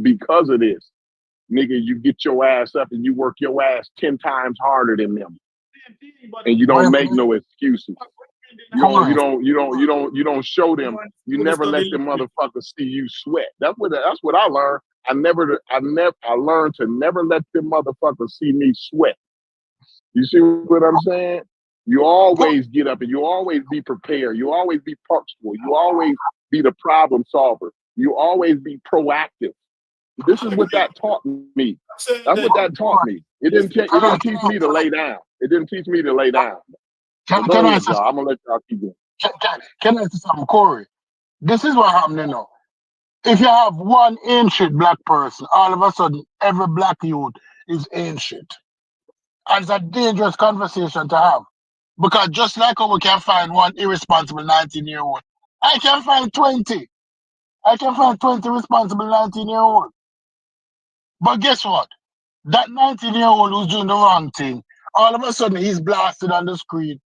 because of this, nigga, you get your ass up and you work your ass 10 times harder than them. And you don't make no excuses. You don't show them. You never let them motherfuckers see you sweat. That's what I learned. I learned to never let them motherfuckers see me sweat. You see what I'm saying? You always get up and you always be prepared. You always be punctual. You always be the problem solver. You always be proactive. This is what that taught me. That's what that taught me. It didn't teach me to lay down. It didn't teach me to lay down. Can I say, I'm gonna let y'all keep going. Can I say something, Corey? This is what happened, you know. If you have one ancient black person, all of a sudden every black youth is ancient. And it's a dangerous conversation to have. Because just like how we can find one irresponsible 19-year-old, I can find 20. I can find 20 responsible 19-year-old. But guess what? That 19-year-old who's doing the wrong thing, all of a sudden he's blasted on the screen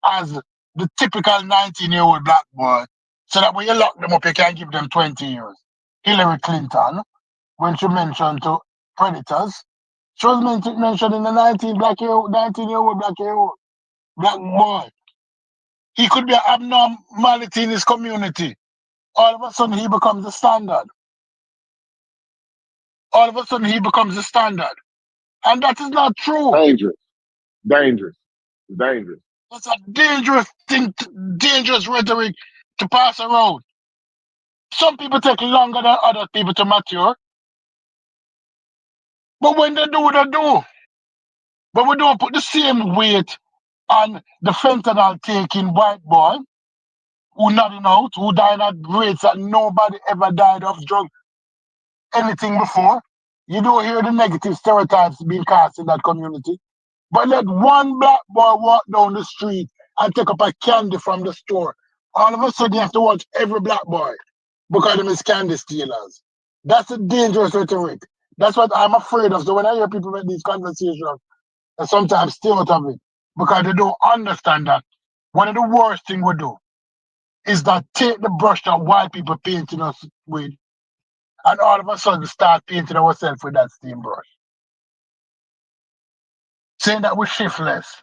as the typical 19-year-old black boy, so that when you lock them up, you can give them 20 years. Hillary Clinton, when she mentioned to predators, she was mentioning the 19-year-old black boy. He could be an abnormality in his community. All of a sudden, he becomes the standard. All of a sudden, he becomes the standard. And that is not true. Dangerous. That's a dangerous thing, dangerous rhetoric to pass around. Some people take longer than other people to mature. But when they do, they do. But we don't put the same weight on the fentanyl taking white boy who nodding out, who died at rates that nobody ever died of drug anything before. You don't hear the negative stereotypes being cast in that community. But let one black boy walk down the street and take up a candy from the store. All of a sudden, you have to watch every black boy because them is candy stealers. That's a dangerous rhetoric. That's what I'm afraid of. So when I hear people make these conversations, I sometimes stay out of it because they don't understand that one of the worst things we do is that take the brush that white people painting us with and all of a sudden start painting ourselves with that same brush. Saying that we're shiftless.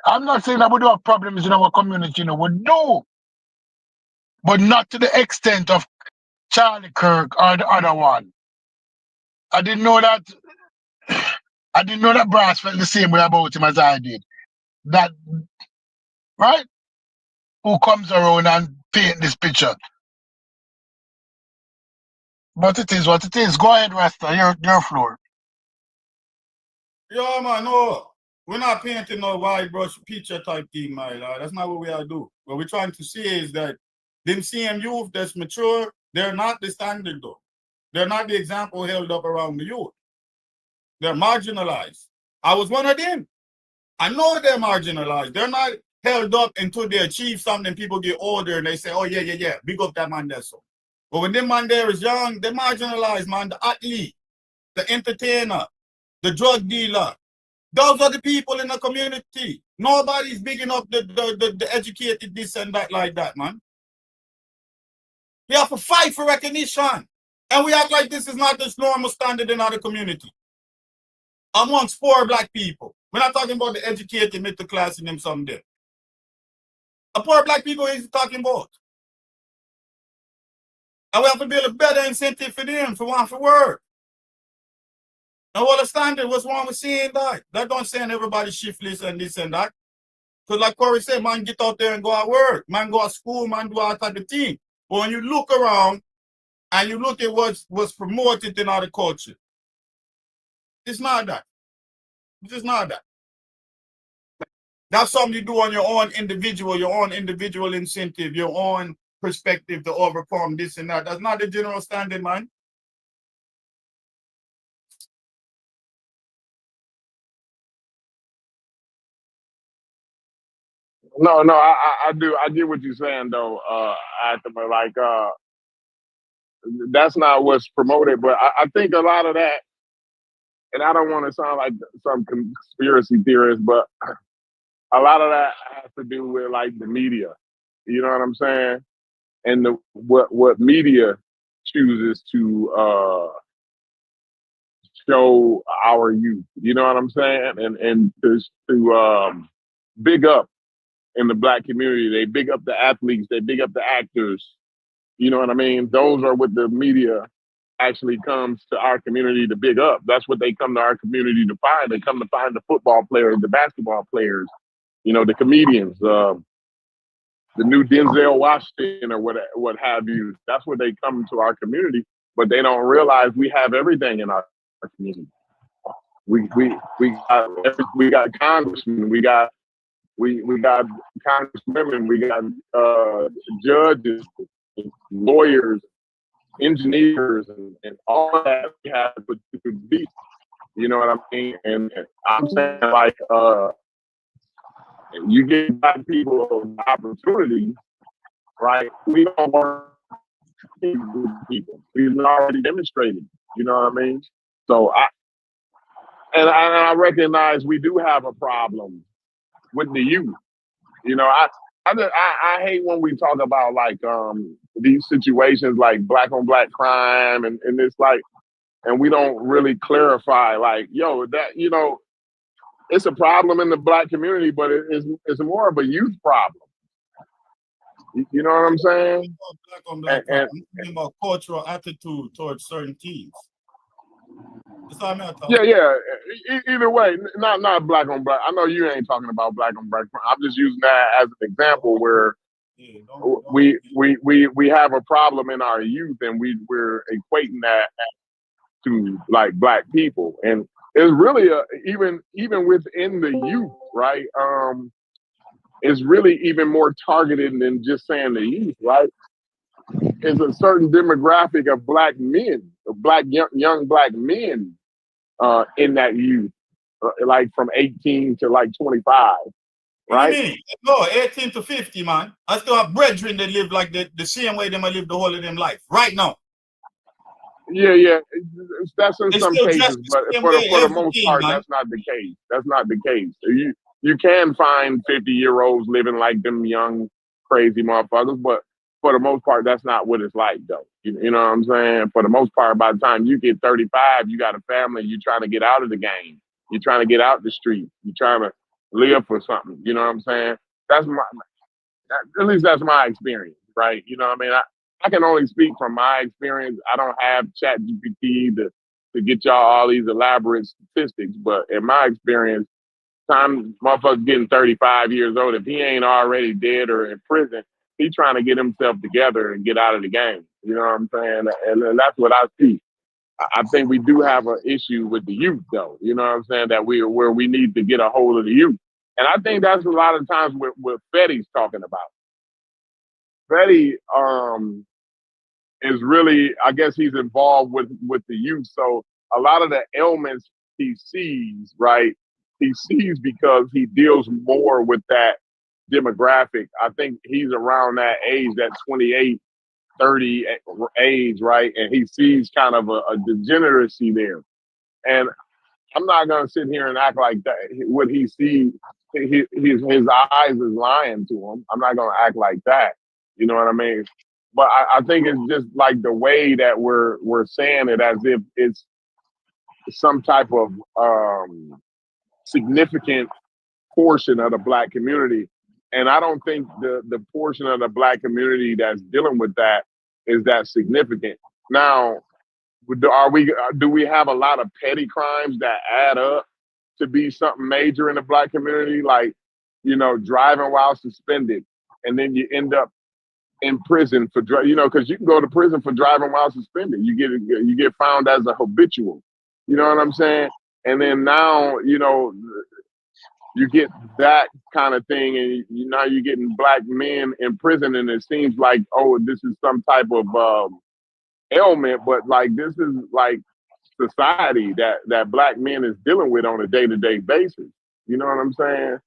I'm not saying that we don't have problems in our community, we do. But not to the extent of Charlie Kirk or the other one. I didn't know that Brass felt the same way about him as I did. That, right? Who comes around and paint this picture. But it is what it is. Go ahead, Rasta, your floor. Yeah, man, no. We're not painting no white brush picture type thing, my lord. That's not what we are doing. What we're trying to say is that them same youth that's mature, they're not the standard though. They're not the example held up around the youth. They're marginalized. I was one of them. I know they're marginalized. They're not held up until they achieve something. People get older and they say, oh, yeah. Big up that man there. So. But when them man there is young, they're marginalized, man. The athlete, the entertainer, the drug dealer. Those are the people in the community. Nobody's big enough the educated this and that like that, man. We have to fight for recognition. And we act like this is not this normal standard in our community. Amongst poor black people. We're not talking about the educated middle class in them someday. A poor black people is talking about. And we have to build a better incentive for them for one for work. And what a standard, what's wrong with saying that? That don't say everybody shiftless and this and that. Because like Corey said, man, get out there and go at work. Man, go to school, man, do all type of thing. But when you look around and you look at what's promoted in our culture, it's not that. It's just not that. That's something you do on your own individual incentive, your own perspective to overcome this and that. That's not the general standard, man. No, I do. I get what you're saying though, but like that's not what's promoted. But I think a lot of that, and I don't want to sound like some conspiracy theorist, but a lot of that has to do with like the media. You know what I'm saying? And what media chooses to show our youth. You know what I'm saying? And to big up in the Black community. They big up the athletes. They big up the actors. You know what I mean? Those are what the media actually comes to our community to big up. That's what they come to our community to find. They come to find the football players, the basketball players, you know, the comedians, the new Denzel Washington or what have you. That's what they come to our community, but they don't realize we have everything in our community. We got congressmen, we got congresswomen, we got judges, lawyers, engineers, and all that we have to be. You know what I mean? And I'm saying, like, you give Black people opportunity, right? We don't work with people. We've already demonstrated. You know what I mean? So I recognize we do have a problem with the youth. You know, I hate when we talk about like these situations like Black on Black crime and it's like, and we don't really clarify like, yo, that, you know, it's a problem in the Black community, but it's more of a youth problem. You know what I'm saying? Black on Black crime. I'm talking about cultural attitude towards certain teams. Yeah. Either way, not Black on Black. I know you ain't talking about Black on Black crime. I'm just using that as an example where we have a problem in our youth, and we're equating that to like Black people, and it's really even within the youth, right? It's really even more targeted than just saying the youth, right? It's a certain demographic of Black men, young Black men in that youth, like from 18 to like 25, right? What do you mean? No, 18 to 50, man. I still have brethren that live like the same way they might live the whole of them life right now. Yeah. That's in some cases, but for the most part, man, that's not the case. That's not the case. You can find 50-year-olds living like them young, crazy motherfuckers, but for the most part, that's not what it's like, though. You know what I'm saying? For the most part, by the time you get 35, you got a family, you're trying to get out of the game. You're trying to get out the street. You're trying to live for something. You know what I'm saying? At least that's my experience, right? You know what I mean? I can only speak from my experience. I don't have ChatGPT to get y'all all these elaborate statistics, but in my experience, time motherfucker getting 35 years old, if he ain't already dead or in prison, he's trying to get himself together and get out of the game. You know what I'm saying? And that's what I see. I think we do have an issue with the youth, though. You know what I'm saying? That where we need to get a hold of the youth. And I think that's a lot of times what Fetty's talking about. Fetty is really, I guess he's involved with the youth. So a lot of the ailments he sees, right? He sees because he deals more with that demographic. I think he's around that age, that 28, 30 age, right? And he sees kind of a degeneracy there. And I'm not going to sit here and act like that. What he sees, his eyes is lying to him. I'm not going to act like that. You know what I mean? But I think it's just like the way that we're saying it as if it's some type of significant portion of the Black community. And I don't think the portion of the Black community that's dealing with that is that significant. Now, do we have a lot of petty crimes that add up to be something major in the Black community? Like, you know, driving while suspended, and then you end up in prison for because you can go to prison for driving while suspended. You get found as a habitual. You know what I'm saying? And then now, you know, you get that kind of thing, and now you're getting Black men in prison, and it seems like, oh, this is some type of ailment, but like this is like society that Black men is dealing with on a day-to-day basis. You know what I'm saying?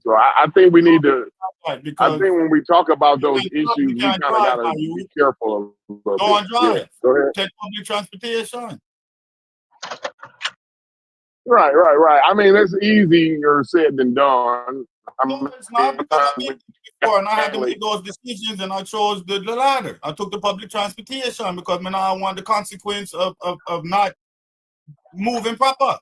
So I think we need to. I think when we talk about those issues, we kind of gotta be careful a little Go and drive. Yeah. Go ahead. Take public transportation. Right. I mean, it's easier said than done. No, it's not, because I did it before and I had to make those decisions, and I chose the latter. I took the public transportation because I want the consequence of not moving proper.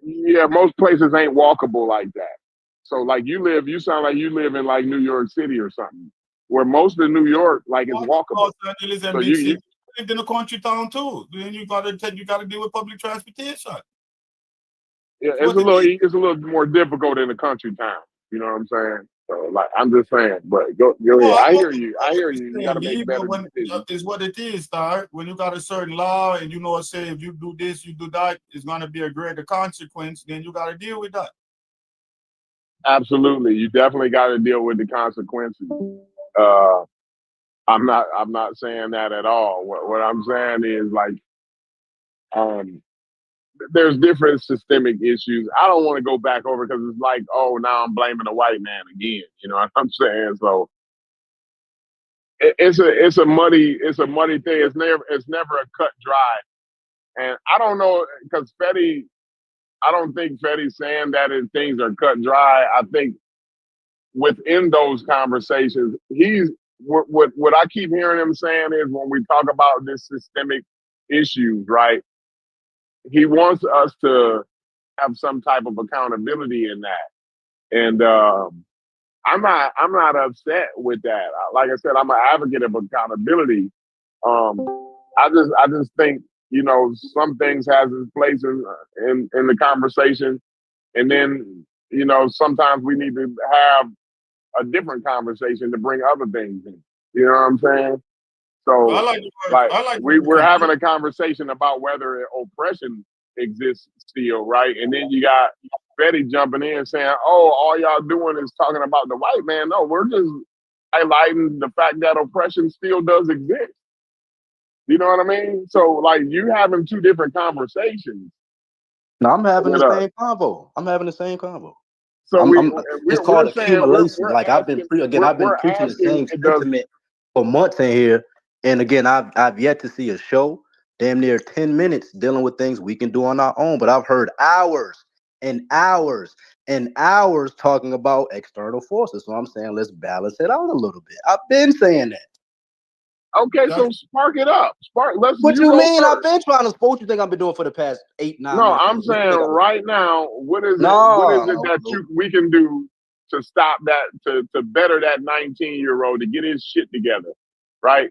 Yeah, most places ain't walkable like that. So like you sound like you live in like New York City or something, where most of New York like is walkable. Los Angeles and So big you city. Lived in a country town too. Then you gotta deal with public transportation. yeah, it's a little more difficult in a country town. You know what I'm saying? So like I'm just saying, but go ahead. I hear you. You got to make better decisions. It's what it is, Star. When you got a certain law and you know, say if you do this, you do that, it's gonna be a greater consequence. Then you got to deal with that. Absolutely, you definitely got to deal with the consequences. I'm not saying that at all. What I'm saying is like, there's different systemic issues. I don't want to go back over because it's like, oh, now I'm blaming the white man again. You know what I'm saying? So it's a muddy thing. It's never a cut dry. And I don't know because I don't think Fetty's saying that things are cut dry. I think within those conversations, what I keep hearing him saying is when we talk about this systemic issues, right? He wants us to have some type of accountability in that. And I'm not upset with that. Like I said, I'm an advocate of accountability. I just think, you know, some things has its place in the conversation. And then, you know, sometimes we need to have a different conversation to bring other things in. You know what I'm saying? So we're having a conversation about whether oppression exists still, right? And then you got Fetty jumping in saying, oh, all y'all doing is talking about the white man. No, we're just highlighting the fact that oppression still does exist. You know what I mean? So like you having two different conversations. No, I'm having the same convo. So it's called accumulation. Like I've been preaching the same sentiment for months in here, and again, I've yet to see a show damn near 10 minutes dealing with things we can do on our own. But I've heard hours and hours and hours talking about external forces. So I'm saying let's balance it out a little bit. I've been saying that. Okay, so spark it up. What you mean? I've been trying to. What you think I've been doing for the past 8-9 months? No, I'm saying right now, what is it that we can do to stop that, to better that 19-year-old to get his shit together, right?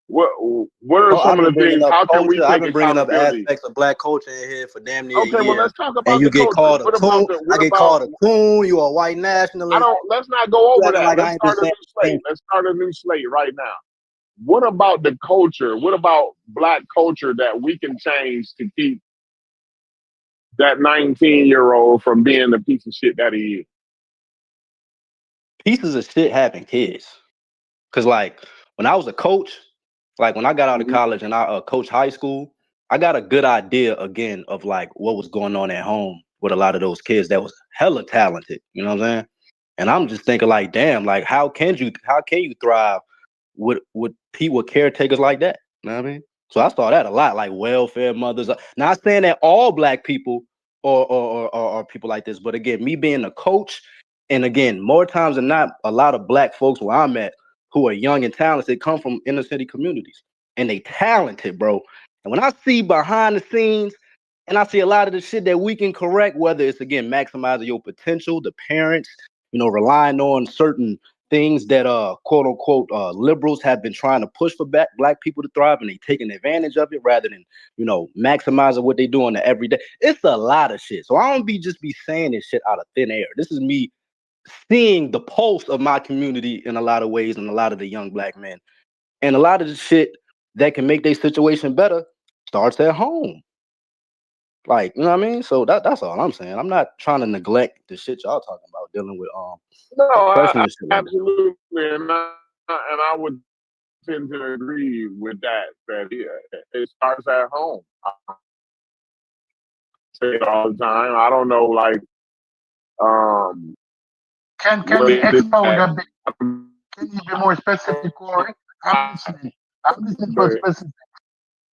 What are some of the things? How can we take I've been bringing up aspects of black culture in here for damn near a year. Okay, well let's talk about and you the get culture. Called a coon. I get called a coon. You a white nationalist. Let's not go over that. Let's start a new slate. Let's start a new slate right now. What about the culture? What about black culture that we can change to keep that 19-year-old from being the piece of shit that he is? Pieces of shit having kids. Cause like when I was a coach, like when I got out of college and I coached high school, I got a good idea again of like what was going on at home with a lot of those kids that was hella talented. You know what I'm saying? And I'm just thinking like, damn, like how can you thrive with caretakers like that? You know what I mean? So I saw that a lot, like welfare mothers. Not saying that all black people are people like this, but again, me being a coach, and again, more times than not, a lot of black folks where I'm at who are young and talented come from inner city communities, and they talented, bro. And when I see behind the scenes, and I see a lot of the shit that we can correct, whether it's again maximizing your potential, the parents, you know, relying on certain things that quote unquote liberals have been trying to push for black people to thrive, and they taking advantage of it rather than, you know, maximizing what they do on the everyday. It's a lot of shit. So I don't be saying this shit out of thin air. This is me seeing the pulse of my community in a lot of ways, and a lot of the young black men, and a lot of the shit that can make their situation better starts at home. Like, you know what I mean? So that's all I'm saying. I'm not trying to neglect the shit y'all talking about dealing with absolutely, and I would tend to agree with that it starts at home. I say it all the time. I don't know, like, can you expound a bit? Can you be more specific, Corey? I'm listening for specific.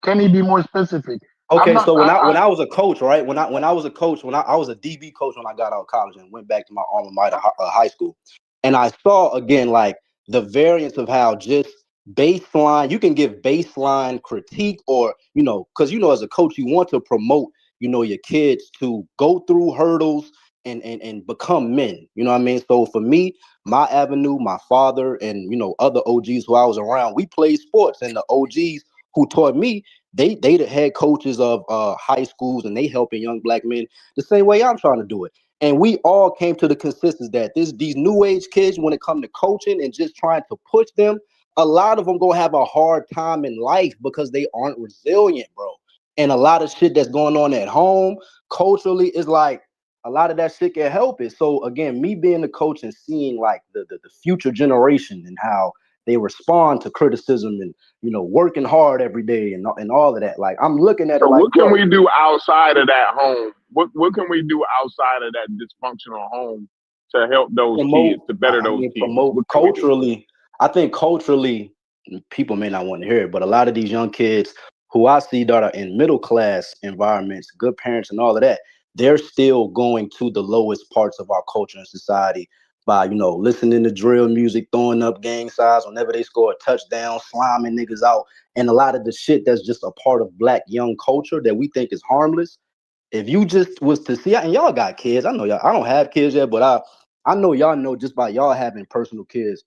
Can you be more specific? Okay, so when I was a coach, right? When I was a coach, I was a DB coach when I got out of college and went back to my alma mater, high school, and I saw again like the variance of how just baseline, you can give baseline critique, or, you know, because, you know, as a coach you want to promote your kids to go through hurdles and become men. You know what I mean? So for me, my avenue, my father, and other OGs who I was around, we played sports, and the OGs who taught me, they the head coaches of high schools, and they helping young black men the same way I'm trying to do it. And we all came to the consensus that these new age kids, when it comes to coaching and just trying to push them, a lot of them gonna have a hard time in life because they aren't resilient, bro. And a lot of shit that's going on at home culturally is like a lot of that shit can help it. So again, me being the coach and seeing like the future generation and how they respond to criticism and working hard every day and all of that. Like I'm looking at So it like, what can we do outside of that home? What can we do outside of that dysfunctional home to help those kids, to better those kids? Promote culturally. I think culturally, people may not want to hear it, but a lot of these young kids who I see that are in middle class environments, good parents and all of that, they're still going to the lowest parts of our culture and society by, listening to drill music, throwing up gang signs whenever they score a touchdown, slamming niggas out. And a lot of the shit that's just a part of black young culture that we think is harmless. If you just was to see, and y'all got kids, I know y'all, I don't have kids yet, but I know y'all know just by y'all having personal kids,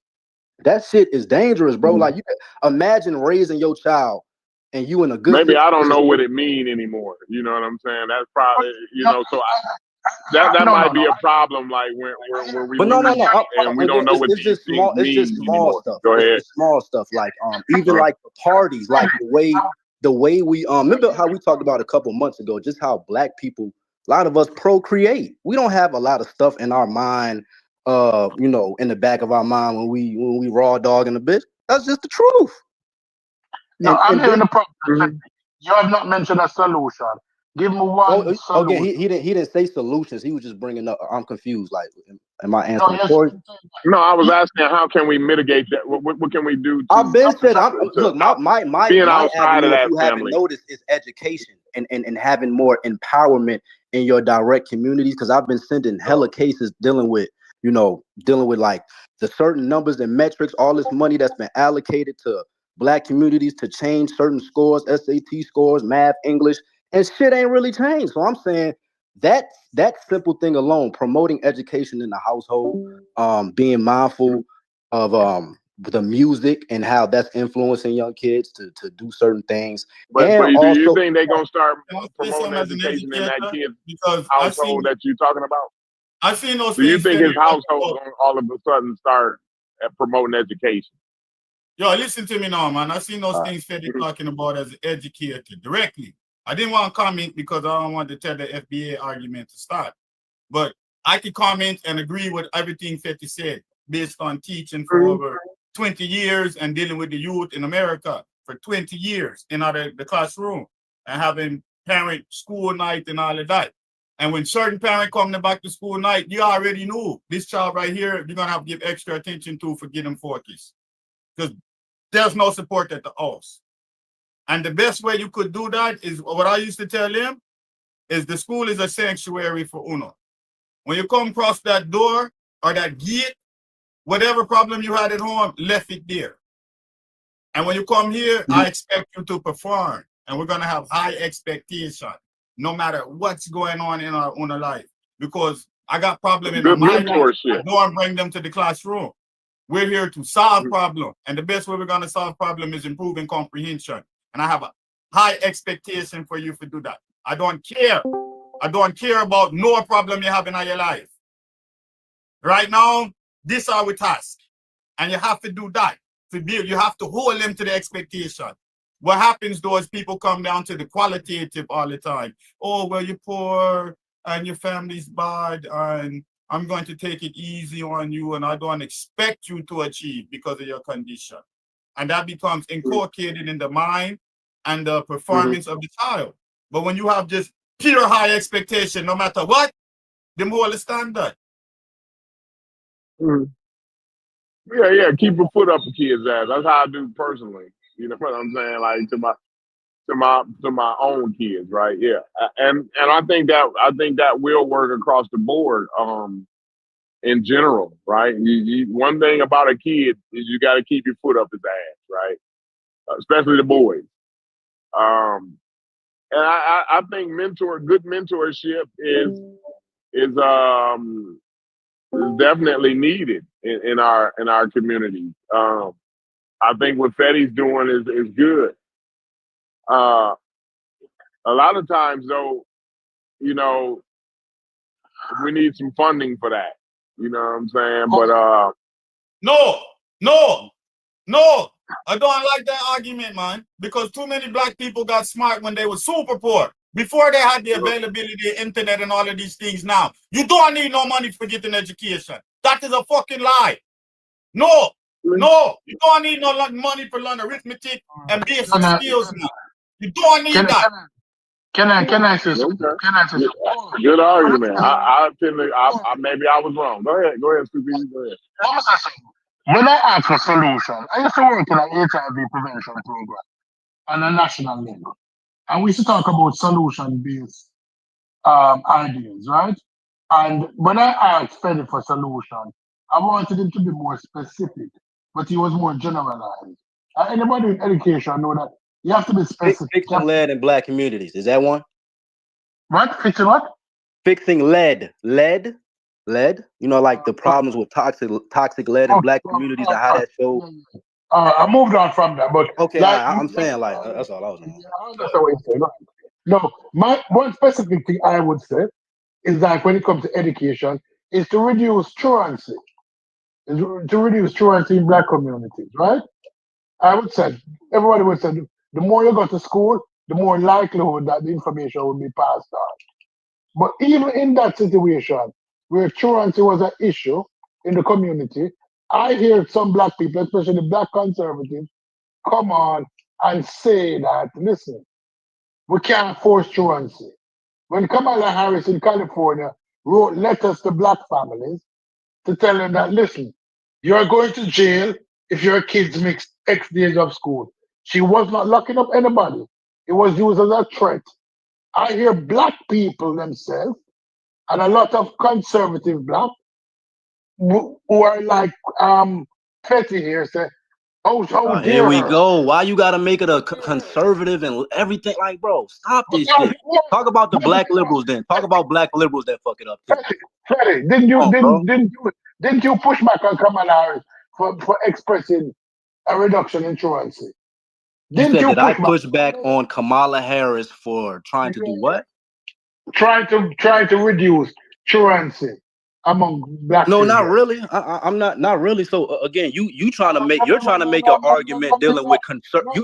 that shit is dangerous, bro. Like you can imagine raising your child and you in a good maybe I don't know what it mean anymore. You know what I'm saying? That's probably, so that might be a problem. Like when we and we don't know what these things mean. It's just small stuff. Go ahead. It's small stuff like even like the parties, like the way we remember how we talked about a couple months ago, just how black people, a lot of us procreate. We don't have a lot of stuff in our mind, in the back of our mind when we raw dog in the bitch. That's just the truth. No, I'm hearing the problem. You have not mentioned a solution. Give me one solution. Again, he didn't say solutions. He was just bringing up. I'm confused. Like, am I answering? No, I was asking how can we mitigate that? What can we do? I've been said. Look, my being outside of that you family. haven't noticed is education and having more empowerment in your direct communities. Because I've been sending hella cases dealing with like the certain numbers and metrics, all this money that's been allocated to black communities to change certain scores, SAT scores, math, English, and shit ain't really changed. So I'm saying that simple thing alone, promoting education in the household, being mindful of the music and how that's influencing young kids to do certain things. But and do also, you think they're gonna start as promoting an education in that kid's because household that you're talking about? I've seen those Do you things. think his household gonna all of a sudden start promoting education? Yo, listen to me now, man. I've seen those things Fetty talking about as an educator directly. I didn't want to comment because I don't want to tell the FBA argument to start. But I could comment and agree with everything Fetty said based on teaching for over 20 years and dealing with the youth in America for 20 years in the classroom and having parent school night and all of that. And when certain parent come to back to school night, you already knew this child right here, you're going to have to give extra attention to for getting focused. Because there's no support at the house. And the best way you could do that is what I used to tell him is the school is a sanctuary for Uno. When you come across that door or that gate, whatever problem you had at home, left it there. And when you come here, I expect you to perform. And we're going to have high expectation, no matter what's going on in our own life. Because I got problem in my life, I don't bring them to the classroom. We're here to solve problem. And the best way we're going to solve problem is improving comprehension. And I have a high expectation for you to do that. I don't care. I don't care about no problem you have in your life. Right now, this is our task. And you have to do that. You have to hold them to the expectation. What happens though is people come down to the qualitative all the time. Oh, well, you're poor and your family's bad and I'm going to take it easy on you and I don't expect you to achieve because of your condition. And that becomes inculcated in the mind and the performance of the child. But when you have just pure high expectation, no matter what, the more the standard. Yeah, keep a foot up a kid's ass. That's how I do personally. You know what I'm saying? Like to my own kids, right? Yeah, and I think that will work across the board. In general, right? One thing about a kid is you got to keep your foot up his ass, right? Especially the boys. and I think good mentorship is definitely needed in our communities. I think what Fetty's doing is good. A lot of times though, you know, we need some funding for that. You know what I'm saying? But No, I don't like that argument, man. Because too many black people got smart when they were super poor. Before they had the availability of internet and all of these things now. You don't need no money for getting education. That is a fucking lie. No, you don't need no money for learning arithmetic and basic skills now. You don't need that. Can I say something? Good argument. I tend to. Maybe I was wrong. Go ahead, Stupid. Go ahead. Let me say something. When I ask for solution, I used to work in an HIV prevention program on a national level, and we used to talk about solution-based ideas, right? And when I asked Freddy for solution, I wanted him to be more specific, but he was more generalized. Anybody with education know that you have to be specific. Fixing lead in black communities. Is that one? What? Fixing what? Fixing lead. You know, like the problems with toxic lead in black communities and how that show. I moved on from that, but okay, like, I'm saying like that's all I was saying. That's what you say. No, my one specific thing I would say is that when it comes to education, is to reduce truancy. Is to reduce truancy in black communities, right? I would say everybody would say the more you go to school, the more likelihood that the information will be passed on. But even in that situation where truancy was an issue in the community, I hear some black people, especially black conservatives, come on and say that, listen, we can't force truancy. When Kamala Harris in California wrote letters to black families to tell them that, listen, you're going to jail if your kids miss X days of school. She was not locking up anybody. It was used as a threat. I hear black people themselves and a lot of conservative black who are like petty here say, oh here we go. Why you gotta make it a conservative and everything? Like, bro, stop this shit. Talk about the black liberals then. Talk about black liberals that fuck it up. Freddy, didn't you push back on Kamala Harris for expressing a reduction in truancy? Did I push back on Kamala Harris for trying to do what? Trying to reduce truancy among black No, children. not really. I'm not really. So again, you're trying to make an argument dealing with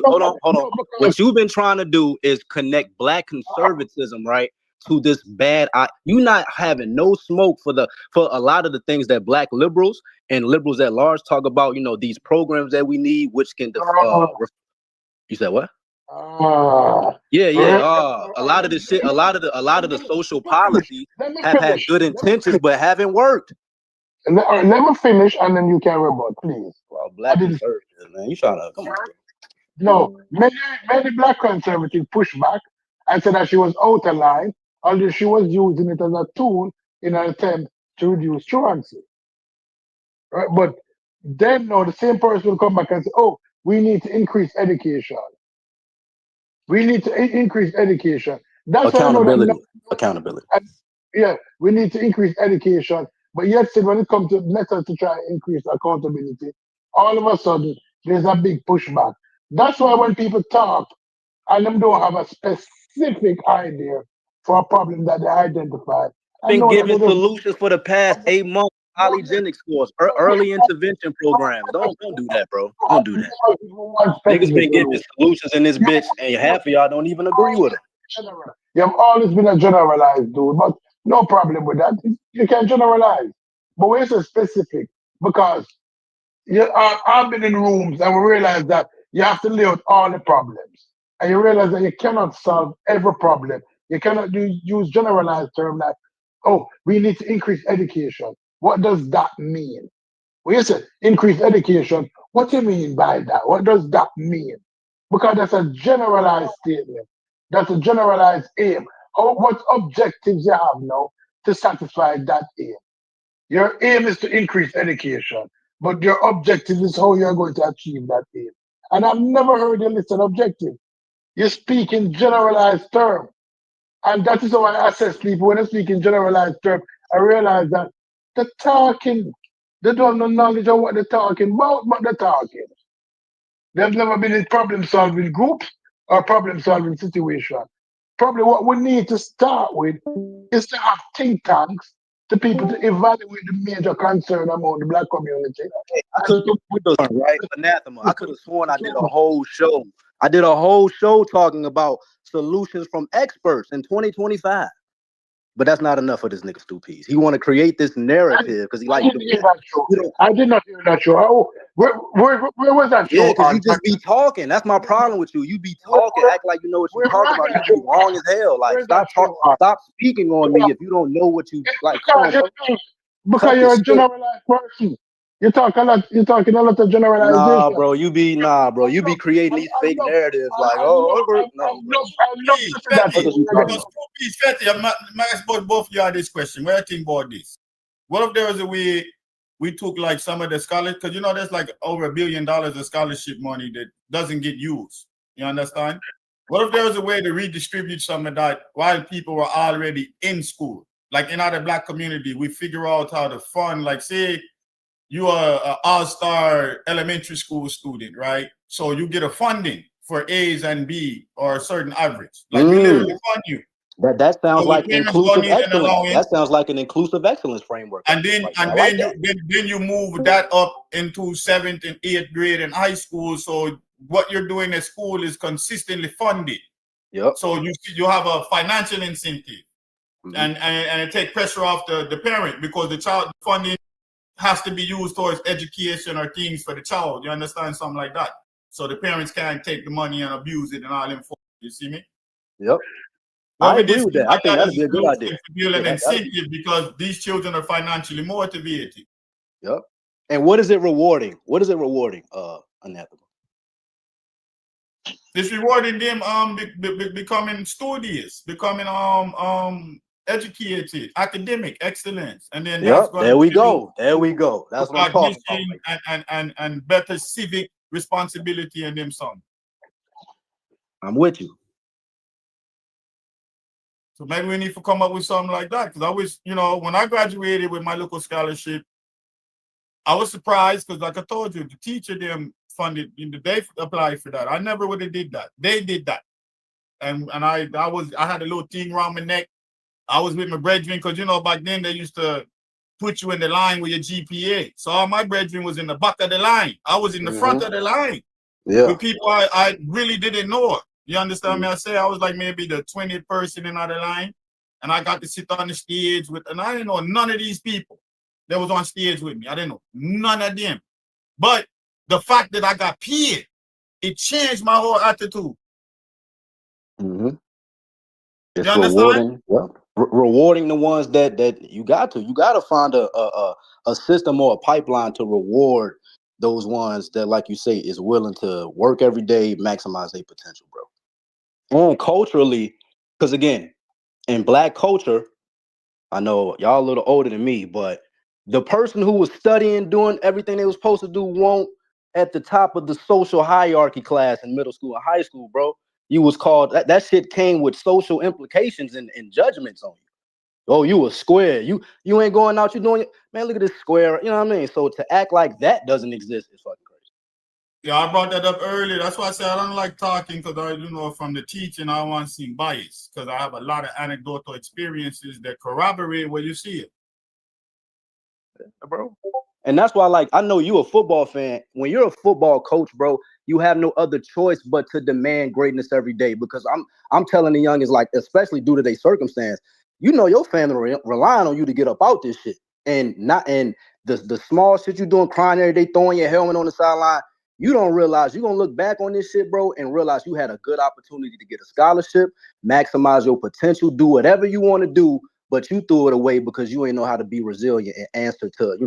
hold on. What you've been trying to do is connect black conservatism, right, to this bad. You not having no smoke for a lot of the things that black liberals and liberals at large talk about. You know, these programs that we need, which can you said what? A lot of the shit, a lot of the social policies have had good intentions but haven't worked. Let me finish and then you can rebut, please. Well, black conservatives, man, you trying to come on. No, many black conservatives pushed back and said that she was out of line, although she was using it as a tool in an attempt to reduce truancy. Right? But then now the same person will come back and say, oh, we need to increase education. We need to increase education. That's accountability. Yeah, we need to increase education. But yet, when it comes to methods to try to increase accountability, all of a sudden, there's a big pushback. That's why when people talk and them don't have a specific idea for a problem that they identify. Been giving solutions for the past 8 months. Polygenic scores, early intervention programs. Don't do that, bro. Don't do that. Niggas been giving solutions in this bitch, and half of y'all don't even agree with them. You have always been a generalized dude, but no problem with that. You can generalize, but we're so specific because I've been in rooms and we realize that you have to lay out all the problems, and you realize that you cannot solve every problem. You cannot use generalized terms like, "Oh, we need to increase education." What does that mean? When you say increase education, what do you mean by that? What does that mean? Because that's a generalized statement. That's a generalized aim. What objectives you have now to satisfy that aim? Your aim is to increase education, but your objective is how you're going to achieve that aim. And I've never heard you list an objective. You speak in generalized terms. And that is how I assess people. When I speak in generalized terms, I realize that they're talking. They don't have no knowledge of what they're talking about, but they're talking. They've never been in problem-solving groups or problem-solving situation. Probably what we need to start with is to have think tanks to people to evaluate the major concern among the black community. I And could to have sworn, right? Anathema. I could have sworn I did a whole show. I did a whole show talking about solutions from experts in 2025. But that's not enough for this nigga Stu Peace. He want to create this narrative because he I like didn't hear that show. you know, I did not hear that show. Oh, where was that yeah, show because you on? just be talking. That's my problem with you. You be talking, act like you know what you're talking about. that You be show wrong as hell. Like Where's that stop show on? stop speaking on me if you don't know what you like. Come on, bro. Because Cut you're the a shit. generalized person. You talk a lot. You're talking a lot of generalization. Nah, bro. You be creating these fake narratives like, no, bro. I love to see that. What is you talking about? Fetty, I might ask both of you this question. What do you think about this? What if there was a way we took like some of the scholars, because you know there's like over $1 billion of scholarship money that doesn't get used. You understand? What if there was a way to redistribute some of that while people were already in school? Like in our black community, we figure out how to fund, like say you are an all-star elementary school student, right? So you get a funding for A's and B or a certain average. Like we literally fund you. That sounds So like the parents inclusive don't need an excellence. allowance. That sounds like an inclusive excellence framework. And then you move that up into 7th and 8th grade in high school. So what you're doing at school is consistently funded. Yep. So you have a financial incentive, and it take pressure off the parent, because the child funding has to be used towards education or things for the child. You understand? Something like that. So the parents can't take the money and abuse it and all them. You see me? Yep. I agree with that. I think that'd be a good idea. To build an incentive because these children are financially motivated. Yep. And what is it rewarding? What is it rewarding, Anathema? It's rewarding them becoming studious, becoming educated, academic excellence, and then there we go. That's what I'm talking about. And better civic responsibility in them, son. I'm with you. So maybe we need to come up with something like that. Because I was, when I graduated with my local scholarship, I was surprised because, like I told you, the teacher them funded, they applied for that. I never would have did that. They did that, and I had a little thing around my neck. I was with my brethren because back then they used to put you in the line with your GPA. So all my brethren was in the back of the line. I was in the front of the line. Yeah. With people I really didn't know. You understand me? I say I was like maybe the 20th person in the line, and I got to sit on the stage and I didn't know none of these people that was on stage with me. I didn't know none of them. But the fact that I got paid, it changed my whole attitude. It's you understand? Rewarding the ones that you got to find a system or a pipeline to reward those ones that, like you say, is willing to work every day, maximize their potential, bro. And culturally, because again, in black culture, I know y'all a little older than me, but the person who was studying, doing everything they was supposed to do, won't at the top of the social hierarchy class in middle school and high school, bro. You was called, that shit came with social implications and judgments on you. Oh, you a square. You ain't going out, you doing it. Man, look at this square. You know what I mean? So to act like that doesn't exist is fucking crazy. Yeah, I brought that up earlier. That's why I said I don't like talking, because from the teaching, I want to seem biased, because I have a lot of anecdotal experiences that corroborate where you see it. Yeah, bro. And that's why, I know you a football fan. When you're a football coach, bro, you have no other choice but to demand greatness every day. Because I'm telling the youngins, especially due to their circumstance, your family relying on you to get up out this shit. And the small shit you doing, crying every day, throwing your helmet on the sideline, you don't realize you're gonna look back on this shit, bro, and realize you had a good opportunity to get a scholarship, maximize your potential, do whatever you want to do, but you threw it away because you ain't know how to be resilient and answer to,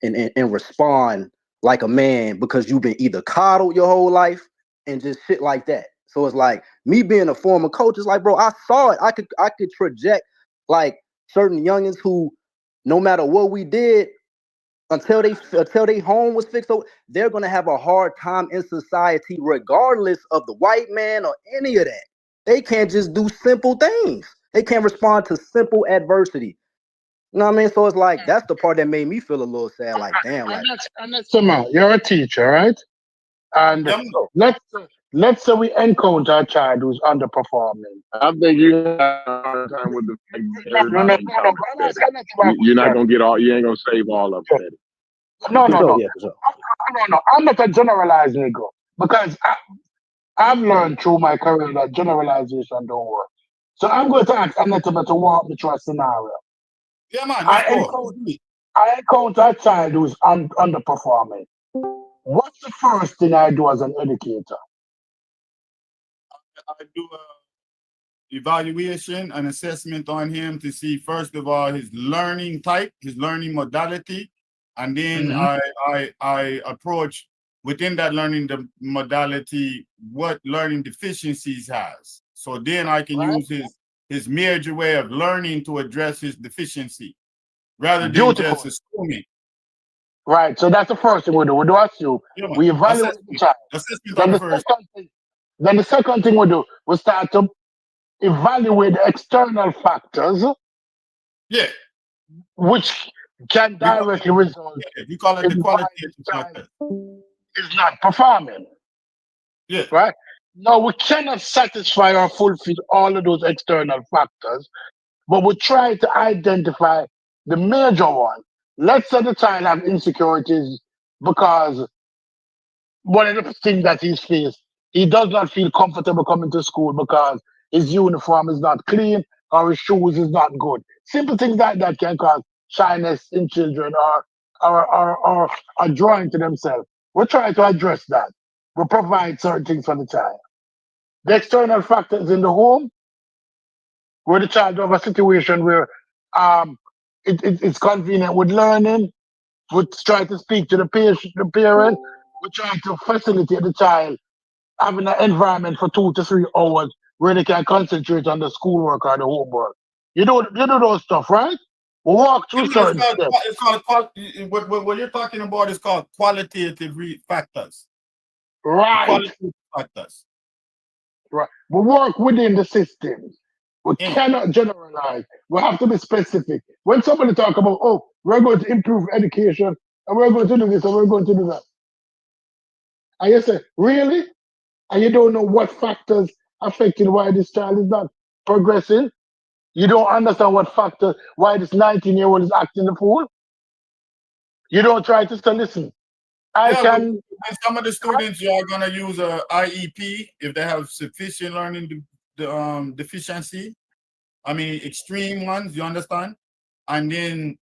and respond like a man, because you've been either coddled your whole life and just shit like that. So it's like me being a former coach, it's like, bro, I saw it. I could project certain youngins who, no matter what we did, until they home was fixed, so they're gonna have a hard time in society, regardless of the white man or any of that. They can't just do simple things. They can't respond to simple adversity. You know what I mean? So it's like that's the part that made me feel a little sad. Like, damn, like And that's you're a teacher, right? And Yeah, bro. let's say we encounter a child who's underperforming. I think you have a hard time with the fact that No, everybody comes steady. You're not gonna get all. You ain't gonna save all of it. No, for no, sure, no. yeah, for sure. No. I'm not a generalized nigga because I've learned through my career that generalization don't work. So I'm going to ask Annette to walk me through a scenario. Yeah, man. I Let's go. encounter a child who's underperforming. What's the first thing I do as an educator? I do a evaluation and assessment on him to see, first of all, his learning type, his learning modality, and then I approach within that learning modality what learning deficiencies has. So then I can use his major way of learning to address his deficiency rather than just assuming. Right. So that's the first thing we do. We do assume. We evaluate the child. Then the second thing we do, we start to evaluate the external factors. Yeah. Which can directly result. You call it the qualitative factor. Is not performing. Yeah. Right? No, we cannot satisfy or fulfill all of those external factors, but we try to identify the major one. Let's say the child have insecurities because one of the things that he's faced, he does not feel comfortable coming to school because his uniform is not clean or his shoes is not good. Simple things like that can cause shyness in children or a drawing to themselves. We try to address that. We provide certain things for the child. The external factors in the home, where the child have a situation where it's convenient with learning, we try to speak to the parent, we try to facilitate the child having an environment for 2 to 3 hours where they can concentrate on the schoolwork or the homework. You do those stuff, right? We walk through certain steps. It's called what you're talking about is called qualitative factors. Right. Qualitative factors. Right. We work within the systems. We cannot generalize. We have to be specific. When somebody talk about, oh, we're going to improve education, and we're going to do this, and we're going to do that. And you say, really? And you don't know what factors affecting why this child is not progressing? You don't understand what factor why this 19-year-old is acting the fool? You don't try to say, listen, and some of the students you are gonna use a IEP if they have sufficient learning deficiency. I mean extreme ones, you understand? And then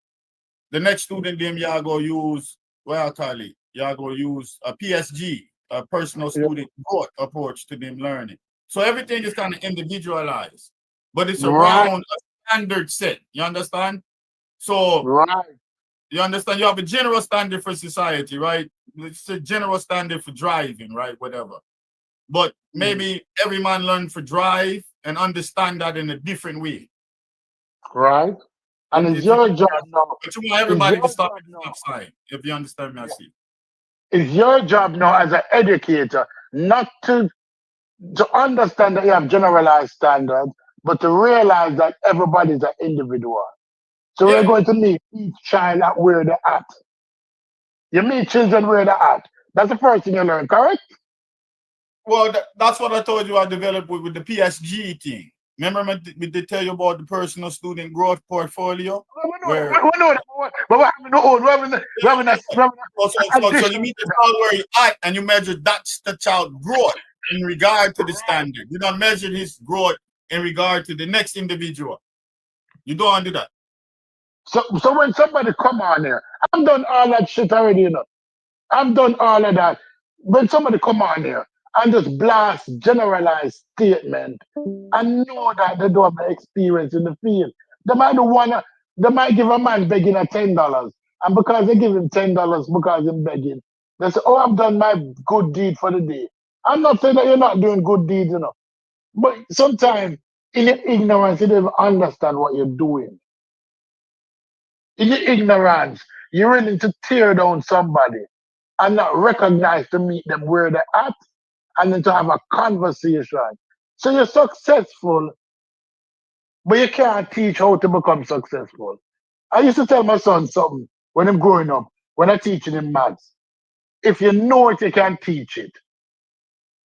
the next student them you are gonna use what I call it, you are gonna use a PSG, a personal student growth approach to them learning. So everything is kind of individualized, but it's around a standard set. You understand? So you understand? You have a general standard for society, right? It's a general standard for driving, right? Whatever. But maybe every man learn for drive and understand that in a different way. Right. And it's your job now. But you want everybody to stop at the stop sign, if you understand me, I see. It's your job now as an educator not to understand that you have generalized standards, but to realize that everybody's an individual. So we're going to meet each child at where they're at. You meet children where they're at. That's the first thing you learn, correct? Well, that's what I told you I developed with the PSG thing. Remember we did tell you about the personal student growth portfolio? We know that, but we're having no own. So you meet the child where he's at and you measure that's the child growth in regard to the standard. You don't measure his growth in regard to the next individual. You don't do that. So when somebody come on here, I've done all that shit already, you know. I've done all of that. When somebody come on here and just blast generalized statement and know that they don't have experience in the field, they might give a man begging at $10, and because they give him $10 because he's begging, they say, oh, I've done my good deed for the day. I'm not saying that you're not doing good deeds, you know. But sometimes in your ignorance, you don't even understand what you're doing. In your ignorance, You're willing to tear down somebody and not recognize to meet them where they're at and then to have a conversation. So you're successful, but you can't teach how to become successful. I used to tell my son something when I'm growing up, when I'm teaching him maths. If you know it, you can teach it.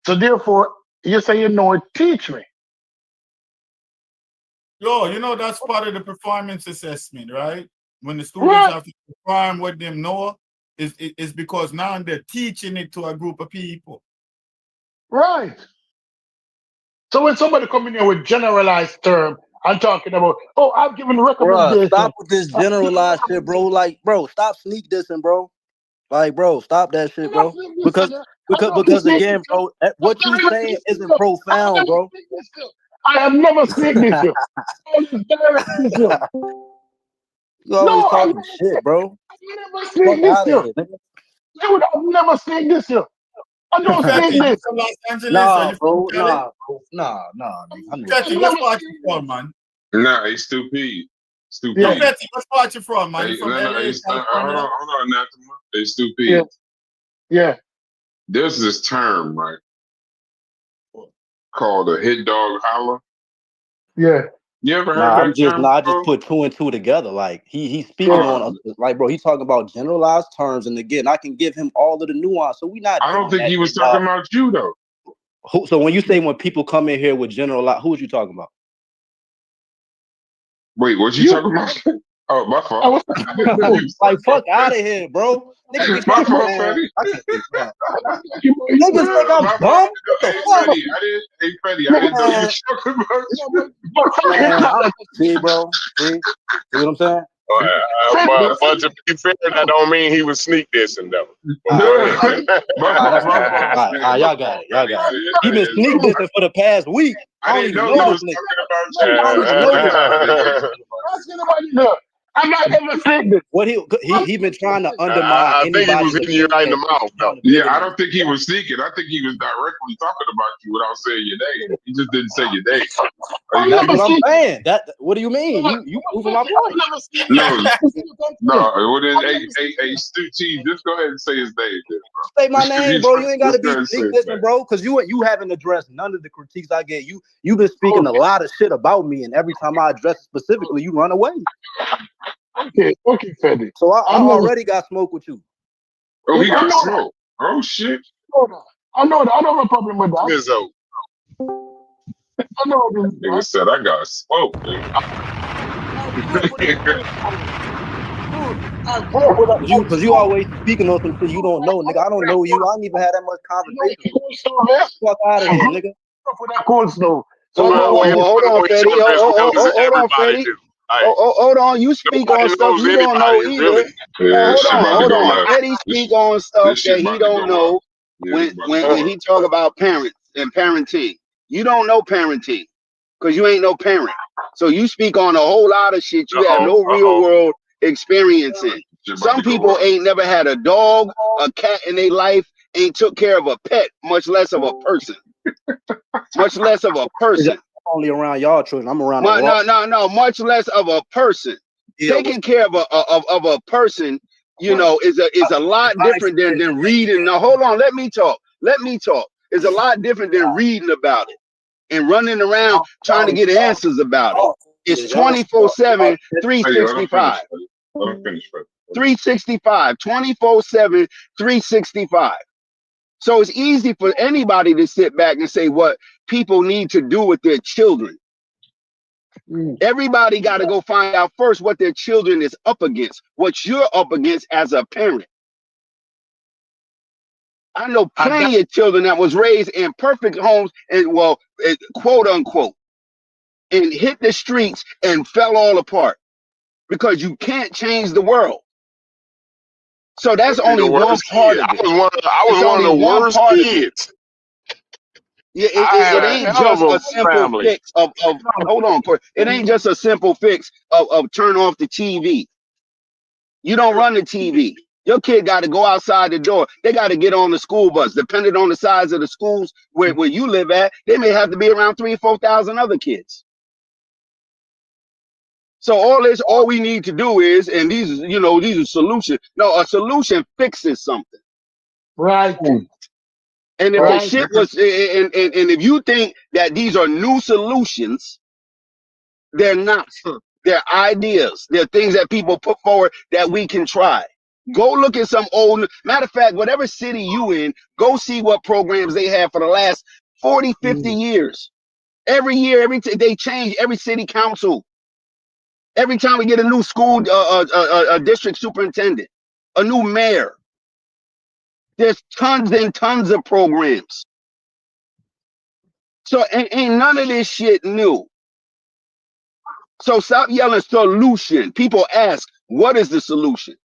So therefore, you say you know it, teach me. Yo, you know that's part of the performance assessment, right? When the students have to perform what them know, is because now they're teaching it to a group of people. Right. So when somebody come in here with generalized term and talking about, oh, I've given Bruh, recommendations. stop with this generalized shit, bro. Like, bro, stop sneak dissing, bro. Like, bro, stop that shit, bro. Because again, bro, what you saying isn't profound, bro. I have never sneaked this you. You always No, talking shit, bro. never Fuck sneaked this out of you. here, nigga. Dude, I've never sneaked this you. I don't Fetty, sneak you this. from Los Angeles? Nah, Are you bro. from Cali? Nah, bro. Nah, nigga. I knew Fetty, what part you from, man? Nah, he's stupid. Stupid. Yo, Fetty, what part you from, man? You Hey, from no, LA, hold California? on, Natima. Hey, stupid. Yeah. Yeah. There's this term, right, called a hit dog holler. Yeah. You ever heard Nah, that I just term? put 2 and 2 together. Like he's speaking on like, bro, he's talking about generalized terms, and again, I can give him all of the nuance. So we not. I don't doing think that he was shit, talking dog. about you though. So when you say when people come in here with generalized, who was you talking about? Wait, what you talking about? Oh, my fault. Like, fuck out of here, bro. Niggas My think fault, man, Fetty. I can't think that. Niggas think I'm My dumb. fault. What the Hey, fuck? Fetty, I didn't know you were talking about you. Man, see, bro. See what I'm saying? But to be fair, that don't mean he was sneak dissing though. Y'all got it. Y'all got it. He been sneak dissing for the past week. I didn't know he was talking about you. I'm not ever saying this. What he been trying to undermine I think he anybody. was hitting you right in the mouth though. Yeah, I don't think he was sneaking. I think he was directly talking about you without saying your name. He just didn't say your name. That's what I'm saying. What do you mean? You proving my point. No. Well then, hey, Stu T, just go ahead and say his name, then, bro. Say my name, bro. You ain't got to be Just go ahead and say his listen, name. bro, because you haven't addressed none of the critiques I get. You've been speaking a lot of shit about me, and every time I address it specifically, you run away. Okay, Fetty. So I already got smoke with you. Oh, he got smoke. Oh shit. I know that. I don't have a problem with that. Mizzo. I know this. Nigga said I got smoke. Because you always speaking on some shit you don't know, nigga. I don't know you. I ain't even had that much conversation. Fuck out of here, nigga. For that cold snow. So hold on, Fetty. Hold on, Fetty. Hold on. You speak on stuff you don't know either. Hold on. Fetty speak on stuff that he don't know when he talk about parents and parenting. You don't know parenting because you ain't no parent. So you speak on a whole lot of shit you have no real world experience in. Some people ain't never had a dog, a cat in their life, ain't took care of a pet, much less of a person. Much less of a person. Only around y'all children. I'm around. No. Much less of a person. Yeah, Taking care of a person, you know, is a lot different than reading. Now, hold on. Let me talk. It's a lot different than reading about it and running around trying to get answers about it. It's 24/7, 365. 365, 24/7, 365. So it's easy for anybody to sit back and say what people need to do with their children. Everybody got to go find out first what their children is up against, what you're up against as a parent. I know plenty of children that was raised in perfect homes and quote unquote, and hit the streets and fell all apart because you can't change the world. So that's only one part of it. I was one of the worst kids. Yeah, it ain't just a simple fix of hold on, Corey. It ain't just a simple fix of turn off the TV. You don't run the TV. Your kid got to go outside the door. They got to get on the school bus. Depending on the size of the schools where you live at, they may have to be around 3,000 or 4,000 other kids. So all we need to do is, and these are solutions. No, a solution fixes something. Right. And if the shit was, and if you think that these are new solutions, they're not. They're ideas. They're things that people put forward that we can try. Go look at some old, matter of fact, whatever city you in, go see what programs they have for the last 40, 50 years. Every year, they change every city council. Every time we get a new school, a district superintendent, a new mayor, there's tons and tons of programs. So ain't none of this shit new. So stop yelling solution. People ask, what is the solution?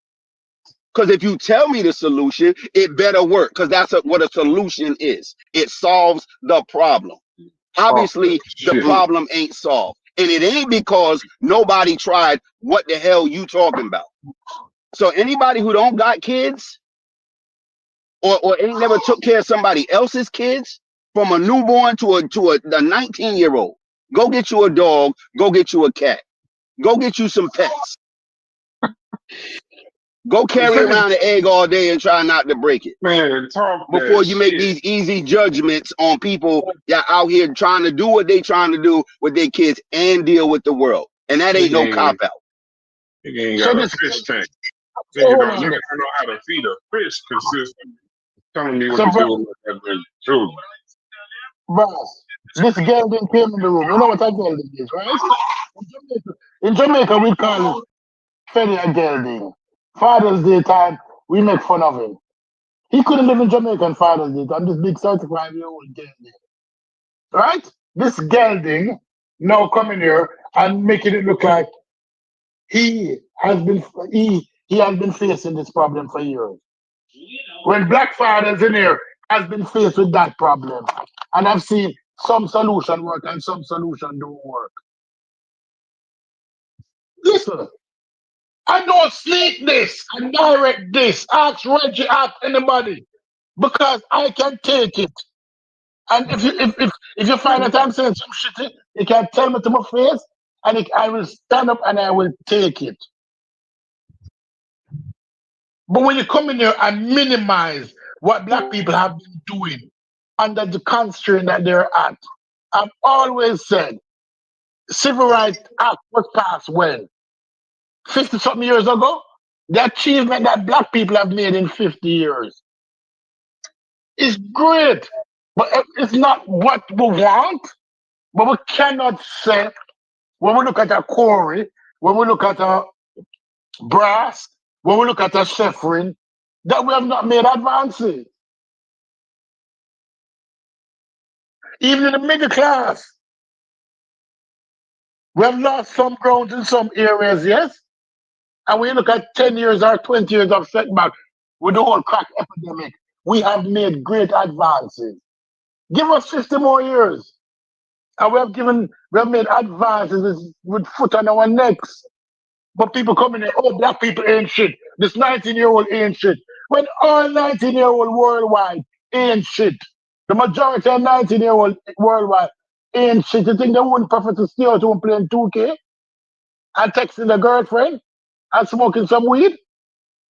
Because if you tell me the solution, it better work. Because that's what a solution is. It solves the problem. Obviously, the problem ain't solved. And it ain't because nobody tried what the hell you talking about. So anybody who don't got kids or ain't never took care of somebody else's kids, from a newborn to a 19-year-old, go get you a dog, go get you a cat. Go get you some pets. Go carry around an egg all day and try not to break it. Man, talk before you make shit. these easy judgments on people that out here trying to do what they trying to do with their kids and deal with the world. And that ain't no cop out. Nigga ain't got a fish tank. Nigga don't know how to feed a fish consistently. Telling me what to do with that children. Boss, this gelding came in the room. You know what a gelding is, right? In Jamaica, we call it Freddy a gelding. Father's Day time, we make fun of him. He couldn't live in Jamaica on Father's Day. I'm this big 35-year-old gelding. Right? This gelding now coming here and making it look like he has been facing this problem for years. When black fathers in here has been faced with that problem. And I've seen some solution work and some solution don't work. Listen, I don't sneak this and direct this. Ask Reggie, ask anybody. Because I can take it. And if you find that I'm saying some shit, you can tell me to my face, and I will stand up and I will take it. But when you come in here and minimize what black people have been doing under the constraint that they're at, I've always said, Civil Rights Act was passed when? 50-something years ago? The achievement that black people have made in 50 years is great, but it's not what we want. But we cannot say, when we look at a Corey, when we look at a Brass, when we look at a Sheffrin, that we have not made advances. Even in the middle class, we have lost some ground in some areas, yes? And when you look at 10 years or 20 years of setback with the whole crack epidemic, we have made great advances. Give us 50 more years. And we have made advances with foot on our necks. But people come in and, oh, black people ain't shit. This 19-year-old ain't shit. When all 19-year-old worldwide ain't shit. The majority of 19-year-old worldwide ain't shit. You think they wouldn't prefer to stay out home playing 2K and texting their girlfriend and smoking some weed?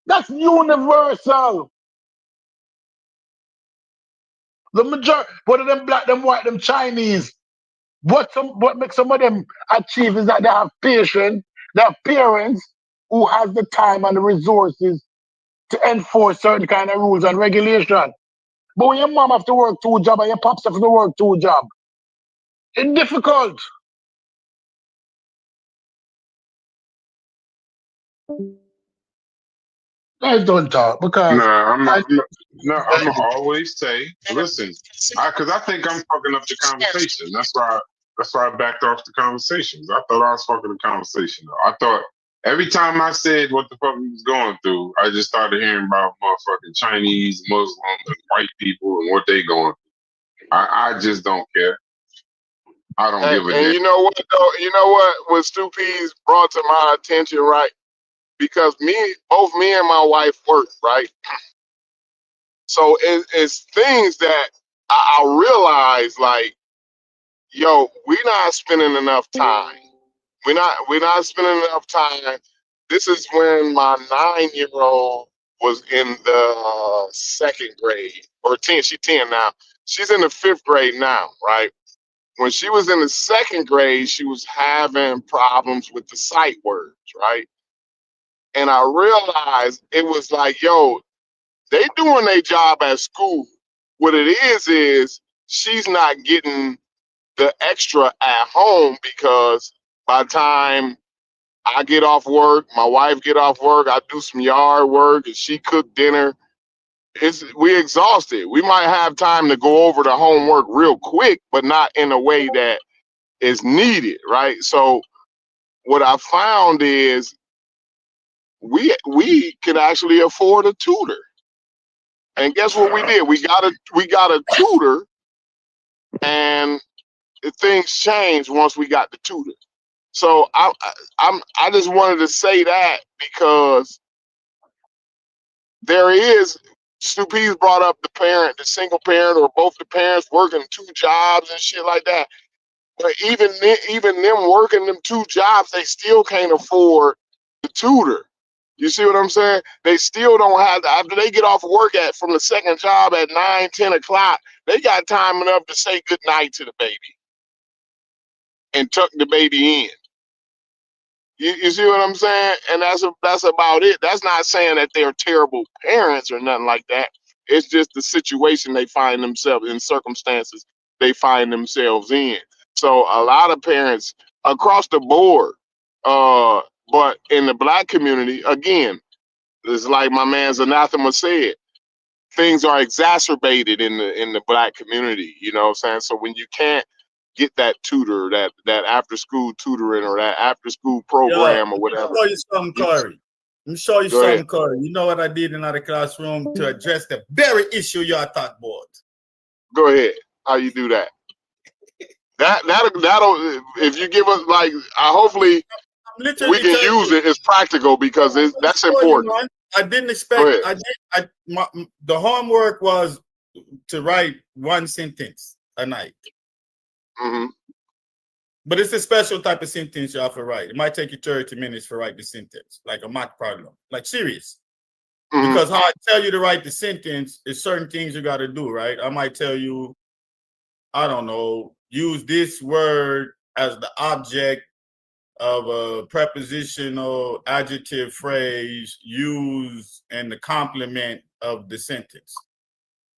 That's universal. The majority, whether them black, them white, them Chinese, what makes some of them achieve is that they have patience, they have parents who has the time and the resources to enforce certain kind of rules and regulation. But when your mom have to work 2 jobs and your pops have to work 2 jobs, it's difficult. Guys don't talk because I'm gonna always say, listen, because I think I'm fucking up the conversation. That's why I backed off the conversations. I thought I was fucking the conversation. I thought every time I said what the fuck we was going through, I just started hearing about motherfucking Chinese, Muslims, and white people and what they going through. I just don't care. I don't give a damn. And you know what though? You know what Stu Pease brought to my attention, right? Because both me and my wife work, right? So it's things that I realize, like, yo, we're not spending enough time we're not spending enough time. This is when my 9-year-old was in the 2nd grade or 10. She's 10 now. She's in the 5th grade now, right? When she was in the 2nd grade, she was having problems with the sight words, right? And I realized it was like, yo, they doing their job at school. What it is she's not getting the extra at home because by the time I get off work, my wife get off work, I do some yard work, and she cook dinner. We exhausted. We might have time to go over the homework real quick, but not in a way that is needed, right? So what I found is we can actually afford a tutor. And guess what we did? We got a tutor, and things changed once we got the tutor. So I just wanted to say that because there is Stupe's brought up the single parent or both the parents working 2 jobs and shit like that. But even them working them 2 jobs, they still can't afford the tutor. You see what I'm saying? They still don't have after they get off work from the 2nd job at 9, 10 o'clock, they got time enough to say good night to the baby and tuck the baby in. You see what I'm saying? And that's about it. That's not saying that they're terrible parents or nothing like that. It's just the situation they find themselves in, circumstances they find themselves in. So a lot of parents across the board, but in the Black community, again, it's like my man's anathema said, things are exacerbated in the Black community. You know what I'm saying? So when you can't get that tutor, that after school tutoring or that after school program or whatever. Let me show you something, Corey. Let me show you something, Corey. You know what I did in the classroom to address the very issue y'all talk about? Go ahead. How you do that? That'll if you give us like hopefully we can use it. It's practical because that's important. I didn't expect. The homework was to write 1 sentence a night. Mm-hmm. But it's a special type of sentence you have to write. It might take you 30 minutes to write the sentence, like a math problem, like serious. Mm-hmm. Because how I tell you to write the sentence is certain things you got to do, right? I might tell you, I don't know, use this word as the object of a prepositional adjective phrase used in the complement of the sentence.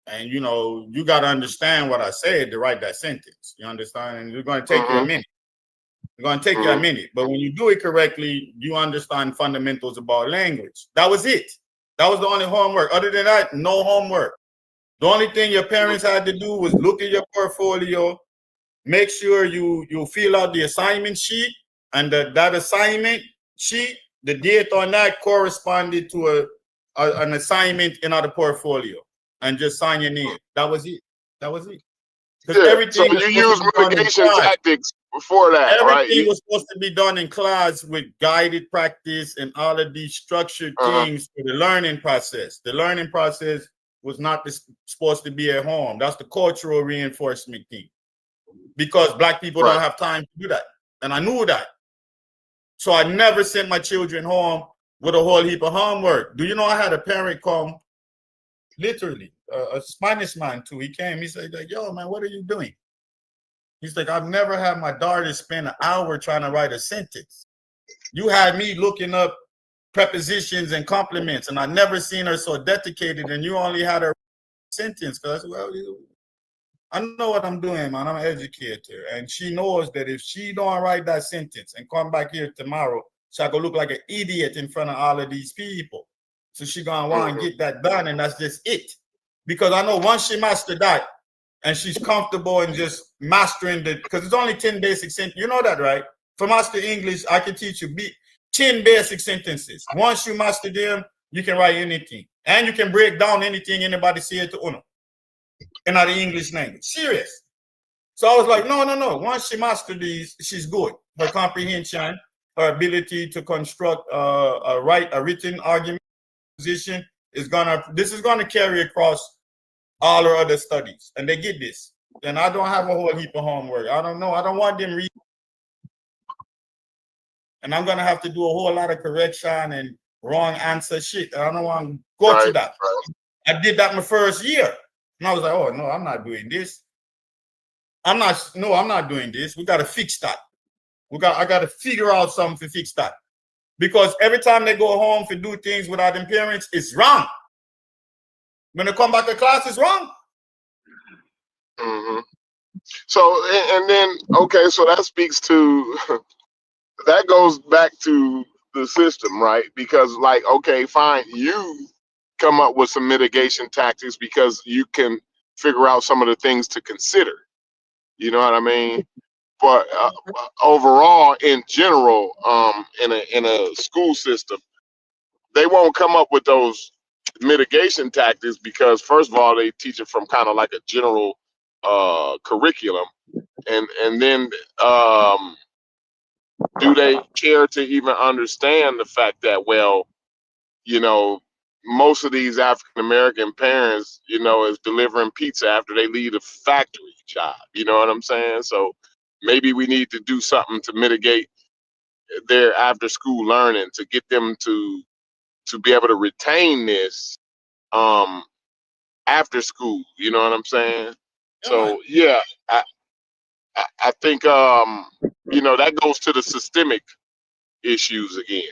And, you know, you got to understand what I said to write that sentence. You understand? And it's going to take you a minute. It's going to take you a minute. But when you do it correctly, you understand fundamentals about language. That was it. That was the only homework. Other than that, no homework. The only thing your parents had to do was look at your portfolio, make sure you fill out the assignment sheet, and that assignment sheet, the date on that corresponded to an assignment in our portfolio. And just sign your name. That was it. That was it. Because everything. So you use mitigation tactics before that, right? Everything was supposed to be done in class with guided practice and all of these structured things for the learning process. The learning process was not supposed to be at home. That's the cultural reinforcement thing. Because Black people don't have time to do that. And I knew that. So I never sent my children home with a whole heap of homework. Do you know I had a parent come? Literally, a Spanish man too. He came. He said, like, "Yo, man, what are you doing?" He's like, "I've never had my daughter spend an hour trying to write a sentence. You had me looking up prepositions and complements, and I never seen her so dedicated. And you only had her sentence." Because, well, I know what I'm doing, man. I'm an educator, and she knows that if she don't write that sentence and come back here tomorrow, she'll go look like an idiot in front of all of these people. So she gonna want to get that done, and that's just it. Because I know once she mastered that, and she's comfortable in just mastering because it's only 10 basic sentences. You know that, right? For master English, I can teach you 10 basic sentences. Once you master them, you can write anything. And you can break down anything anybody say to uno in the English language. Serious. So I was like, no. Once she mastered these, she's good. Her comprehension, her ability to construct a written argument position is gonna carry across all her other studies, and they get this. And I don't have a whole heap of homework. I don't know. I don't want them reading and I'm gonna have to do a whole lot of correction and wrong answer shit. I don't want to go through that. I did that my first year, and I was like, oh no, I'm not doing this. I'm not doing this. We got to fix that. I got to figure out something to fix that. Because every time they go home to do things without them parents, it's wrong. When they come back to class, it's wrong. Mm-hmm. So, and then, okay, so that speaks to, that goes back to the system, right? Because, like, okay, fine, you come up with some mitigation tactics because you can figure out some of the things to consider. You know what I mean? But overall, in general, in a school system, they won't come up with those mitigation tactics because, first of all, they teach it from kind of like a general curriculum, and then do they care to even understand the fact that, well, you know, most of these African American parents, you know, is delivering pizza after they leave a factory job. You know what I'm saying? So maybe we need to do something to mitigate their after school learning to get them to be able to retain this after school. You know what I'm saying? So yeah, I think you know, that goes to the systemic issues again.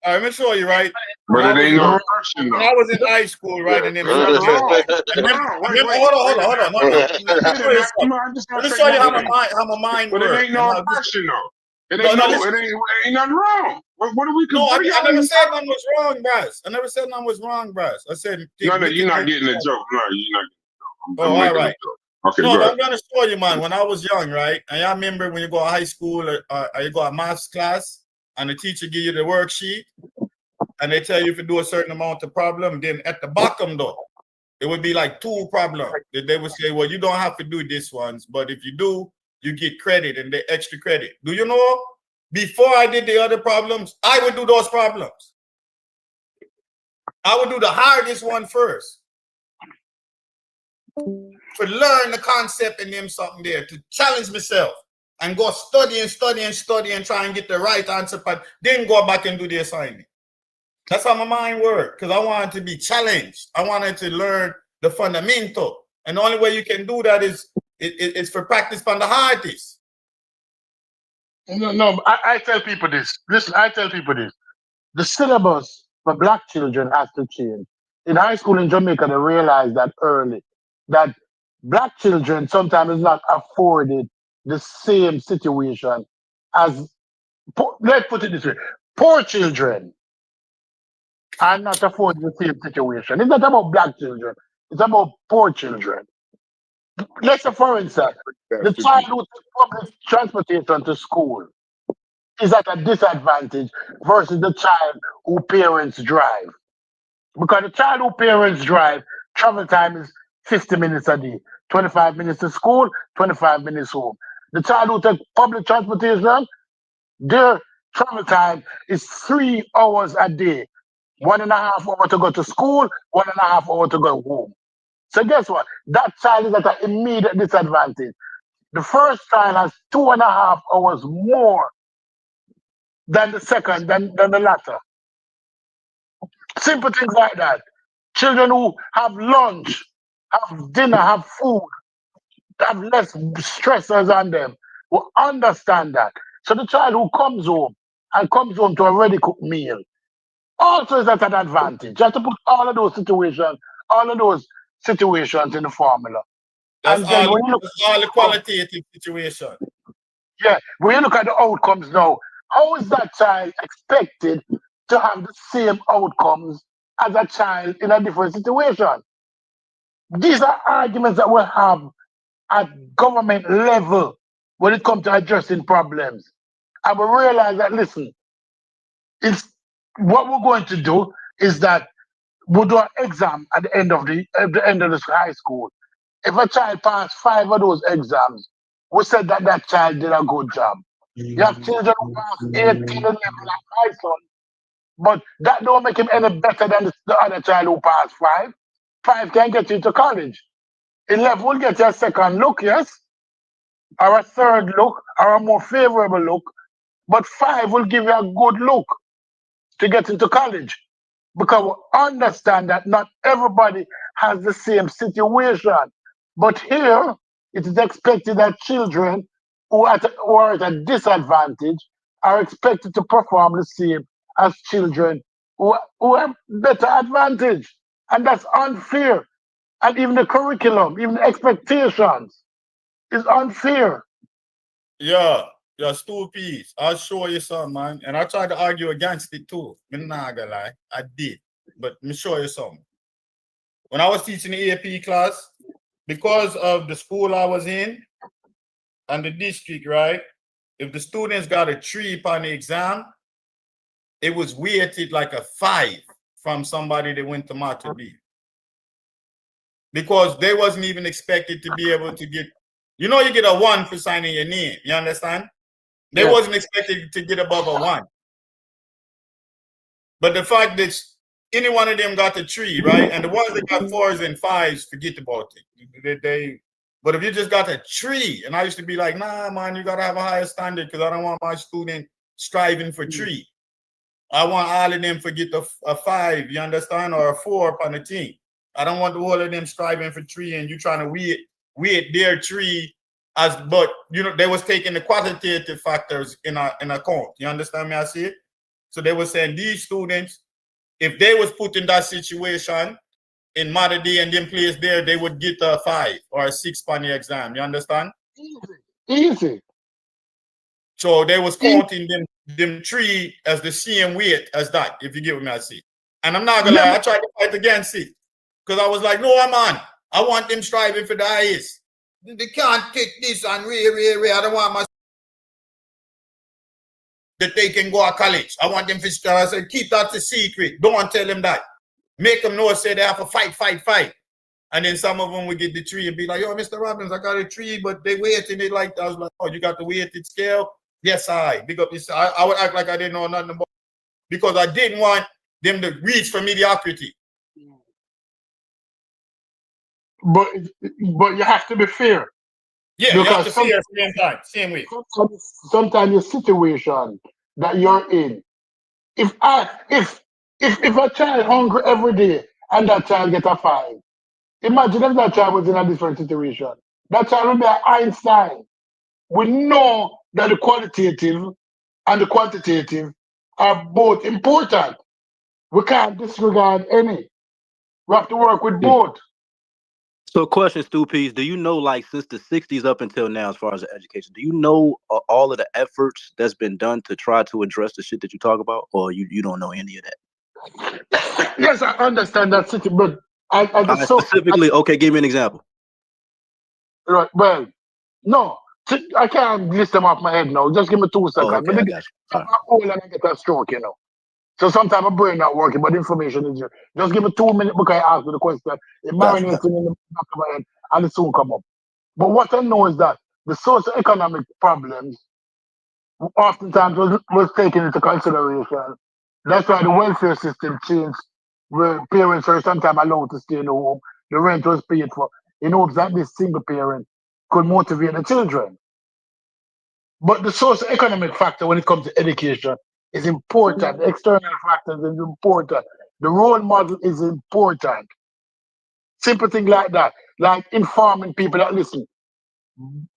All right, let me show you, right? But it ain't no question When though. I was in high school, right, and then Hold on. hold on. Let me show you how my mind But works. it ain't no question though. It ain't nothing wrong. What are we? No, I y'all never even said nothing was wrong, Bryce. I never said nothing was wrong, Bryce. I said No, you're not getting the joke. No, you're not. Oh, all right. Okay, No, go ahead. I'm gonna show you, man. When I was young, right, and I remember when you go to high school or you go to maths class, and the teacher give you the worksheet, and they tell you if you do a certain amount of problem, then at the bottom though, it would be like 2 problems. They would say, well, you don't have to do this ones, but if you do, you get credit and the extra credit. Do you know? Before I did the other problems, I would do those problems. I would do the hardest one first. To learn the concept and them something there, to challenge myself and go study and try and get the right answer, but then go back and do the assignment. That's how my mind worked, because I wanted to be challenged. I wanted to learn the fundamental. And the only way you can do that is it's for practice from the hardest. No, I tell people this. Listen, I tell people this. The syllabus for black children has to change. In high school in Jamaica, they realize that early, that black children sometimes is not afforded the same situation as, let's put it this way, poor children are not afforded the same situation. It's not about black children, it's about poor children. Let's say, for instance, the child who takes public transportation to school is at a disadvantage versus the child who parents drive. Because the child who parents drive, travel time is 50 minutes a day, 25 minutes to school, 25 minutes home. The child who takes public transportation, their travel time is 3 hours a day, 1.5 hours to go to school, 1.5 hours to go home. So guess what? That child is at an immediate disadvantage. The first child has 2.5 hours more than the second, than the latter. Simple things like that. Children who have lunch, have dinner, have food, have less stressors on them, will understand that. So the child who comes home and comes home to a ready cooked meal also is at an advantage. You have to put all of those situations in the formula. That's And then all, when you look, that's all the qualitative situation. yeah, when you look at the outcomes now, how is that child expected to have the same outcomes as a child in a different situation? These are arguments that we have at government level when it comes to addressing problems. And we realize that, listen, it's what we're going to do is that we'll do an exam at the end of the high school. If a child passed 5 of those exams, we said that that child did a good job. You have children who pass 8 level like my son, but that don't make him any better than the other child who passed 5. 5 can get you to college. 11 will get you a second look, yes, or a third look, or a more favorable look. but 5 will give you a good look to get into college. Because we understand that not everybody has the same situation. But here, it is expected that children who are at a disadvantage are expected to perform the same as children who have better advantage. And that's unfair. And even the curriculum, even the expectations is unfair. Yeah, yeah, stupid. I'll show you some, man. And I tried to argue against it too. I'm not gonna lie. I did. But let me show you something. When I was teaching the AP class, because of the school I was in and the district, right? If the students got a 3 upon the exam, it was weighted like a 5 from somebody that went to Mater B. Because they wasn't even expected to be able to get, you know, you get a 1 for signing your name. You understand? They wasn't expected to get above a 1. But the fact that any one of them got a 3, right? And the ones that got 4s and 5s, forget about it. But if you just got a 3, and I used to be like, nah, man, you got to have a higher standard because I don't want my student striving for 3. I want all of them to get a 5, you understand, or a 4 upon the team. I don't want all of them striving for 3 and you trying to weight their 3 as, but you know, they was taking the quantitative factors in account. You understand me? I see it. So they were saying these students, if they was put in that situation in Mater D and them place there, they would get a 5 or a 6 on the exam. You understand? Easy. So they was counting them 3 as the same weight as that, if you get what I see. And I'm not gonna lie, I tried to fight against it. Because I was like, no, man, I want them striving for the highest. They can't take this and I don't want my that they can go to college. I want them to strive. I said, keep that a secret. Don't tell them that. Make them know, say they have to fight. And then some of them would get the 3 and be like, yo, Mr. Robbins, I got a 3, but they weighted it like that. I was like, oh, you got the weighted scale? Yes, I. Big up this. I would act like I didn't know nothing about it because I didn't want them to reach for mediocrity. But you have to be fair. Yeah, you have to be fair same time, same way. Sometimes the situation that you're in, if a child hungry every day and that child get a 5, imagine if that child was in a different situation. That child will be an Einstein. We know that the qualitative and the quantitative are both important. We can't disregard any. We have to work with both. So, question, Stu Peace, do you know, like, since the 60s up until now, as far as the education, do you know all of the efforts that's been done to try to address the shit that you talk about, or you don't know any of that? Yes, I understand that, City, but specifically, okay, give me an example. Right, well, no, I can't list them off my head now. Just give me 2 seconds. Oh, okay, I got you. I'm old and I get a stroke, you know. So sometimes my brain not working, but information is here. Just give me 2 minutes because I ask you the question. It marinates in the back of my head and it soon come up. But what I know is that the socioeconomic problems oftentimes was taken into consideration. That's why the welfare system changed, where parents are sometimes allowed to stay in the home. The rent was paid for in hopes that this single parent could motivate the children. But the socioeconomic factor when it comes to education is important. The external factors is important. The role model is important. Simple things like that, like informing people that listen.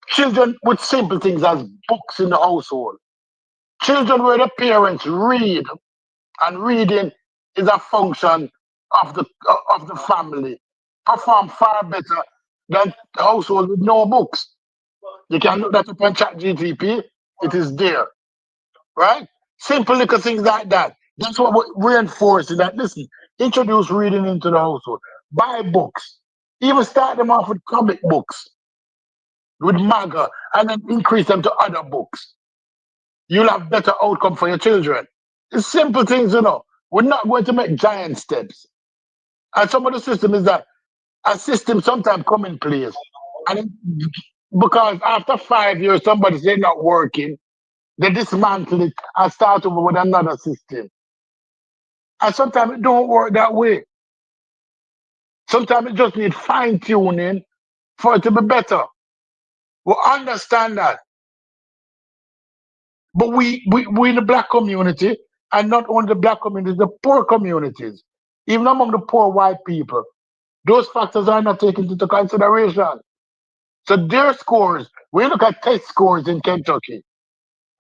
Children with simple things as books in the household. Children where the parents read, and reading is a function of the family, perform far better than the household with no books. You can look that up on ChatGPT. It is there, right? Simple little things like that. That's what we're reinforcing. That listen, introduce reading into the household. Buy books. Even start them off with comic books, with manga, and then increase them to other books. You'll have better outcome for your children. It's simple things, you know. We're not going to make giant steps. And some of the system is that a system sometimes come in place. And because after 5 years, somebody say not working, they dismantle it and start over with another system. And sometimes it don't work that way. Sometimes it just need fine-tuning for it to be better. We understand that. But we in the black community, and not only the black community, the poor communities, even among the poor white people, those factors are not taken into consideration. So their scores, we look at test scores in Kentucky,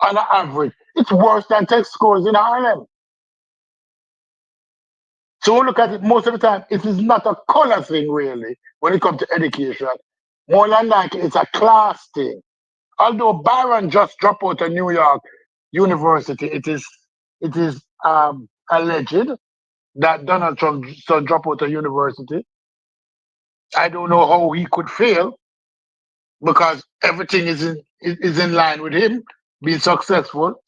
on average, it's worse than test scores in Ireland. So we look at it most of the time, it is not a color thing really when it comes to education. More than likely, it's a class thing. Although Byron just dropped out of New York University, it is alleged that Donald Trump so dropped out of university. I don't know how he could fail because everything is in line with him being successful.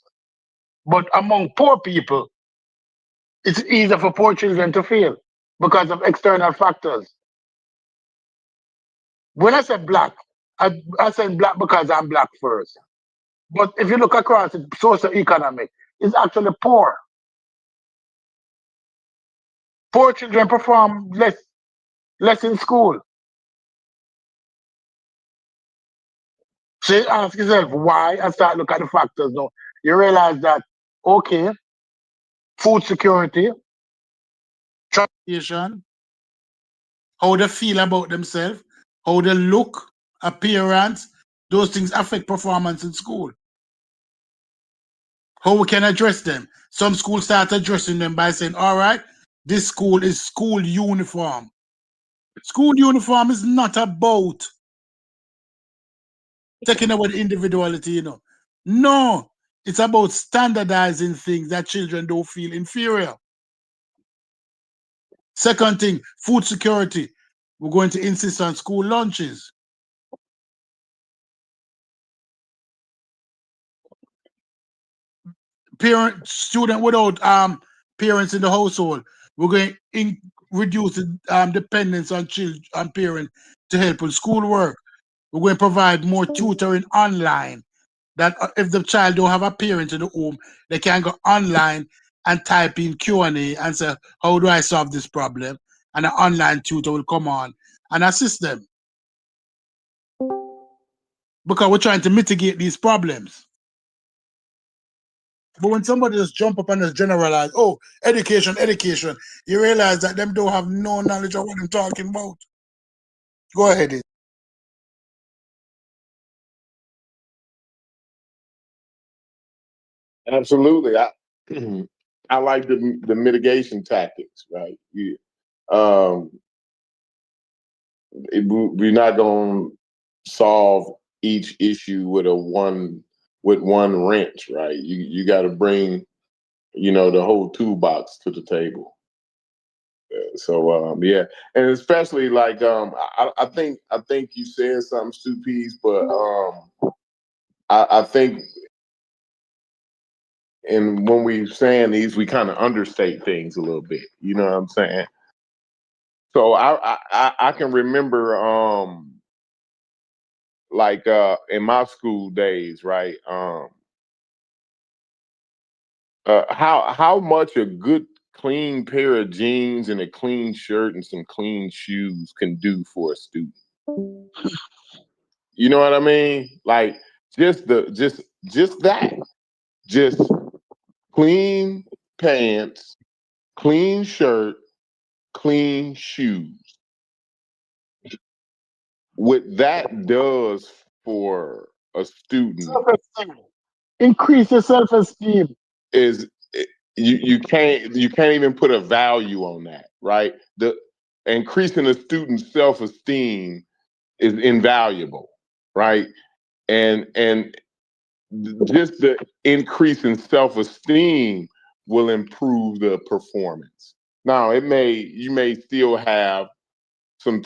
But among poor people, it's easier for poor children to fail because of external factors. When I said black, I said black because I'm black first. But if you look across it, socioeconomic, it's actually poor. Poor children perform less in school. So you ask yourself why and start look at the factors now. You realize that, okay, food security, transportation, how they feel about themselves, how they look, appearance, those things affect performance in school. How we can address them. Some schools start addressing them by saying, all right, this school is school uniform. School uniform is not about taking away the individuality, you know. No, it's about standardizing things that children don't feel inferior. Second thing, food security. We're going to insist on school lunches. Student without parents in the household. We're going to reduce the dependence on children, on parents to help with schoolwork. We're going to provide more tutoring online. That if the child don't have a parent in the home, they can go online and type in Q&A and say, how do I solve this problem? And an online tutor will come on and assist them. Because we're trying to mitigate these problems. But when somebody just jump up and just generalize, oh, education, you realize that them don't have no knowledge of what I'm talking about. Go ahead. Absolutely. I like the mitigation tactics, right? We're not going to solve each issue with one wrench, right? You got to bring, the whole toolbox to the table. So yeah, and especially like I think you said something, Stu Pease, but I think, and when we're saying these, we kind of understate things a little bit. You know what I'm saying? So I can remember like in my school days, right? How much a good clean pair of jeans and a clean shirt and some clean shoes can do for a student. You know what I mean? Like just that. Just clean pants, clean shirt, clean shoes. What that does for a student increase your self-esteem is you can't even put a value on that, right? The increasing a student's self-esteem is invaluable, right? And just the increase in self-esteem will improve the performance. Now, you may still have some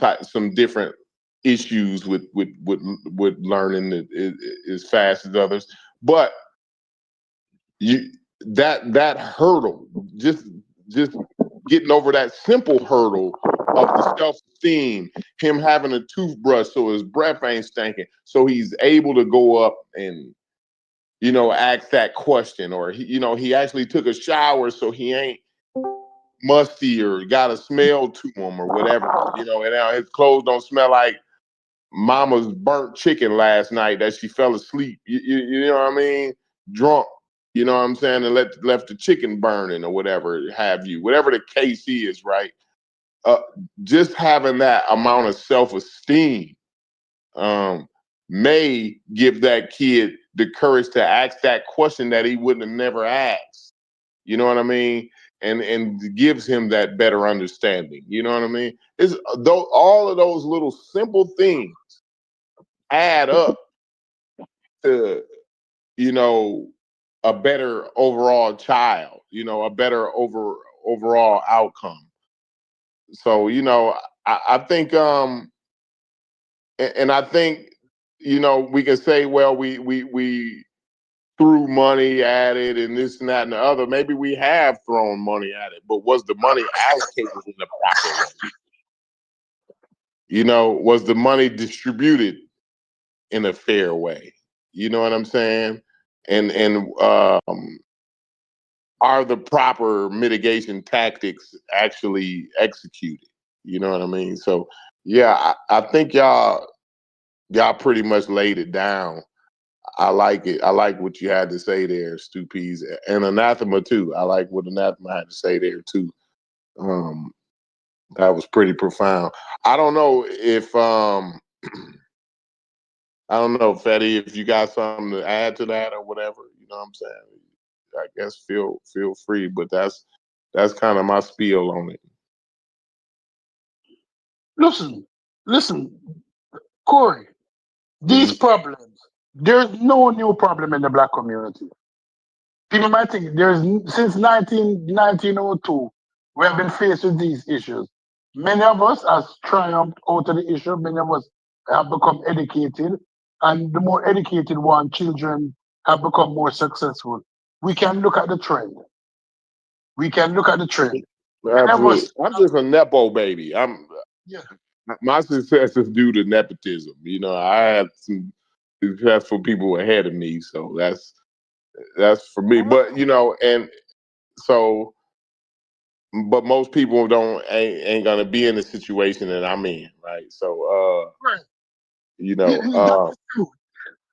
different issues with learning as fast as others, but that hurdle, just getting over that simple hurdle of the self-esteem, him having a toothbrush so his breath ain't stinking, so he's able to go up and ask that question, or he actually took a shower so he ain't musty or got a smell to him or whatever, and now his clothes don't smell like mama's burnt chicken last night that she fell asleep, you know what I mean, drunk You know what I'm saying? And left the chicken burning or whatever have you, whatever the case is, right? Just having that amount of self-esteem may give that kid the courage to ask that question that he wouldn't have never asked. You know what I mean? And gives him that better understanding. You know what I mean? It's though all of those little simple things add up to, you know, a better overall child, you know, a better overall outcome. So, you know, I think and I think, you know, we can say, well, we threw money at it and this and that and the other. Maybe we have thrown money at it, but was the money allocated in the proper way? You know, was the money distributed in a fair way? You know what I'm saying? And are the proper mitigation tactics actually executed? You know what I mean? So yeah, I think y'all pretty much laid it down. I like it. I like what you had to say there, Stu Peas, and Anathema too. I like what Anathema had to say there too. That was pretty profound. I don't know if Fetty, if you got something to add to that or whatever. You know what I'm saying? I guess feel free, but that's kind of my spiel on it. Listen, Corey. These problems, there's no new problem in the black community. People might think since 1902, we have been faced with these issues. Many of us have triumphed out of the issue. Many of us have become educated, and the more educated one, children have become more successful. We can look at the trend. Absolutely. I'm just a nepo baby. Yeah. My success is due to nepotism. You know, I had some successful people ahead of me, so that's for me. But you know, and so, but most people ain't gonna be in the situation that I'm in, right? So, Right. You know,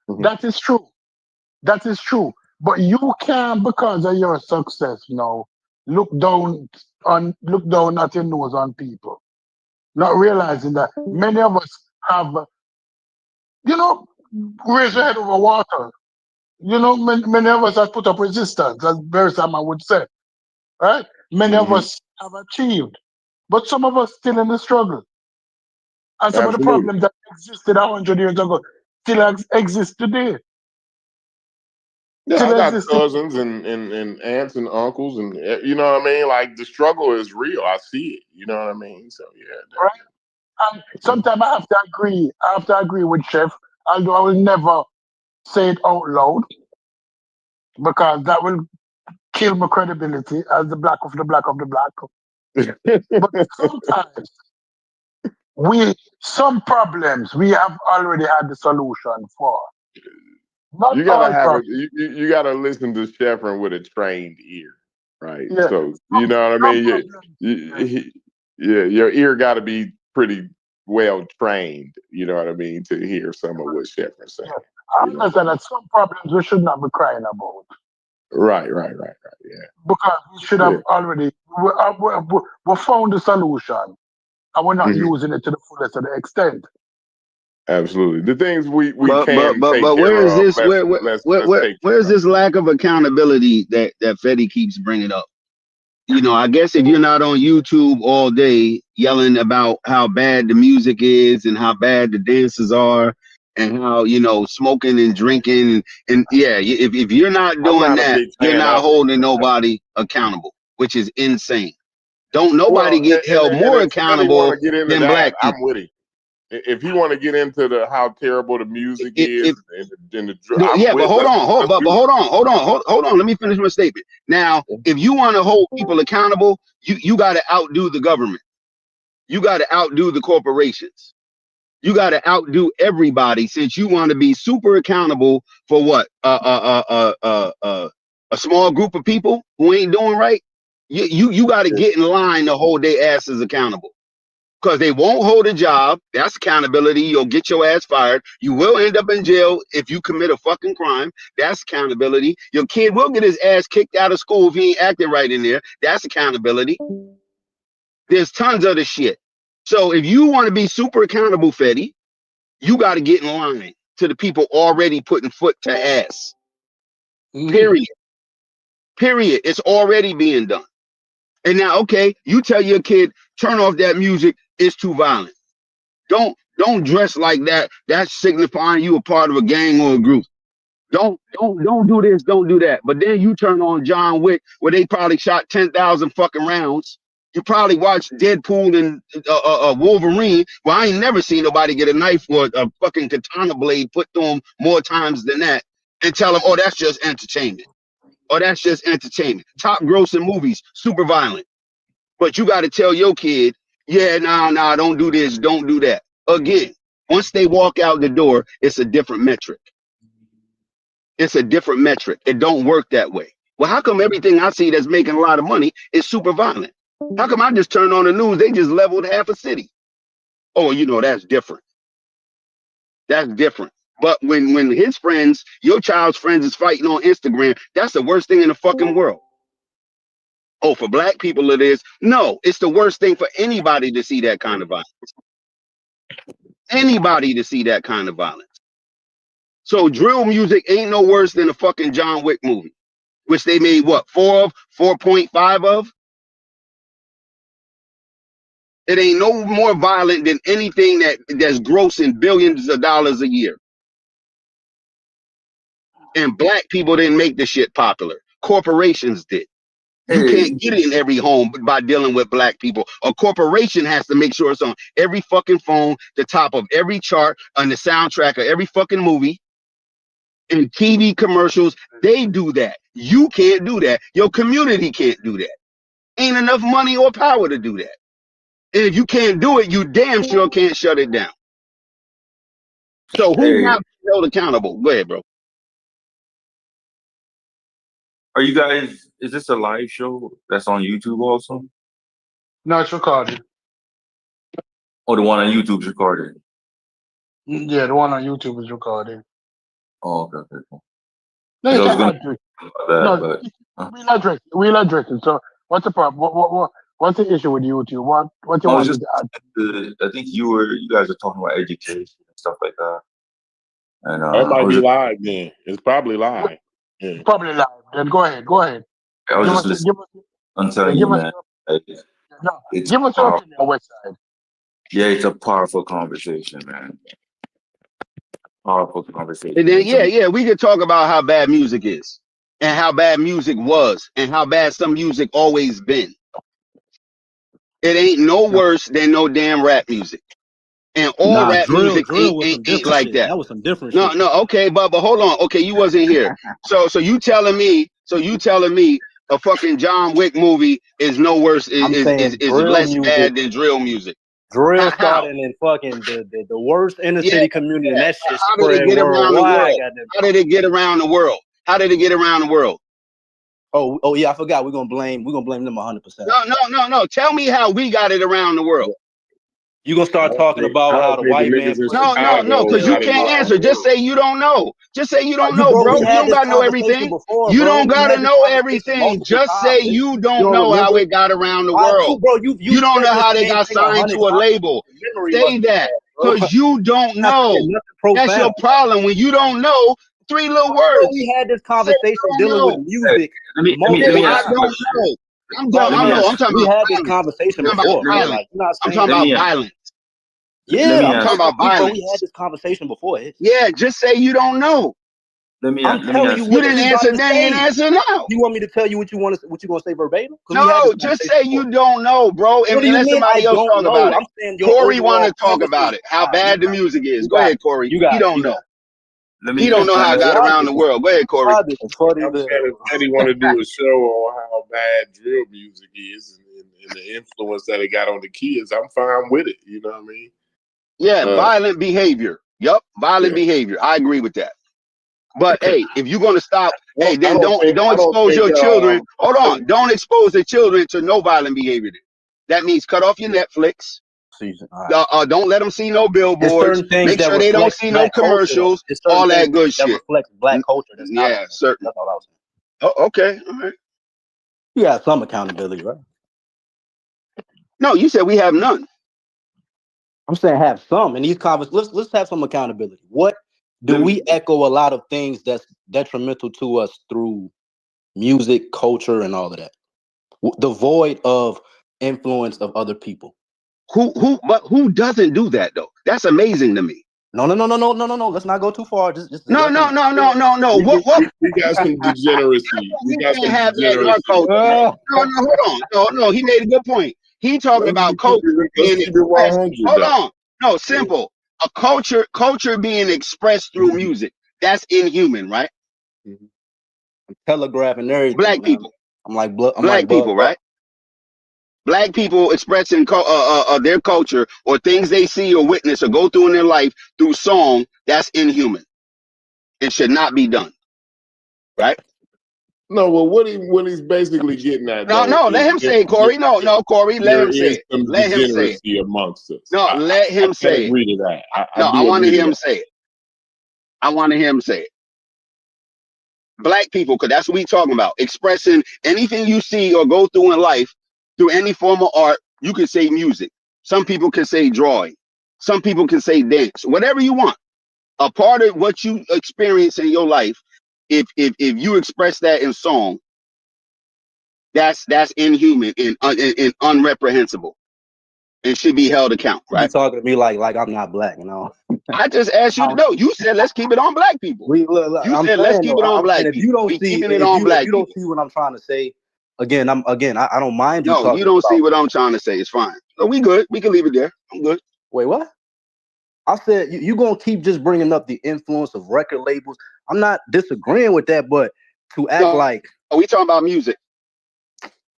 that is true. That is true. But you can, because of your success now, look down at your nose on people, not realizing that many of us have, you know, raised your head over water. You know, many of us have put up resistance, as Bersama would say, right? Many of us have achieved, but some of us still in the struggle. And some of the problems that existed 100 years ago still exist today. Yeah, I got cousins and aunts and uncles, and you know what I mean? Like, the struggle is real. I see it. You know what I mean? So yeah. Right? And sometimes I have to agree with Chef, although I will never say it out loud, because that will kill my credibility as the black of the black of the black. But sometimes some problems we have already had the solution for. Not you gotta all have problems. you gotta listen to Sheffrin with a trained ear, right? Yeah. So you know what I mean? Your ear got to be pretty well trained. You know what I mean, to hear some of what Sheffrin's saying. I understand that some problems we should not be crying about. Right. Yeah. Because we should have already we found the solution, and we're not using it to the fullest of the extent. Absolutely. The things we but can but take where care is this of, where's this lack of accountability that Fetty keeps bringing up? You know, I guess if you're not on YouTube all day yelling about how bad the music is and how bad the dances are and how, you know, smoking and drinking and yeah, if you're not doing that, you're not holding nobody accountable, which is insane. Don't nobody get held more accountable than black people. I'm with him. If you want to get into how terrible the music is, but hold on. Let me finish my statement. Now, if you want to hold people accountable, you got to outdo the government. You got to outdo the corporations. You got to outdo everybody, since you want to be super accountable for what a small group of people who ain't doing right. You got to get in line to hold their asses accountable. because they won't hold a job. That's accountability. You'll get your ass fired. You will end up in jail if you commit a fucking crime. That's accountability. Your kid will get his ass kicked out of school if he ain't acting right in there. That's accountability. There's tons of the shit. So if you want to be super accountable, Fetty, you got to get in line to the people already putting foot to ass. Period. Period. It's already being done. And now, okay, you tell your kid, turn off that music. It's too violent. Don't dress like that. That's signifying you a part of a gang or a group. Don't do this. Don't do that. But then you turn on John Wick, where they probably shot 10,000 fucking rounds. You probably watched Deadpool and Wolverine. Well, I ain't never seen nobody get a knife or a fucking katana blade put to them more times than that, and tell them, oh, that's just entertainment. Oh, that's just entertainment. Top grossing movies, super violent. But you got to tell your kid, yeah, nah, don't do this, don't do that. Again, once they walk out the door, it's a different metric. It's a different metric. It don't work that way. Well, how come everything I see that's making a lot of money is super violent? How come I just turn on the news, they just leveled half a city? Oh, you know, that's different. That's different. But when his friends, your child's friends, is fighting on Instagram, that's the worst thing in the fucking world. Oh, for black people it is. No, it's the worst thing for anybody to see that kind of violence. Anybody to see that kind of violence. So drill music ain't no worse than a fucking John Wick movie, which they made what, 4.5 of? It ain't no more violent than anything that's grossing billions of dollars a year. And black people didn't make the shit popular. Corporations did. You can't get in every home by dealing with black people. A corporation has to make sure it's on every fucking phone, the top of every chart, on the soundtrack of every fucking movie, and TV commercials. They do that. You can't do that. Your community can't do that. Ain't enough money or power to do that. And if you can't do it, you damn sure can't shut it down. So who's not held accountable? Go ahead, bro. Are you guys, is this a live show that's on YouTube also? No, it's recorded. Or the one on YouTube's recorded? Yeah, the one on YouTube is recorded. Oh, okay, cool. No, I you was can't gonna address it. that, No, but we'll address it. So what's the problem? What's the issue with YouTube? What you I was want just, to add? I think you guys are talking about education and stuff like that. And That might I was be just, live then. It's probably live. Yeah. Probably live. Then go ahead. I was Give just us, listening. give us, I'm telling give you, us, man, like, no, it's give us your powerful. opinion on West Side. Yeah, it's a powerful conversation, man. Powerful conversation. And then, yeah, we could talk about how bad music is, and how bad music was, and how bad some music always been. It ain't no worse than no damn rap music. And all Nah, rap music drill was some ain't different like shit. that. That was some different No, shit. okay, but hold on. Okay, you wasn't here. So you telling me a fucking John Wick movie is no worse, I'm saying is drill less music. bad than drill music? Drill How? started in fucking the worst inner city community, and that shit How did it spread get around the worldwide. world? How did it get around the world? How did it get around the world? Oh yeah, I forgot. We're gonna blame them 100%. No. Tell me how we got it around the world. You gonna start talking about how the white man? No, because you can't answer. Just say you don't know. Just say you don't know, bro. You don't gotta know everything. You don't gotta know everything. Just say you don't know how it got around the world. You don't know how they got signed to a label. Say that, because you don't know. That's your problem. When you don't know, 3 little words. We had this conversation dealing with music. Let me I ask you. don't know. I'm talking We about had this conversation before. violence. I'm talking about violence. Yeah, I'm talking about violence. We had this conversation before. Yeah, just say you don't know. I'm telling you, you didn't answer then. You didn't answer now. You want me to tell you what you gonna say verbatim? No, just say you don't know, bro. And let somebody else talk about it. Corey want to talk about it. How bad the music is. Go ahead, Corey. He don't know. He don't know how it got around the world. Go ahead, Corey. I'm saying Eddie want to do a show on how bad drill music is and the influence that it got on the kids. I'm fine with it. You know what I mean? Yeah, violent behavior. Yup, violent behavior. I agree with that. But hey, if you're gonna stop, hey, then don't expose your children. Hold on, don't expose the children to no violent behavior. That means cut off your Netflix. Don't let them see no There's billboards. certain things Make that sure they don't reflect see no black culture, though. commercials. There's certain All that things good that shit. reflects black culture. That's not. Yeah, certain. That's all I was saying. Oh, okay, all right. You have some accountability, right? No, you said we have none. I'm saying have some in these conversations. Let's have some accountability. What do we echo a lot of things that's detrimental to us through music, culture, and all of that, devoid of influence of other people? But who doesn't do that though? That's amazing to me. No. Let's not go too far. Just No. What? We got some degeneracy. We got some Have that in our degeneracy. culture. Hold on. No, he made a good point. He talking about culture being expressed. Hold on. No, simple. A culture being expressed through music. That's inhuman, right? I'm telegraphing everything. Black people. I'm like black people, right? Black people expressing their culture or things they see or witness or go through in their life through song. That's inhuman. It should not be done, right? No, well, what he's basically getting at. No, let him say it, Corey. No, Corey, let him say it. Let him say it. Amongst us. No, let him say it. Agree to that. I want to hear him say it. I want to hear him say it. Black people, because that's what we talking about. Expressing anything you see or go through in life through any form of art. You can say music. Some people can say drawing. Some people can say dance. Whatever you want. A part of what you experience in your life, if you express that in song, that's inhuman and unreprehensible and should be held account, right? You talking to me like I'm not black, you know? I just asked you to know. You said let's keep it on black people. You said let's keep it on black people. If you don't see, if you don't see what I'm trying to say, I don't mind you. No, you don't see what I'm trying to say. It's fine. No, we good. We can leave it there. I'm good. Wait, what? I said you gonna keep just bringing up the influence of record labels. I'm not disagreeing with that, but to act like are we talking about music?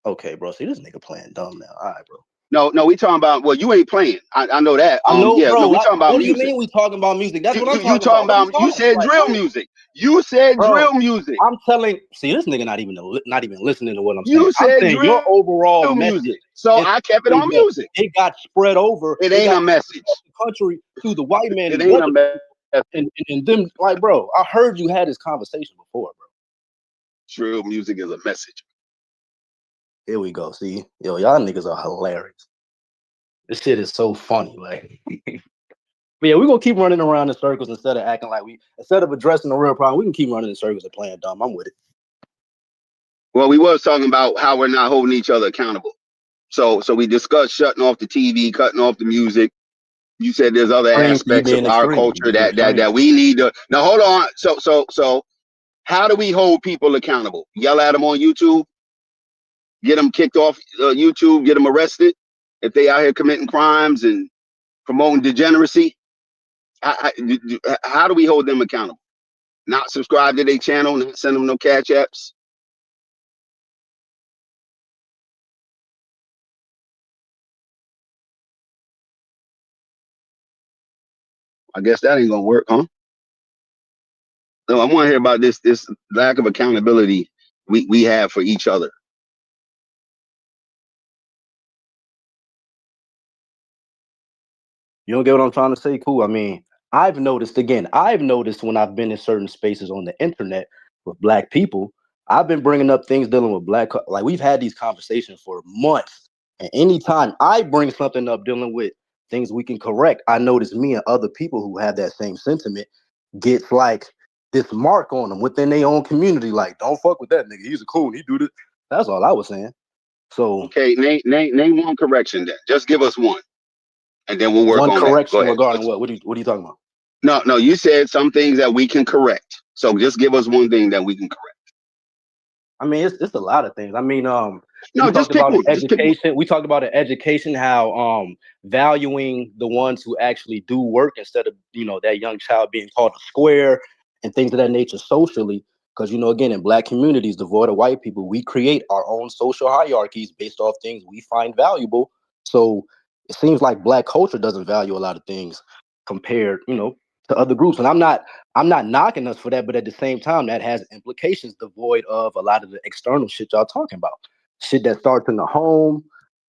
Okay, bro. See this nigga playing dumb now. All right, bro. No, we talking about. Well, you ain't playing. I know that. I know, yeah, bro. No, we talking about what music. Do you mean we talking about music? That's what I'm talking about. You talking about? You said drill music. You said drill music. I'm telling. See, this nigga not even listening to what I'm saying. You said drill your overall music. So I kept it on music. It got spread over. It ain't a message. The country to the white man. It ain't a message. And them, like, bro, I heard you had this conversation before, bro. Drill music is a message. Here we go. See, y'all niggas are hilarious. This shit is so funny, like. But yeah, we're gonna keep running around in circles instead of acting like instead of addressing the real problem, we can keep running in circles and playing dumb. I'm with it. Well, we was talking about how we're not holding each other accountable. So we discussed shutting off the TV, cutting off the music. You said there's other aspects of our culture that we need to. Now hold on. So how do we hold people accountable? Yell at them on YouTube, get them kicked off YouTube, get them arrested if they out here committing crimes and promoting degeneracy. How do we hold them accountable? Not subscribe to their channel, not send them no cash apps. I guess that ain't gonna work, huh? No, I want to hear about this lack of accountability we have for each other. You don't get what I'm trying to say? Cool. I mean, I've noticed when I've been in certain spaces on the internet with black people, I've been bringing up things dealing with like we've had these conversations for months. And anytime I bring something up dealing with things we can correct, I notice me and other people who have that same sentiment gets like this mark on them within their own community. Like, don't fuck with that nigga. He's a coon. He do this. That's all I was saying. So okay, name one correction then. Just give us one. And then we'll work on that. One correction regarding what? What are you talking about? No, you said some things that we can correct. So just give us one thing that we can correct. I mean, it's a lot of things. I mean, no, just pick one. Education. We talked about the education, how valuing the ones who actually do work instead of that young child being called a square and things of that nature socially. Because again, in black communities devoid of white people, we create our own social hierarchies based off things we find valuable. So it seems like black culture doesn't value a lot of things compared, to other groups. And I'm not knocking us for that, but at the same time, that has implications devoid of a lot of the external shit y'all talking about. Shit that starts in the home,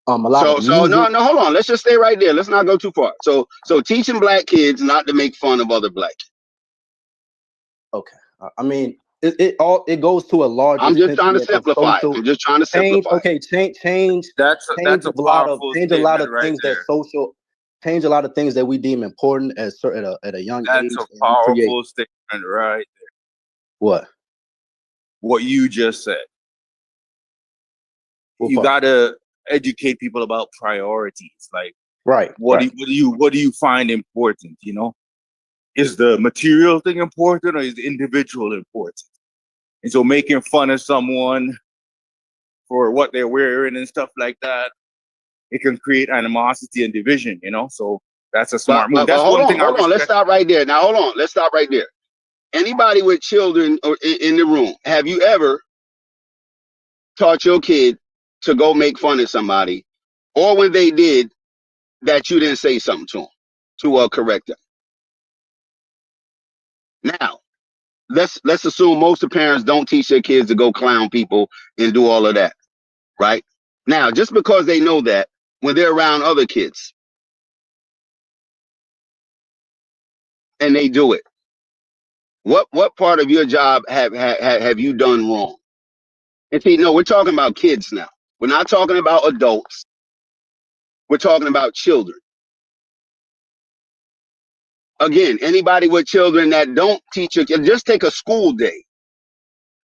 A lot of So music. no, hold on. Let's just stay right there. Let's not go too far. So teaching black kids not to make fun of other black kids. Okay. I mean, it goes to a larger I'm just trying to sentiment of simplify. social I'm just trying to change. simplify. Okay, change That's a powerful change a lot statement of right things that there. social change a lot of things that we deem important at a young age. That's a And powerful statement right there. What? What you just said. What You part? gotta educate people about priorities. Like, Right. what right. do you find important? You know, is the material thing important or is the individual important? And so making fun of someone for what they're wearing and stuff like that, it can create animosity and division, you know? So that's a smart move. That's hold one thing I on. Let's respect. stop right there. Now, hold on. Let's stop right there. Anybody with children in the room, have you ever taught your kid to go make fun of somebody, or when they did, that you didn't say something to them to correct them? Now, let's assume most of the parents don't teach their kids to go clown people and do all of that, right? Now, just because they know that, when they're around other kids and they do it, what part of your job have you done wrong? And see, no, we're talking about kids now. We're not talking about adults. We're talking about children. Again, anybody with children that don't teach your kid, just take a school day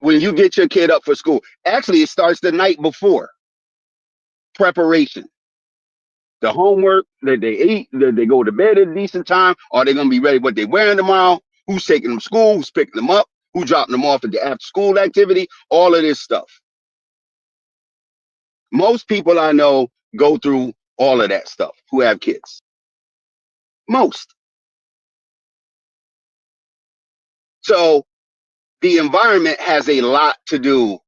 when you get your kid up for school. Actually, it starts the night before. Preparation. The homework that they eat, that they go to bed at a decent time. Are they going to be ready what they're wearing tomorrow? Who's taking them to school? Who's picking them up? Who's dropping them off at the after school activity? All of this stuff. Most people I know go through all of that stuff who have kids. Most. So the environment has a lot to do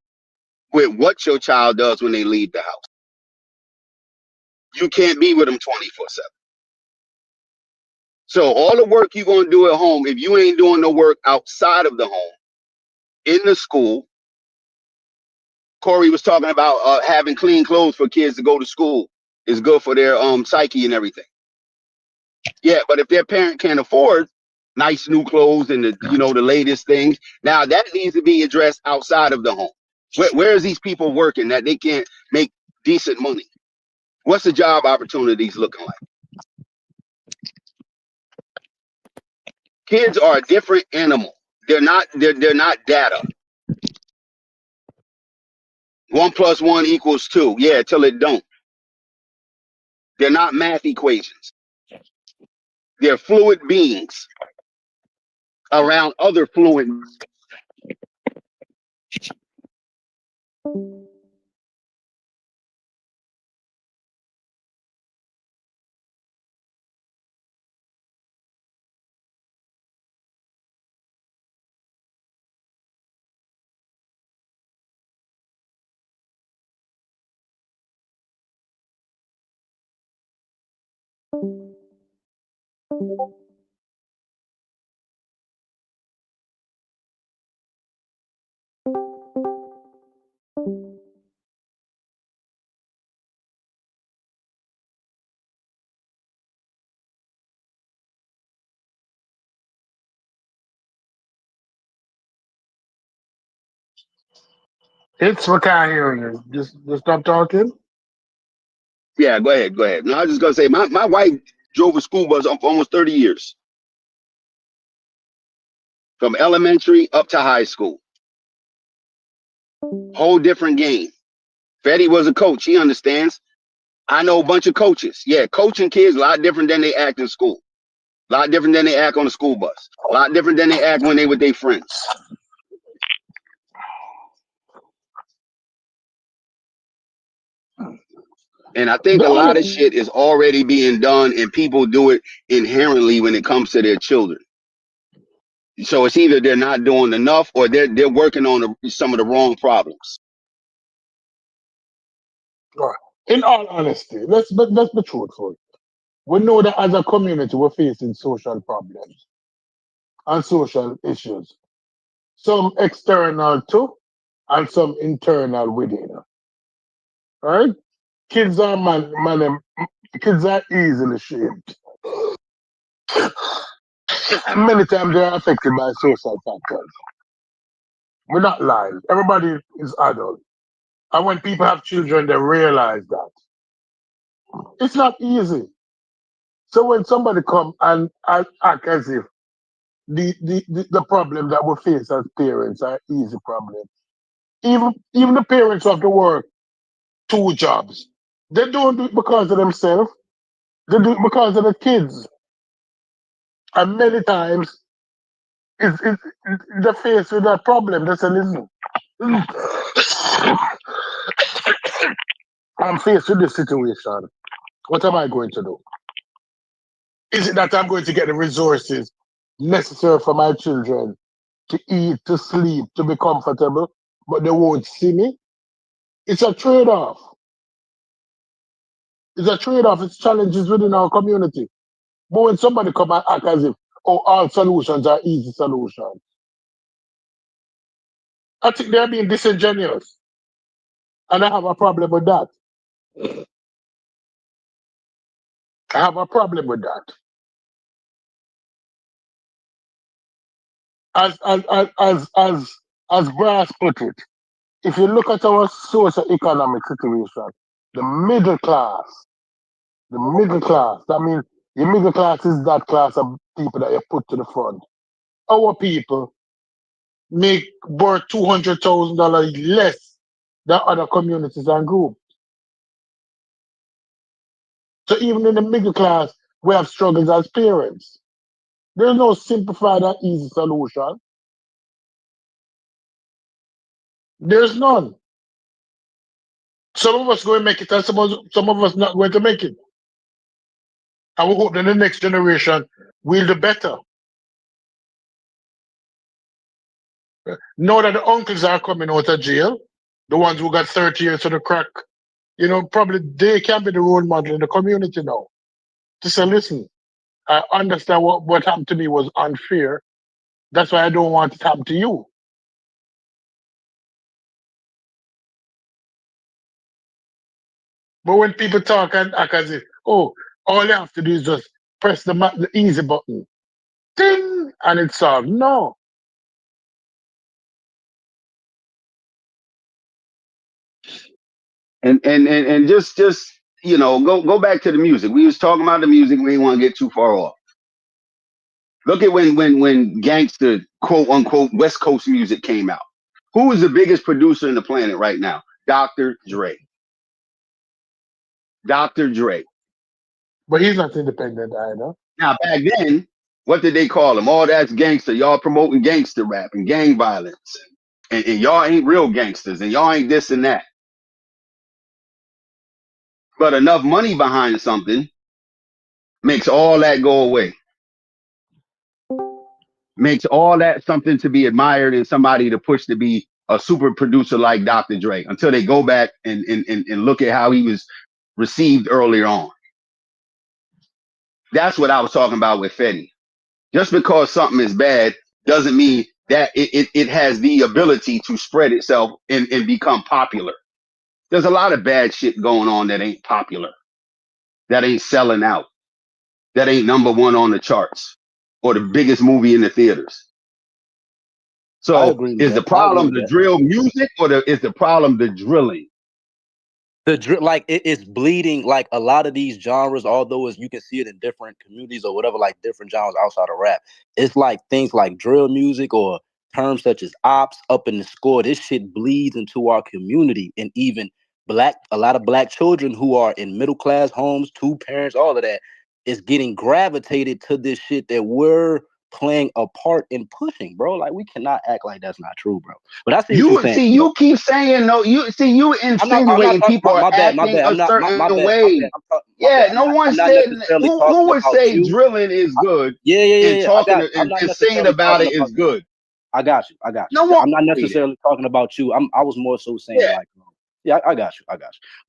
with what your child does when they leave the house. You can't be with them 24/7. So all the work you're going to do at home, if you ain't doing the work outside of the home, in the school, Corey was talking about having clean clothes for kids to go to school is good for their psyche and everything. Yeah, but if their parent can't afford nice new clothes and the latest things, now that needs to be addressed outside of the home. Where is these people working that they can't make decent money? What's the job opportunities looking like? Kids are a different animal. They're not data. 1 + 1 = 2. Yeah, till it don't. They're not math equations. They're fluid beings around other fluid. It's what can't hear you. Just stop talking. Yeah, go ahead. No, I was just gonna say my wife drove a school bus for almost 30 years. From elementary up to high school. Whole different game. Fetty was a coach. He understands. I know a bunch of coaches. Yeah, coaching kids a lot different than they act in school. A lot different than they act on the school bus. A lot different than they act when they with their friends. And I think a lot of shit is already being done and people do it inherently when it comes to their children. So it's either they're not doing enough or they're working on some of the wrong problems. Right. In all honesty, let's be truthful. We know that as a community, we're facing social problems and social issues. Some external too, and some internal within. Right? kids are kids are easily shaped. Many times they are affected by social factors. We're not lying. Everybody is adult. And when people have children, they realize that. It's not easy. So when somebody come and act as if the problem that we face as parents are easy problem. Even the parents have to work 2 jobs. They don't do it because of themselves. They do it because of the kids. And many times they're faced with that problem. They say, listen, I'm faced with this situation. What am I going to do? Is it that I'm going to get the resources necessary for my children to eat, to sleep, to be comfortable, but they won't see me? It's a trade-off. It's a trade-off. It's challenges within our community. But when somebody come and act as if, oh, all solutions are easy solutions, I think they're being disingenuous. And I have a problem with that. I have a problem with that. As Brass put it, if you look at our socio-economic situation, the middle class, that means the middle class is that class of people that you put to the front. Our people make worth $200,000 less than other communities and groups. So even in the middle class, we have struggles as parents. There's no simplified or easy solution. There's none. Some of us going to make it, and some of us not going to make it. And we hope that the next generation will do better. Know that the uncles are coming out of jail, the ones who got 30 years to the crack, probably they can be the role model in the community now. To say, listen, I understand what happened to me was unfair. That's why I don't want it to happen to you. But when people talk and act as if, oh, all you have to do is just press the easy button, ding, and it's solved. No. And just go back to the music. We was talking about the music. We didn't want to get too far off. Look at when gangster quote unquote West Coast music came out. Who is the biggest producer in the planet right now? Dr. Dre. Dr. Dre. But he's not independent either. Now back then, what did they call him? Oh, that's gangster. Y'all promoting gangster rap and gang violence. And y'all ain't real gangsters and y'all ain't this and that. But enough money behind something makes all that go away. Makes all that something to be admired and somebody to push to be a super producer like Dr. Dre until they go back and look at how he was received earlier on. That's what I was talking about with Fetty. Just because something is bad doesn't mean that it has the ability to spread itself and become popular. There's a lot of bad shit going on that ain't popular, that ain't selling out, that ain't #1 on the charts or the biggest movie in the theaters. So is the problem the drill music or is the problem the drilling? The drill, like it's bleeding. Like a lot of these genres, although as you can see it in different communities or whatever, like different genres outside of rap, it's like things like drill music or terms such as ops up in the score. This shit bleeds into our community, and even a lot of black children who are in middle class homes, 2 parents, all of that is getting gravitated to this shit that we're playing a part in pushing, bro. Like we cannot act like that's not true, bro. But I see what you're saying. See, you keep saying no. You insinuating people are acting a certain way. Yeah, no one said. Who would say drilling is good? Yeah. Talking and saying about it is good. I got you. No, I'm not necessarily talking about you. I was more so saying like, yeah, I got you.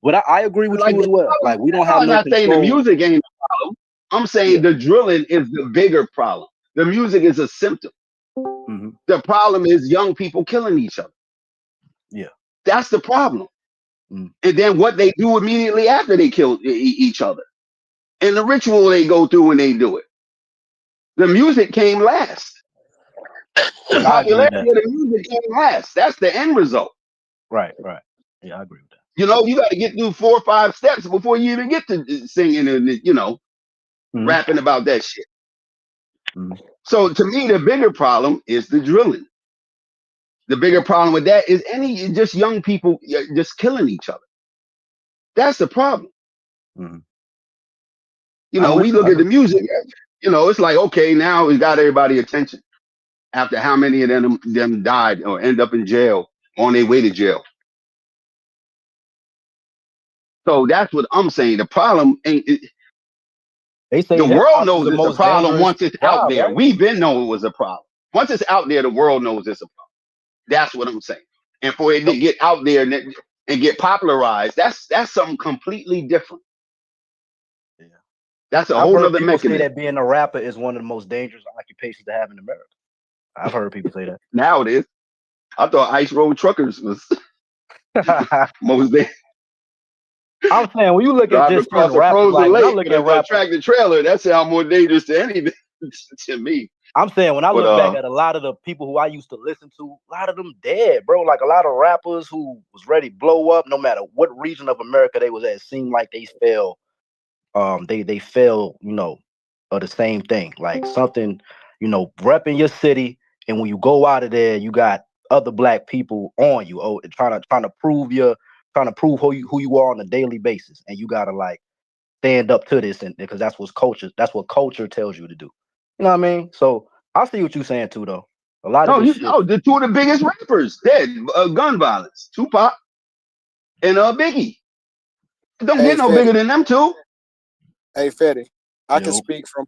But I agree with you as well. Like we don't have no control. I'm not saying the music ain't the problem. I'm saying the drilling is the bigger problem. The music is a symptom. Mm-hmm. The problem is young people killing each other. Yeah. That's the problem. And then what they do immediately after they kill each other, and the ritual they go through when they do it. The music came last. The popularity of the music came last. That's the end result. Right. Yeah, I agree with that. You know, you got to get through 4 or 5 steps before you even get to singing and, you know, rapping about that shit. So to me, the bigger problem is the drilling. The bigger problem with that is just young people just killing each other. That's the problem. You know, we look at the music, you know, it's like, okay, now we got everybody's attention after how many of them died or end up in jail on their way to jail. So that's what I'm saying. The problem ain't. They say the world knows it's a problem once it's out there. Right? We've been knowing it was a problem. Once it's out there, the world knows it's a problem. That's what I'm saying. And for it to get out there and get popularized, that's something completely different. Yeah, that's a whole other mechanism. Say that being a rapper is one of the most dangerous occupations to have in America. I've heard people say that. Now it is. I thought Ice Road Truckers was most dangerous. I'm saying when you look at just rappers, like I look at a tractor trailer, that sounds more dangerous to anything to me. I'm saying when I look back at a lot of the people who I used to listen to, a lot of them dead, bro. Like a lot of rappers who was ready to blow up, no matter what region of America they was at, seemed like they fell. They fell, you know, of the same thing. Like something, you know, repping your city, and when you go out of there, you got other black people on you, trying to prove who you are on a daily basis, and you gotta like stand up to this, and because that's what culture tells you to do. You know what I mean? So I see what you're saying too, though. A lot of the 2 of the biggest rappers dead, gun violence, Tupac and Biggie. Don't get no bigger than them 2. Hey, Fetty, I can speak from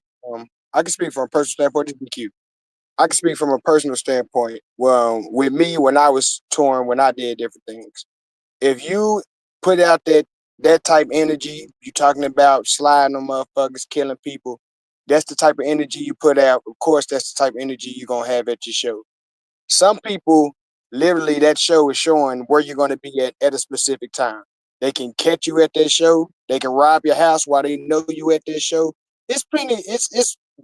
a personal standpoint. Just be cute. I can speak from a personal standpoint. Well, with me, when I was touring, when I did different things, if you put out that type of energy, you talking about sliding on motherfuckers, killing people, that's the type of energy you put out. Of course, that's the type of energy you're going to have at your show. Some people, literally, that show is showing where you're going to be at a specific time. They can catch you at that show. They can rob your house while they know you at this show. It's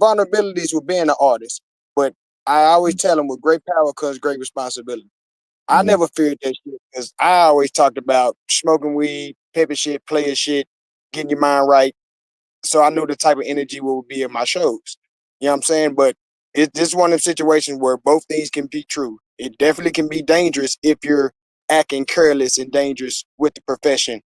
vulnerabilities with being an artist. But I always tell them with great power comes great responsibility. I never feared that shit because I always talked about smoking weed, pimping shit, playing shit, getting your mind right. So I knew the type of energy will be in my shows. You know what I'm saying? But it's just one of them situations where both things can be true. It definitely can be dangerous if you're acting careless and dangerous with the profession.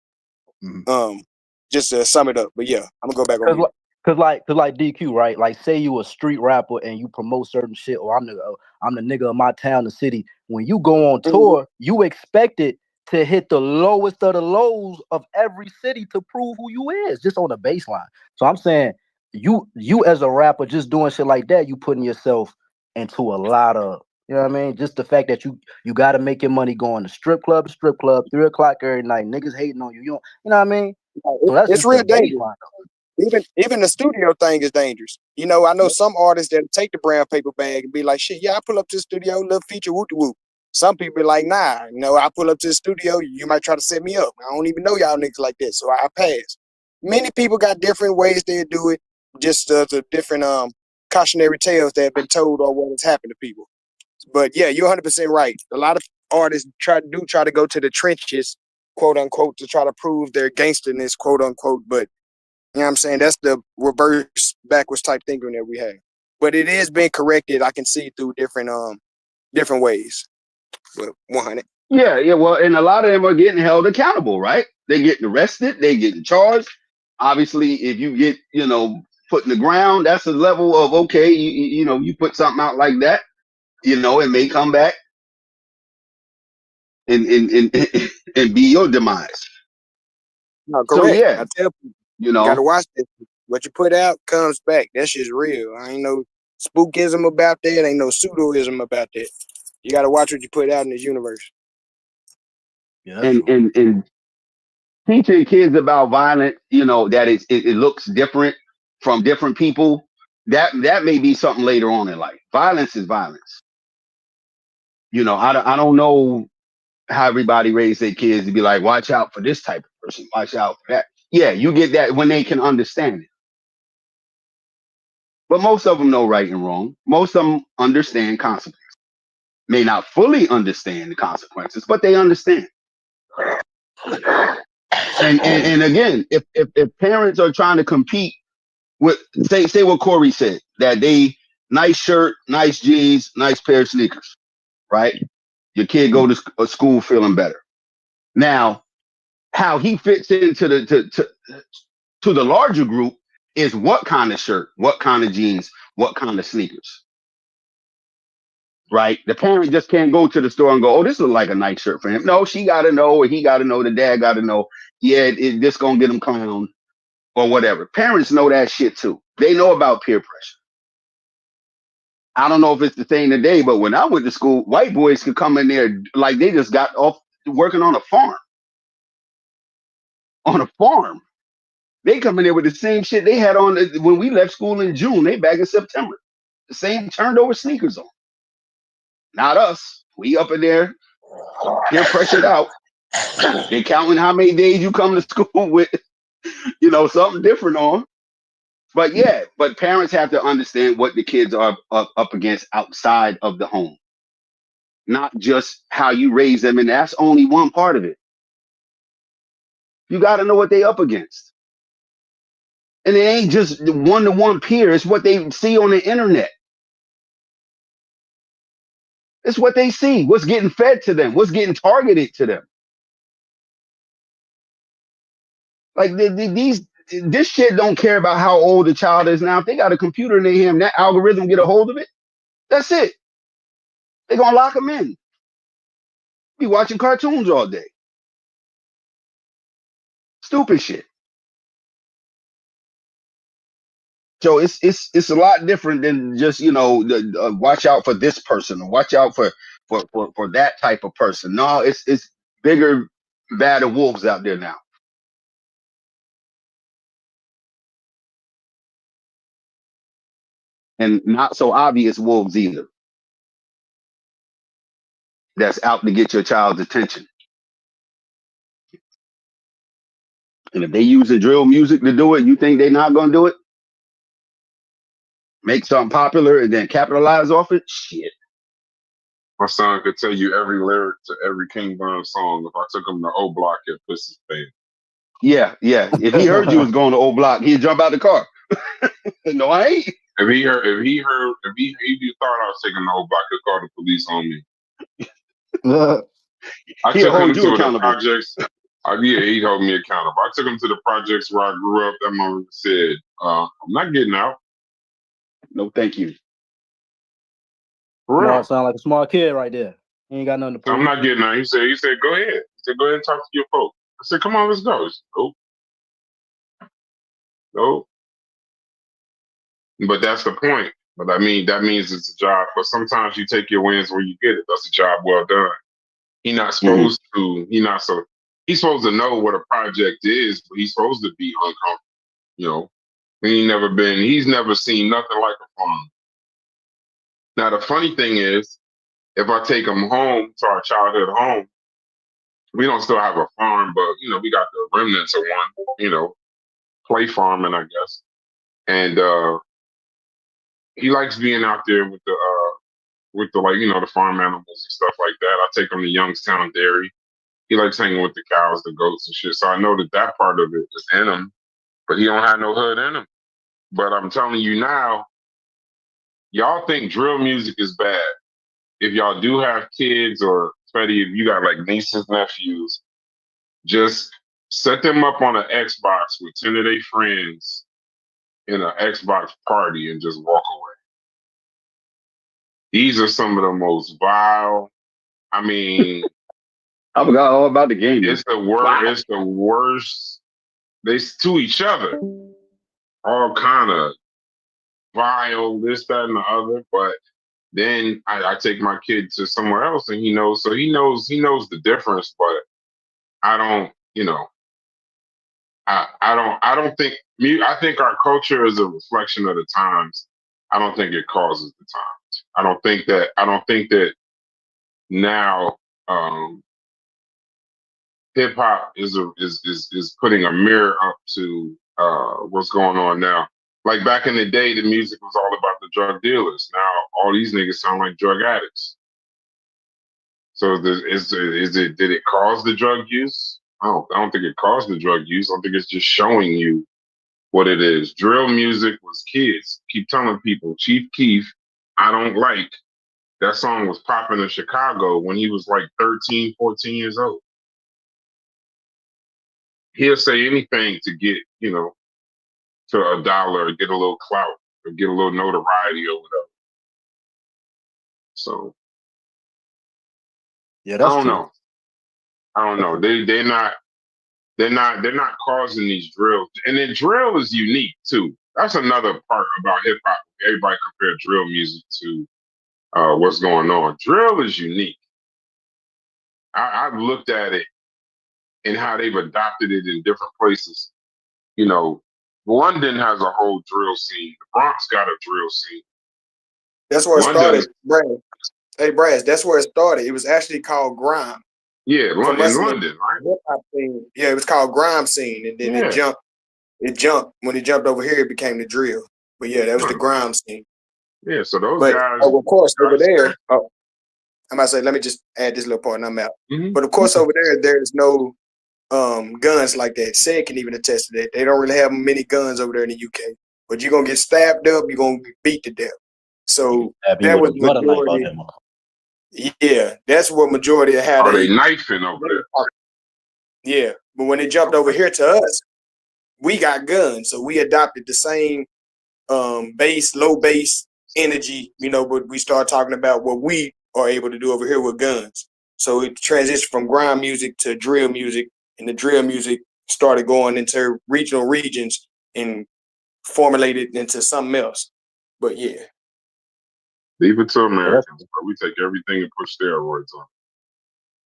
Just to sum it up. But yeah, I'm gonna go back on you. Cause like DQ, right? Like say you a street rapper and you promote certain shit, or I'm the nigga of my town, the city. When you go on tour, you expected to hit the lowest of the lows of every city to prove who you is, just on the baseline. So I'm saying you as a rapper just doing shit like that, you putting yourself into a lot of, you know what I mean? Just the fact that you got to make your money going to strip club, 3 o'clock every night. Niggas hating on you. You know what I mean? So that's it's real dangerous. Even the studio thing is dangerous. You know, I know some artists that take the brown paper bag and be like, shit, yeah, I pull up to the studio, little feature, whoop-de-whoop. Some people be like, nah, you know, I pull up to the studio, you might try to set me up. I don't even know y'all niggas like that, so I pass. Many people got different ways they do it, just the different cautionary tales that have been told or what has happened to people. But yeah, you're 100% right. A lot of artists try to go to the trenches, quote unquote, to try to prove their gangsterness, quote unquote, but you know what I'm saying? That's the reverse backwards type thinking that we have. But it is being corrected. I can see through different ways. But 100. Yeah. Well, and a lot of them are getting held accountable, right? They getting arrested. They getting charged. Obviously, if you get, put in the ground, that's a level of, okay, you put something out like that, it may come back and be your demise. No, correct. So, yeah. I tell people. You gotta watch this. What you put out comes back. That shit's real. I ain't no spookism about that. Ain't no pseudoism about that. You gotta watch what you put out in this universe. Yeah, and teaching kids about violence, that it looks different from different people. That may be something later on in life. Violence is violence. I don't know how everybody raised their kids to be like, watch out for this type of person, watch out for that. Yeah, you get that when they can understand it. But most of them know right and wrong. Most of them understand consequences. May not fully understand the consequences, but they understand. And again, if parents are trying to compete with, say what Corey said, that they nice shirt, nice jeans, nice pair of sneakers, right? Your kid go to school feeling better. Now, how he fits into to the larger group is what kind of shirt, what kind of jeans, what kind of sneakers, right? The parent just can't go to the store and go, oh, this looks like a nice shirt for him. No, she got to know, or he got to know, the dad got to know, yeah, this going to get him clowned or whatever. Parents know that shit too. They know about peer pressure. I don't know if it's the same today, but when I went to school, white boys could come in there like they just got off working on a farm. On a farm. They come in there with the same shit they had on when we left school in June. They back in September. The same turned over sneakers on. Not us. We up in there, peer pressured out. They counting how many days you come to school with, something different on. But yeah, but parents have to understand what the kids are up against outside of the home. Not just how you raise them, and that's only one part of it. You got to know what they up against. And it ain't just one-to-one peer. It's what they see on the internet. It's what they see. What's getting fed to them. What's getting targeted to them. Like this shit don't care about how old the child is now. If they got a computer in their hand, that algorithm get a hold of it, that's it. They're going to lock them in. Be watching cartoons all day. Stupid shit. So it's a lot different than just watch out for this person or watch out for that type of person. No, it's bigger, badder wolves out there now. And not so obvious wolves either. That's out to get your child's attention. And if they use the drill music to do it, you think they're not gonna do it? Make something popular and then capitalize off it? Shit. My son could tell you every lyric to every King Von song. If I took him to O Block, he'd piss his pants. Yeah. If he heard you was going to O Block, he'd jump out the car. No, I ain't. If he thought I was taking the O Block, he'd call the police on me. I took him to the projects. He held me accountable. I took him to the projects where I grew up. That mother said, I'm not getting out. No, thank you. Sound like a smart kid right there. He ain't got nothing to prove. I'm not getting out. He said, go ahead. He said, go ahead and talk to your folks. I said, come on, let's go. He said, nope. But that's the point. But I mean, that means it's a job. But sometimes you take your wins where you get it. That's a job well done. He's not supposed to. He's supposed to know what a project is, but he's supposed to be uncomfortable. He's never seen nothing like a farm. Now, the funny thing is, if I take him home to our childhood home, we don't still have a farm, but, we got the remnants of one, play farming, I guess. And he likes being out there with the the farm animals and stuff like that. I take him to Youngstown Dairy. He likes hanging with the cows, the goats and shit. So I know that part of it is in him, but he don't have no hood in him. But I'm telling you now, y'all think drill music is bad. If y'all do have kids, or especially if you got like nieces, nephews, just set them up on an Xbox with 10 of their friends in an Xbox party and just walk away. These are some of the most vile. I mean, I forgot all about the game. It's the worst. Wow. It's the worst. They to each other, all kind of vile, this, that, and the other. But then I take my kid to somewhere else, and he knows. So he knows the difference. But I don't. I don't think. I think our culture is a reflection of the times. I don't think it causes the times. I don't think that now hip hop is putting a mirror up to what's going on now. Like back in the day, the music was all about the drug dealers. Now all these niggas sound like drug addicts. So did it cause the drug use? I don't think it caused the drug use. I think it's just showing you what it is. Drill music was kids. Keep telling people, Chief Keef, I don't like. That song was popping in Chicago when he was like 13, 14 years old. He'll say anything to get, to $1 or get a little clout or get a little notoriety or whatever. So Yeah, that's true. know. I don't know. They're not causing these drills. And then drill is unique too. That's another part about hip hop. Everybody compare drill music to what's going on. Drill is unique. I've looked at it and how they've adopted it in different places. London has a whole drill scene. The Bronx got a drill scene. That's where it started, Brad. Hey, Brad, that's where it started. It was actually called grime. Yeah, in London, right? Yeah, it was called grime scene, and then it jumped. When it jumped over here, it became the drill. But yeah, that was the grime scene. Yeah, so those guys. Of course, over there. I might say, let me just add this little part, and I'm out. Mm-hmm. But of course, over there's no guns like that. Said can even attest to that. They don't really have many guns over there in the UK. But you're gonna get stabbed up. You're gonna get beat to death. So that was majority. Yeah, that's what majority of how they knifing over there. Yeah, but when they jumped over here to us, we got guns, so we adopted the same low base energy. But we start talking about what we are able to do over here with guns. So it transitioned from grime music to drill music, and the drill music started going into regional regions and formulated into something else. But yeah. Leave it to Americans, bro. We take everything and put steroids on.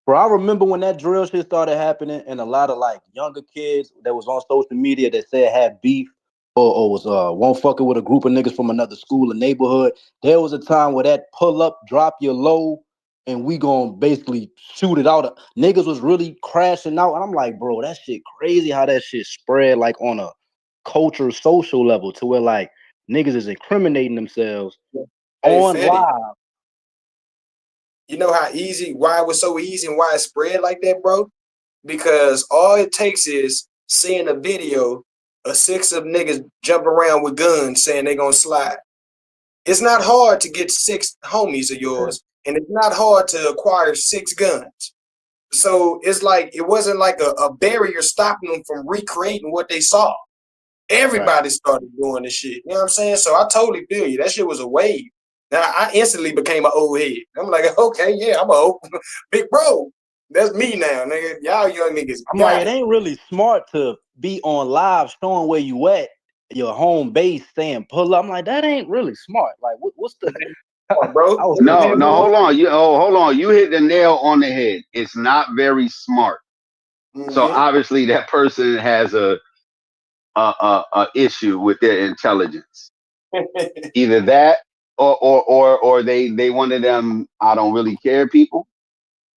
Bro, I remember when that drill shit started happening, and a lot of like younger kids that was on social media that said had beef or was won't fucking with a group of niggas from another school or neighborhood. There was a time where that pull up, drop your low, and we gonna basically shoot it out. Niggas was really crashing out, and I'm like, bro, that shit crazy how that shit spread like on a culture, social level to where like niggas is incriminating themselves on live. You know why it was so easy and why it spread like that, bro? Because all it takes is seeing a video of 6 of niggas jumping around with guns saying they gonna slide. It's not hard to get 6 homies of yours, and it's not hard to acquire 6 guns. So it's like, it wasn't like a barrier stopping them from recreating what they saw. Everybody started doing this shit. You know what I'm saying? So I totally feel you. That shit was a wave. Now I instantly became an old head. I'm like, okay, yeah, I'm a old big bro. That's me now, nigga. Y'all young niggas. I'm like, it ain't really smart to be on live showing where you at, your home base, saying pull up. I'm like, that ain't really smart. Like, what's the bro? No, hold on. Hold on. You hit the nail on the head. It's not very smart. Mm-hmm. So obviously that person has a issue with their intelligence. Either that or they one of them I don't really care people.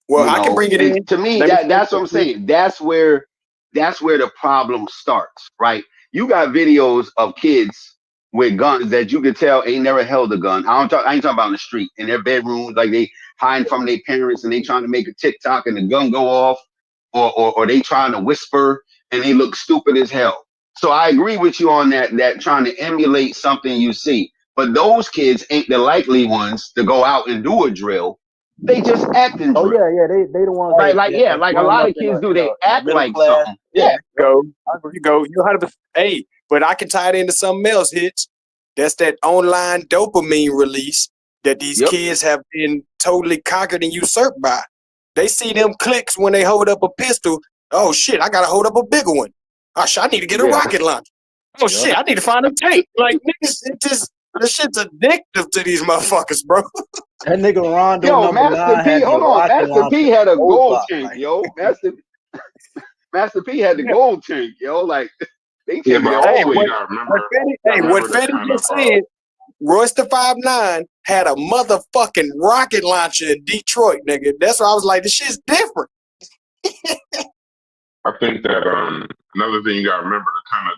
Well, I can bring it in. To me, that's what I'm saying. That's where the problem starts, right? You got videos of kids with guns that you could tell ain't never held a gun. I ain't talking about in the street, in their bedrooms, like they hiding from their parents and they trying to make a TikTok and the gun go off, or they trying to whisper and they look stupid as hell. So I agree with you on that trying to emulate something you see. But those kids ain't the likely ones to go out and do a drill. They just acting drill. Oh yeah, they the ones. Right, like a lot of kids do. They act like something. Yeah, you go. You 100%. Hey, but I can tie it into something else. Hits. That's that online dopamine release that these kids have been totally conquered and usurped by. They see them clicks when they hold up a pistol. Oh shit, I gotta hold up a bigger one. Oh shit, I need to get a rocket launcher. Oh shit, I need to find a tank. Like niggas, it just. This shit's addictive to these motherfuckers, bro. That nigga Rondo. Yo, Master P, hold on. Master P had a gold tank, yo. Master P had the gold tank, yo. Like they take what Fetty just said, Royce the 5'9" had a motherfucking rocket launcher in Detroit, nigga. That's why I was like, this shit's different. I think that another thing you gotta remember the kind of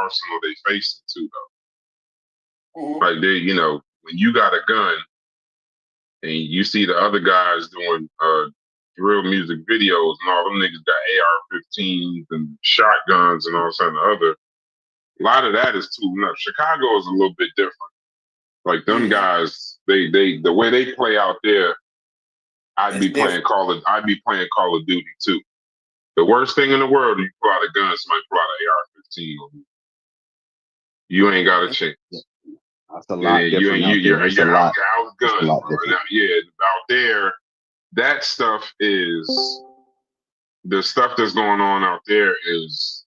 arsenal they facing too though. Mhm. Like they, when you got a gun and you see the other guys doing drill music videos and all them niggas got AR-15s and shotguns and all this and the other. A lot of that is tooling up. Chicago is a little bit different. Like them guys, they the way they play out there, I'd be playing Call of Duty too. The worst thing in the world is you pull out a gun, somebody pull out an AR-15 on you. You ain't got a chance. That's a lot different. You're outgunned. Yeah, out there, that stuff is the stuff that's going on out there is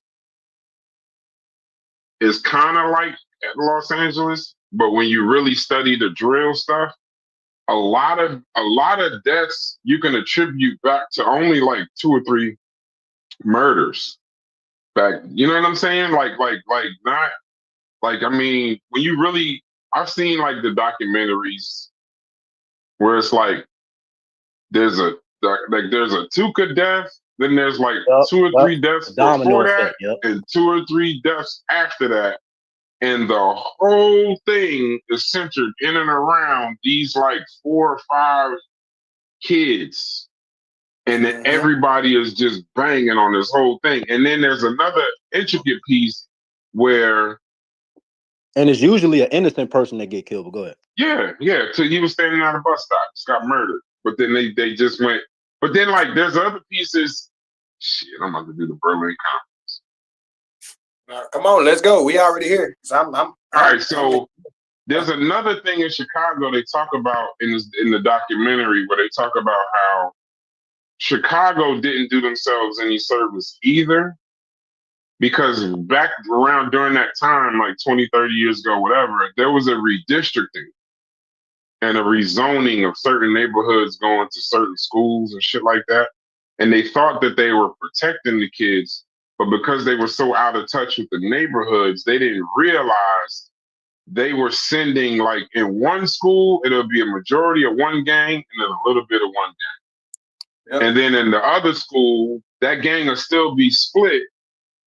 kind of like at Los Angeles, but when you really study the drill stuff, a lot of deaths you can attribute back to only like 2 or 3 murders. Back, you know what I'm saying? Like not like, I mean, when you really, I've seen like the documentaries where it's like there's a Tuka death, then there's like 2 or 3 deaths before that, and 2 or 3 deaths after that. And the whole thing is centered in and around these like 4 or 5 kids. And then everybody is just banging on this whole thing. And then there's another intricate piece where... And it's usually an innocent person that get killed, but go ahead. Yeah. So he was standing at a bus stop, just got murdered. But then they just went... But then like there's other pieces... Shit, I'm about to do the Berlin Conference. Come on, let's go. We already here. So all right, so there's another thing in Chicago they talk about in the documentary where they talk about how Chicago didn't do themselves any service either, because back around during that time, like 20, 30 years ago, whatever, there was a redistricting and a rezoning of certain neighborhoods going to certain schools and shit like that. And they thought that they were protecting the kids, but because they were so out of touch with the neighborhoods, they didn't realize they were sending, like in one school, it'll be a majority of one gang and then a little bit of one gang. Yep. And then in the other school, that gang will still be split,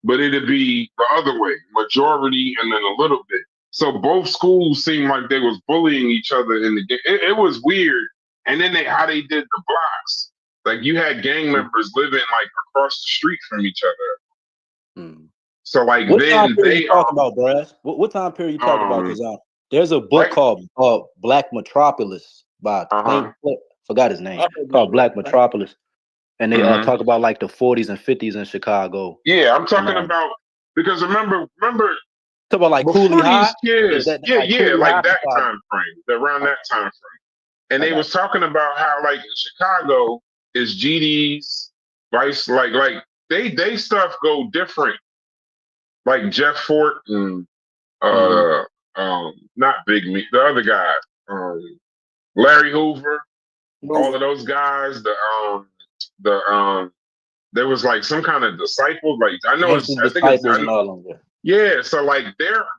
but it'll be the other way, majority and then a little bit. So both schools seemed like they was bullying each other in the game. It was weird. And then how they did the blocks. Like you had gang members living like across the street from each other. So like what then time period they you talking about, Brad? What time period you talking about? Because there's a book called Black Metropolis by forgot his name, called Black Metropolis, and they talk about like the 40s and 50s in Chicago. Yeah, I'm talking about, because remember talk about like Cooley High kids, like that time frame, around that time frame, and they was talking about how like in Chicago is GDs, Vice, like they stuff go different, like Jeff Fort and not Big Meat, the other guy, Larry Hoover. All of those guys, there was like some kind of disciples. Like I know, yeah. So like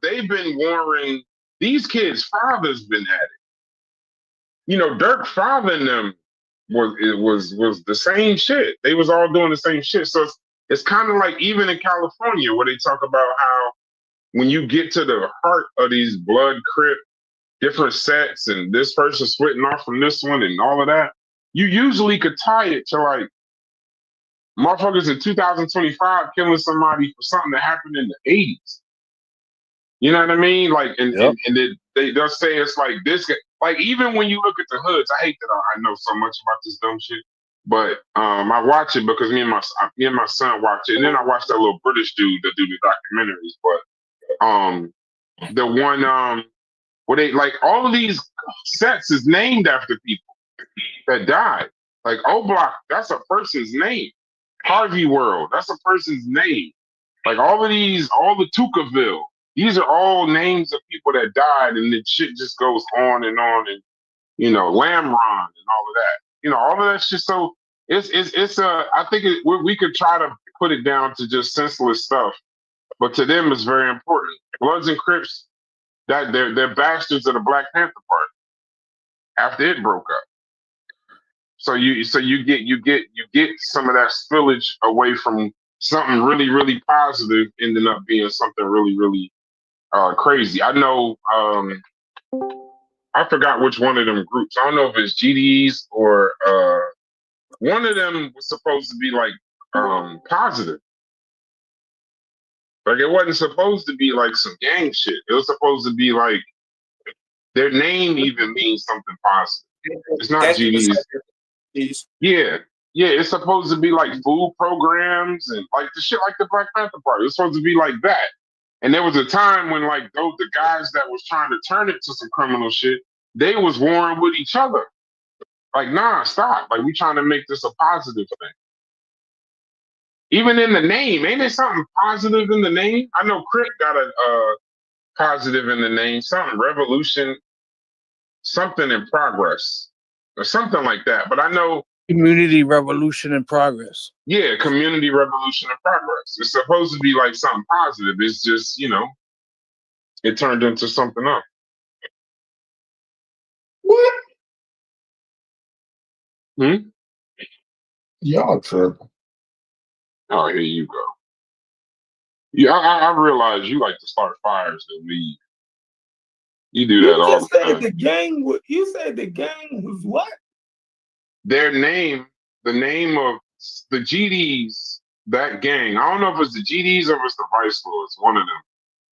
they've been warring these kids' fathers been at it. You know, Dirk father and them was the same shit. They was all doing the same shit. So it's kind of like even in California where they talk about how when you get to the heart of these blood crip different sets and this person splitting off from this one and all of that, you usually could tie it to like motherfuckers in 2025 killing somebody for something that happened in the 80s. You know what I mean? Like, and they'll say it's like this. Like, even when you look at the hoods, I hate that I know so much about this dumb shit, but I watch it because me and my son watch it, and then I watch that little British dude that do the documentaries. But the one where they like all of these sets is named after people that died. Like O-Block, that's a person's name. Harvey World, that's a person's name. Like all the Tukaville, these are all names of people that died, and the shit just goes on, and you know, Lamron and all of that. You know, all of that shit. So it's I think we could try to put it down to just senseless stuff, but to them it's very important. Bloods and Crips, that they're bastards of the Black Panther Party after it broke up. So you get some of that spillage away from something really, really positive ended up being something really, really crazy. I know I forgot which one of them groups. I don't know if it's GDs or one of them was supposed to be like positive. Like it wasn't supposed to be like some gang shit. It was supposed to be like their name even means something positive. It's not GDs. Yeah. Yeah, it's supposed to be like food programs and like the shit like the Black Panther Party. It's supposed to be like that. And there was a time when like those the guys that was trying to turn it to some criminal shit, they was warring with each other. Like, nah, stop. Like we trying to make this a positive thing. Even in the name, ain't there something positive in the name? I know Crip got a positive in the name, something revolution, something in progress, or something like that. But I know Community Revolution in Progress. Yeah, community revolution in progress. It's supposed to be like something positive. It's just, you know, it turned into something else. What? Hmm? Y'all tripping. Oh, here you go. Yeah, I realize you like to start fires and leave. You do that You all just the said time. the gang. You said the gang was what? Their name, the name of the GDs, that gang. I don't know if it's the GDs or it's the Vice Lords, one of them.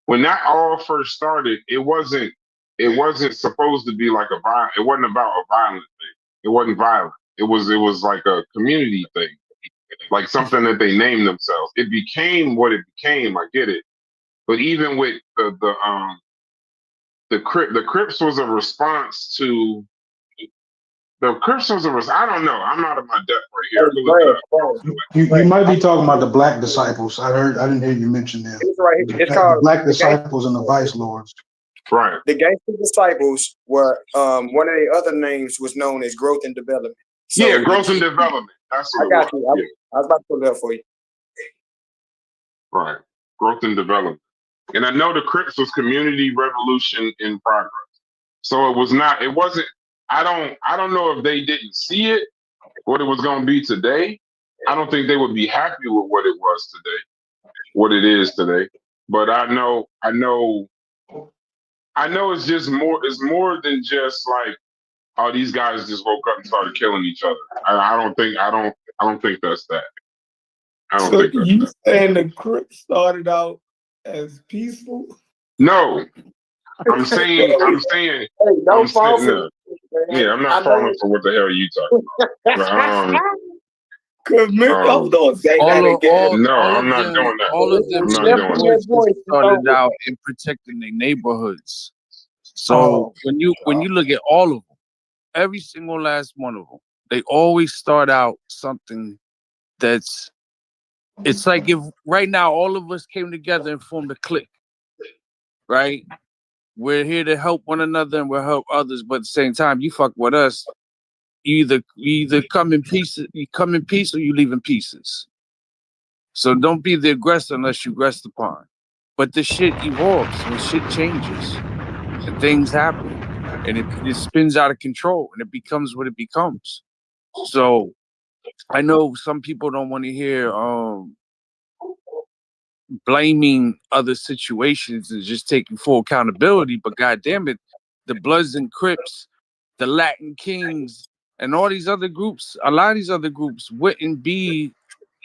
When that all first started, it wasn't supposed to be like a violent. It wasn't about a violent thing. It wasn't violent. It was like a community thing, like something that they named themselves. It became what it became. I get it, but even with the Crips was a response to the Crips was a I don't know. I'm out of my depth right here. You might be talking about the Black Disciples. I didn't hear you mention them. It's right here. It's The called Black the gang. Disciples and the Vice Lords. Right. The Gangster Disciples were one of their other names was known as Growth and Development. So Yeah, growth and development. That's what I got you. I was about to put it up for you. Right. Growth and development. And I know the Crips was community revolution in progress. So it wasn't, I don't know if they didn't see it, what it was gonna be today. I don't think they would be happy with what it was today, what it is today. But I know it's just it's more than just like, oh, these guys just woke up and started killing each other. I don't think that's that. I don't think that's that. Saying the Crips started out as peaceful? No. I'm saying Hey, don't fall for yeah, I'm not falling for what the hell you talking about. Cause hold on, say that again. No, I'm not doing that. All of them I'm not doing that. started out in protecting their neighborhoods. So when you look at all of them, every single last one of them, they always start out something that's. It's like if right now all of us came together and formed a clique, right? We're here to help one another and we'll help others, but at the same time, you fuck with us, you either come in pieces, you come in peace or you leave in pieces. So don't be the aggressor unless you aggressed upon. But the shit evolves and shit changes and things happen and it spins out of control and it becomes what it becomes. So I know some people don't want to hear blaming other situations and just taking full accountability, but goddamn it, the Bloods and Crips, the Latin Kings, and all these other groups, a lot of these other groups wouldn't be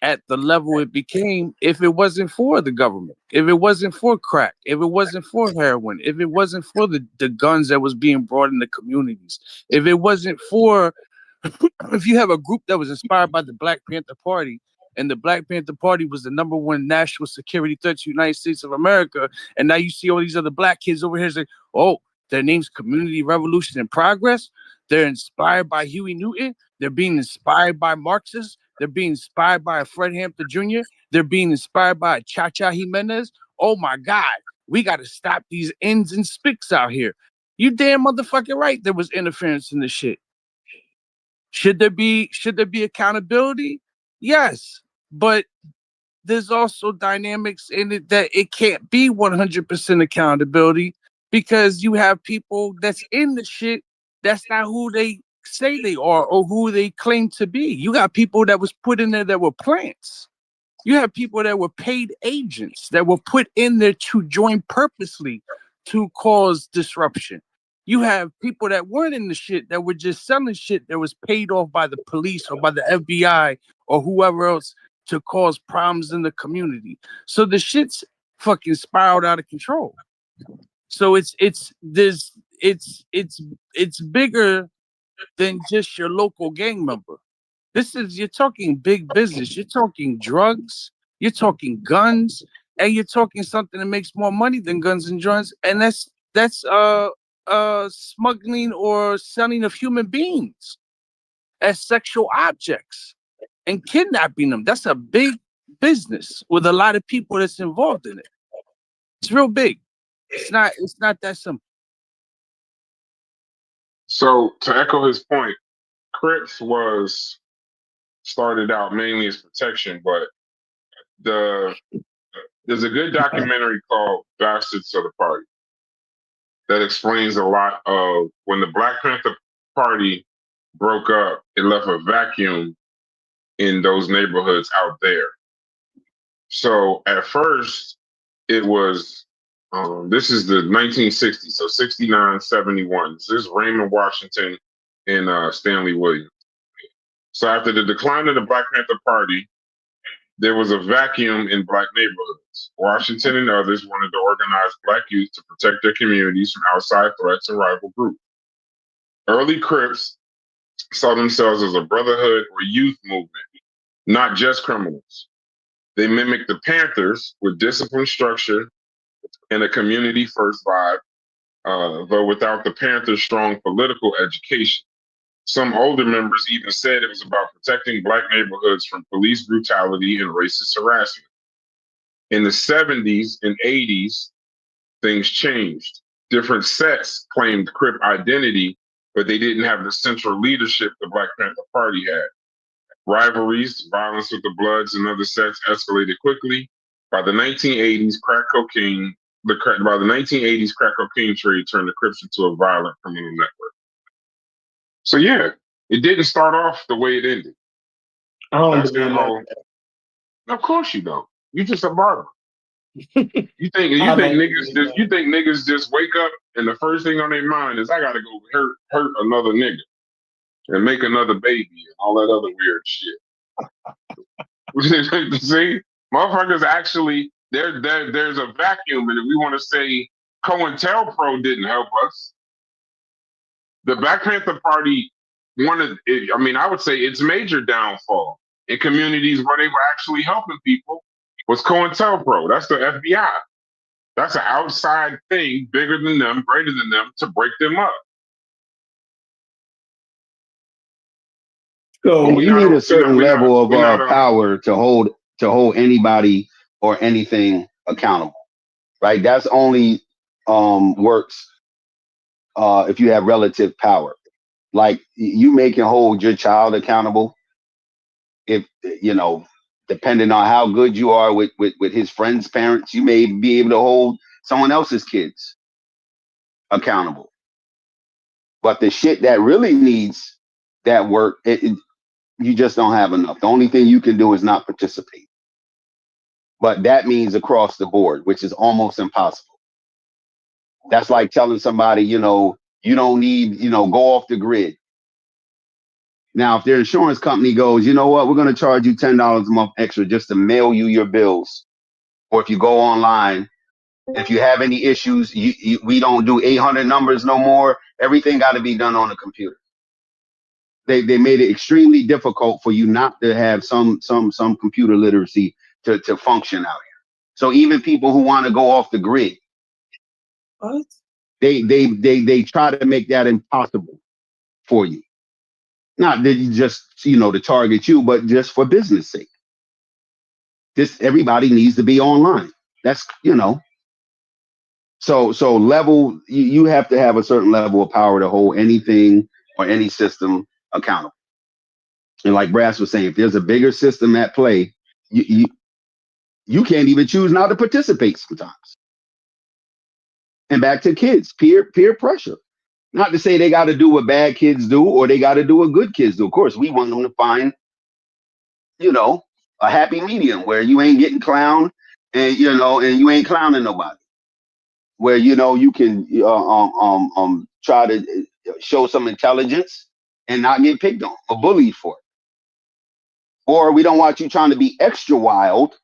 at the level it became if it wasn't for the government, if it wasn't for crack, if it wasn't for heroin, if it wasn't for the guns that was being brought in the communities, if it wasn't for if you have a group that was inspired by the Black Panther Party, and the Black Panther Party was the #1 national security threat to the United States of America, and now you see all these other black kids over here saying, oh, their name's Community Revolution in Progress. They're inspired by Huey Newton. They're being inspired by Marxists. They're being inspired by a Fred Hampton Jr. They're being inspired by a Cha-Cha Jimenez. Oh my God, we got to stop these ends and spicks out here. You damn motherfucking right there was interference in this shit. Should there be accountability? Yes, but there's also dynamics in it that it can't be 100% accountability because you have people that's in the shit that's not who they say they are or who they claim to be. You got people that was put in there that were plants. You have people that were paid agents that were put in there to join purposely to cause disruption. You have people that weren't in the shit that were just selling shit that was paid off by the police or by the FBI or whoever else to cause problems in the community. So the shit's fucking spiraled out of control. So it's bigger than just your local gang member. You're talking big business. You're talking drugs. You're talking guns, and you're talking something that makes more money than guns and joints. And that's smuggling or selling of human beings as sexual objects and kidnapping them. That's a big business with a lot of people that's involved in it. It's real big. It's not that simple. So to echo his point, Crips was started out mainly as protection, but there's a good documentary called Bastards of the Party that explains a lot of when the Black Panther Party broke up, it left a vacuum in those neighborhoods out there. So at first it was this is the 1960s, so 69, 71. This is Raymond Washington and Stanley Williams. So after the decline of the Black Panther Party, there was a vacuum in Black neighborhoods. Washington and others wanted to organize Black youth to protect their communities from outside threats and rival groups. Early Crips saw themselves as a brotherhood or youth movement, not just criminals. They mimicked the Panthers with disciplined structure and a community-first vibe, though without the Panthers' strong political education. Some older members even said it was about protecting Black neighborhoods from police brutality and racist harassment. In the 70s and 80s, things changed. Different sets claimed Crip identity, but they didn't have the central leadership the Black Panther Party had. Rivalries, violence with the Bloods, and other sets escalated quickly. By the 1980s, crack cocaine trade turned the Crips into a violent criminal network. So yeah, it didn't start off the way it ended. I don't understand that. Of course you don't. You just a barber. You think niggas just wake up and the first thing on their mind is I gotta go hurt another nigga and make another baby and all that other weird shit. See, motherfuckers actually there's a vacuum, and if we want to say COINTELPRO didn't help us, the Black Panther Party I would say its major downfall in communities where they were actually helping people was COINTELPRO. That's the FBI. That's an outside thing, bigger than them, greater than them, to break them up. So you need a certain level of power to hold anybody or anything accountable, right? That's only works if you have relative power. Like you can hold your child accountable if depending on how good you are with his friends' parents, you may be able to hold someone else's kids accountable. But the shit that really needs that work, you just don't have enough. The only thing you can do is not participate. But that means across the board, which is almost impossible. That's like telling somebody, you don't need, go off the grid. Now, if their insurance company goes, you know what, we're going to charge you $10 a month extra just to mail you your bills. Or if you go online, if you have any issues, we don't do 800 numbers no more. Everything got to be done on the computer. They made it extremely difficult for you not to have some computer literacy to function out here. So even people who want to go off the grid, what? They try to make that impossible for you. Not that you just, to target you, but just for business sake. Everybody needs to be online. That's, So level, you have to have a certain level of power to hold anything or any system accountable. And like Brass was saying, if there's a bigger system at play, you can't even choose not to participate sometimes. And back to kids, peer pressure. Not to say they got to do what bad kids do or they got to do what good kids do. Of course, we want them to find, a happy medium where you ain't getting clowned and and you ain't clowning nobody. Where you can try to show some intelligence and not get picked on or bullied for it. Or we don't want you trying to be extra wild,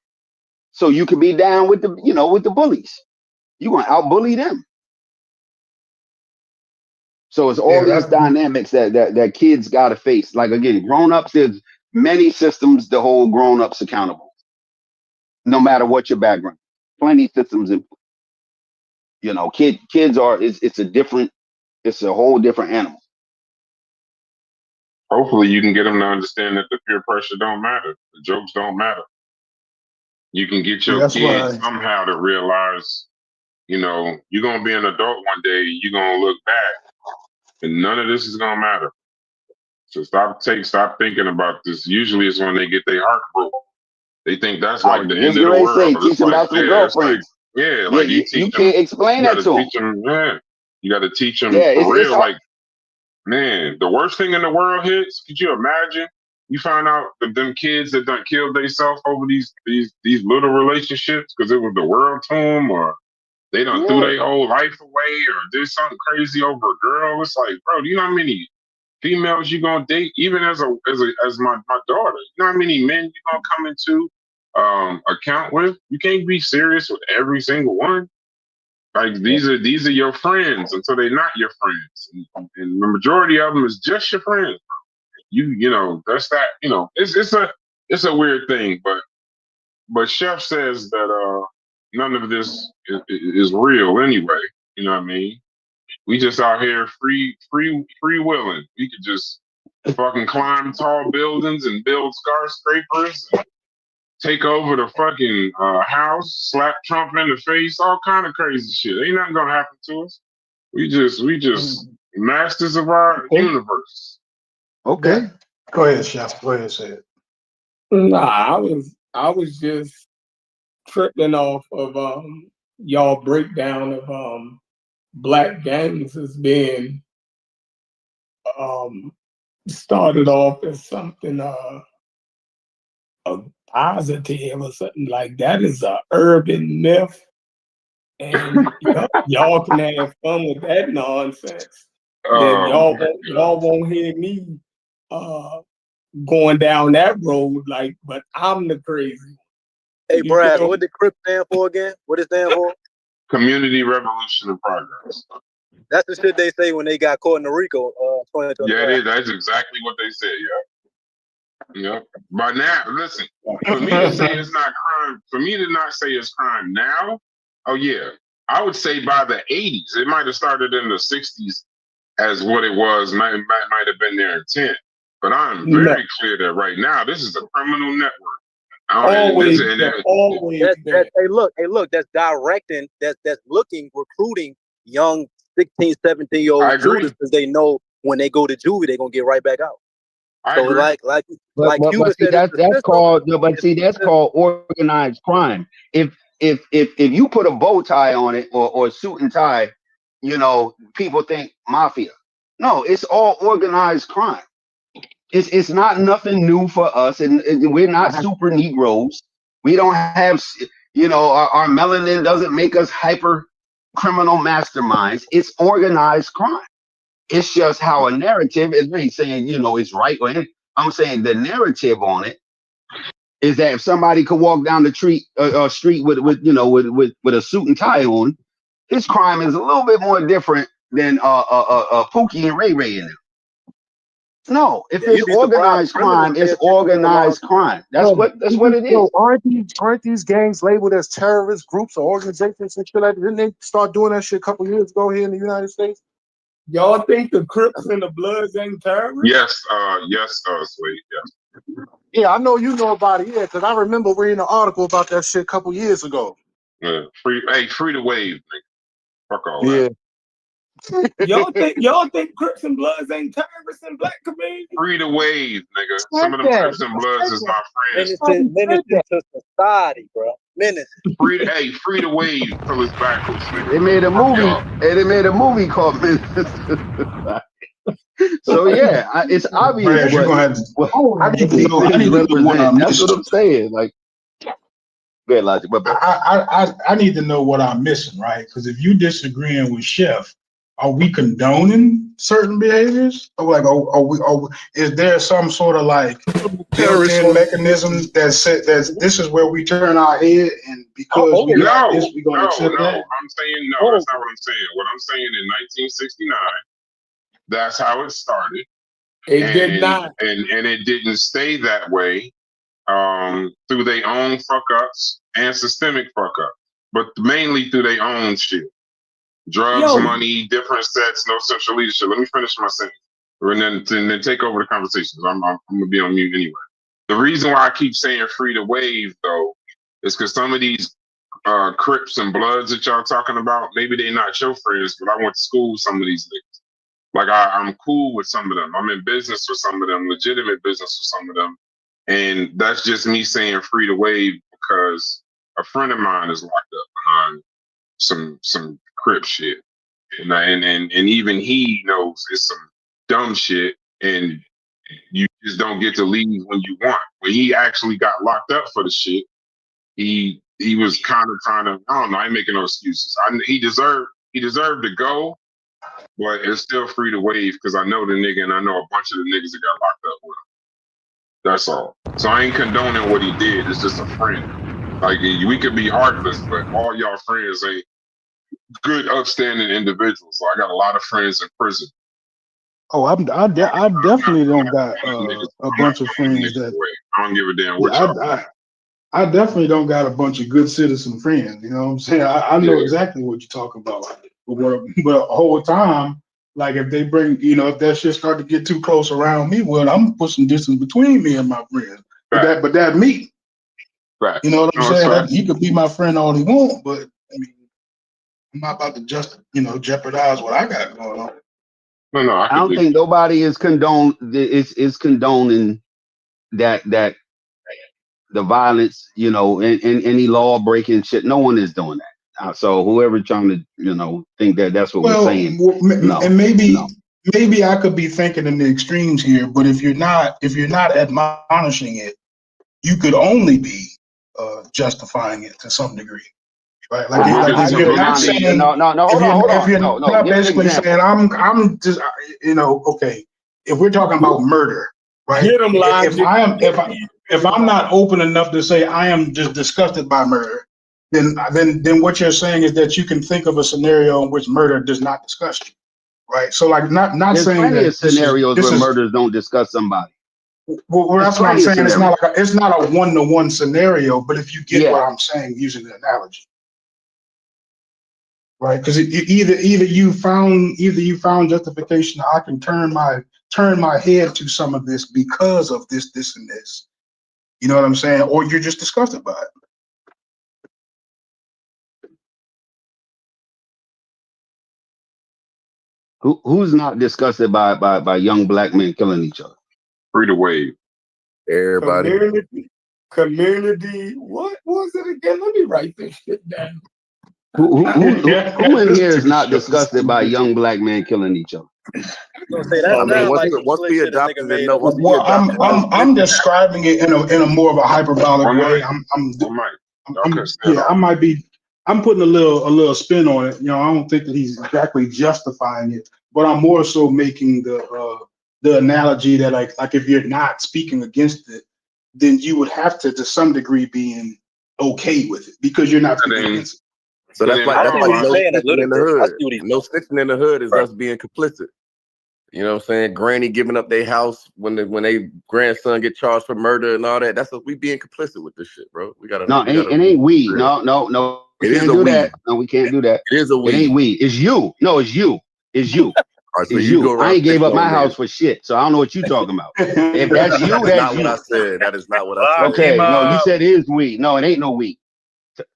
so you can be down with the bullies. You gonna out-bully them. So it's all these dynamics that kids gotta face. Like again, grown-ups, there's many systems to hold grown-ups accountable, no matter what your background. Plenty systems in. Kids are it's a whole different animal. Hopefully you can get them to understand that the peer pressure don't matter. The jokes don't matter. You can get your kids somehow to realize, you're going to be an adult one day, you're going to look back, and none of this is going to matter. So stop thinking about this. Usually it's when they get their heart broke. They think that's like the end of the world. Teach them about some girlfriends. You can't explain that to them. You got to teach them for real. Like, man, the worst thing in the world hits. Could you imagine? You find out that them kids that done killed themselves over these little relationships because it was the world to them, or they done threw their whole life away, or did something crazy over a girl. It's like, bro, do you know how many females you gonna date? Even as my daughter, you know how many men you gonna come into account with? You can't be serious with every single one. Like these are your friends until they're not your friends, and the majority of them is just your friends. That's that. It's a weird thing, but Chef says that none of this is real anyway. You know what I mean? We just out here free willing. We could just fucking climb tall buildings and build skyscrapers and take over the fucking house, slap Trump in the face, all kind of crazy shit. Ain't nothing gonna happen to us. We just masters of our universe. Okay. Go ahead, Chef. Go ahead and say it. Nah, I was just tripping off of y'all breakdown of black gangs as being started off as something a positive or something like that. Is a urban myth, and y'all can have fun with that nonsense. Then y'all won't hear me going down that road, but I'm the crazy. Hey, Brad, what did CRIP stand for again? What it stand for? Community Revolution and Progress. That's the shit they say when they got caught in the RICO. 2020. Yeah, it is. That's exactly what they said. Yeah. But now, listen. For me to say it's not crime, for me to not say it's crime now, I would say by the 80s. It might have started in the 60s as what it was. Might have been their intent. But I'm very clear that right now this is a criminal network. Always. Hey, look, that's directing, that's recruiting young 16, 17-year-old shooters because they know when they go to juvie, they're gonna get right back out. That's called organized crime. If you put a bow tie on it or a suit and tie, people think mafia. No, it's all organized crime. It's not nothing new for us, and we're not super Negroes. We don't have, our melanin doesn't make us hyper criminal masterminds. It's organized crime. It's just how a narrative is really saying, it's right. I'm saying the narrative on it is that if somebody could walk down the street with a suit and tie on, his crime is a little bit more different than Pookie and Ray Ray in there. No, if it's organized crime, it's organized crime. That's what it is. So aren't these gangs labeled as terrorist groups or organizations and shit like that? Didn't they start doing that shit a couple years ago here in the United States? Y'all think the Crips and the Bloods ain't terrorists? Yes, Slade, yes. Yeah, I know you know about it, because I remember reading an article about that shit a couple years ago. Yeah, free the wave, nigga. Fuck all that. Y'all think Crips and Bloods ain't terrorists in black community? Free the wave, nigga. Some of them Crips and Bloods is my friends. Menace to society, bro. Menace. Free the wave till it's backwards, nigga. They made a movie called Menace to Society. So yeah, it's obvious Brad, you're gonna have to. I You these know, I things need to know what I represent. That's missed. what I'm saying. Like, good logic, but I need to know what I'm missing, right? Because if you disagreeing with Chef, are we condoning certain behaviors? Or like, is there some sort of like built-in mechanism that said that this is where we turn our head, and because we got this, we're gonna accept that? I'm saying no. That's not what I'm saying. What I'm saying in 1969, that's how it started. It did not, and it didn't stay that way. Through their own fuck ups and systemic fuck ups, but mainly through their own shit. Drugs, money, different sets, no central leadership. Let me finish my sentence, and then take over the conversations. I'm gonna be on mute anyway. The reason why I keep saying free to wave though is because some of these Crips and Bloods that y'all talking about, maybe they're not your friends, but I went to school with some of these niggas. Like I'm cool with some of them. I'm in business with some of them, legitimate business with some of them. And that's just me saying free to wave because a friend of mine is locked up behind some Crip shit. And even he knows it's some dumb shit, and you just don't get to leave when you want. When he actually got locked up for the shit, he was kind of trying to, I don't know, I ain't making no excuses. He deserved to go, but it's still free to wave because I know the nigga and I know a bunch of the niggas that got locked up with him. That's all. So I ain't condoning what he did. It's just a friend. Like, we could be heartless, but all y'all friends ain't good, upstanding individuals. So I got a lot of friends in prison. Oh, I definitely don't got a bunch of friends that I don't give a damn what y'all. I definitely don't got a bunch of good citizen friends. You know what I'm saying? I know exactly what you're talking about. But the whole time, like if they bring, if that shit start to get too close around me, well, I'm pushing distance between me and my friends. Right. But that me. Right. You know what I'm saying? He could be my friend all he want, but I mean, I'm not about to just, jeopardize what I got going on. No, I don't think nobody is condoning that the violence, and any law breaking shit. No one is doing that. So whoever trying to, think that's what we're saying. And maybe I could be thinking in the extremes here, but if you're not admonishing it, you could only be justifying it to some degree. Right, if you're not saying, if you're not basically saying, I'm just, okay. If we're talking about murder, right? If I'm not open enough to say I am just disgusted by murder, then what you're saying is that you can think of a scenario in which murder does not disgust you, right? So like not There's saying plenty that of scenarios where murders don't disgust somebody. Well, that's what I'm saying. It's not a one-to-one scenario, but if you get what I'm saying using the analogy. Right, because either you found justification. I can turn my head to some of this because of this, and this. You know what I'm saying? Or you're just disgusted by it. Who's not disgusted by young black men killing each other? Free to wave. Everybody. Community. What was it again? Let me write this shit down. Who in here is not disgusted by young black men killing each other? Once we adopted it, I'm describing it in a more of a hyperbolic way. I'm putting a little spin on it. I don't think that he's exactly justifying it, but I'm more so making the analogy that like if you're not speaking against it, then you would have to some degree being okay with it because you're not speaking against it. So that's like no snitching in the hood. No snitching in the hood is us being complicit. You know what I'm saying? Granny giving up their house when they grandson get charged for murder and all that. That's us. We being complicit with this shit, bro. We gotta. No, it ain't we. No. We can't do that. No, we can't do that. It is a we. It ain't we. It's you. No, it's you. It's you. Right, so it's you. I ain't gave up my house for shit, so I don't know what you talking about. If that's you, that's you. What I said. That is not what I said. Okay, no, you said it is we. No, it ain't no we.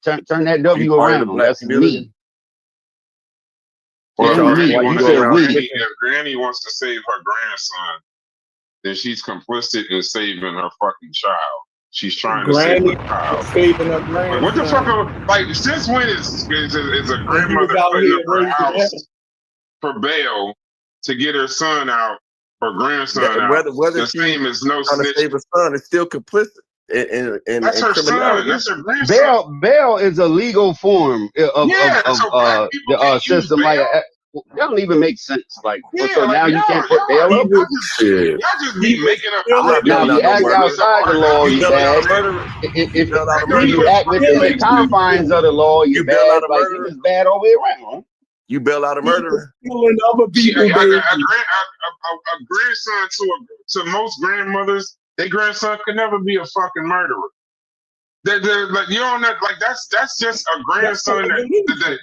Turn that W around. That's me. Well, if Granny wants to save her grandson, then she's complicit in saving her fucking child. She's trying to save her child. Saving her grandson. What the fuck? Like, since when is a grandmother putting up her house for bail to get her son out or grandson out. Whether The same as no trying to save snitching. a son is still complicit in That's her son. criminality. That's her grandson. Bail is a legal form of Yeah, so black people the can't use system. Like bail. that don't even make sense. Like, Yeah, so like now you can't put bail up. y'all just be making up. I'm not Now, bailing if you out act no murderer. outside the law, You you bailing out bad. a murderer? If You bail out a That don't you murderer? even act within the fucking make sense. confines of the law, you You bail bad. out a Like, you murderer? just bad all the way around. You bail out a murderer? Killing other She, people, a baby. grandson to most grandmothers, their grandson could never be a fucking murderer. They're like, you don't know, like that's just a grandson that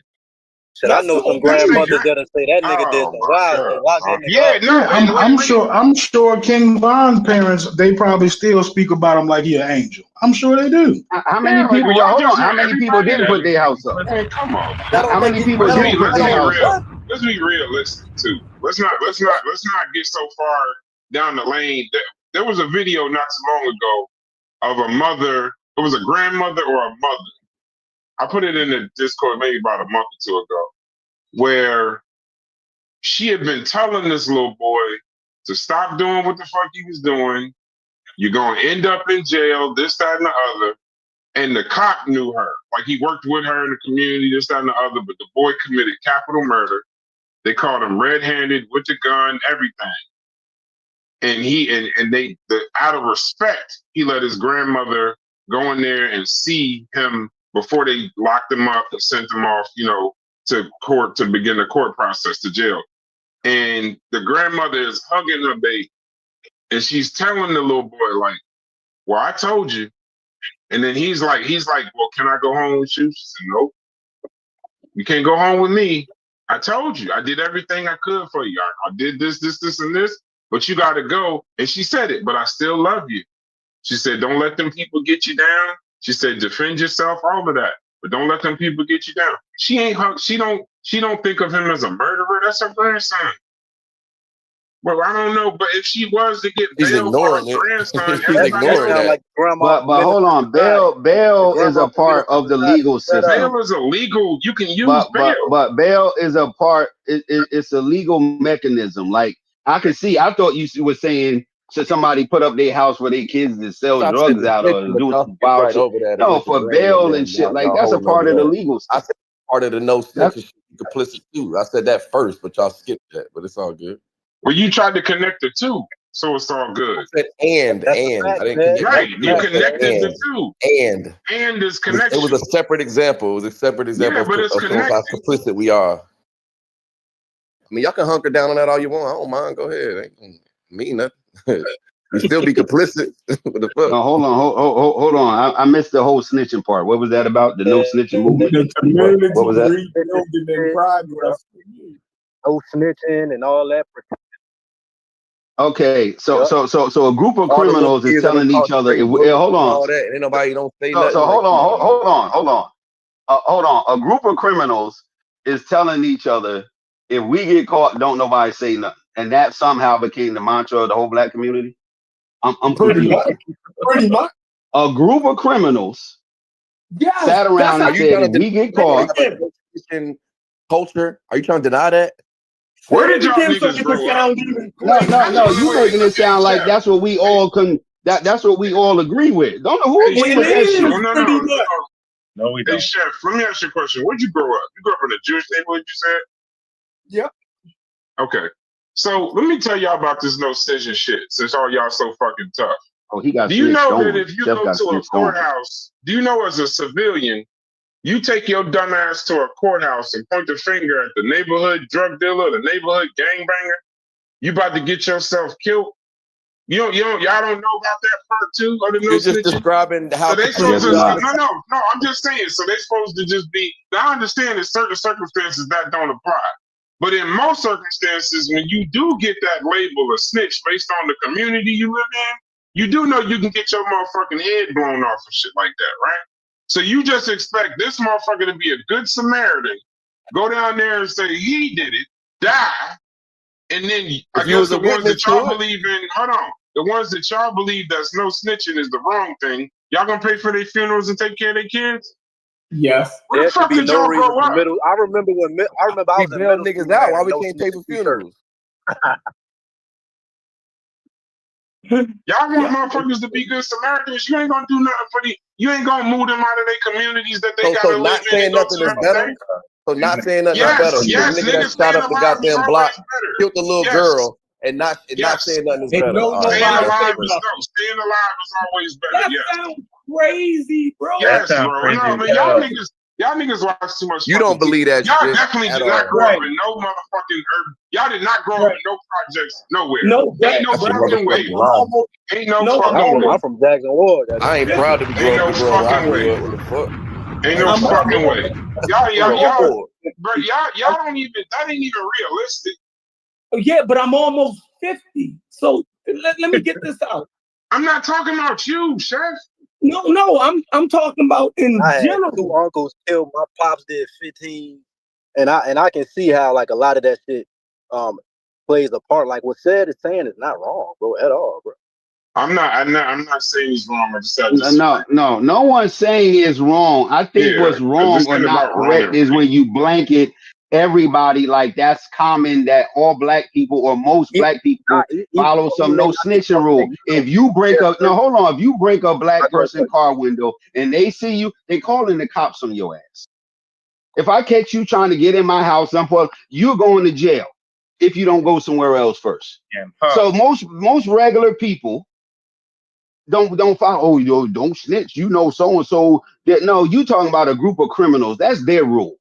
Shit, I know some grandmothers that'll say that nigga did Oh some my wild God. shit. Watch that nigga Yeah, up. no, Yeah, I'm sure King Von's parents, they probably still speak about him like he an angel. I'm sure they do. How many Yeah, like, people? but y'all Hold on. just How want many people everybody didn't to put their house up? man, come on. That don't How make many it. people That didn't don't. put That their don't. house up? Let's be realistic too. Let's not get so far down the lane. There was a video not too long ago of a mother. It was a grandmother or a mother. I put it in the Discord maybe about a month or two ago, where she had been telling this little boy to stop doing what the fuck he was doing. You're gonna end up in jail, this, that, and the other. And the cop knew her. Like, he worked with her in the community, this, that, and the other, but the boy committed capital murder. They caught him red-handed with the gun, everything. And they out of respect, he let his grandmother go in there and see him before they locked him up and sent him off, to court to begin the court process, to jail. And the grandmother is hugging her baby. And she's telling the little boy, like, well, I told you. And then he's like, well, can I go home with you? She said, nope. You can't go home with me. I told you. I did everything I could for you. I did this, and this, but you got to go. And she said it, but I still love you. She said, don't let them people get you down. She said, defend yourself, all of that, but don't let them people get you down. She don't think of him as a murderer. That's her grandson. Well, I don't know, but if she was to get He's bail for her ignoring it. grandson, He's ignoring Sound that. like grandma. But hold on, bail is a part of the legal system. Bail is illegal. You can use bail. But bail is a part. It's a legal mechanism. Like, I can see. I thought you were saying, should somebody put up their house for their kids to sell Stop drugs saying out the or snitching, but do y'all some skip wild right shit? over that. No, Mr. for Gray, bail and and then shit. Like, y'all that's a holding on part to of the that. legal I system. said part of the no That's snitching complicit too. I said that first, but y'all skipped that. But it's all good. Well, you tried to connect the two, so it's all good. I said and That's I fact, didn't man. connect. Right, you I said connected the two. and Is it connection. was a separate example. It was a separate example Yeah, but it's of showing how connected. complicit we are. I mean, y'all can hunker down on that all you want. I don't mind. Go ahead. Ain't gonna mean nothing. You still be complicit. What the fuck? no. Hold on. I missed the whole snitching part. What was that about? The no snitching movement? The community What was that? rebuilding in progress. No snitching and all that. Okay, so Yep. a group of All the little criminals is kids on them telling each other. Hold on. all that, and ain't nobody don't say So nothing. hold Like, on. Hold on. A group of criminals is telling each other, if we get caught, don't nobody say nothing, and that somehow became the mantra of the whole black community. I'm Pretty confused. much. Pretty much. A group of criminals Yes, sat around and are you said, trying if to we get deny caught, culture? Are you trying to deny that? Where did y'all niggas grow up? no, you making it sound like that's what we all that's what we all agree with. Don't know who agree with that shit. No, we don't. Hey, Chef, let me ask you a question. Where'd you grow up? You grew up in a Jewish neighborhood, you said? Yep. Okay. So let me tell y'all about this no snitching shit, since all y'all so fucking tough. Oh, he got Do you snitched know on. that if you Chef go got to a snitched on. courthouse, do you know as a civilian, you take your dumb ass to a courthouse and point the finger at the neighborhood drug dealer, the neighborhood gangbanger, you about to get yourself killed? Y'all don't know about that part too of the no You're just snitching? describing how So they supposed to, not. no, I'm just saying, so they supposed to just be, now I understand in certain circumstances that don't apply. But in most circumstances, when you do get that label of snitch based on the community you live in, you do know you can get your motherfucking head blown off and shit like that, right? So you just expect this motherfucker to be a good Samaritan, go down there and say he did it, die, and then I guess the ones that y'all believe in, hold on, the ones that y'all believe that's no snitching is the wrong thing, y'all gonna pay for their funerals and take care of their kids? Yes. Where the fuck did y'all grow up? I remember I was in bail middle niggas school, out. man, Why we no can't pay for snitching t-shirt. funerals? Y'all want motherfuckers to be good Samaritans. You ain't gonna do nothing for you ain't gonna move them out of their communities that they gotta So live not in saying and go nothing to is every better. day. So not saying nothing is better. Yes, The nigga that niggas shot staying up the alive is goddamn always block, better. killed the little Yes. girl, and not Yes. saying nothing is And better. don't All right, Staying nobody that's alive say is nothing. staying alive is always better. That Yes. sounds crazy, bro. Yes, bro. No, man, y'all niggas watch too much. You don't believe that Y'all shit definitely at did not all. grow up in no motherfucking urban. Y'all did not grow up in no projects nowhere. No, Ain't no That's a fucking way. motherfucking lie. Ain't no No, fucking way. I'm from Jackson Ward. I ain't Listen, proud to be Ain't no growing where I fucking way. grew up. What the fuck? Ain't no I'm fucking way. Y'all, bro, y'all don't even. That ain't even realistic. Yeah, but I'm almost 50. So let me get this out. I'm not talking about you, Chef. No, I'm talking about in I had general. 2 uncles killed. My pops did 15, and I can see how like a lot of that shit plays a part. Like what said is saying is not wrong, bro, at all, bro. I'm not saying he's wrong. I just have to No one's saying it's wrong. I think what's wrong or not correct is when you blanket everybody like that's common that all black people or most black people follow some no snitching rule. If you break up, no, hold on. If you break a black person car window and they see you, they calling the cops on your ass. If I catch you trying to get in my house, you're going to jail if you don't go somewhere else first. So most regular people don't follow. Oh, don't snitch. You know so and so. No, you talking about a group of criminals. That's their rule.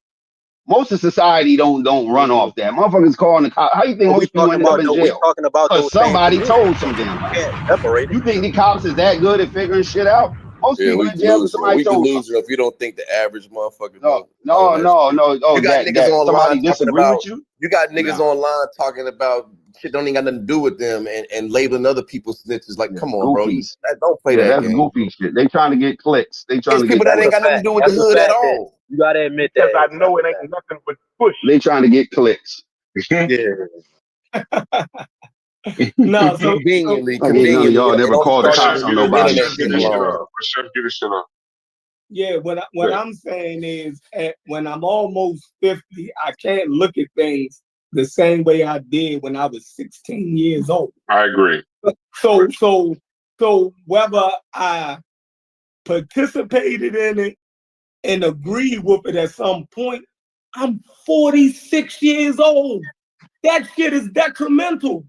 Most of society don't run off that. Motherfuckers calling the cops. How you think most people ended up in jail? Talking about Because somebody told some damn body. Separate. You think the cops is that good at figuring shit out? Most Yeah, people we in jail because delusional. somebody We told them. delusional if you don't think the average motherfucker No. Oh, Oh, you got niggas that online somebody talking disagree about with you? you got niggas No. online talking about shit don't even got nothing to do with them and labeling other people snitches. Like, come on, bro. Don't play that That's game. goofy shit. They trying to get clicks. They trying It's to people get that ain't got nothing to do with the hood at all. You gotta admit Because that. I know it ain't nothing but push. They trying to get clicks. No, conveniently. None of y'all never called the cops on nobody. Chef, get his shit up. Yeah, what I'm saying is when I'm almost 50, I can't look at things the same way I did when I was 16 years old. I agree. So whether I participated in it and agreed with it at some point, I'm 46 years old. That shit is detrimental.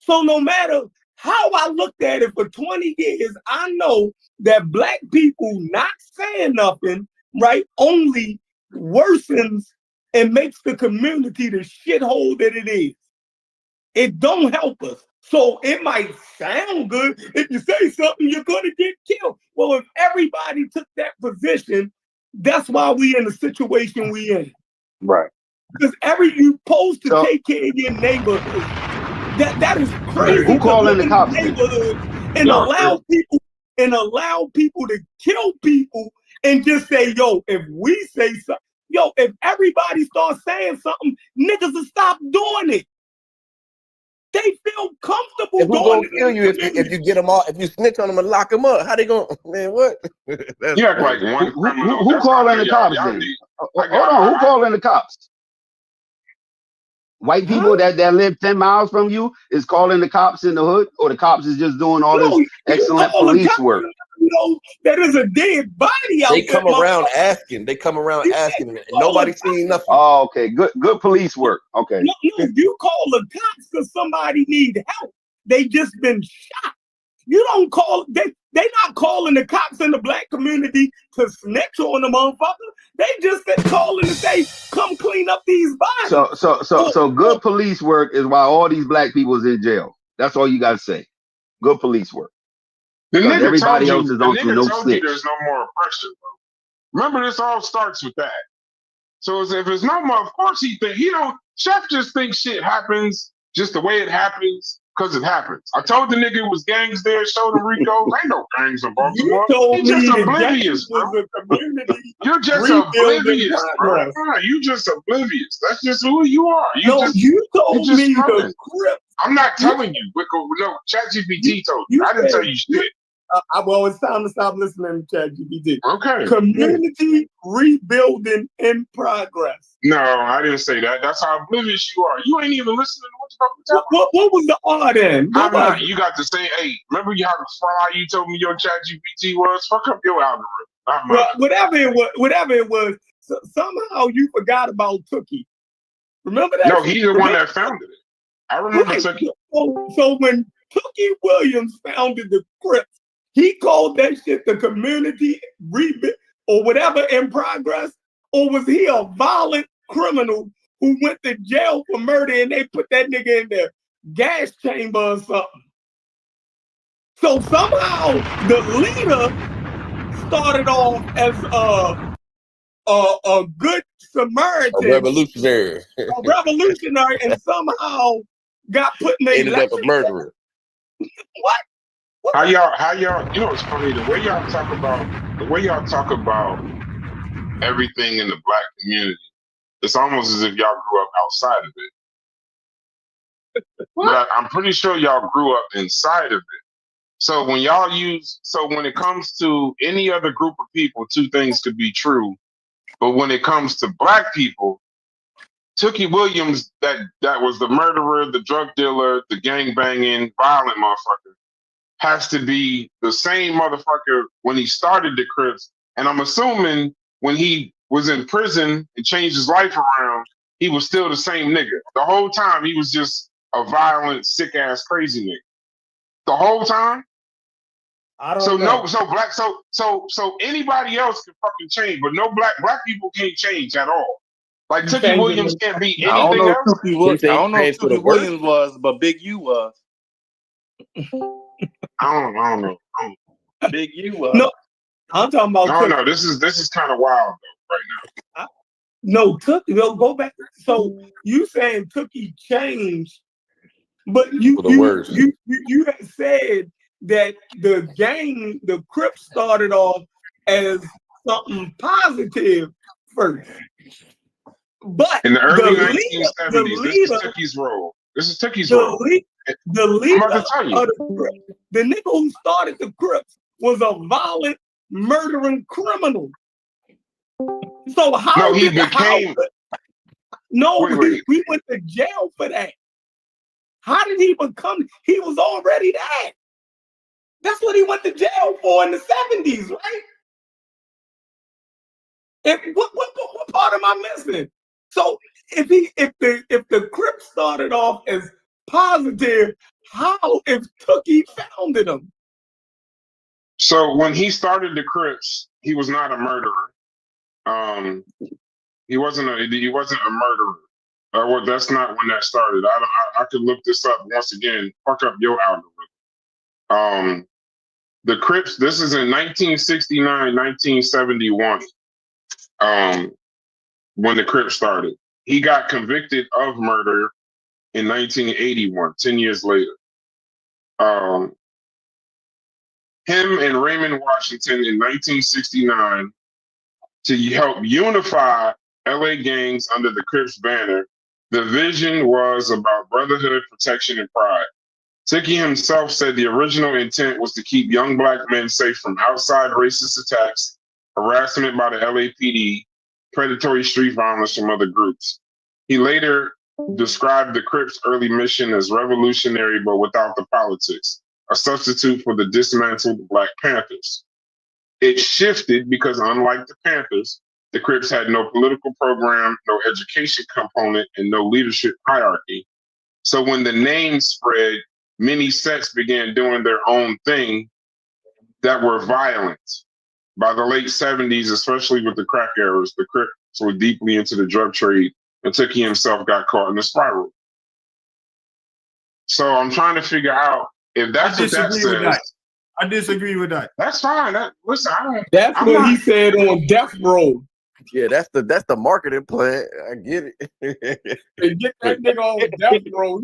So no matter how I looked at it for 20 years, I know that black people not saying nothing, right, only worsens and makes the community the shithole that it is. It don't help us. So it might sound good. If you say something, you're going to get killed. Well, if everybody took that position, that's why we in the situation we in. Right. Because you supposed to take care of your neighborhood. That is crazy. Who calling the cops in the neighborhood and allow people to kill people and just say, yo, if we say something, if everybody starts saying something, niggas will stop doing it. They feel comfortable Who doing gonna it. kill you if you get them all? If you snitch on them and lock them up, how they gonna? Man, what? You act like one criminal. Who calling the cops then? Hold on, who calling the cops? White people that live 10 miles from you is calling the cops in the hood, or the cops is just doing all this excellent police work? That is a dead body out They there. come around asking. They come around asking, and nobody's seen nothing. Oh, okay. Good police work. Okay. No, you call the cops because somebody need help. They just been shot. You don't call they not calling the cops in the black community to snitch on the motherfucker. They just been calling to say, come clean up these bodies. So good police work is why all these black people is in jail. That's all you gotta say. Good police work. The nigga everybody told else you, is on some no told snitch. you there's no more oppression, bro. Remember, this all starts with that. So if there's no more, of course he don't. Chef just thinks shit happens just the way it happens because it happens. I told the nigga it was gangs there, showed him Rico. Ain't no gangs in Baltimore. He's just oblivious, bro. You're just oblivious, bro. You just oblivious. That's just who you are. You told me the I'm not telling you. No, ChatGPT told you. I didn't tell you shit. Well, it's time to stop listening to ChatGPT. Okay. Community rebuilding in progress. No, I didn't say that. That's how oblivious you are. You ain't even listening to what the fuck we're talking about. What was the R then? I'm not. You got to say, hey, remember how fly you told me your ChatGPT was? Fuck up your algorithm. Not mine. Well, whatever it was, somehow you forgot about Tookie. Remember that? No, he's the one that founded it. I remember Tookie. So when Tookie Williams founded the Crips, he called that shit the community rebuild or whatever in progress, or was he a violent criminal who went to jail for murder and they put that nigga in their gas chamber or something? So somehow the leader started off as a good Samaritan, A revolutionary. And somehow got put in Ended up a murderer. What? How y'all, you know, it's funny, the way y'all talk about everything in the Black community, it's almost as if y'all grew up outside of it. But I'm pretty sure y'all grew up inside of it. So when when it comes to any other group of people, two things could be true. But when it comes to Black people, Tookie Williams, that was the murderer, the drug dealer, the gang banging, violent motherfucker, has to be the same motherfucker when he started the Crips. And I'm assuming when he was in prison and changed his life around, he was still the same nigga. The whole time he was just a violent, sick ass, crazy nigga. The whole time. I don't know. So anybody else can fucking change, but no black people can't change at all. Like Tookie Williams can't be anything else. I don't know if Tookie Williams was, but Big U was. I don't know. Big U was. No, I'm talking about. No, this is kind of wild though, right now. No, Tookie. No, go back. So you saying Tookie changed, but you had said that the Crips started off as something positive first. But in the early 1970s, this is Tookie's role. This is Tookie's role. The leader of the Crips, the nigga who started the Crips, was a violent, murdering criminal. So how he went to jail for that. How did he become? He was already that. That's what he went to jail for in the 70s, right? What part am I missing? So if the Crips started off as positive, how if Tookie founded them? So when he started the Crips, he was not a murderer. He wasn't a murderer. Well, that's not when that started. I could look this up once again. Fuck up your algorithm. The Crips. This is in 1969, 1971. When the Crips started, he got convicted of murder in 1981. 10 years later. Him and Raymond Washington in 1969 to help unify LA gangs under the Crips banner. The vision was about brotherhood, protection, and pride. Tookie himself said the original intent was to keep young Black men safe from outside racist attacks, harassment by the LAPD, predatory street violence from other groups. He later described the Crips' early mission as revolutionary but without the politics, a substitute for the dismantled Black Panthers. It shifted because unlike the Panthers, the Crips had no political program, no education component, and no leadership hierarchy. So when the name spread, many sets began doing their own thing that were violent. By the late 70s, especially with the crack eras, the Crips were deeply into the drug trade, and Tookie himself got caught in the spiral. So I'm trying to figure out if that's what that says. I disagree with that. That's fine. That's what he said on Death Row. Yeah, that's the marketing plan. I get it. Hey, get that nigga on Death Row.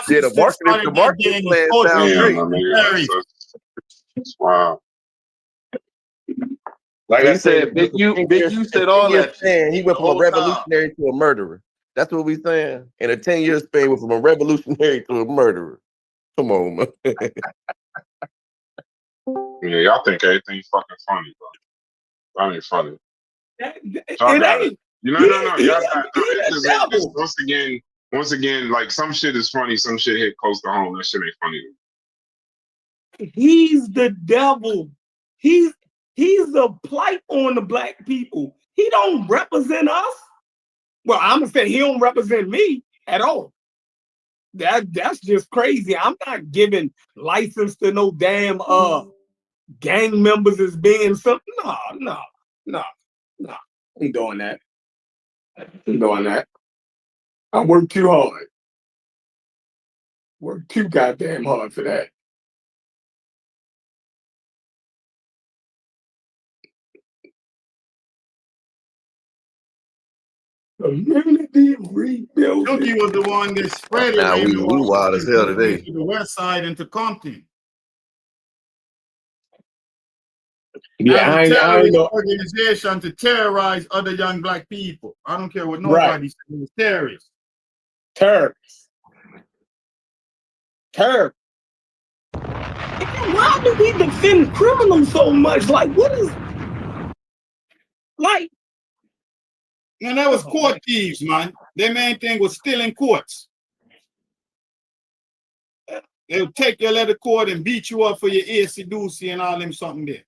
Yeah, the marketing plan sounds great. Wow. Like I said, Big U said all that. He went from a revolutionary to a murderer. That's what we saying. In a 10-year span, went from a revolutionary to a murderer. Come on, man. Yeah, y'all think everything's fucking funny, bro. That ain't funny. Y'all It got it. ain't. No. Y'all got it. It's once again, like some shit is funny, some shit hit close to home. That shit ain't funny. He's the devil. He's a blight on the black people. He don't represent us. Well, I'm gonna say he don't represent me at all. That's just crazy. I'm not giving license to no damn gang members as being something. No. I'm doing that. I work too hard. Work too goddamn hard for that. Community rebuilding. Chucky was the one that spread it. Nah, we wild as hell today. To the west side into Compton. Yeah, I ain't know. Organization to terrorize other young black people. I don't care what nobody says. It's terrorists. Terrorists. Why do we defend criminals so much? Like, what is like? Man, that was court thieves, man. Their main thing was stealing courts. They'll take your letter court and beat you up for your AC-doocy and all them something there.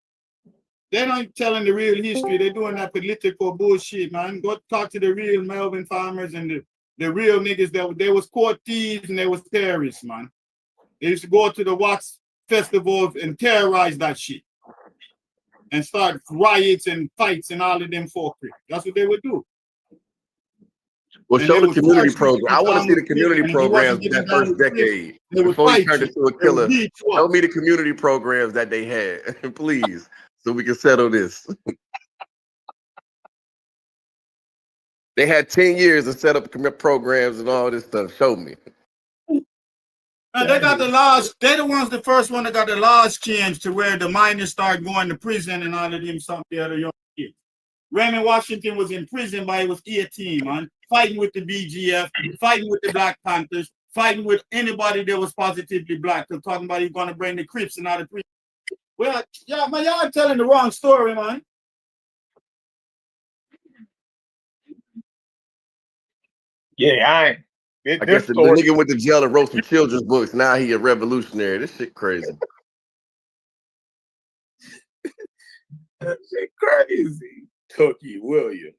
They're not telling the real history. They're doing that political bullshit, man. Go talk to the real Melvin farmers and the real niggas that they was court thieves and they was terrorists, man. They used to go to the wax festivals and terrorize that shit. And start riots and fights and all of them for free. That's what they would do. Well, show the community program. I want to see the community programs that first decade before he turned into a killer. Show me the community programs that they had, please, so we can settle this. They had 10 years to set up programs and all this stuff. Show me. And they got the laws. They're the first one that got the laws changed to where the minors start going to prison and all of them something the other young kids. Raymond Washington was in prison by he was 18, man. Fighting with the BGF, fighting with the Black Panthers, fighting with anybody that was positively black. They're talking about he's going to bring the Crips and all the prison. Well, yeah, man, y'all telling the wrong story, man. I guess the nigga went to jail and wrote some children's books. Now he a revolutionary. This shit crazy. That shit crazy. Cookie Williams.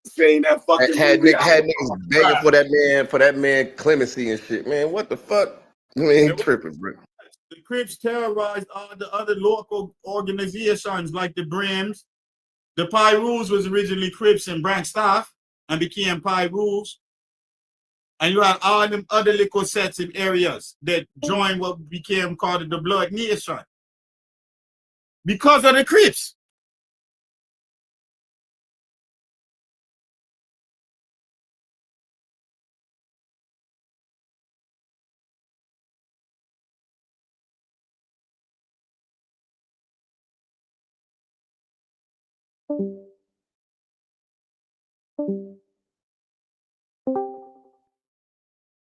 Saying that fucking had niggas begging for that man clemency and shit. Man, what the fuck? You ain't tripping, bro. The Crips terrorized all the other local organizations like the Brims. The Pyrus was originally Crips and branched off and became Pyrus. And you had all them other little sets in areas that joined what became called the Blood Nation. Because of the Crips.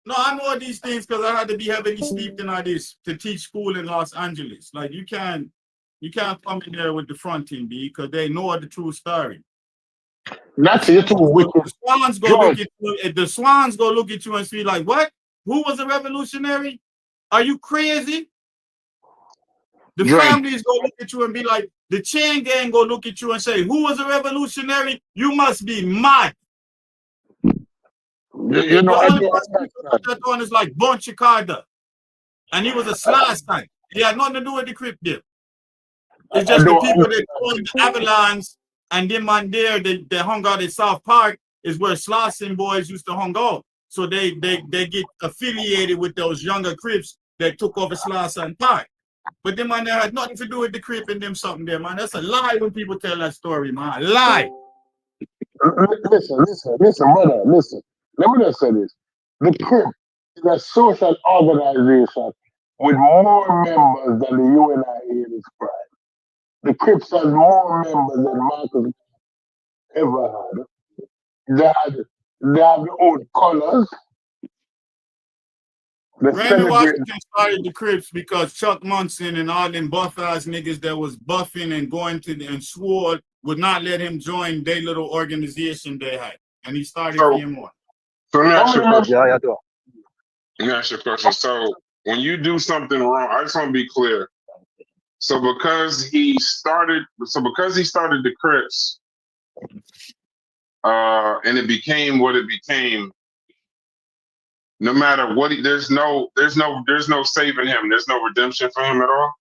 No, I know these things because I had to be heavily steeped in all this to teach school in Los Angeles. Like you can't come in there with the fronting, B, because they know the true story. That's it too wicked. The Swans go look at you. If the Swans go look at you and see like, what? Who was a revolutionary? Are you crazy? The families go look at you and be like, the chain gang go look at you and say, who was a revolutionary? You must be mad. You know, that one is like Bon Chicada. And he was a slash type. He had nothing to do with the Crip deal. It's just the people that joined the Avalanche and them man there, they hung out at South Park is where Slauson boys used to hang out. So they get affiliated with those younger Crips that took over Slauson Park. But them man there had nothing to do with the Crip and them something there, man. That's a lie when people tell that story, man. A lie. Listen, brother, listen. Let me just say this. The Crip is a social organization with more members than the UNIA described. The Crips has more members than Marcus ever had. They have the old colors. Raymond Washington started the Crips because Chuck Munson and all them buff-ass niggas that was buffing and going to and swore would not let him join their little organization they had. And he started PM1. So let me ask you a question. Yeah, do. Let me ask you a question. So when you do something wrong, I just want to be clear. So because he started the Crips, and it became what it became. No matter what, there's no saving him. There's no redemption for him at all.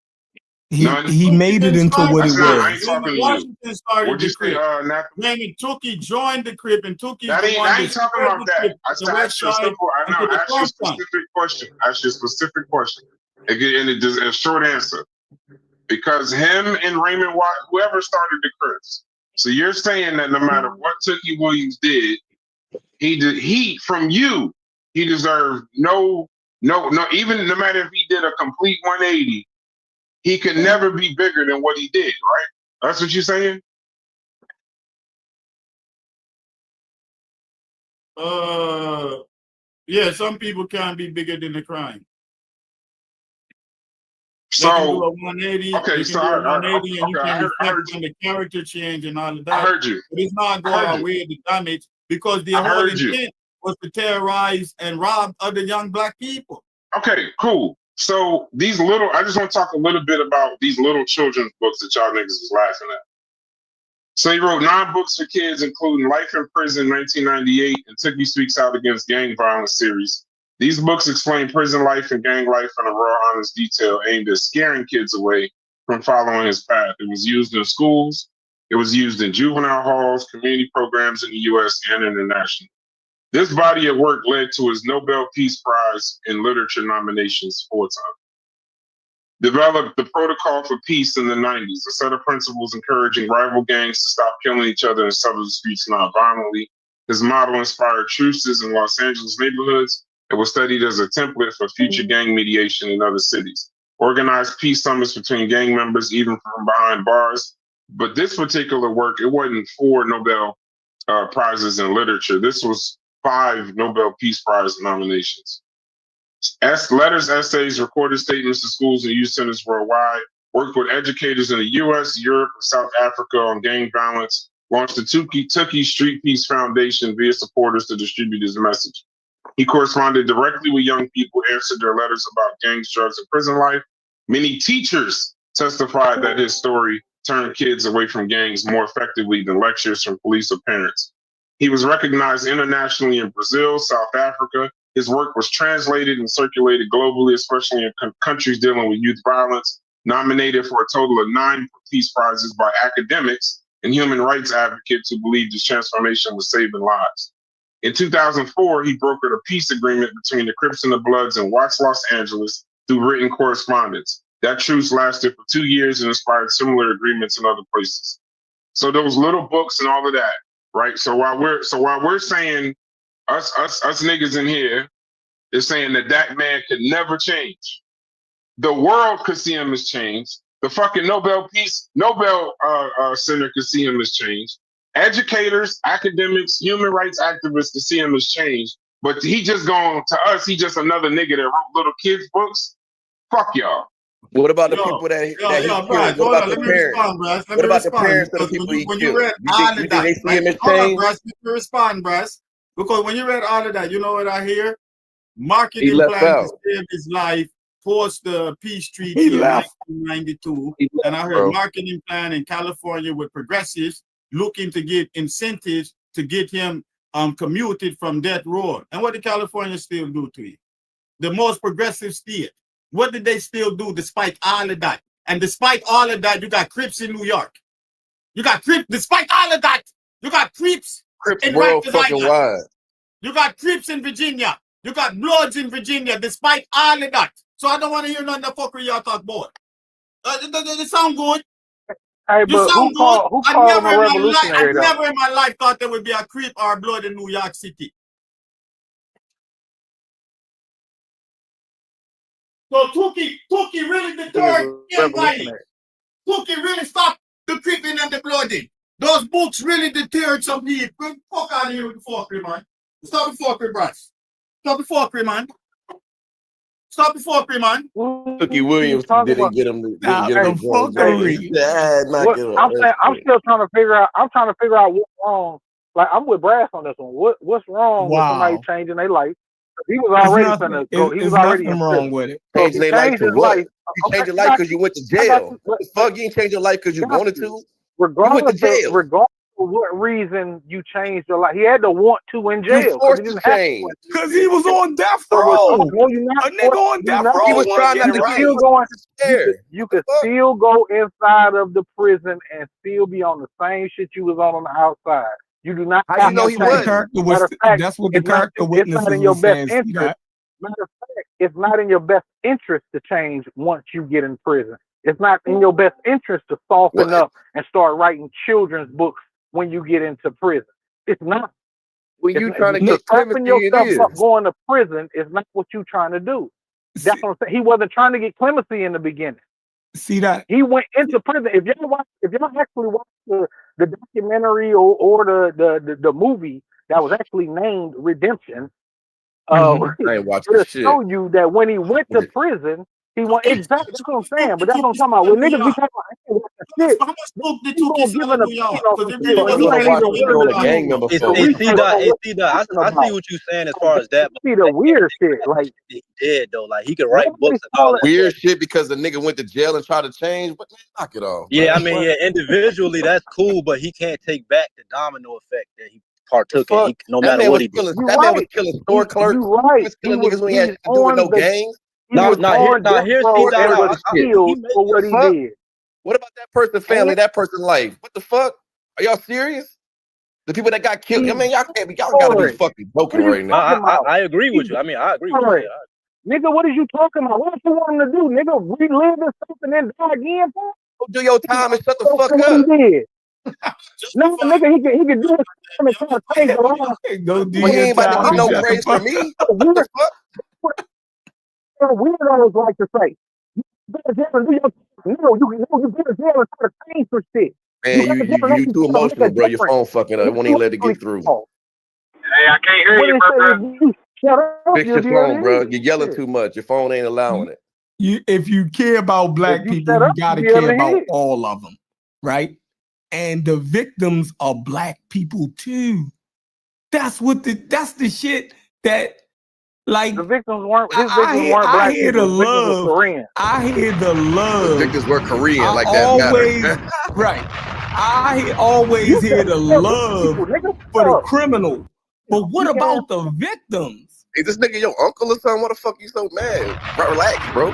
He made it into what it I ain't was. talking to you. Washington started What'd you the say? Crip. Raymond Tookie joined the Crip, and Tookie I ain't talking about that. I asked you a simple. I know. Ask you a specific question. Ask you a specific question. And it is a short answer. Because him and Raymond Watt, whoever started the Crips. So you're saying that no matter what Tookie Williams did, he from you. He deserved no, even no matter if he did a complete 180, he could never be bigger than what he did, right? That's what you're saying? Yeah, some people can't be bigger than the crime. So, they can do a 180. Okay, they can so do a 180 and you I can heard reflect on the character change and all of that. I heard you. But it's not going away the damage because the I whole heard you. intent was to terrorize and rob other young black people. Okay, cool. So I just want to talk a little bit about these little children's books that y'all niggas is laughing at. So he wrote 9 books for kids, including Life in Prison, 1998, and Tookie Speaks Out Against Gang Violence series. These books explain prison life and gang life in a raw, honest detail aimed at scaring kids away from following his path. It was used in schools. It was used in juvenile halls, community programs in the U.S. and internationally. This body of work led to his Nobel Peace Prize in Literature nominations 4 times. Developed the Protocol for Peace in the 90s, a set of principles encouraging rival gangs to stop killing each other and settle disputes non-violently. His model inspired truces in Los Angeles neighborhoods. It was studied as a template for future gang mediation in other cities. Organized peace summits between gang members, even from behind bars. But this particular work, it wasn't 4 Nobel prizes in literature. This was 5 Nobel Peace Prize nominations. Letters, essays, recorded statements to schools and youth centers worldwide, worked with educators in the U.S., Europe, and South Africa on gang violence, launched the Tookie Street Peace Foundation via supporters to distribute his message. He corresponded directly with young people, answered their letters about gangs, drugs, and prison life. Many teachers testified that his story turned kids away from gangs more effectively than lectures from police or parents. He was recognized internationally in Brazil, South Africa. His work was translated and circulated globally, especially in countries dealing with youth violence, nominated for a total of 9 peace prizes by academics and human rights advocates who believed his transformation was saving lives. In 2004, he brokered a peace agreement between the Crips and the Bloods in Watts, Los Angeles through written correspondence. That truce lasted for 2 years and inspired similar agreements in other places. So those little books and all of that, right? So while we're saying us niggas in here is saying that man could never change. The world could see him as changed. The fucking Nobel Center could see him as changed. Educators, academics, human rights activists could see him as changed. But he just to us, he just another nigga that wrote little kids' books. Fuck y'all. What about the people that he killed? What about the parents? What about the parents of the people he killed? You think they see him as changed? Let me respond, Brass. Because when you read all of that, you know what I hear? Marketing He left plan out. to save his life post the peace treaty in 1992. And I heard marketing plan in California with progressives looking to get incentives to get him commuted from death row. And what did California still do to you? The most progressive state. What did they still do despite all of that? And despite all of that, you got Crips in New York. You got Crips, despite all of that, you got Crips in world Rikers fucking Island. wide. You got Crips in Virginia. You got Bloods in Virginia, despite all of that. So I don't want to hear none of the fuckery y'all talk about. It sound good. Hey, but who called him a revolutionary, I though? never in my life thought there would be a Crip or a Blood in New York City. So Tookie really deterred him violence. Tookie really stopped the creeping and the blooding. Those books really deterred some people. Fuck out of here with the fuckery, man. Stop the fuckery, Brass. Stop the fuckery, man. Stop the fuckery, man. Cookie Williams didn't get him to get him to join. Knock it off. I'm still trying to figure out. I'm trying to figure out what's wrong. Like I'm with Brass on this one. What's wrong with somebody changing their life? He was already finna go. He was already in wrong prison. with it. So Changing their life for what? You changed your life because you went to jail. What the fuck? You ain't changed your life because you wanted to. Regardless of what reason you changed your life, he had to want to in jail. You forced to change because he was on death row. A nigga on death row. He was trying not to still going. You could still go inside of the prison and still be on the same shit you was on the outside. You do not. How you know he was? That's what the character witnesses in your were best saying. interest. Matter of fact, it's not in your best interest to change once you get in prison. It's not in your best interest to soften up and start writing children's books when you get into prison. It's not. When you trying to get soften yourself up going to prison is not what you're trying to do. That's what I'm saying. He wasn't trying to get clemency in the beginning. See that? He went into prison. If y'all actually watch the documentary or the movie that was actually named Redemption, I ain't watching it'll shit. show you that when he went to prison, he went exactly. That's what I'm saying. But that's what I'm talking about. When niggas be talking about shit, How much smoke did you you gonna get give out an of y'all? opinion Because on it some really shit, wasn't you ain't even on willing gang member. to I see what you're saying as far as that. See the weird shit, like he did though. Like he could write books and all that. Weird shit because the nigga went to jail and tried to change. But man, knock it off. Yeah, man. I mean, yeah, individually that's cool, but he can't take back the domino effect that he partook in. No matter what he did. That man was killing store clerks. You right. He was killing niggas when he had shit to do with no gangs. Here's was killed for what he did. What about that person's family, that person's life? What the fuck? Are y'all serious? The people that got killed. I mean, y'all gotta be fucking joking right now. I agree with you. I mean, I agree with you. Nigga, what are you talking about? What you want him to do, nigga? Relive this stuff and then die again? Go do your time and shut the fuck up. He did. No, nigga, he can do it and try to change the law. Go do He ain't your about to time. get no praise from me. What the fuck? Weirdos like to say, you better jail and do your no, you better jail and try to change some shit. Man, you too emotional, bro. Your phone fucking up. Won't even let it get through. Hey, I can't hear you, bro. Shut up. Fix your phone, bro. You're yelling too much. Your phone ain't allowing it. If you care about black people, you gotta care about all of them, right? And the victims are black people too. That's the shit that, like, the victims weren't. His victims weren't black. I hear the love. I hear the love. The victims were Korean, like that always, matter. Right. I always hear the love for the criminal. But what about the victims? Is this nigga your uncle or something? What the fuck you so mad? Bro, relax, bro.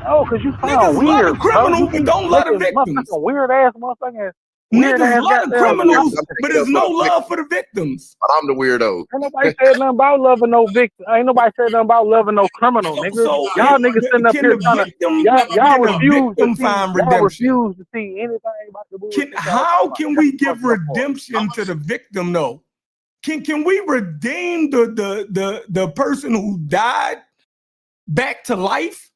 Oh, because you sound niggas weird. Love the criminal, but don't love the victims. Weird ass motherfucker. Niggas love the criminals, but there's no love for the victims. But I'm the weirdo. Ain't nobody said nothing about loving no victim. Ain't nobody said nothing about loving no criminal, nigga. So y'all niggas sitting up here trying to y'all refuse to see. Y'all refuse to see anything about the bullshit. How can we give redemption to the victim though? Can we redeem the person who died back to life?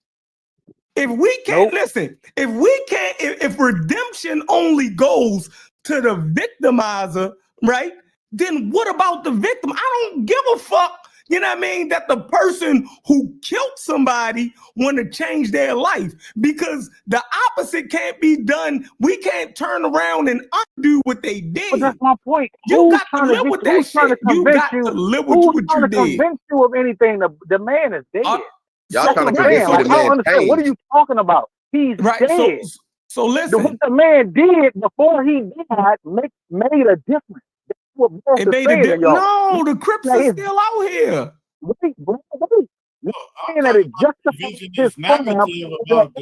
If we can't listen, if redemption only goes to the victimizer, right? Then what about the victim? I don't give a fuck, you know what I mean, that the person who killed somebody want to change their life, because the opposite can't be done. We can't turn around and undo what they did. But that's my point. You got to live with that shit. You got to live with what you did. Who's trying to convince you of anything? The man is dead. Y'all trying to convince me the man understand. What are you talking about? He's dead. So listen. What the man did before he died made a difference. That's what it made a difference. No, the Crips are still out here. Wait. You're saying that it justifies his crime,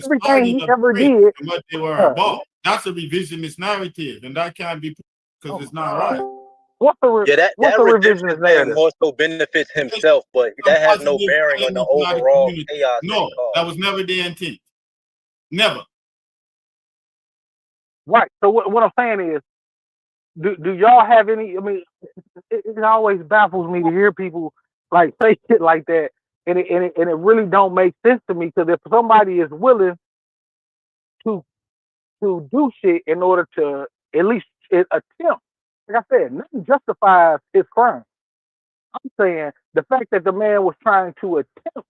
everything he ever did. What they were about. That's a revisionist narrative, and that can't be because it's not right. What's the that revisionist narrative more so benefits himself, but that has no bearing on the overall chaos. No, that was never the intent. Never. Right. So what I'm saying is, do y'all have any? I mean, it always baffles me to hear people like say shit like that, and it really don't make sense to me, because if somebody is willing to do shit in order to at least attempt. Like I said, nothing justifies his crime. I'm saying the fact that the man was trying to attempt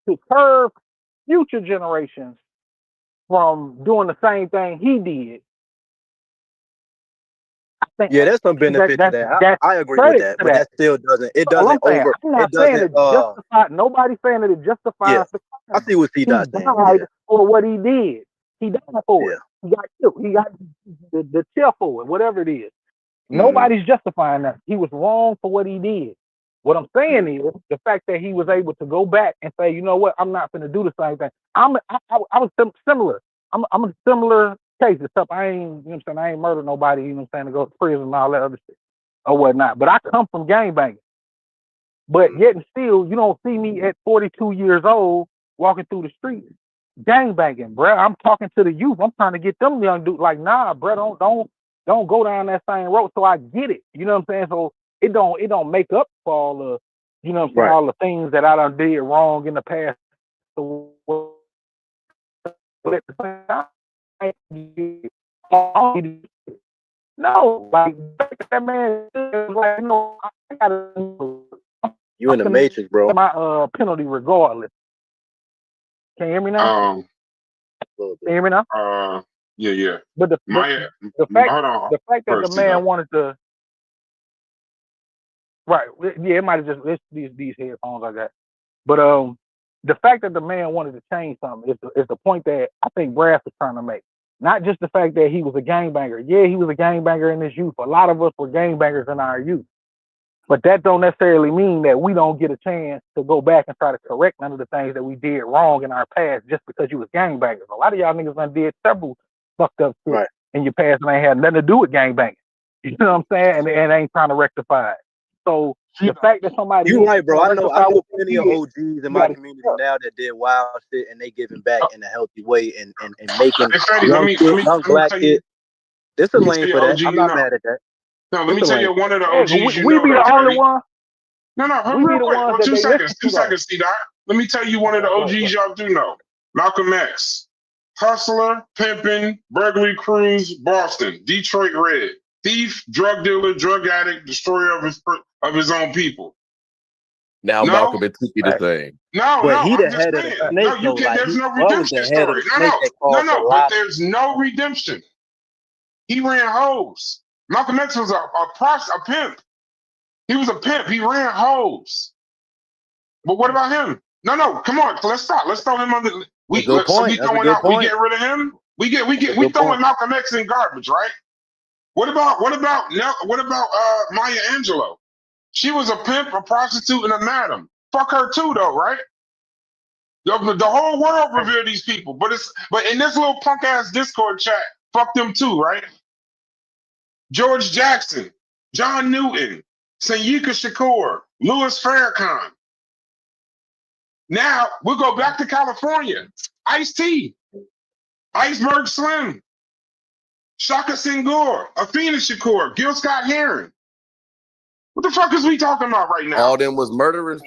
to curb future generations from doing the same thing he did. I think Yeah, there's some benefit to that. I agree with that, but that still doesn't. It doesn't over. I'm not It saying doesn't. it justifies. Nobody's saying that it justifies the crime. I see what He C-Dot saying. died for what he did. He died for it. He got killed. He got the chair for it, whatever it is. Nobody's justifying that. He was wrong for what he did. What I'm saying is the fact that he was able to go back and say, you know what, I'm not going to do the same thing. I was similar. I'm a similar case, except I ain't, you know what I'm saying, I ain't murdered nobody, you know what I'm saying, to go to prison and all that other shit or whatnot. But I come from gangbanging. But yet and still, you don't see me at 42 years old walking through the streets gangbanging, bruh. I'm talking to the youth. I'm trying to get them young dudes like, nah, bruh, don't go down that same road. So I get it. You know what I'm saying? So it don't make up for all the, you know what I'm saying, all the things that I done did wrong in the past. So, but at the same time, no, like that man is like, no, I gotta. You in the matrix, bro. My penalty regardless. Can you hear me now? Can you hear me now? Yeah. But the fact that the man wanted to, right? Yeah, it might have just these headphones I got. But the fact that the man wanted to change something is the point that I think Brass is trying to make. Not just the fact that he was a gangbanger. Yeah, he was a gangbanger in his youth. A lot of us were gangbangers in our youth. But that don't necessarily mean that we don't get a chance to go back and try to correct none of the things that we did wrong in our past just because you was gangbangers. A lot of y'all niggas done did several fucked up shit in your past and ain't had nothing to do with gangbanging. You know what I'm saying? And ain't trying to rectify it. So the fact that somebody you right, bro. I know plenty of OGs in my community now that did wild shit and they giving back in a healthy way and making young black kids. There's a lane for that. I'm not mad at that. No, let me tell you one of the OGs we be the only one. No, real quick. Well, 2 seconds. 2 seconds, C-Dot. Let me tell you one of the OGs y'all do know. Malcolm X. Hustler, pimping, burglary crews, Boston, Detroit Red. Thief, drug dealer, drug addict, destroyer of his own people. Now Malcolm and Tiki the same. No, he I'm the just head of saying. the snake. No, you can't. There's no redemption story. No, but there's no redemption. He ran hoes. Malcolm X was a pimp. He was a pimp. He ran hoes. But what about him? No, come on. Let's stop. Let's throw him under. We get rid of him. We throwing Malcolm X in garbage, right? What about Maya Angelou? She was a pimp, a prostitute, and a madam. Fuck her too, though, right? The whole world revered these people, but in this little punk ass Discord chat, fuck them too, right? George Jackson, John Newton, Sayika Shakur, Louis Farrakhan. Now we'll go back to California. Ice-T, Iceberg Slim, Shaka Senghor, Athena Shakur, Gil Scott Heron. What the fuck is we talking about right now? All them was murderers.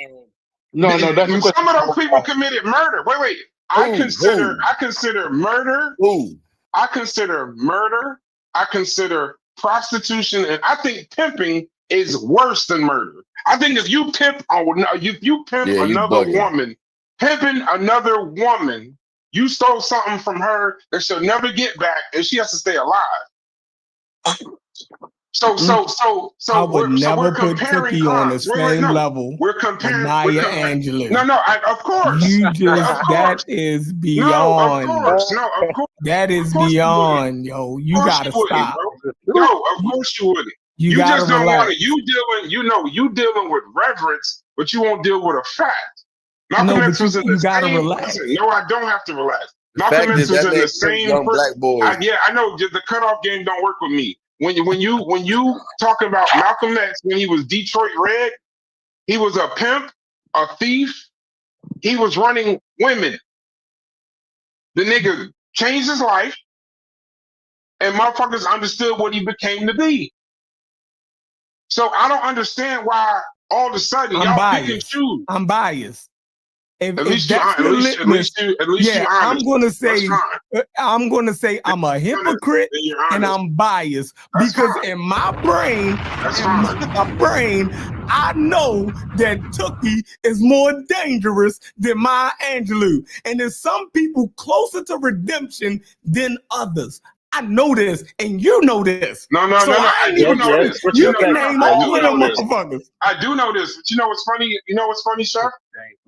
No, that's some of those people committed murder. Wait. I consider murder. I consider murder. I consider prostitution, and I think pimping is worse than murder. I think if you pimp another woman, pimping another woman, you stole something from her that she'll never get back, and she has to stay alive. So I would never put Cookie on the same level. We're comparing Maya Angelou. Of course. You just that is beyond. No, of course. That is beyond, yo. You gotta stop. No, of course you wouldn't. You just don't want it. You dealing with reverence, but you won't deal with a fact. Malcolm X was in the same relax. No, I don't have to relax. Malcolm X was in the same black boy. I know the cutoff game don't work with me. When you talking about Malcolm X when he was Detroit Red, he was a pimp, a thief. He was running women. The nigga changed his life, and motherfuckers understood what he became to be. So I don't understand why all of a sudden y'all pick and choose. I'm biased. If At least that's your litmus, you yeah, I'm honest. gonna That's say, fine. I'm a hypocrite Then you're and honest. I'm biased That's because fine. in my brain, That's fine. I know that Tookie is more dangerous than Maya Angelou, and there's some people closer to redemption than others. I know this, and you know this. No. I do know this. But You can name all of them motherfuckers. I do know this. But you know what's funny? You know what's funny, Chef?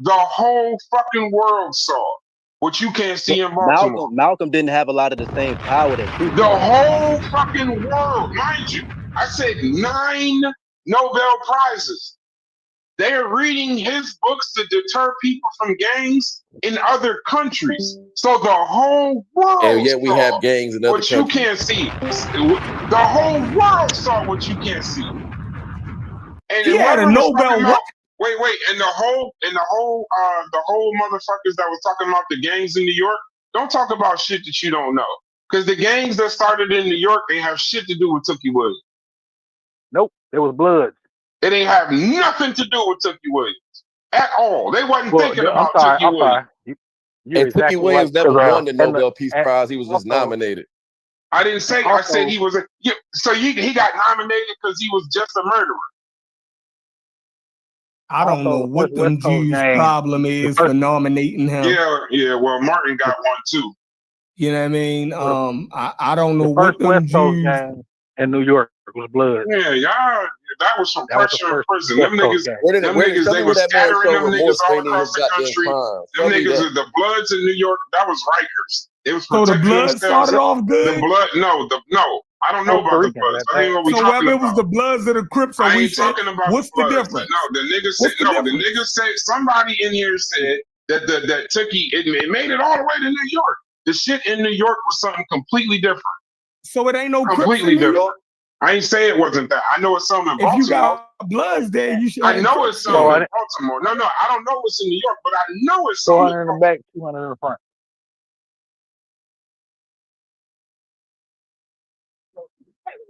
The whole fucking world saw what you can't see in Baltimore. Malcolm didn't have a lot of the same power that Tupac. The whole fucking world, mind you. I said 9 Nobel Prizes. They're reading his books to deter people from gangs in other countries. So the whole world And yet we saw have gangs in other what you countries. can't see. The whole world saw what you can't see. And He had a whoever was Nobel talking what? about, wait, and the whole motherfuckers that was talking about the gangs in New York, don't talk about shit that you don't know. Because the gangs that started in New York, they have shit to do with Tookie Williams. Nope, it was Bloods. It ain't have nothing to do with Tookie Williams at all. They wasn't thinking about Tookie I'm Williams. sorry. And Tookie Williams never won the Nobel Peace Prize. He was just nominated. I didn't say. I said he was. He got nominated because he was just a murderer. I don't know what them Jews' problem is for nominating him. Yeah. Well, Martin got one too. You know what I mean? I don't know The what first them West Coast Jews. game in New York was Blood. Yeah, y'all. That was some That was the pressure in first prison. West Them Coast niggas, game. they was scattering them niggas all across the goddamn country. crimes. Them niggas, the Bloods in New York, that was Rikers. They was So the protecting Bloods themselves. started off good? The Blood, no. I don't know about the Bloods. I ain't what we So talking whether it about. was the Bloods or the Crips, I or we ain't said, talking about what's the the Bloods. difference? No, the niggas said, the niggas said, somebody in here said that that Tookie, it made it all the way to New York. The shit in New York was something completely different. So it ain't no completely Crips in New different. York? I ain't say it wasn't that. I know it's something in If Baltimore. you got Bloods there, you should I have know Crips it's there. something in Baltimore. No, I don't know what's in New York, but I know it's something. 400 in the back, 200 in the front.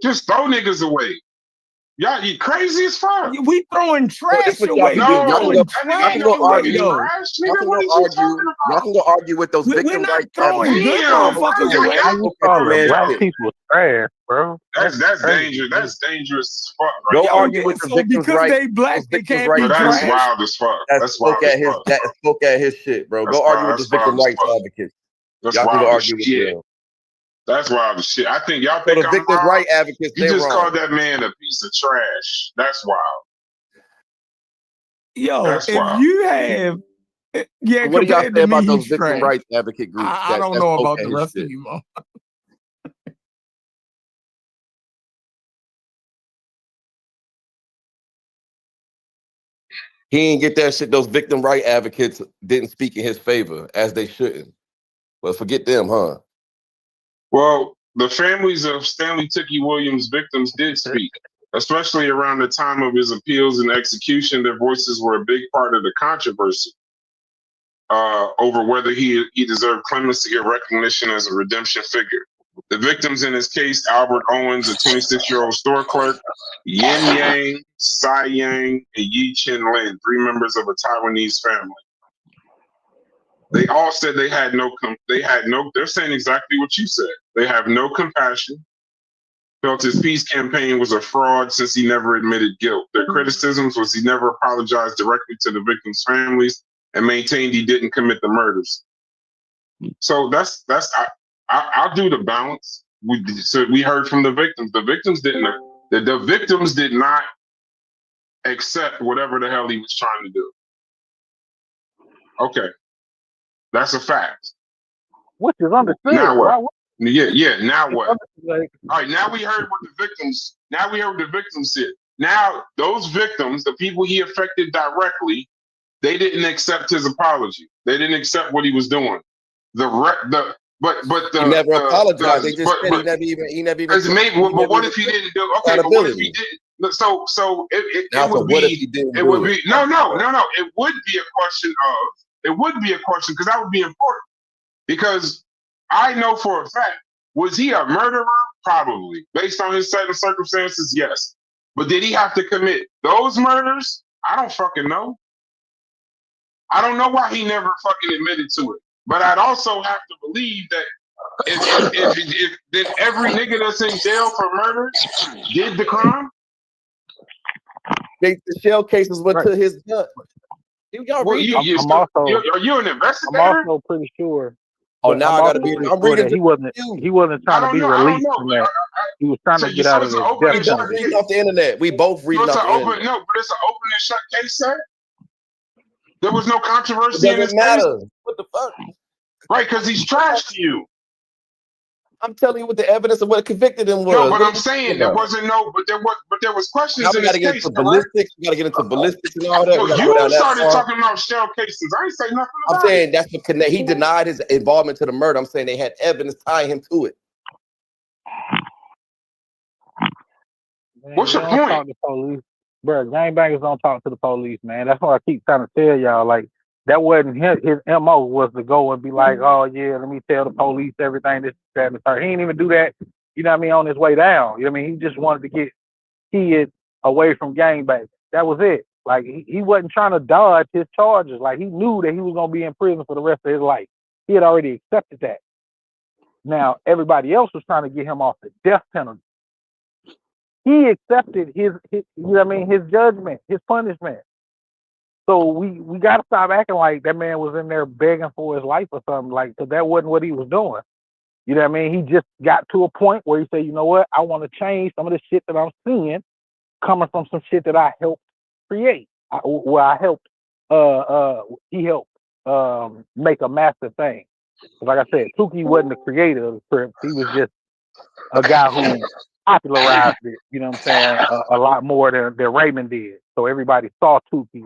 Just throw niggas away. Y'all, you crazy as fuck. We throwing trash What y'all away. can do. Y'all can go, Trash y'all can go away, argue. though. Y'all can go argue. Y'all can go argue with those We're victim not rights throwing good advocates. motherfuckers away. How you calling black people trash, bro? That's crazy. dangerous. That's dangerous as fuck. Go Right argue with the So victims' because rights. they black, Those they victims' can't rights be That is trash. wild as fuck. that That's spoke wild at as his fuck. that spoke at his shit, bro. That's Go argue wild. with the That's victim wild as rights fuck. advocates. That's Y'all can go wild as argue with shit. them. That's wild as shit. I think y'all So think the I'm victims' wild. rights advocates, You they're just wrong. called that man a piece of trash. That's wild. Yo, That's if wild. you have, So what do y'all compared say to me, about those he's victim trash. rights advocate groups I don't that know spoke about at the his rest shit? of you, man. He didn't get that shit. Those victim right advocates didn't speak in his favor, as they shouldn't. But forget them, huh? Well, the families of Stanley Tookie Williams victims did speak, especially around the time of his appeals and execution. Their voices were a big part of the controversy over whether he deserved clemency or recognition as a redemption figure. The victims in his case, Albert Owens, a 26-year-old store clerk, Yin Yang, Tsai Yang, and Yi Chin Lin, 3 members of a Taiwanese family. They all said they're saying exactly what you said. They have no compassion, felt his peace campaign was a fraud since he never admitted guilt. Their criticisms was he never apologized directly to the victims' families and maintained he didn't commit the murders. So I'll do the balance. We heard from the victims. The victims did not accept whatever the hell he was trying to do. Okay. That's a fact. Which is understood. Now what? Right? Yeah. Now what? Like, All right. Now we heard what the victims said. Now those victims, the people he affected directly, they didn't accept his apology. They didn't accept what he was doing. He never apologized. They just said he never even. But what if he didn't do? Okay, but what if he did? So it would be. It would be no. It would be a question of. It would be a question because that would be important. Because I know for a fact, was he a murderer? Probably. Based on his set of circumstances, yes. But did he have to commit those murders? I don't fucking know. I don't know why he never fucking admitted to it. But I'd also have to believe that if every nigga that's in jail for murder did the crime. The shell cases went to his gun. Y'all read? Are you an investigator? I'm also pretty sure. Oh, now I gotta be. I'm reading. He wasn't trying to be released from that. He was trying to get out of the death penalty. Reading off the internet. We both reading off the internet. No, but it's an open and shut case, sir. There was no controversy in this matter. case. What the fuck? Right, because he's trash to you. I'm telling you what the evidence of what convicted him was. No, but I'm saying there wasn't no, but there was questions in this case. Ballistics. You gotta get into ballistics and all that. Well, you started talking about shell cases. I ain't say nothing about I'm saying that's what he denied his involvement to the murder. I'm saying they had evidence tying him to it. Man, what's your don't point? talk to police. Bro, gangbangers don't talk to the police, man. That's what I keep trying to tell y'all. Like, that wasn't his MO was to go and be like, oh, yeah, let me tell the police everything, this, that, and the third. He didn't even do that, you know what I mean, on his way down. You know what I mean? He just wanted to get kids away from gangbangers. That was it. Like, he wasn't trying to dodge his charges. Like, he knew that he was going to be in prison for the rest of his life. He had already accepted that. Now, everybody else was trying to get him off the death penalty. He accepted his you know what I mean, his judgment, his punishment. So we got to stop acting like that man was in there begging for his life or something, like, because that wasn't what he was doing. You know what I mean? He just got to a point where he said, you know what, I want to change some of the shit that I'm seeing coming from some shit that I helped create. He helped make a massive thing. Like I said, Tuki wasn't the creator of the Crips. He was just a guy who popularized it, you know what I'm saying, a lot more than Raymond did. So everybody saw Tuki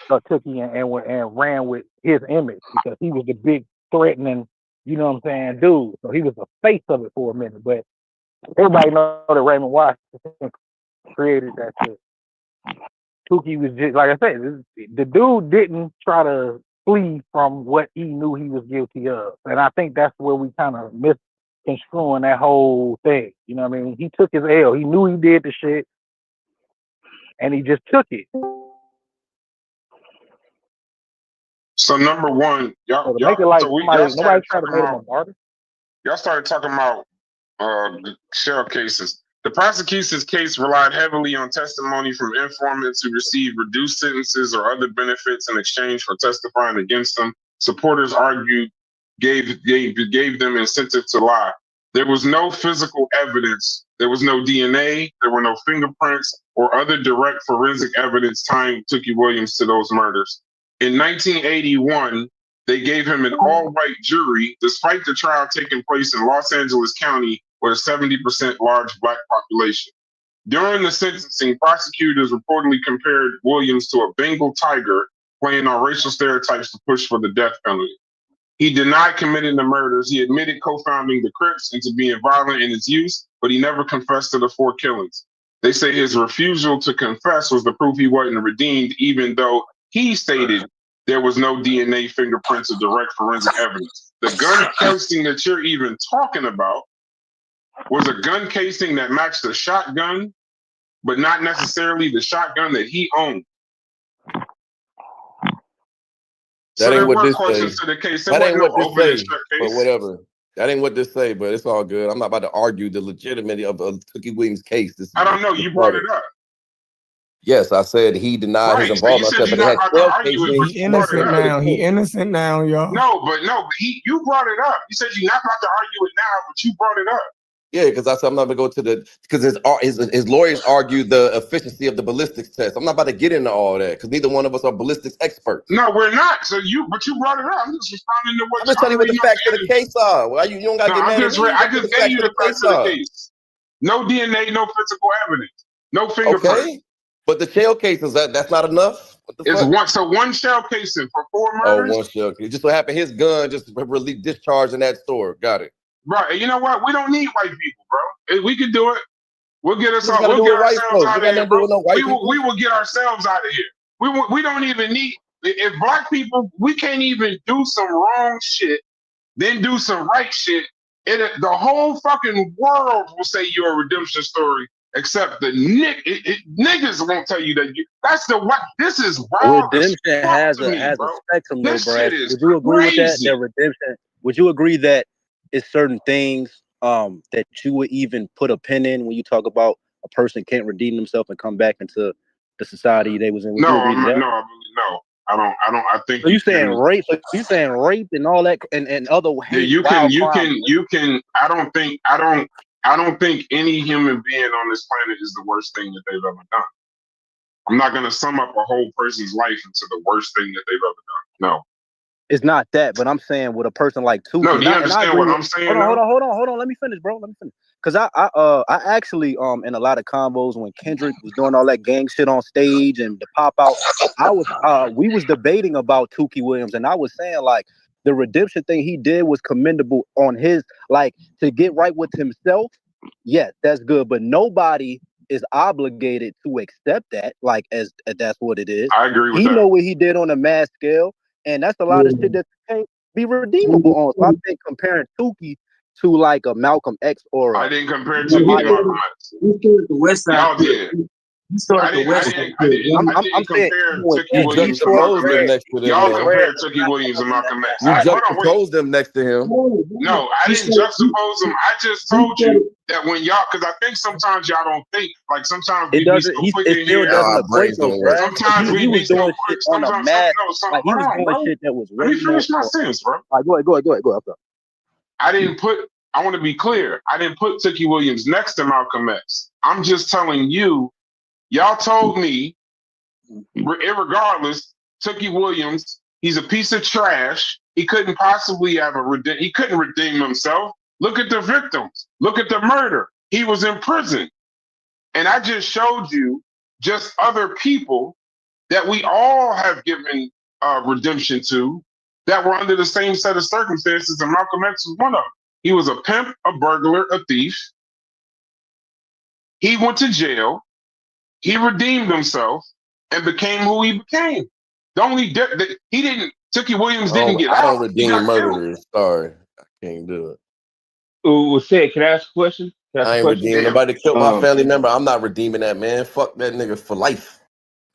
and ran with his image because he was the big threatening, you know what I'm saying, dude. So he was the face of it for a minute. But everybody knows that Raymond Washington created that shit. Tuki was just, like I said, the dude didn't try to flee from what he knew he was guilty of. And I think that's where we kind of misconstruing that whole thing. You know what I mean? He took his L. He knew he did the shit, and he just took it. So number one, y'all make it like nobody tried to make him a martyr. Y'all started talking about shell cases. The prosecution's case relied heavily on testimony from informants who received reduced sentences or other benefits in exchange for testifying against them. Supporters argued gave them incentive to lie. There was no physical evidence. There was no DNA. There were no fingerprints or other direct forensic evidence tying Tookie Williams to those murders. In 1981, they gave him an all-white jury, despite the trial taking place in Los Angeles County with a 70% large black population. During the sentencing, prosecutors reportedly compared Williams to a Bengal tiger playing on racial stereotypes to push for the death penalty. He denied committing the murders. He admitted co-founding the Crips and to being violent in its use, but he never confessed to the 4 killings. They say his refusal to confess was the proof he wasn't redeemed, even though he stated there was no DNA, fingerprints, or direct forensic evidence. The gun casing that you're even talking about was a gun casing that matched a shotgun, but not necessarily the shotgun that he owned. That ain't what this say. That ain't what this say, but whatever. That ain't what this say, but it's all good. I'm not about to argue the legitimacy of Tookie Williams' case. I don't know. You brought it up. Yes, I said he denied his involvement. So He innocent now. He innocent now, y'all. No, but you brought it up. You said you're not about to argue it now, but you brought it up. Yeah, because I said I'm not gonna go to because his lawyers argued the efficiency of the ballistics test. I'm not about to get into all that because neither one of us are ballistics experts. No, we're not. But you brought it up. I'm just responding to what. I'm just telling you what the facts of the case are. Well, you don't gotta get mad at me. I just gave you the facts of the case. No DNA, no physical evidence, no fingerprints. Okay, but the shell cases that's not enough. It's one shell casing for 4 murders. Oh, one shell. It just so happened his gun just really discharged in that store. Got it. Right. You know what? We don't need white people, bro. We can do it. We'll get us out. We'll get ourselves out of here, bro. We will get ourselves out of here. We don't even need. If black people, we can't even do some wrong shit, then do some right shit. The whole fucking world will say you're a redemption story except the niggas won't tell you that. That's the what. This is raw. Redemption has a spectrum, though, This Brad. shit is Would you agree with that? crazy. That redemption. Would you agree that it's certain things that you would even put a pin in when you talk about a person can't redeem themselves and come back into the society they was in? Would you agree to that? No. I don't. I think. So you saying rape? So you saying rape and all that, and other Yeah, you can. I don't think any human being on this planet is the worst thing that they've ever done. I'm not gonna sum up a whole person's life into the worst thing that they've ever done. No. It's not that, but I'm saying with a person like Tuki. No, do you understand what I'm saying? Hold on. Let me finish, bro. Because I actually in a lot of combos when Kendrick was doing all that gang shit on stage and the pop out, we was debating about Tuki Williams, and I was saying like the redemption thing he did was commendable on his like to get right with himself. Yes, that's good, but nobody is obligated to accept that like as that's what it is. I agree with that. He know what he did on a mass scale. And that's a lot of shit that can't be redeemable on. So I think comparing Tuki to like a Malcolm X or I didn't compare Tuki to Malcolm X. The West Side. Y'all did. I didn't compare Tuki Williams to Malcolm X. Y'all compared Tuki Williams and Malcolm X. You juxtaposed them next to him. No, I didn't juxtapose them. I just told you that when y'all, because I think sometimes y'all don't think, like sometimes we be so quick in here. Sometimes we be so quick. Sometimes like he was doing shit that was. Let me finish my sentence, bro. Go ahead. I didn't put. I want to be clear. I didn't put Tuki Williams next to Malcolm X. I'm just telling you. Y'all told me, irregardless, Tuki Williams, he's a piece of trash. He couldn't possibly have he couldn't redeem himself. Look at the victims. Look at the murder. He was in prison. And I just showed you just other people that we all have given redemption to that were under the same set of circumstances, and Malcolm X was one of them. He was a pimp, a burglar, a thief. He went to jail. He redeemed himself and became who he became. The only Tuki Williams didn't get out. I don't redeem murderers. Sorry, I can't do it. Well, said, can I ask a question? I ain't redeeming nobody that killed my family member. I'm not redeeming that man. Fuck that nigga for life.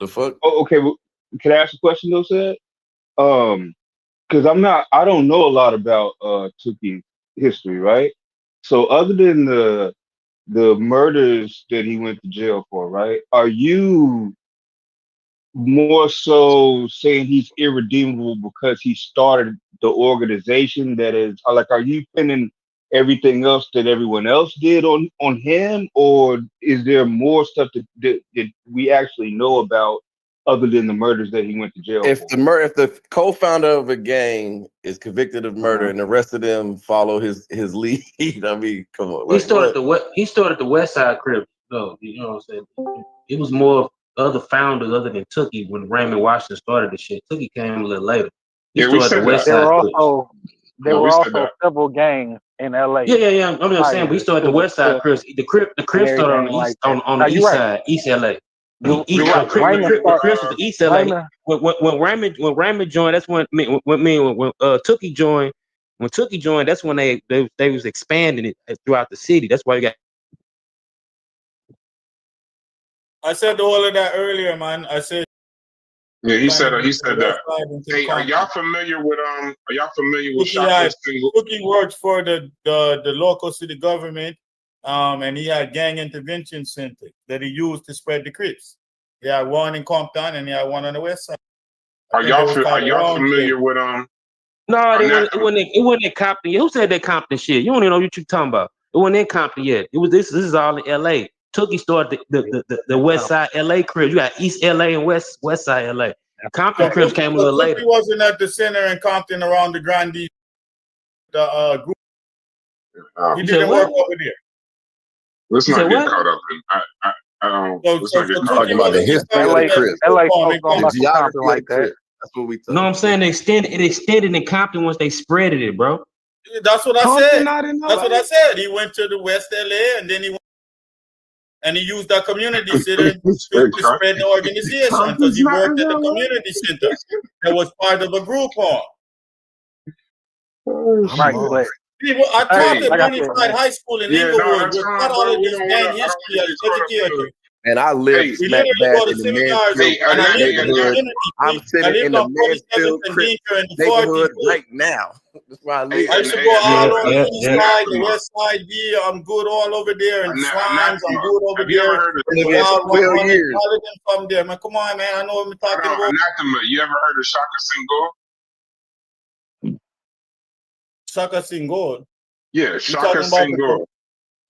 The fuck? Oh, okay. Well, can I ask a question though, said? Because I don't know a lot about Tuki history, right? So other than the murders that he went to jail for, right? Are you more so saying he's irredeemable because he started the organization that is like, are you pinning everything else that everyone else did on him, or is there more stuff that we actually know about other than the murders that he went to jail for? If the co-founder of a gang is convicted of murder and the rest of them follow his lead, I mean, come on. He started the West Side Crip, though. You know what I'm saying? It was more other founders other than Tuki when Raymond Washington started the shit. Tuki came a little later. There were also several gangs in LA. Yeah. I'm just saying, we started the West Side Crips. The Crip started on the east, on the east side, East LA. The Crips was the East LA. When Raymond joined, that's when Tuki joined. When Tuki joined, that's when they was expanding it throughout the city. That's why you got. I said all of that earlier, man. I said. Yeah, he said that. Hey, are y'all familiar with Tuki worked for the local city government, and he had gang intervention center that he used to spread the Crips. He had one in Compton and he had one on the west side. Are y'all familiar with No, it wasn't in Compton. Who said that Compton shit? You don't even know what you're talking about. It wasn't in Compton yet. It was this is all in LA. Tuki started the West Side LA Crips. You got East LA and West Side LA. Compton Crips came a little later. He wasn't at the center in Compton around the Grandee group. He didn't work over there. Let's not get caught up in. Let's not get caught about the history of the Crips. The geography like that. That's what we talking. No, I'm saying it extended in Compton once they spreaded it, bro. That's what I said. That's what I said. He went to the West LA and then he used that community center to spread the organization because he worked at the community center that was part of a group home. Right, I taught Hey, at like I Bonnie said, Clyde man. High School in Yeah, no, Inglewood. that's We fine, taught all bro. of We this don't gang wanna. I don't history want to as get caught up in educators. And I live Hey, We smack literally dab go to in the seminars, hey, Mansfield and I Crip live in the neighborhood. community. I'm I sitting in lived the on 47th Mansfield and Crip Deeper in the 40s. neighborhood right now. That's where I hey, I live. used to go all on the east side, the Anathema. west side. I'm good all over there, and Slimes, I'm Anathema. good over Have you ever there. heard of In the Lived here for Wild 12 100, years. all of them from there. Man, come on, man. I know what I'm talking about. Anathema? You ever heard of Shaka Senghor? Shaka Senghor. Yeah, You Shaka talking about Senghor.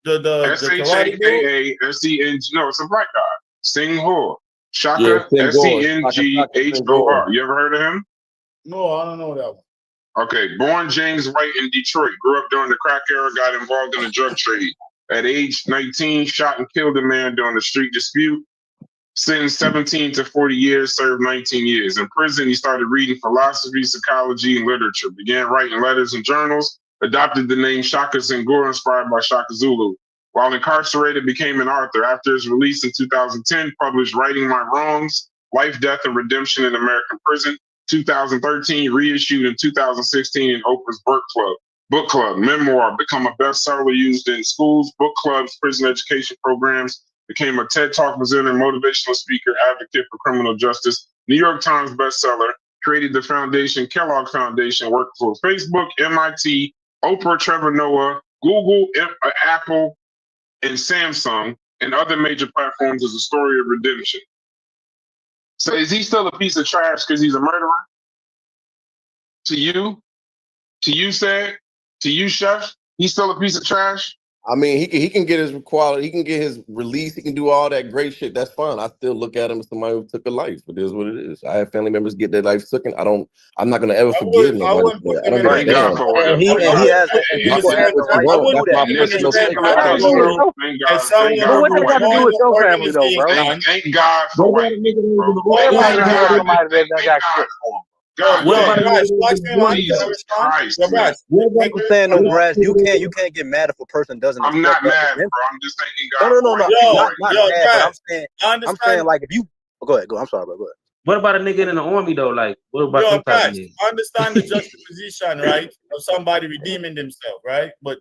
the karate dude? SHAKASENG. No, it's a black guy. Senghor. Yeah, Shaka Senghor. Shaka SENGHOR. You ever heard of him? No, I don't know that one. Okay, born James White in Detroit, grew up during the crack era, got involved in the drug trade. At age 19, shot and killed a man during a street dispute. Sentenced 17 to 40 years, served 19 years. In prison, he started reading philosophy, psychology, and literature, began writing letters and journals, adopted the name Shaka Senghor, inspired by Shaka Zulu. While incarcerated, became an author. After his release in 2010, published Righting My Wrongs, Life, Death, and Redemption in American Prison. 2013, reissued in 2016 in Oprah's Book Club, memoir, become a bestseller used in schools, book clubs, prison education programs, became a TED Talk presenter, motivational speaker, advocate for criminal justice, New York Times bestseller, created the foundation, Kellogg Foundation, worked for Facebook, MIT, Oprah, Trevor Noah, Google, Apple, and Samsung, and other major platforms as a story of redemption. So is he still a piece of trash because he's a murderer? To you? To you, Sad? To you, Chef? He's still a piece of trash? I mean, he can get his quality, he can get his release, he can do all that great shit. That's fine. I still look at him as somebody who took a life. It is what it is. I have family members get their life taken. I'm not gonna ever forgive nobody for that. I don't give a damn. And he has people have the right to do that. That's my personal Thank God. But what they got to do with your family, though, bro? Thank God for white. Everybody knows somebody that got killed. What about Jesus Christ, man. I'm saying no, Brass. You can't get mad if a person doesn't. I'm not mad, bro. I'm just thanking God. No. Not mad, but I'm saying like if you go ahead. I'm sorry, bro. Go ahead. What about a nigga in the army though? Like, what about Yo, some type guys, of nigga? understand the juxtaposition, right, of somebody redeeming themselves, right? But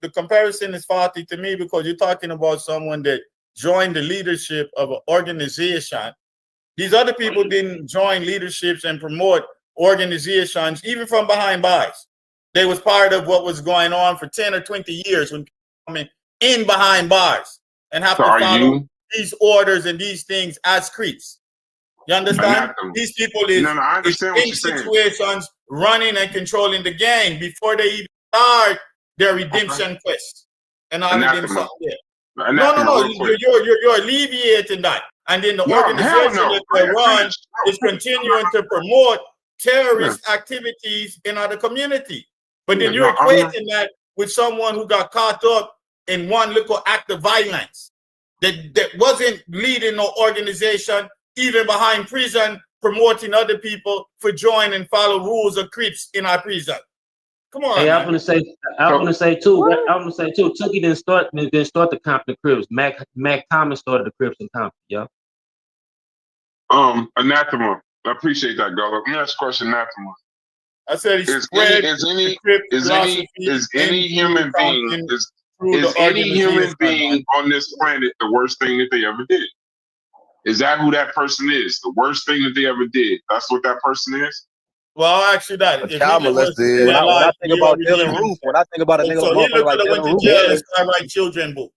the comparison is faulty to me because you're talking about someone that joined the leadership of an organization. These other people didn't join leaderships and promote organizations, even from behind bars. They was part of what was going on for 10 or 20 years when coming in behind bars and have to follow these orders and these things as creeps. You understand? These people is in situations running and controlling the gang before they even start their redemption quest. And all of them stuff there. No, you're alleviating that. And then the organization that they run is continuing to promote terrorist activities in other community. But then you're equating that with someone who got caught up in one little act of violence that wasn't leading no organization, even behind prison, promoting other people for join and follow rules of creeps in our prison. Come on. Hey, I'm gonna say too. Tookie didn't start the Compton Crips. Mac Thomas started the Crips in Compton. Yeah. Anathema. I appreciate that, Gullah. Let me ask a question, Anathema. I said is any human being on this planet the worst thing that they ever did? Is that who that person is? The worst thing that they ever did? That's what that person is? Well, actually, that when I think about Dylan Roof, when I think about a nigga like Dylan Roof, I like children book.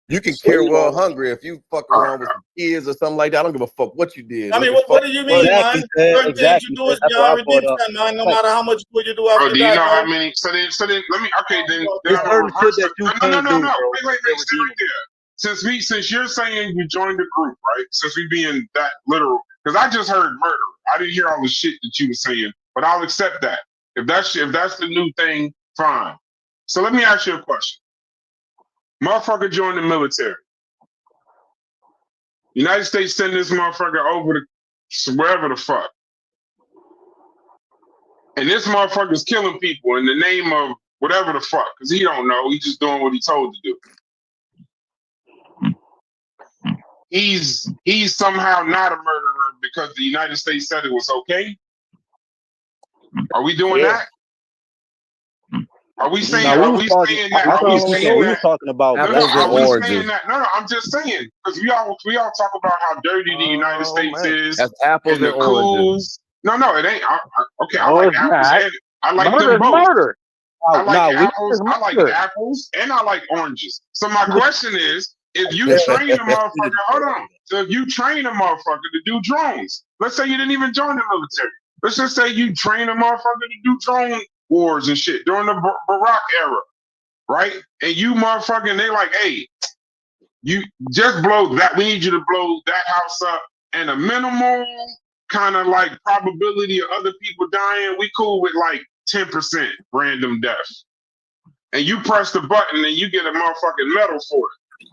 You can kill well hungry if you fuck around with some kids or something like that. I don't give a fuck what you did. I mean, what do you mean, man? Certain things you do is beyond redemption, man. No matter how much good you do after that. Do you know how many? So then, let me. Okay, then I'm gonna reverse it. No. Wait, stay right there. Since you're saying you joined the group, right? Since we being that literal, because I just heard murder. I didn't hear all the shit that you were saying, but I'll accept that. If that's the new thing, fine. So let me ask you a question. Motherfucker joined the military. United States send this motherfucker over to wherever the fuck. And this motherfucker's killing people in the name of whatever the fuck, because he don't know. He's just doing what he's told to do. He's somehow not a murderer because the United States said it was okay. Are we doing that? Are we saying? Now, Are we saying that? that's Are we all I'm saying saying. We that? was talking about No, Apples and are we saying oranges. that? No, I'm just saying because we all talk about how dirty the United States is That's apples and and the cool. oranges. No, it ain't. Okay, I No, like it's apples not. and I like them Murder's both. murder. I like Nah, apples. I like murder. apples and I like oranges. So my question is, if you train a motherfucker, hold on. So if you train a motherfucker to do drones, let's say you didn't even join the military. Let's just say you train a motherfucker to do drone wars and shit during the Barack era, right? And you motherfucking, they like, hey, you just blow that. We need you to blow that house up, and a minimal kind of like probability of other people dying. We cool with like 10% random death. And you press the button and you get a motherfucking medal for it.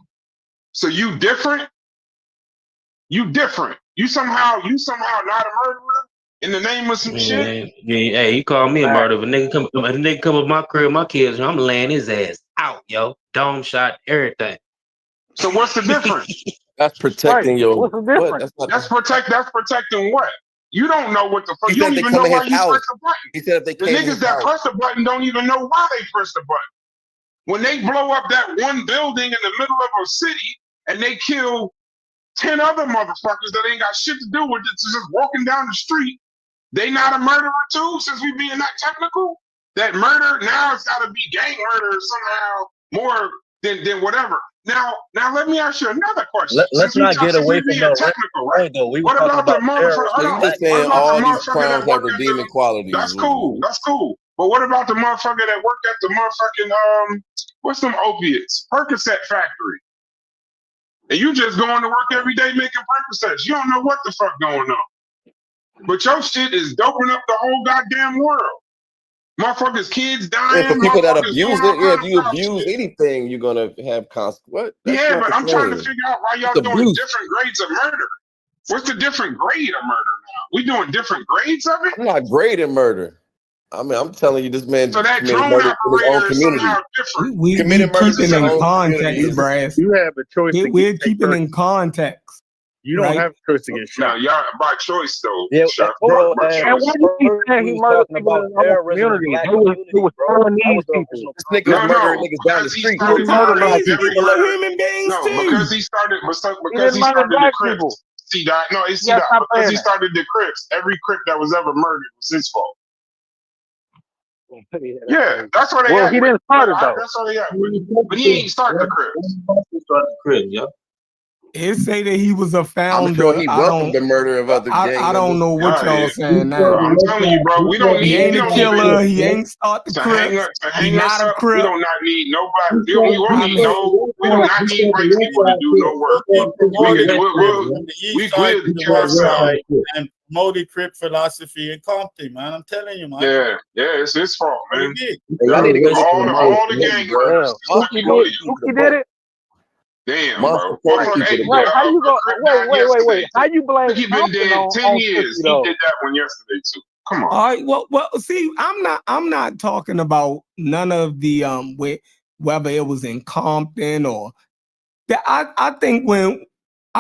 So you different? You different. You somehow not a murderer in the name of some shit? Yeah, hey, you call me a murderer. If a nigga come up my crib, my kids, I'm laying his ass out, yo. Dome shot, everything. So what's the difference? That's protecting your. What's the difference? That's protecting what? You don't know what the fuck. He You said don't they even come know in why his you house. press the button. He said if they The came in niggas his that house. press the button don't even know why they press the button. When they blow up that one building in the middle of a city and they kill 10 other motherfuckers that ain't got shit to do with it, just walking down the street, they not a murderer too, since we being that technical? That murder, now it's gotta be gang murder somehow more than whatever. Now let me ask you another question. Let's not get away from the technical, right? though. We were What talking about the about motherfucker? terrorists. Hold on. He's just saying What about all the these motherfucker crimes that have work at redeeming the? qualities. That's cool. That's cool. But what about the motherfucker that worked at the motherfucking what's them opiates? Percocet factory. And you just going to work every day making Percocets. You don't know what the fuck going on. But your shit is doping up the whole goddamn world. Motherfuckers, kids dying. Yeah, for people that Motherfuckers abuse doing all it, yeah, if kinds of you wild abuse shit. anything, you're gonna have consequences. What? That's Yeah, not but the I'm trying to same. figure out why y'all It's doing abuse. different grades of murder. What's the different grade of murder now? We doing different grades of it? I'm not grading murder. I mean, I'm telling you, this man So that committed drone murder in his own operator is community. somehow different. We Committed murder keep in it his in own context, community. Brass. You have a choice to We're get keeping in context. You don't right? have a choice to get Now, shot. y'all by choice though. Yeah, Shot bro. by And choice. why do you think he We was murdered talking people about in the terrorism in community? black They was community, bro. killing That these was the people. original This nigga was murdering niggas down the Because he street. He didn't started murder black murdering people. every People are murder. human beings No, too. because he started He because didn't he murder started the black Crips. people. See that? No, it's see Yeah, that stop because saying he that. started the Crips. Every Crip that was ever murdered was his fault. Yeah, that's where they Well, at. he didn't start it though. That's where they at. But he ain't starting the Crips. It say that he was a I'm founder. sure he I welcomed don't. the murder of other gang I don't members. know what Yeah, y'all yeah. saying Bro, now. I'm telling you, bro, we don't He need. ain't We a don't killer. even He ain't start the to hang Crips. up to He hang us not a up. We Crip. do not need no black. We won't I need mean, no. We do not need white people to do no work. Promoted We from the east side good to to the kill west ourselves. side and promoted Crip philosophy in Compton, man. I'm telling you, man. Yeah, it's his fault, man. Hey, y'all need to go All listen to all the Monster gang Kobe, bro. murders. Suki did it. Damn, Monster bro. Kobe Motherfucker, keep hey, it a Wait, buck. how you go? Crip Wait, died wait. yesterday. How you blame He been Compton dead 10 on years. Suki He though? did that one yesterday too. Come on. all right. Well. See, I'm not talking about none of the whether it was in Compton or that. I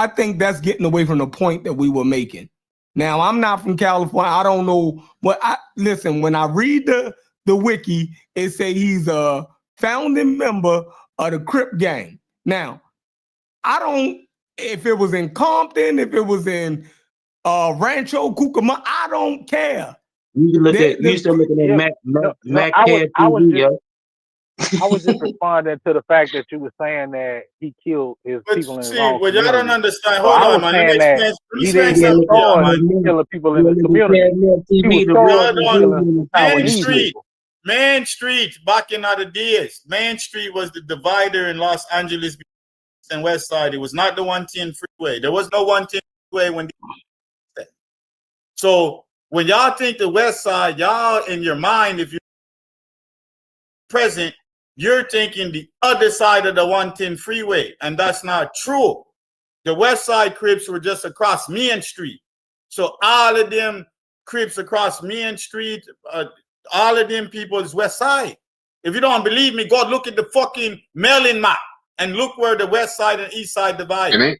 think that's getting away from the point that we were making. Now, I'm not from California. I don't know what. Listen, when I read the wiki, it say he's a founding member of the Crip gang. Now, I don't. If it was in Compton, if it was in Rancho Cucamonga, I don't care. You can look at you still looking at Mac I was TV, just yo. I was just responding to the fact that you were saying that he killed his But people in his see, own what y'all don't community. understand, So hold I on, was man. saying that he didn't Let get me explain something to y'all, charged man. with killing people in his community. He was Y'all charged with don't. killing Taiwanese people. Main Street, back in other days, Main Street was the divider in Los Angeles and West Side. It was not the 110 freeway. There was no 110 freeway when they. So when y'all think the West Side, y'all in your mind, if you're present, you're thinking the other side of the 110 freeway, and that's not true. The West Side Crips were just across Main Street. So all of them Crips across Main Street, all of them people is West Side. If you don't believe me, go look at the fucking mailing map and look where the West Side and East Side divide. And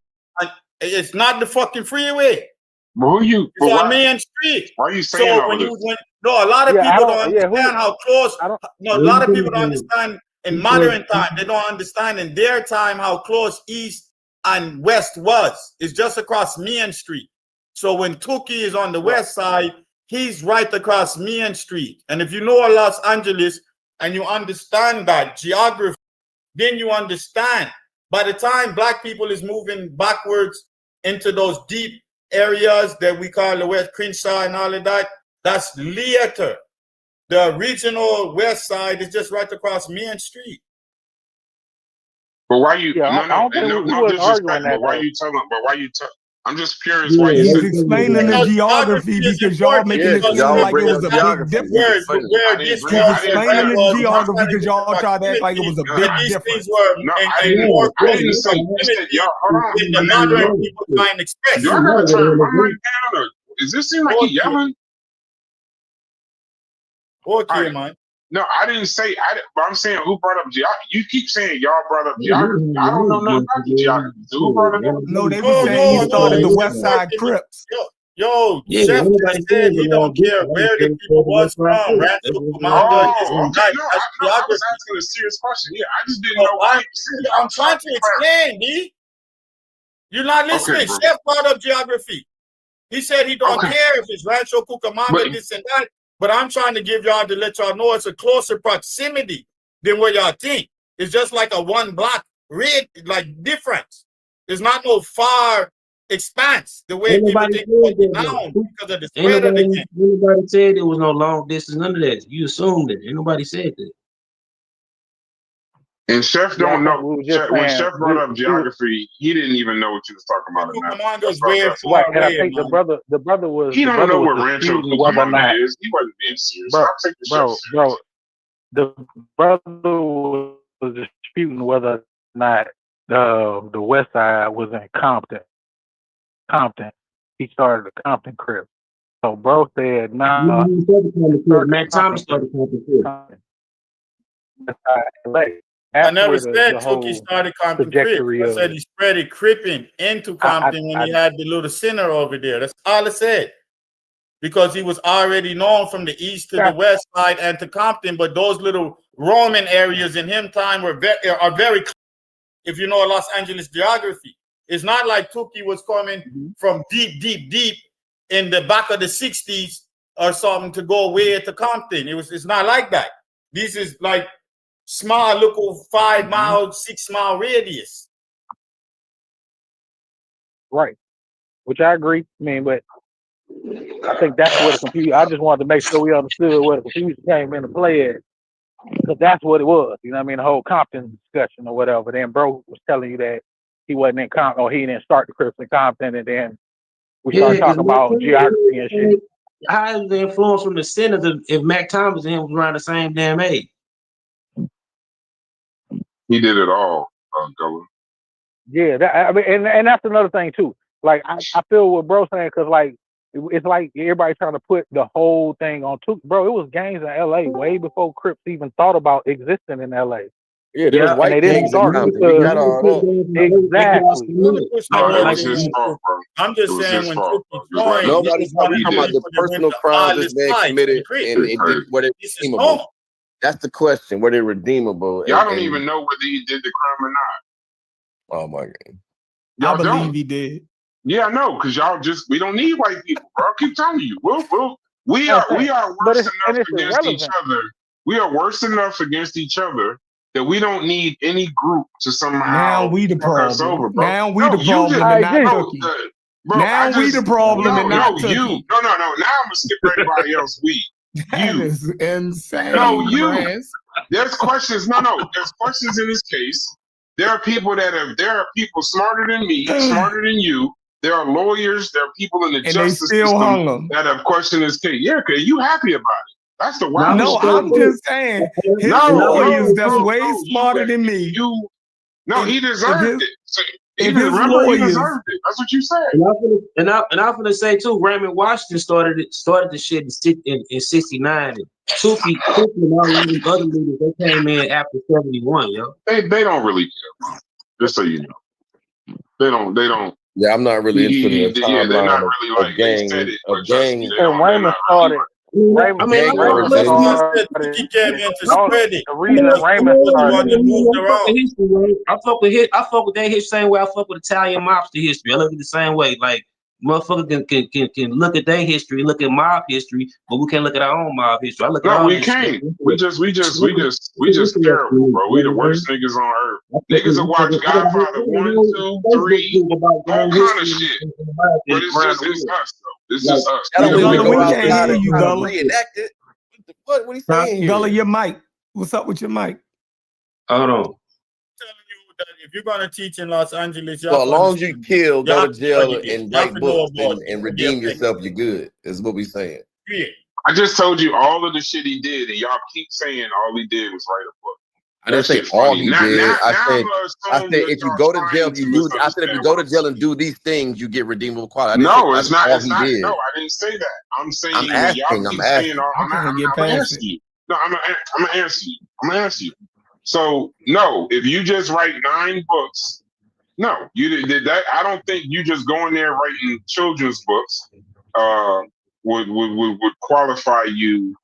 it's not the fucking freeway. But who you? It's on Main Street. Why are you saying all when this? you No, a lot of Yeah, I people don't. don't Yeah, understand how close. I don't. No, a lot of people don't understand in modern time. They don't understand in their time how close East and West was. It's just across Main Street. So when Tuki is on the west side, he's right across Main Street. And if you know Los Angeles and you understand that geography, then you understand. By the time black people is moving backwards into those deep areas that we call the West Crenshaw and all of that, that's later. The original west side is just right across Main Street. But why you? Yeah, I don't think No we was arguing disrespect. that. But why though. you telling? But why you tell? I'm just curious why you He's said. explaining the geography because y'all making it seem like it was a big difference. He's explaining the geography because y'all tried to act like it was a big difference. No, I didn't say. You said y'all. Hold on. The modern people trying to express. Y'all gotta turn my mic down. Or does this seem like he yelling? Okay, man. No, I didn't say. But I'm saying who brought up geography. You keep saying y'all brought up geography. I don't know nothing about the geography. So who brought it up? No, they were saying he started the West Side Crips. Yo, Chef said he don't care where the people was from. Rancho Cucamonga, Okay, no, I was asking a serious question. Yeah, I just didn't know why. I'm trying to explain, D. You're not listening. Okay, Chef brought up geography. He said he don't care if it's Rancho Cucamonga, this and that. But I'm trying to give y'all to let y'all know it's a closer proximity than what y'all think. It's just like a one block like difference. There's not no far expanse the way people think it now because of the spread of the game. Nobody said there was no long distance, none of that. You assumed it. Ain't nobody said that. And Chef don't know. When Chef brought up geography, he didn't even know what you was talking about. Right, and I think the brother was. He don't know what Rancho Cucamonga is. He wasn't being serious. Bro, the brother was disputing whether or not the West Side was in Compton. He started the Compton Crib. So bro said, nah. Matt Thomas started Compton Crib. I never said Tuki started Compton Crip. I said he spread it cripping into Compton when he had the little center over there. That's all I said. Because he was already known from the east to the west side and to Compton, but those little Roman areas in him time are very, if you know Los Angeles geography. It's not like Tuki was coming from deep in the back of the 60s or something to go way to Compton. It's not like that. This is like small little 5 mile, 6 mile radius. Right. Which I agree. I mean, but I think that's where the confusion. I just wanted to make sure we understood where the confusion came into play at. Because that's what it was. You know what I mean? The whole Compton discussion or whatever. Then bro was telling you that he wasn't in Compton, or he didn't start the Crips in Compton, and then we started talking about geography and shit. How is the influence from the senators if Mac Thomas and him was around the same damn age? He did it all, Gullah. Yeah, I mean, and that's another thing too. Like I feel what bro saying, because like it's like everybody trying to put the whole thing on Tuki. Bro, it was gangs in LA way before Crips even thought about existing in LA. Yeah, there was white they didn't start we got all that. Exactly. I'm just saying when Tuki joined, nobody's talking about the personal crimes this man committed and what it redeemable. That's the question. Were they redeemable? Y'all don't even know whether he did the crime or not. Oh my God. I believe he did. Yeah, I know, because y'all we don't need white people, bro. I keep telling you. We are worse enough against each other. We are worse enough against each other that we don't need any group to somehow now we the problem. Us over, bro. Now we the problem and not Tuki. Now we the problem and not Tuki. No. Now I'm gonna skip everybody else. That is insane. No, you. There's questions. No. There's questions in this case. There are people smarter than me, smarter than you. There are lawyers. There are people in the justice system that have questioned this case. Yeah, okay, you happy about it? That's the wild. No, I'm just saying. His lawyers that's way smarter than me. He deserved it. So, he deserved it. That's what you said. And I'm gonna say too, Raymond Washington started the shit in 69. And Tuki and all these other leaders, they came in after 71, yo. They don't really care, bro. Just so you know. They don't. Yeah, I'm not really into the they're not really like gang. they said it. And Raymond started Raymond, I mean, Gang Raymond wars, baby. started. He came in to No, spread it. the reason Raymond started. I fuck with that history same way I fuck with Italian mobster history. I look at it the same way. Like motherfucker can look at their history, look at mob history, but we can't look at our own mob history. I look at No, all we this can't. shit. We just terrible, bro. We the worst niggas on earth. Niggas that watch Godfather 1, 2, 3, all kind of shit. But it's us though. It's just us. That don't even Gullah, go we can't outside hear and you, try to Gullah. reenact it. What are you saying here? Gullah, your mic. What's up with your mic? Hold on. If you're gonna teach in Los Angeles, you So have as to long as you understand. kill, You go have to to jail study this. and You have write to know books about and it. redeem yourself, you're good, is what we saying. Yeah. I just told you all of the shit he did, and y'all keep saying all he did was write a book. I didn't That say shit all funny. he Now, did. now, I now said I'm gonna assume that if you y'all go to jail, trying you to do. I said if you misunderstand go what to I'm jail saying. and do these things, you get redeemable quality. I didn't No, say it's that's not. all It's he not. did. No, I didn't say that. I'm saying I'm that y'all asking. keep saying. I can't get I'm past gonna answer it. you. No, I'm gonna answer you. I'm gonna answer you. So no, if you just write 9 books, no, you did that. I don't think you just going there writing children's books would qualify you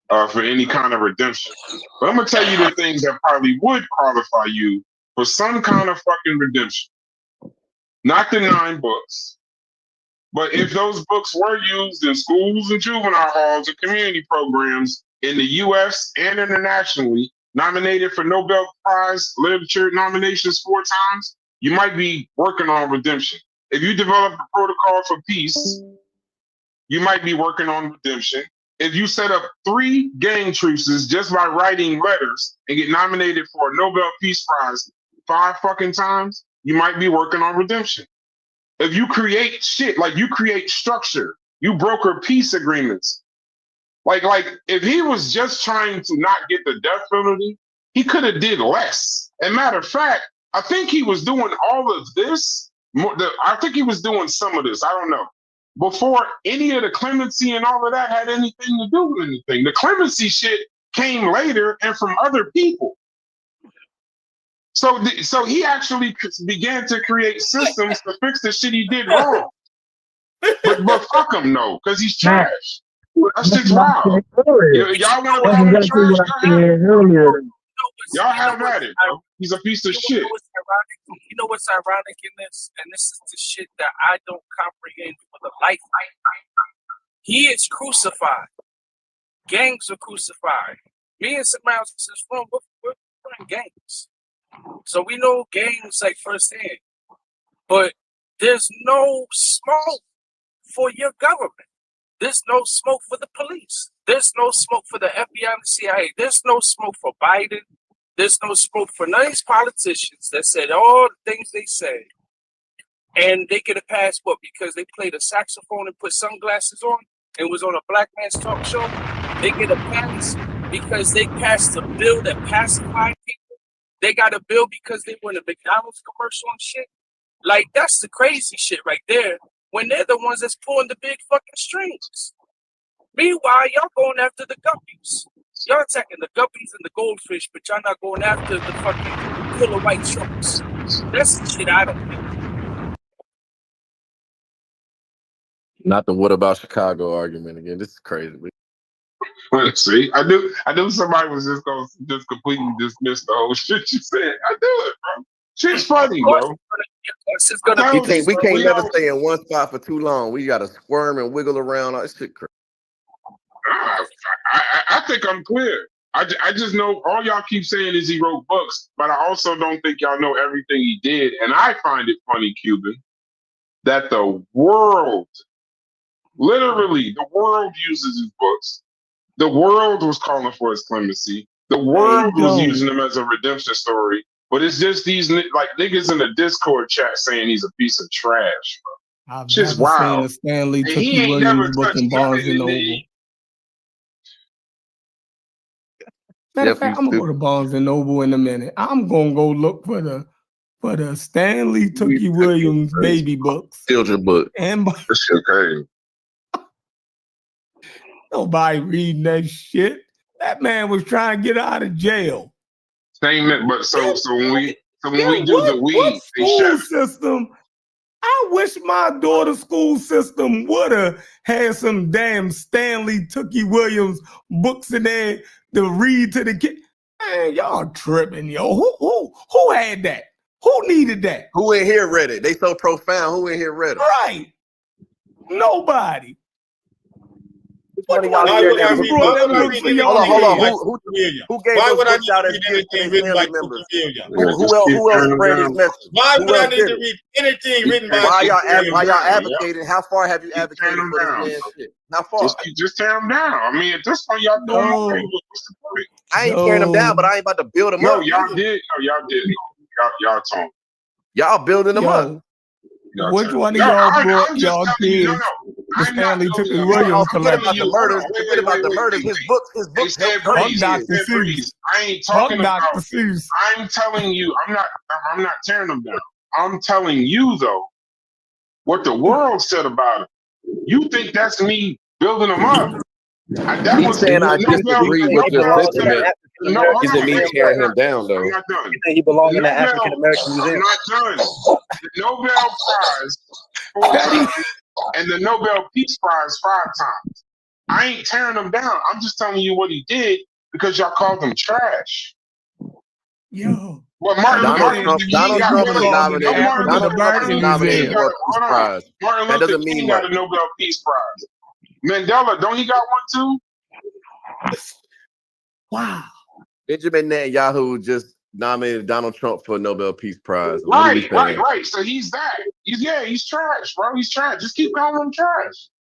for any kind of redemption. But I'm gonna tell you the things that probably would qualify you for some kind of fucking redemption. Not the 9 books, but if those books were used in schools and juvenile halls and community programs in the U.S. and internationally, nominated for Nobel Prize literature nominations 4 times, you might be working on redemption. If you develop a protocol for peace, you might be working on redemption. If you set up 3 gang truces just by writing letters and get nominated for a Nobel Peace Prize 5 fucking times, you might be working on redemption. If you create shit, like you create structure, you broker peace agreements. Like if he was just trying to not get the death penalty, he could have did less. And matter of fact, I think he was doing all of this. I think he was doing some of this. I don't know. Before any of the clemency and all of that had anything to do with anything. The clemency shit came later and from other people. So he actually began to create systems to fix the shit he did wrong. But fuck him, no, because he's trash. That shit's wild. Y'all want to call him trash? Y'all have at it, bro. He's a piece of shit. You know what's ironic in this? And this is the shit that I don't comprehend for the life. He is crucified. Gangs are crucified. Me and some else is from we're in gangs. So we know gangs like firsthand. But there's no smoke for your government. There's no smoke for the police. There's no smoke for the FBI and the CIA. There's no smoke for Biden. There's no smoke for none of these politicians that said all the things they said. And they get a pass, what? Because they played a saxophone and put sunglasses on and was on a black man's talk show. They get a pass because they passed a bill that pacified people. They got a bill because they were in a McDonald's commercial and shit. Like, that's the crazy shit right there. When they're the ones that's pulling the big fucking strings. Meanwhile, y'all going after the guppies. Y'all attacking the guppies and the goldfish, but y'all not going after the fucking killer white sharks. That's the shit I don't think. Not the what about Chicago argument again. This is crazy. See, I knew somebody was just gonna just completely dismiss the whole shit you said. I knew it, bro. Shit's funny, bro. We can't never stay in one spot for too long. We gotta squirm and wiggle around. That shit crazy. I think I'm clear. I just know all y'all keep saying is he wrote books, but I also don't think y'all know everything he did. And I find it funny, Cuban, that the world, literally, the world uses his books. The world was calling for his clemency. The world was using him as a redemption story. But it's just these like niggas in the Discord chat saying he's a piece of trash, bro. I've Shit's never wild. seen a Stanley And he Tookie ain't never Williams book touched in Barnes nothing and in Noble. the Matter of fact, I'm gonna go to Barnes and Noble in a minute. I'm gonna go look for the Stanley Tookie Williams baby books. Children book. And This shit crazy. Nobody reading that shit. That man was trying to get out of jail. Same, but so when we do the weed, What school system I wish my daughter's school system would have had some damn Stanley Tookie Williams books in there to read to the kid. Man, y'all tripping, yo. Who had that? Who needed that? Who in here read it? They so profound. Who in here read it? Right. Nobody. Hold on. Who gave those books out as gifts to his family members? Who else spread his message? Why would I need to read anything written by? Why y'all advocating? How far have you advocated for this man's shit? How far? Just tear them down. I mean, at this point, y'all doing okay. What's the point? I ain't tearing them down, but I ain't about to build them up. Y'all did. Y'all told. Y'all building them up. Which one of y'all brought y'all kids? The Stanley Tookie Williams collection. Forget about the murders. His books helped Dr. Seuss. I ain't talking about. Dr. Seuss. I'm telling you, I'm not tearing them down. I'm telling you though, what the world said about it. You think that's me building them up? He's saying I disagree with your sentiment. Isn't me tearing him down though? I'm not done. You think he belongs in the African American I'm Museum? not done. The Nobel Prize 4 times and the Nobel Peace Prize 5 times. I ain't tearing them down. I'm just telling you what he did because y'all called him trash. Yo. Well, Martin Trump is nominated for a Peace Prize. That doesn't mean he got a Nobel Peace Prize. Mandela, don't he got one too? Wow. Benjamin Netanyahu just nominated Donald Trump for a Nobel Peace Prize. Right. So he's that. He's trash, bro. He's trash. Just keep calling him trash.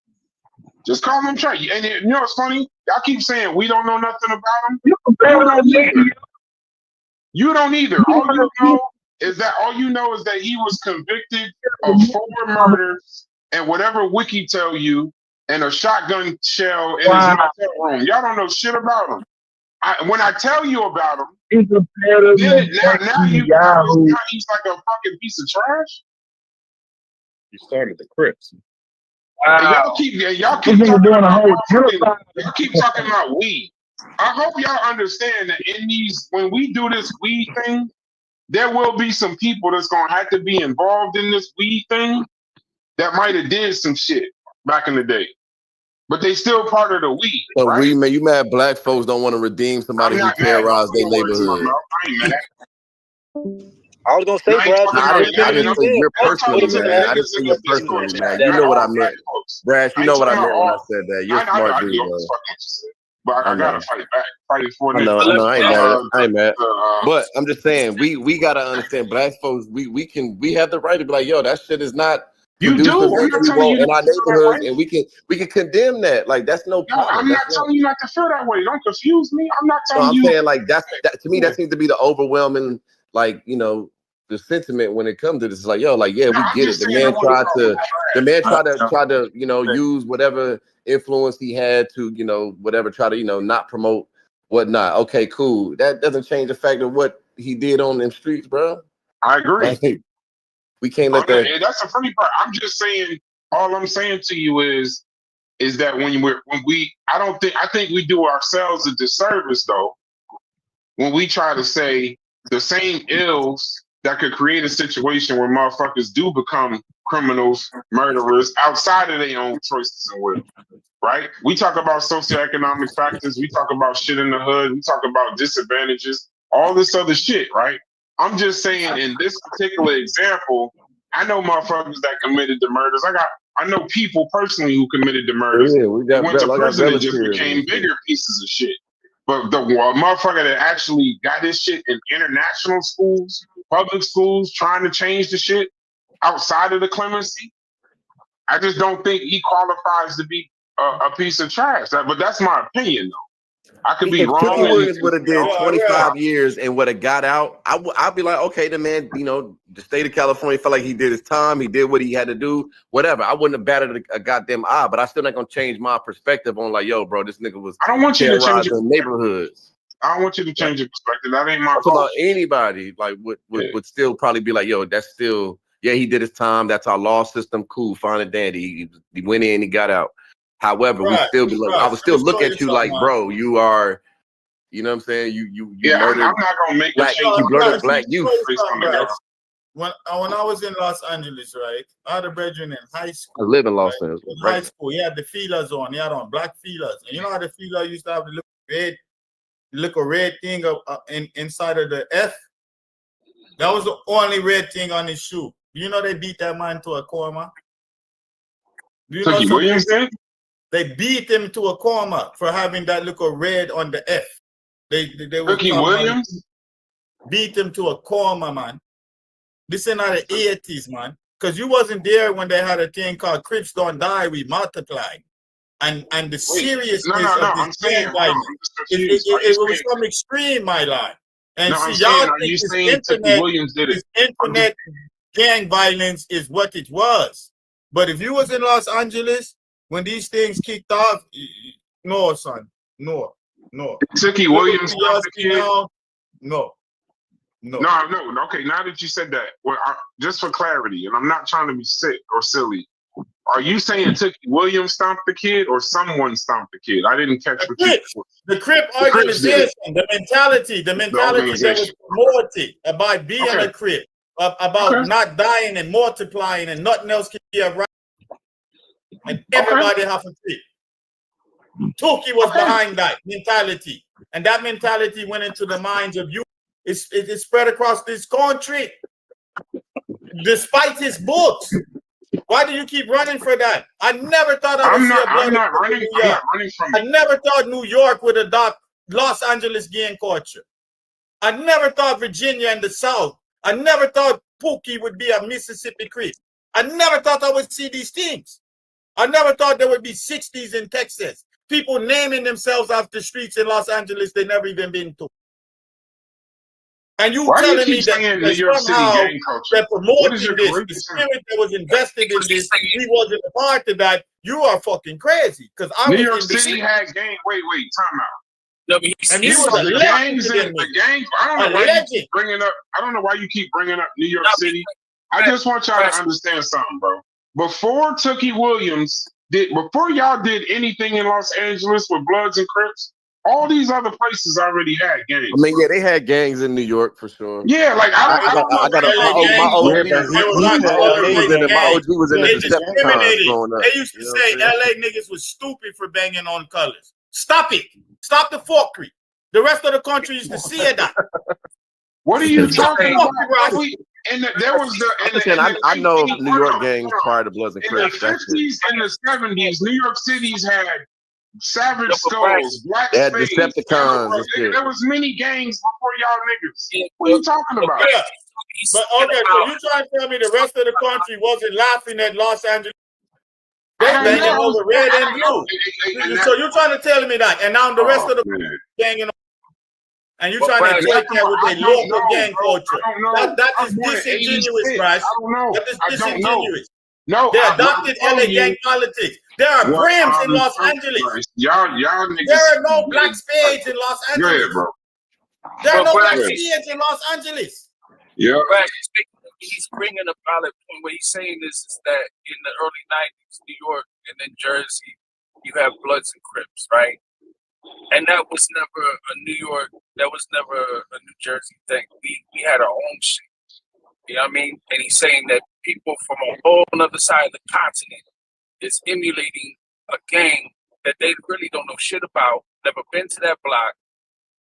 Just call him trash. And you know what's funny? Y'all keep saying we don't know nothing about him. You don't either. All you know is that he was convicted of 4 murders and whatever Wiki tell you, and a shotgun shell in his motel room. Y'all don't know shit about him. When I tell you about him, now he's like a fucking piece of trash. You started the Crips. Y'all keep talking about weed. I hope y'all understand that when we do this weed thing, there will be some people that's gonna have to be involved in this weed thing that might have did some shit back in the day. But they still part of the weed. So right? you mad black folks don't want to redeem somebody who terrorized their neighborhood? I was gonna say, Brad. I didn't say you're personally mad. I didn't say you're personally mad. You know what I meant, Brad. You know what I meant when I said that. You're a smart dude, bro. But I gotta fight back. Fight for this. No, I ain't mad. But I'm just saying, we gotta understand, black folks. We have the right to be like, yo, that shit is not. You do. I'm not telling you in our neighborhood, and we can condemn that. Like that's no problem. I'm not telling you not to feel that way. Don't confuse me. I'm not telling you. I'm saying like that to me. That seems to be the overwhelming, like the sentiment when it comes to this. It's like, yo, like yeah, we get it. The man tried to use whatever influence he had to whatever try to not promote whatnot. Okay, cool. That doesn't change the fact of what he did on them streets, bro. I agree. Like, we can't let that. That's the funny part. I'm just saying. All I'm saying to you is that I think we do ourselves a disservice though when we try to say the same ills that could create a situation where motherfuckers do become criminals, murderers outside of their own choices and will. Right? We talk about socioeconomic factors. We talk about shit in the hood. We talk about disadvantages. All this other shit. Right? I'm just saying in this particular example, I know motherfuckers that committed the murders. I know people personally who committed the murders. Yeah, went to prison and just became bigger pieces of shit. But the motherfucker that actually got this shit in international schools, public schools, trying to change the shit outside of the clemency, I just don't think he qualifies to be a piece of trash. But that's my opinion, though. I could be wrong. If Tookie Williams would have did 25 years and would have got out, I'd be like, okay, the man, the state of California felt like he did his time. He did what he had to do, whatever. I wouldn't have batted a goddamn eye, but I still not gonna change my perspective on like, yo, bro, this nigga was. I don't want you to change your neighborhoods. I don't want you to change your perspective. That ain't my fault. Anybody like would still probably be like, yo, that's still he did his time. That's our law system. Cool, fine and dandy. He went in, he got out. However, we still be like, I would still look at you like, bro, you are, you know what I'm saying? You murdered I'm not gonna make black, you murdered black youth. when I was in Los Angeles, right? I had a brethren in high school. I live in Los right? Angeles. In Right. high school, he had the feelers on. He had on black feelers. And you know how the feeler used to have the little red thing inside of the F? That was the only red thing on his shoe. You know they beat that man to a coma? Do you know Tookie Williams did? They beat him to a coma for having that little red on the F. They Tookie Williams? Beat him to a coma, man. This is not the 80s, man. Because you wasn't there when they had a thing called Crips Don't Die, We Multiply. And the seriousness of this gang violence, it was from extreme, my lord. And No, I'm see, y'all saying, are think you this saying Tookie Williams did it? this internet gang violence is what it was. But if you was in Los Angeles when these things kicked off, no, son, no. Tookie Williams stopped the kid? No. No. Okay, now that you said that, well, just for clarity, and I'm not trying to be sick or silly, are you saying Tookie Williams stomped the kid or someone stomped the kid? I didn't catch what you. The Crip organization, the mentality that was promoted about being a Crip, about not dying and multiplying and nothing else can be around. And everybody have a Crip. Tookie was behind that mentality. And that mentality went into the minds of youth. It spread across this country. Despite his books. Why do you keep running for that? I never thought I would see a I'm not running from I never thought New York would adopt Los Angeles gang culture. I never thought Virginia and the South. I never thought Pookie would be a Mississippi Crip. I never thought I would see these things. I never thought there would be 60s in Texas. People naming themselves after streets in Los Angeles they never even been to. And you telling me that somehow that promoting this, the spirit that was invested in this, he wasn't a part of that. You are fucking crazy. Because I New York City had gang. Wait, time out. No, and he was a gangs and the gangs. I don't know why you keep bringing up. I don't know why you keep bringing up New York City. I just want y'all to understand something, bro. Before Tookie Williams before y'all did anything in Los Angeles with Bloods and Crips, all these other places already had gangs. I mean, yeah, they had gangs in New York for sure. Yeah, like I got my OG was in the Decepticons growing up. They used to say LA niggas was stupid for banging on colors. Stop it. Stop the forkery. The rest of the country used to see that. What are you talking about? And there was I know New York gangs prior to Bloods and Crips. In the 50s and the 70s, New York City's had Savage Skulls, Black Spades. Decepticons. There was many gangs before y'all niggas. What are you talking about? Yeah. But okay, so you trying to tell me the rest of the country wasn't laughing at Los Angeles? They banging over red and blue. So you're trying to tell me that, and now the rest of the banging over. And you're trying to equate that with a local gang culture. That is disingenuous, Bryce. That is disingenuous. No, they adopted LA gang politics. There are Brims in Los Angeles. Y'all niggas. There are no black spades in Los Angeles. Yeah, bro. There are no black spades in Los Angeles. Yeah. He's bringing a valid point. What he's saying is that in the early 90s, New York and then Jersey, you have Bloods and Crips, right? And that was never a New York, that was never a New Jersey thing. We had our own shit. You know what I mean? And he's saying that people from a whole other side of the continent is emulating a gang that they really don't know shit about, never been to that block,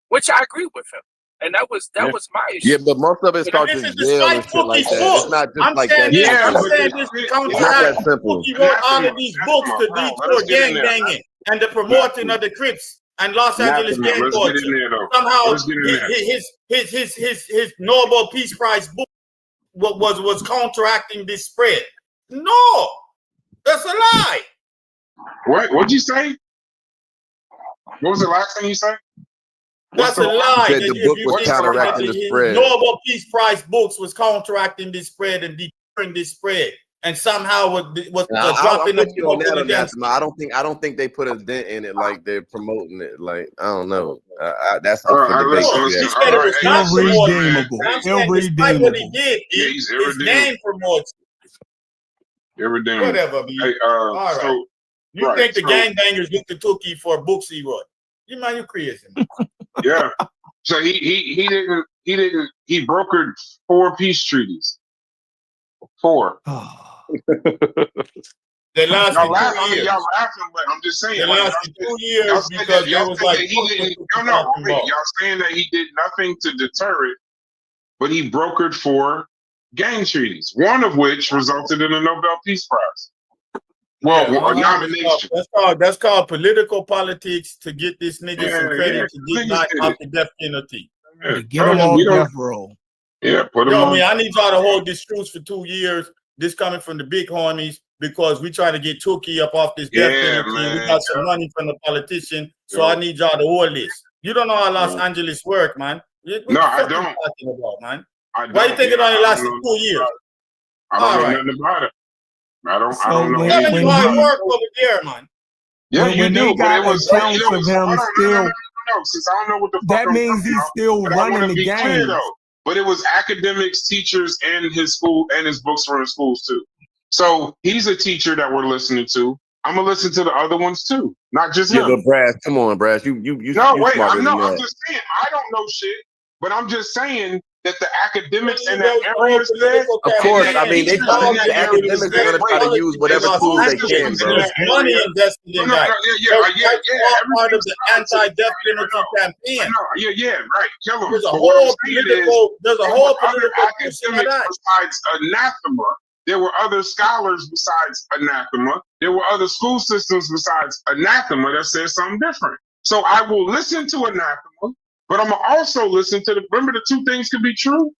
which I agree with him. And that was my issue. Yeah, but most of it starts in jail and shit like that. It's not just like that. I'm saying this to counteract he wrote all of these books to detour gang banging and the promoting of the Crips and Los Angeles gang culture. Somehow his Nobel Peace Prize book was counteracting this spread. No, that's a lie. What'd you say? What was the last thing you said? That's a lie. The book was counteracting the spread. Nobel Peace Prize books was counteracting this spread and deterring this spread, and somehow was dropping the. I don't think they put a dent in it like they're promoting it. Like I don't know. That's up for debate. Despite what he did, his name promotes. Irredeemable. Whatever. Hey, all right. So, you think the gangbangers looked at Tookie for books he wrote? You man, you crazy. Yeah. So he brokered 4 peace treaties. 4. They lasted Y'all 2 laughing, years. y'all laughing, but I'm just saying. They Like, lasted 2 years y'all said because that, y'all there was said like that he didn't. No, wait. Y'all saying that he did nothing to deter it, but he brokered 4 gang treaties, one of which resulted in a Nobel Peace Prize. Well, a nomination. That's called political politics to get this nigga some credit to get knocked off the death penalty. Yeah, Get them on death row. Yeah, put them Yo, on. man, I need y'all to hold this truce for 2 years. This coming from the big homies because we trying to get Tookie up off this death penalty. Man, We got some money from the politician, so I need y'all to hold this. You don't know how Los Angeles work, man. What No, I the fuck don't. you talking about, man? I don't. Why you think it only lasted 2 years? I don't know nothing about it. I don't know. I'm telling you how it work over there, man. Yeah, when they got accounts of him still, no, since I don't know what the fuck that means he's still but I want running to the be clear game. though. But it was academics, teachers, and his school and his books from the schools too. So he's a teacher that we're listening to. I'm gonna listen to the other ones too, not just him. Yeah, but Brass, come on, Brass. You No, you wait, smarter I'm than I'm that. just saying I don't know shit, but I'm just saying that the academics in that area said, Of course, I mean the academics are gonna try to use whatever tools they can, bro. Money invested in that. That's part of the anti-death penalty campaign. Yeah, right. Kill them. There's a whole political academics besides anathema. There were other scholars besides anathema. There were other school systems besides anathema that said something different. So I will listen to anathema, but I'm gonna also listen to remember the 2 things can be true.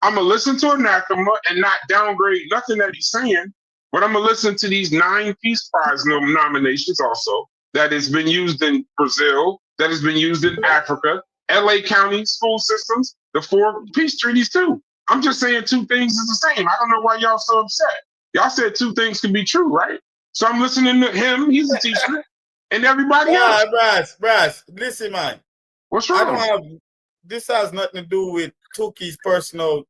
I'm gonna listen to anathema and not downgrade nothing that he's saying, but I'm gonna listen to these 9 Peace Prize nominations also that has been used in Brazil, that has been used in Africa, LA County school systems, the 4 peace treaties too. I'm just saying 2 things is the same. I don't know why y'all so upset. Y'all said 2 things can be true, right? So I'm listening to him. He's a teacher, and everybody else. Brass, listen, man. What's wrong? This has nothing to do with Tookie's personal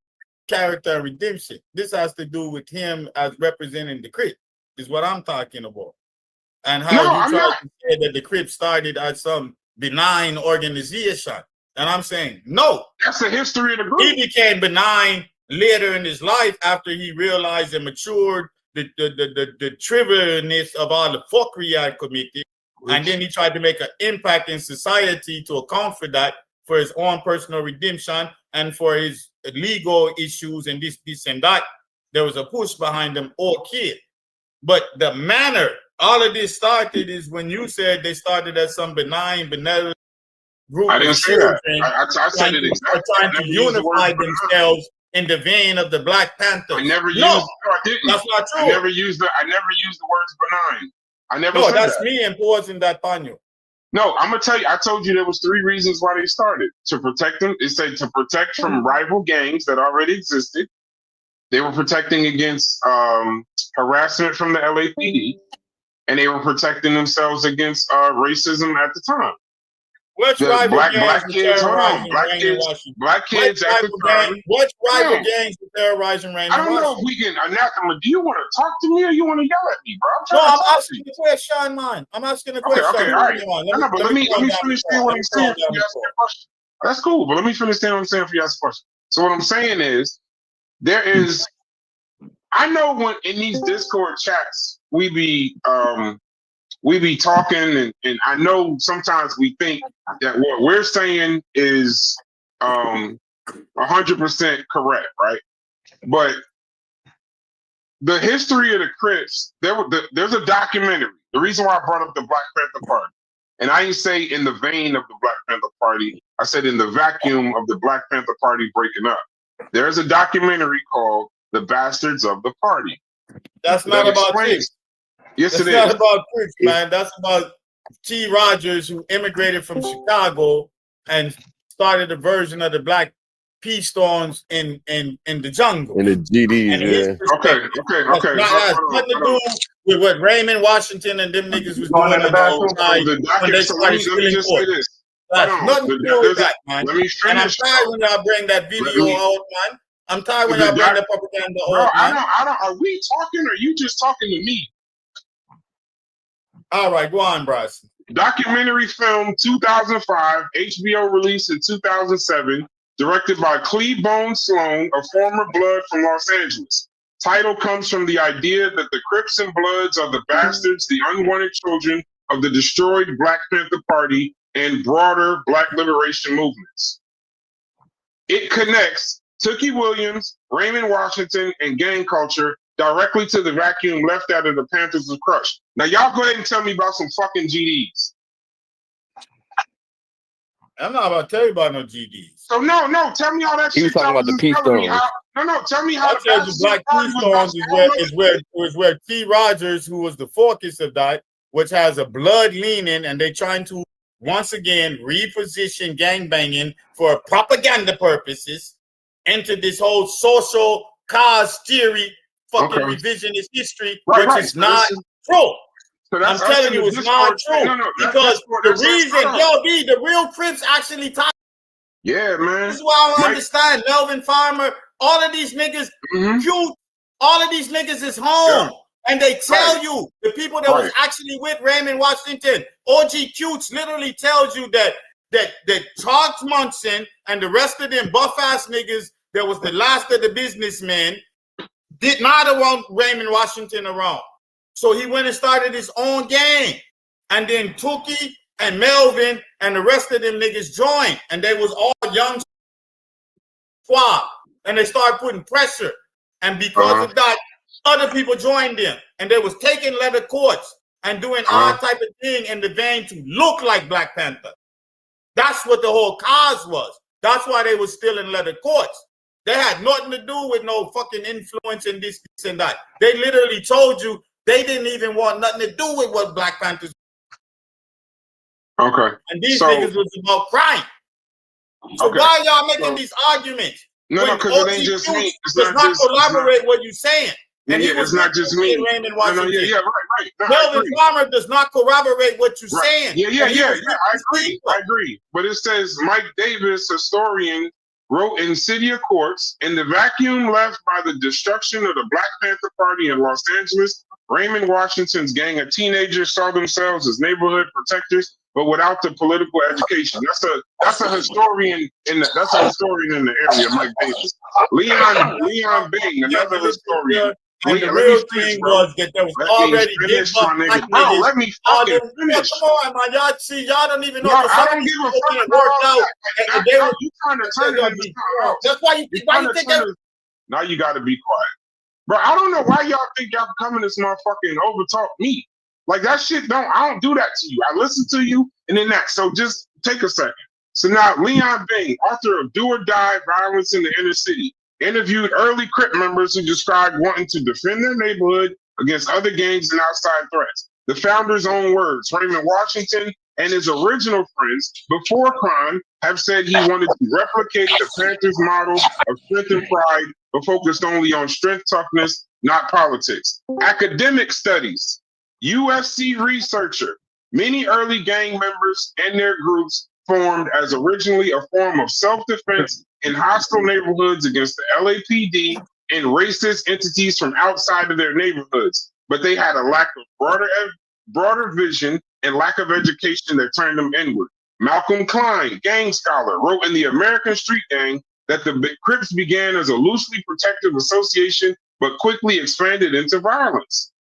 character and redemption. This has to do with him as representing the Crip, is what I'm talking about. And how you try to say that the Crip started as some benign organization. And I'm saying, no. That's the history of the group. He became benign later in his life after he realized and matured the trivialness of all the fuckery he had committed. And then he tried to make an impact in society to account for that, for his own personal redemption and for his legal issues and this and that. There was a push behind them all kid. But the manner all of this started is when you said they started as some benign, benevolent group. I didn't say that. I said it exactly. Trying to unify themselves in the vein of the Black Panthers. I never used. No, I didn't. that's not true. I never used the words benign. I never. No, said that's that. me imposing that on you. No, I'm gonna tell you. I told you there was 3 reasons why they started: to protect them. It said to protect from rival gangs that already existed. They were protecting against harassment from the LAPD, and they were protecting themselves against racism at the time. Which rival black kids? Hold on, black kids at the time. Which rival gangs were terrorizing Rain? I don't know if we can anathema. Do you want to talk to me or you want to yell at me, bro? I'm asking a question, man. I'm asking a question. Okay, all right. Let me finish saying what I'm saying. That's cool, but let me finish saying what I'm saying for you ask a question. So what I'm saying is, there is. I know when in these Discord chats we be talking, and I know sometimes we think that what we're saying is 100% correct, right? But the history of the Crips, there's a documentary. The reason why I brought up the Black Panther Party, and I didn't say in the vein of the Black Panther Party, I said in the vacuum of the Black Panther Party breaking up. There's a documentary called The Bastards of the Party. That's not about Crips. Yes, it is. That's not about Crips, man. That's about T. Rogers, who immigrated from Chicago and started a version of the Black Peace Stones in the jungle. In the GDs, yeah. Okay. That has nothing to do with what Raymond Washington and them niggas was doing when they started stealing pork. That's nothing to do with that, man. Let me finish. And I'm tired when y'all bring that video out, man. I'm tired when y'all bring that propaganda out, man. I don't. Are we talking or are you just talking to me? All right, go on, Bryson. Documentary film 2005, HBO released in 2007, directed by Clebone Sloan, a former Blood from Los Angeles. Title comes from the idea that the Crips and Bloods are the bastards, the unwanted children of the destroyed Black Panther Party and broader Black liberation movements. It connects Tookie Williams, Raymond Washington, and gang culture directly to the vacuum left out of the Panthers of Crush. Now, y'all go ahead and tell me about some fucking GDs. I'm not about to tell you about no GDs. So no, tell me how that He was shit talking about the goes. Peace Tell me Stones. how- tell me how I tell you, Black Peace Stones is where T. Rogers, who was the focus of that, which has a blood leaning, and they're trying to once again reposition gangbanging for propaganda purposes into this whole social cause theory, fucking revisionist history, which is not true. So I'm telling you, it's not true. Because the reason, the real Crips actually talk. Yeah, man. This is why I don't understand. Melvin Farmer, all of these niggas, cute, all of these niggas is home. And they tell you, the people that was actually with Raymond Washington, OG Cutes literally tells you that Charles Munson and the rest of them buff-ass niggas that was the last of the businessmen did not want Raymond Washington around. So he went and started his own gang. And then Tookie and Melvin and the rest of them niggas joined. And they was all young squad. And they started putting pressure. And because of that, other people joined them. And they was taking leather courts and doing all type of thing in the vein to look like Black Panther. That's what the whole cause was. That's why they was still in leather courts. They had nothing to do with no fucking influence in this and that. They literally told you they didn't even want nothing to do with what Black Panthers. Okay. And these niggas was about crime. So why y'all making these arguments? No, because it ain't just me. It's does not collaborate what you're saying. And yeah, it's not just me. Raymond Washington. Right. No, Melvin Farmer does not corroborate what you're saying. Yeah. I agree. But it says Mike Davis, historian, wrote in City of Courts, in the vacuum left by the destruction of the Black Panther Party in Los Angeles, Raymond Washington's gang of teenagers saw themselves as neighborhood protectors, but without the political education. That's a historian in the area, Mike Davis. Leon Bing, another historian. And the real thing was that there was already let me fucking finish. Come on, man. Y'all see, y'all don't even know. I don't give a fuck worked out. And they were you trying to turn it into That's why you think that. Now you got to be quiet. Bro, I don't know why y'all think y'all coming this motherfucking overtalk me. Like that shit I don't do that to you. I listen to you and then that. So just take a second. So now Leon Bing, author of Do or Die, Violence in the Inner City, interviewed early Crip members who described wanting to defend their neighborhood against other gangs and outside threats. The founder's own words, Raymond Washington and his original friends before crime have said he wanted to replicate the Panthers model of strength and pride, but focused only on strength, toughness, not politics. Academic studies. USC researcher. Many early gang members and their groups formed as originally a form of self-defense in hostile neighborhoods against the LAPD and racist entities from outside of their neighborhoods. But they had a lack of broader vision and lack of education that turned them inward. Malcolm Klein, gang scholar, wrote in The American Street Gang that the Crips began as a loosely protective association, but quickly expanded into violence.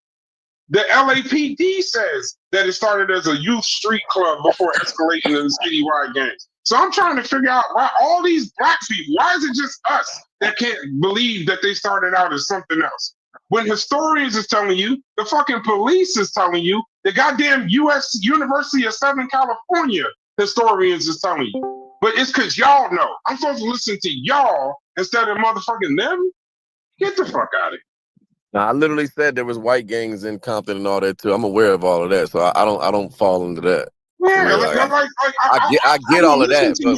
The LAPD says that it started as a youth street club before escalating into citywide gangs. So I'm trying to figure out why all these black people, why is it just us that can't believe that they started out as something else? When historians is telling you, the fucking police is telling you, the goddamn University of Southern California historians is telling you. But it's because y'all know. I'm supposed to listen to y'all instead of motherfucking them? Get the fuck out of here. Now, I literally said there was white gangs in Compton and all that too. I'm aware of all of that, so I don't fall into that. Yeah, I get all of that, but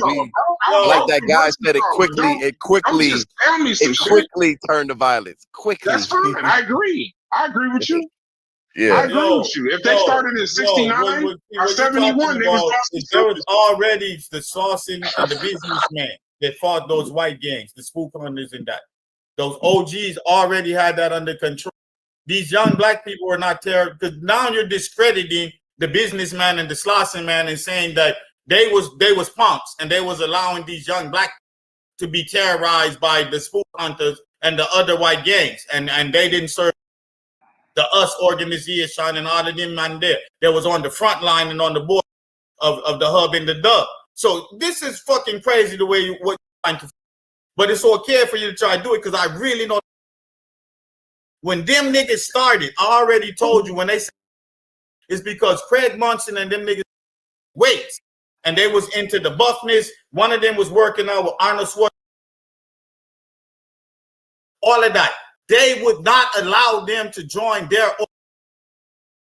like that guy said, it quickly turned to violence. Quickly. That's fine. I agree with you. Yeah, I agree with you. If they started in '69 or '71, there was already the sourcing and the businessmen that fought those white gangs, the spook hunters and that. Those OGs already had that under control. These young black people were not terror, because now you're discrediting the businessman and the Slauson man and saying that they was punks and they was allowing these young black to be terrorized by the spook hunters and the other white gangs, and they didn't serve the US organization and all of them man there. They was on the front line and on the board of the hub and the dub. So this is fucking crazy the way what you're trying to, but it's okay for you to try to do it because I really know when them niggas started, I already told you when they said it's because Craig Munson and them niggas weights and they was into the buffness. One of them was working out with Arnold Schwarzenegger. All of that. They would not allow them to join their own.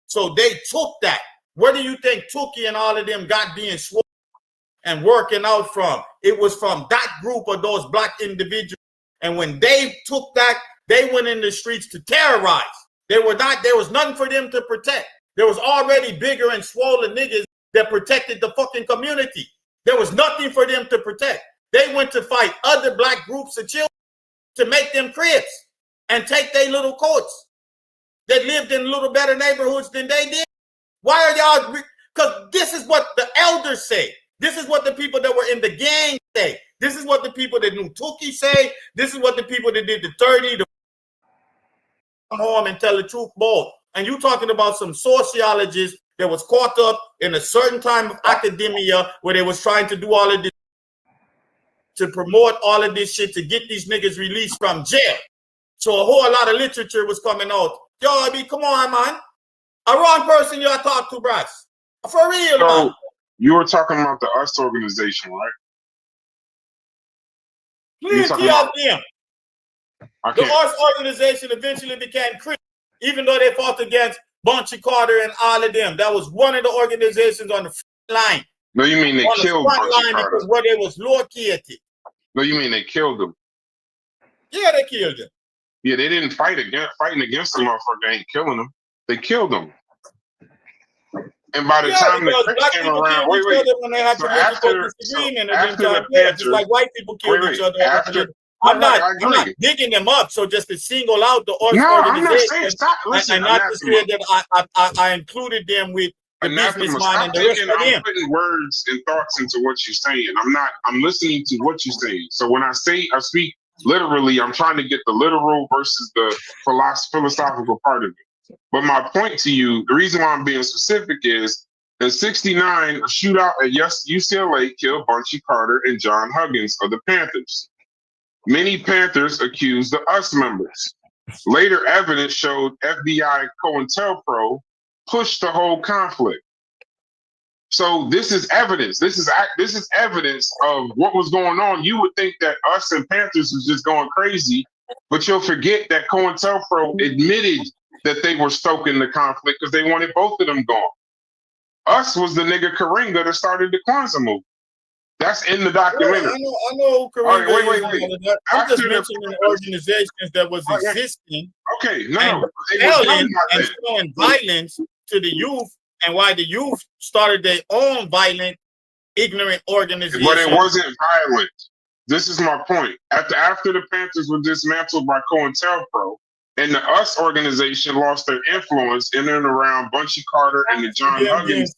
So they took that. Where do you think Tookie and all of them got being swole and working out from? It was from that group of those black individuals. And when they took that, they went in the streets to terrorize. There was nothing for them to protect. There was already bigger and swollen niggas that protected the fucking community. There was nothing for them to protect. They went to fight other black groups of children to make them cribs and take their little coats that lived in little better neighborhoods than they did. Why are y'all? Because this is what the elders say. This is what the people that were in the gang say. This is what the people that knew Tookie say. This is what the people that did the 30, the come home and tell the truth both. And you talking about some sociologists that was caught up in a certain time of academia where they was trying to do all of this, to promote all of this shit to get these niggas released from jail. So a whole lot of literature was coming out. Yo, I mean, come on, man. A wrong person you talk to, Brass. For real, so, man. You were talking about the US organization, right? Plenty of them. The US organization eventually became Christian, even though they fought against Bunchy Carter and all of them. That was one of the organizations on the front line. No, you mean they killed Bunchy Carter? Because where they was located. No, you mean they killed him? Yeah, they killed him. Yeah, they didn't fighting against the motherfucker. They ain't killing him. They killed him. And by the time the Crips came around, wait. When they had So after just like white people killed each other. I'm not digging them up. So just to single out the organization and not to say that I included them with the businessman and the rest of them. I'm putting words and thoughts into what you're saying. I'm listening to what you're saying. So when I speak literally, I'm trying to get the literal versus the philosophical part of it. But my point to you, the reason why I'm being specific is in '69, a shootout at UCLA killed Bunchy Carter and John Huggins of the Panthers. Many Panthers accused the US members. Later evidence showed FBI COINTELPRO pushed the whole conflict. So this is evidence. This is evidence of what was going on. You would think that US and Panthers was just going crazy, but you'll forget that COINTELPRO admitted that they were stoking the conflict because they wanted both of them gone. US was the nigga Karinga that started the Kwanzaa movement. That's in the documentary. Yeah, I know Karinga. Right, wait. I'm just mentioning organizations that was existing. Okay, no. And showing violence to the youth and why the youth started their own violent, ignorant organization. But it wasn't violent. This is my point. After the Panthers were dismantled by COINTELPRO, and the US organization lost their influence in and around Bunchy Carter and the John Huggins.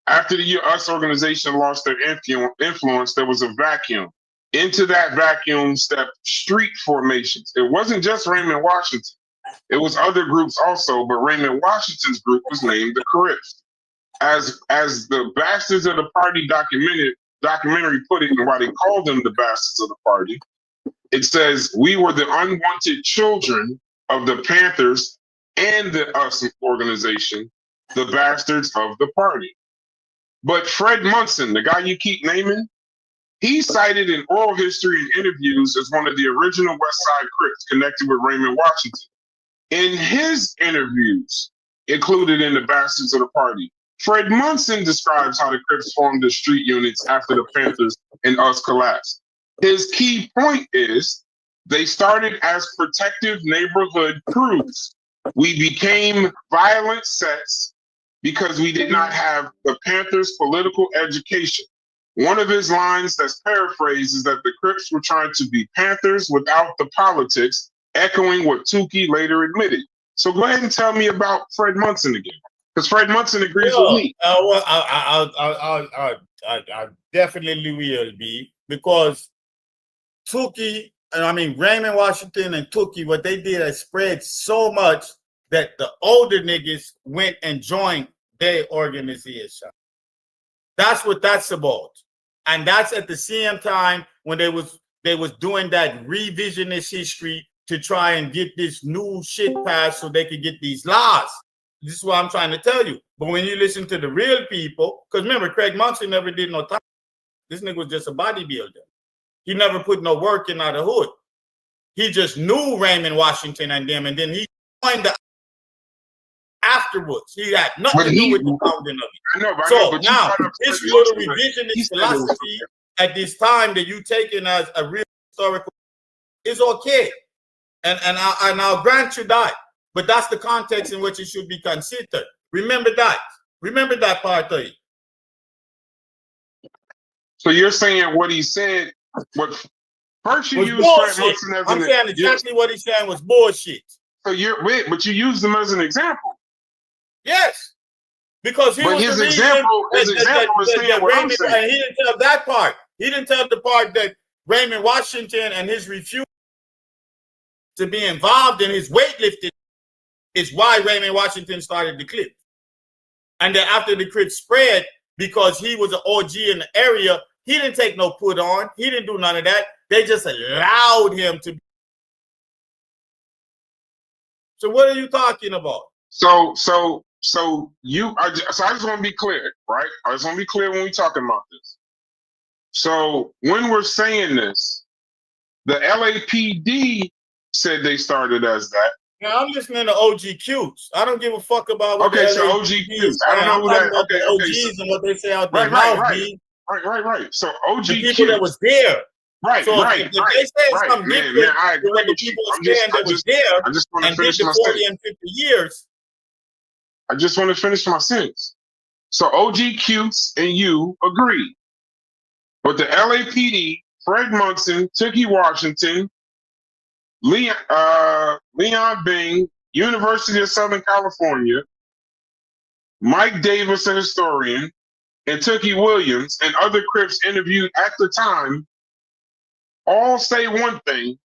After the US organization lost their influence, there was a vacuum. Into that vacuum stepped street formations. It wasn't just Raymond Washington. It was other groups also, but Raymond Washington's group was named the Crips. As the Bastards of the Party documentary put it, and why they called them the Bastards of the Party, it says, we were the unwanted children of the Panthers and the US organization, the Bastards of the Party. But Fred Munson, the guy you keep naming, he's cited in oral history and interviews as one of the original West Side Crips connected with Raymond Washington. In his interviews, included in the Bastards of the Party, Fred Munson describes how the Crips formed the street units after the Panthers and US collapsed. His key point is they started as protective neighborhood crews. We became violent sets because we did not have the Panthers' political education. One of his lines that's paraphrased is that the Crips were trying to be Panthers without the politics, echoing what Tookie later admitted. So go ahead and tell me about Fred Munson again, because Fred Munson agrees with me. I definitely will be, because Tookie, Raymond Washington and Tookie, what they did has spread so much that the older niggas went and joined their organization. That's what that's about. And that's at the same time when they was doing that revisionist history to try and get this new shit passed so they could get these laws. This is what I'm trying to tell you. But when you listen to the real people, because remember, Craig Munson never did no time. This nigga was just a bodybuilder. He never put no work in out of the hood. He just knew Raymond Washington and them, and then he joined the afterwards. He had nothing to do with the founding of it. So now, this little revisionist philosophy at this time that you taking as a real historical is okay. And I'll grant you that. But that's the context in which it should be considered. Remember that. Remember that part of it. So you're saying what he said, what first you used Fred Munson as I'm saying exactly what he's saying was bullshit. So but you used him as an example. Yes. Because he was his example is saying what I'm saying. And he didn't tell that part. He didn't tell the part that Raymond Washington and his refusal to be involved in his weightlifting is why Raymond Washington started the clip. And then after the clip spread, because he was an OG in the area, he didn't take no put on. He didn't do none of that. They just allowed him to. So what are you talking about? So I just want to be clear, right? I just want to be clear when we're talking about this. So when we're saying this, the LAPD said they started as that. Now I'm listening to OGQs. I don't give a fuck about what so OGQs. I don't know who that. Okay, OGs and what they say out there. Right. So OGQs. The people that was there. Right. So if they say something different I agree when the with people you. are saying that was there I just want to and finish did my the 40 sentence. and 50 years. I just want to finish my sentence. So OGQs and you agree. But the LAPD, Fred Munson, Tookie Washington, Leon Bing, University of Southern California, Mike Davis, a historian, and Tookie Williams and other Crips interviewed at the time all say one thing,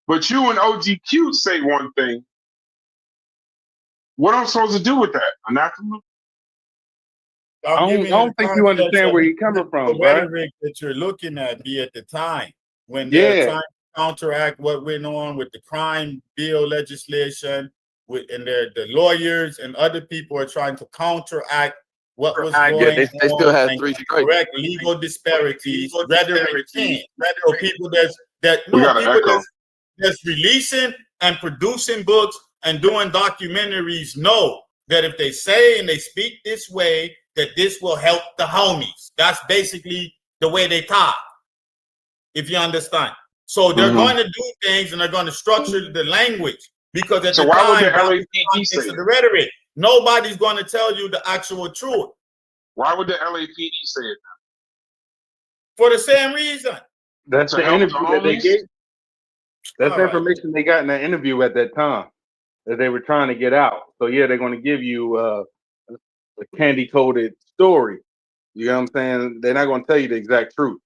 but you and OGQ say one thing. What am I supposed to do with that? Anathema? I don't think you understand where he's coming from, the right? rhetoric that you're looking at be at the time when they're trying to counteract what went on with the crime bill legislation, and the lawyers and other people are trying to counteract what was going on. They still have three strikes. Correct legal disparities, rhetoric. So people that's releasing and producing books and doing documentaries know that if they say and they speak this way, that this will help the homies. That's basically the way they talk, if you understand. So they're going to do things and they're going to structure the language because at the why time, would the LAPD say the rhetoric, nobody's going to tell you the actual truth. Why would the LAPD say it? For the same reason. That's the interview that they gave. That's the information they got in that interview at that time that they were trying to get out. So yeah, they're going to give you a candy-coated story. You know what I'm saying? They're not going to tell you the exact truth.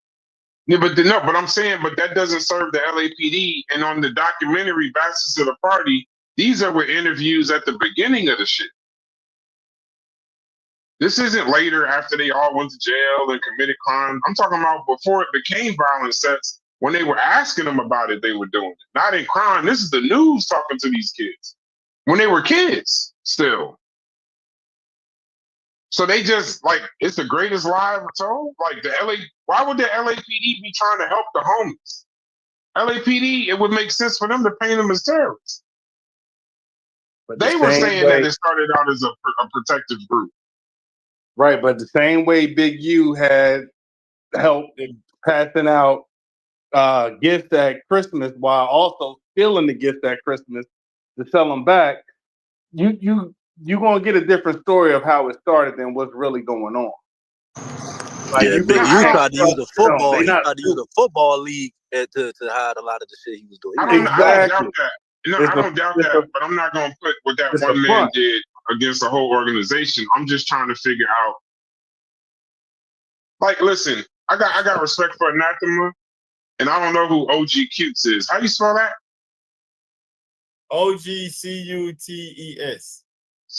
Yeah, but I'm saying, but that doesn't serve the LAPD. And on the documentary Bastards of the Party, these were interviews at the beginning of the shit. This isn't later after they all went to jail and committed crimes. I'm talking about before it became violent sets. When they were asking them about it, they were doing it. Not in crime. This is the news talking to these kids. When they were kids, still. So they just, like, it's the greatest lie ever told? Like, why would the LAPD be trying to help the homies? LAPD, it would make sense for them to paint them as terrorists. But they were saying that it started out as a protective group. Right, but the same way Big U had helped in passing out gifts at Christmas while also stealing the gifts at Christmas to sell them back, you're gonna get a different story of how it started than what's really going on. Like, Big U tried to use the football. He tried to use the football league to hide a lot of the shit he was doing. I don't doubt that. No, I don't doubt that, but I'm not gonna put what that one man did against the whole organization. I'm just trying to figure out. Like, listen, I got respect for Anathema, and I don't know who OG Cutes is. How you spell that? OGCUTES.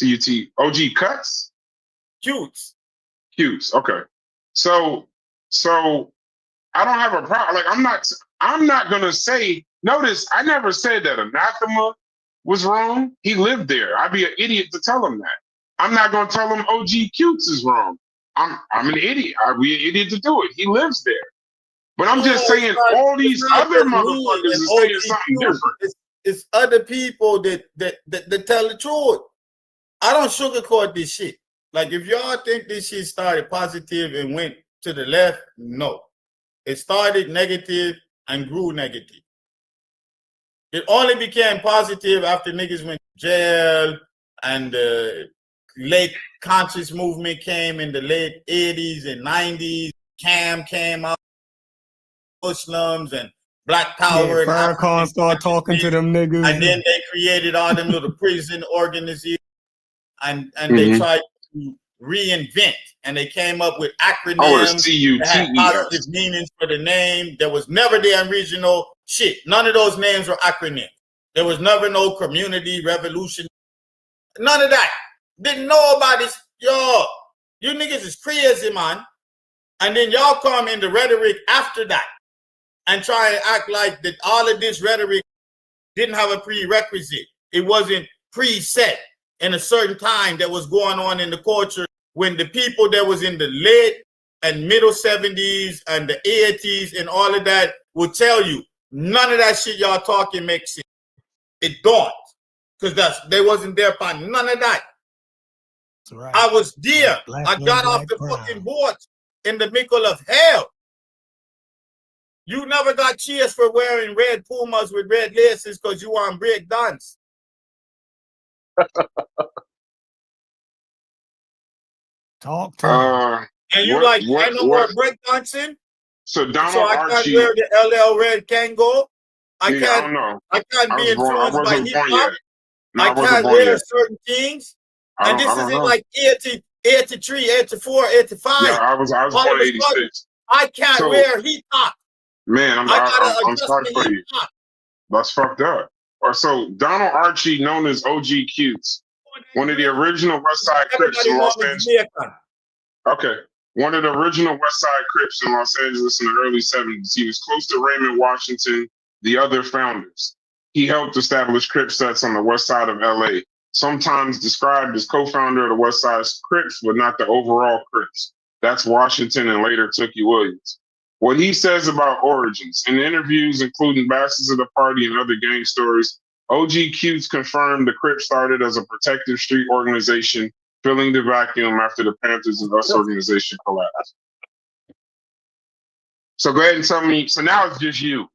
CUT. OG Cuts? Cutes. Cutes. Okay. So I don't have a problem. Like I'm not gonna say, notice I never said that Anathema was wrong. He lived there. I'd be an idiot to tell him that. I'm not gonna tell him OG Cutes is wrong. I'm an idiot. I'd be an idiot to do it. He lives there. But I'm just saying all these other motherfuckers is saying something different. It's other people that tell the truth. I don't sugarcoat this shit. Like if y'all think this shit started positive and went to the left, no. It started negative and grew negative. It only became positive after niggas went to jail and the late conscious movement came in the late 80s and 90s. Cam came out, Muslims and Black Power. Yeah, Farrakhan started talking to them niggas. And then they created all them little prison organizations and they tried to reinvent. And they came up with acronyms that had positive meanings for the name. There was never the original shit. None of those names were acronyms. There was never no community revolution. None of that. Didn't know about this. Yo, you niggas is crazy, man. And then y'all come in the rhetoric after that and try and act like that all of this rhetoric didn't have a prerequisite. It wasn't preset in a certain time that was going on in the culture when the people that was in the late and middle 70s and the 80s and all of that will tell you none of that shit y'all talking makes sense. It don't. Because they wasn't there for none of that. That's right. I was there. I got off the fucking board in the middle of hell. You never got cheers for wearing red Pumas with red laces because you want break dance. Talk to him. And you I know more break dancing. So Donald I Archie, can't wear the LL Red Kango. I can't be influenced by hip hop. I can't wear certain things. And this is in like 80, 83, 84, 85. Yeah, I was born in 86. I can't wear hip hop. Man, I'm sorry for you. That's fucked up. So Donald Archie, known as OG Cutes, one of the original West Side Crips in Los Angeles. Okay. One of the original West Side Crips in Los Angeles in the early 70s. He was close to Raymond Washington, the other founders. He helped establish Crip sets on the west side of LA, sometimes described as co-founder of the West Side Crips, but not the overall Crips. That's Washington and later Tookie Williams. What he says about origins in interviews, including Bastards of the Party and other gang stories, OG Cutes confirmed the Crips started as a protective street organization, filling the vacuum after the Panthers and Us organization collapsed. So go ahead and tell me. So now it's just you.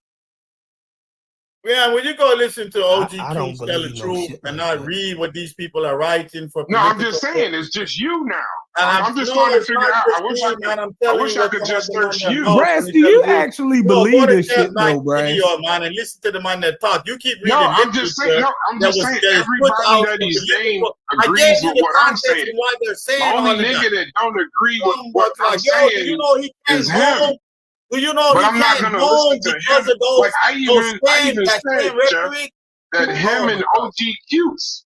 Yeah, when you go listen to OG Cutes tell the truth and not read what these people are writing for. No, I'm just saying it's just you now. I'm just trying to figure out. I wish I could just search you. Brass, do you actually believe this shit, though, Brass? Man, and listen to the man that talk. You keep reading. No, I'm just saying. No, I'm just saying. Everybody that he's named agrees with what I'm saying. The only nigga that don't agree with what I'm saying is him. Do you know but he I'm not can't gonna go listen to because him. of those, Like I even said, Jeff, that him and OG Cutes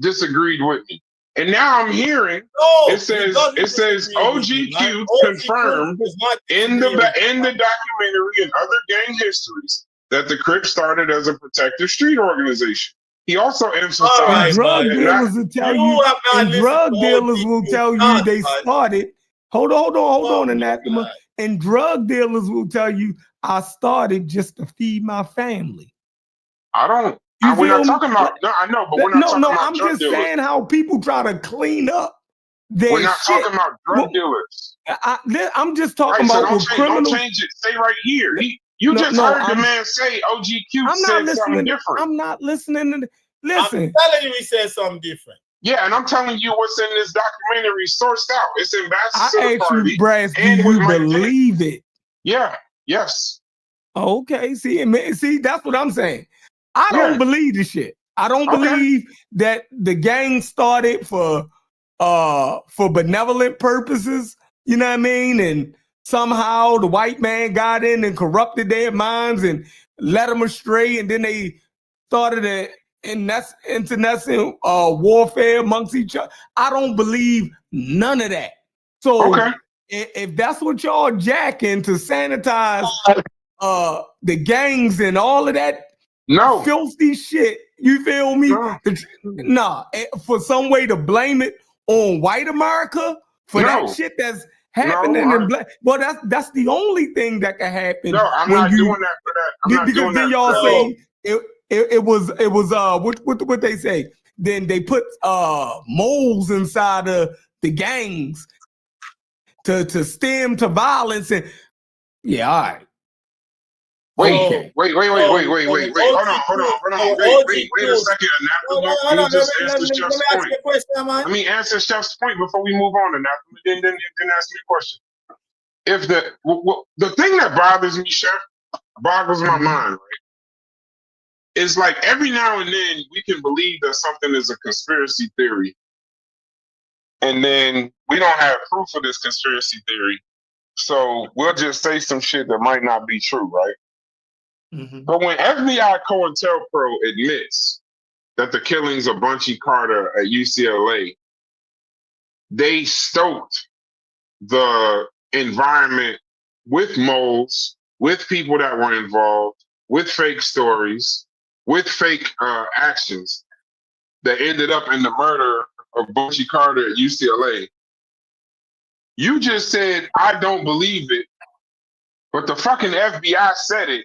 disagreed with me. And now I'm hearing it says OG Cutes confirmed in the documentary and other gang histories that the Crips started as a protective street organization. He also emphasized drug dealers will tell you, and drug dealers will tell you they started. Hold on, Anathema. And drug dealers will tell you, I started just to feed my family. I don't. We're not talking about. No, I know, but we're not talking about I'm drug just dealers. saying how people try to clean up their We're not shit. talking about drug dealers. I'm just talking about with criminals. Don't change it. Stay right here. You just heard the man say OG Cutes said something different. I'm not listening to. Listen, I'm telling you, he said something different. Yeah, and I'm telling you what's in this documentary sourced out. It's in Bastards of the Party. You, Brass, do you believe it? Yeah. Yes. Okay. See, that's what I'm saying. I don't believe this shit. I don't believe that the gang started for benevolent purposes. You know what I mean? And somehow the white man got in and corrupted their minds and led them astray, and then they started a internecine warfare amongst each other. I don't believe none of that. So if that's what y'all jacking to sanitize the gangs and all of that filthy shit, you feel me? For some way to blame it on white America for that shit that's happening in black. Well, that's the only thing that can happen. No, I'm not doing that for that. I'm not because doing then that y'all for say it was what they say. Then they put moles inside of the gangs to stem to violence and all right. Wait. Hold on. Wait a second. Let me answer Chef's point before we move on. And then ask me a question. If the thing that bothers me, Chef, boggles my mind, right? It's like every now and then we can believe that something is a conspiracy theory, and then we don't have proof of this conspiracy theory, so we'll just say some shit that might not be true, right? But when FBI COINTELPRO admits that the killings of Bunchy Carter at UCLA, they stoked the environment with moles, with people that were involved, with fake stories, with fake actions that ended up in the murder of Bunchy Carter at UCLA. You just said, I don't believe it, but the fucking FBI said it.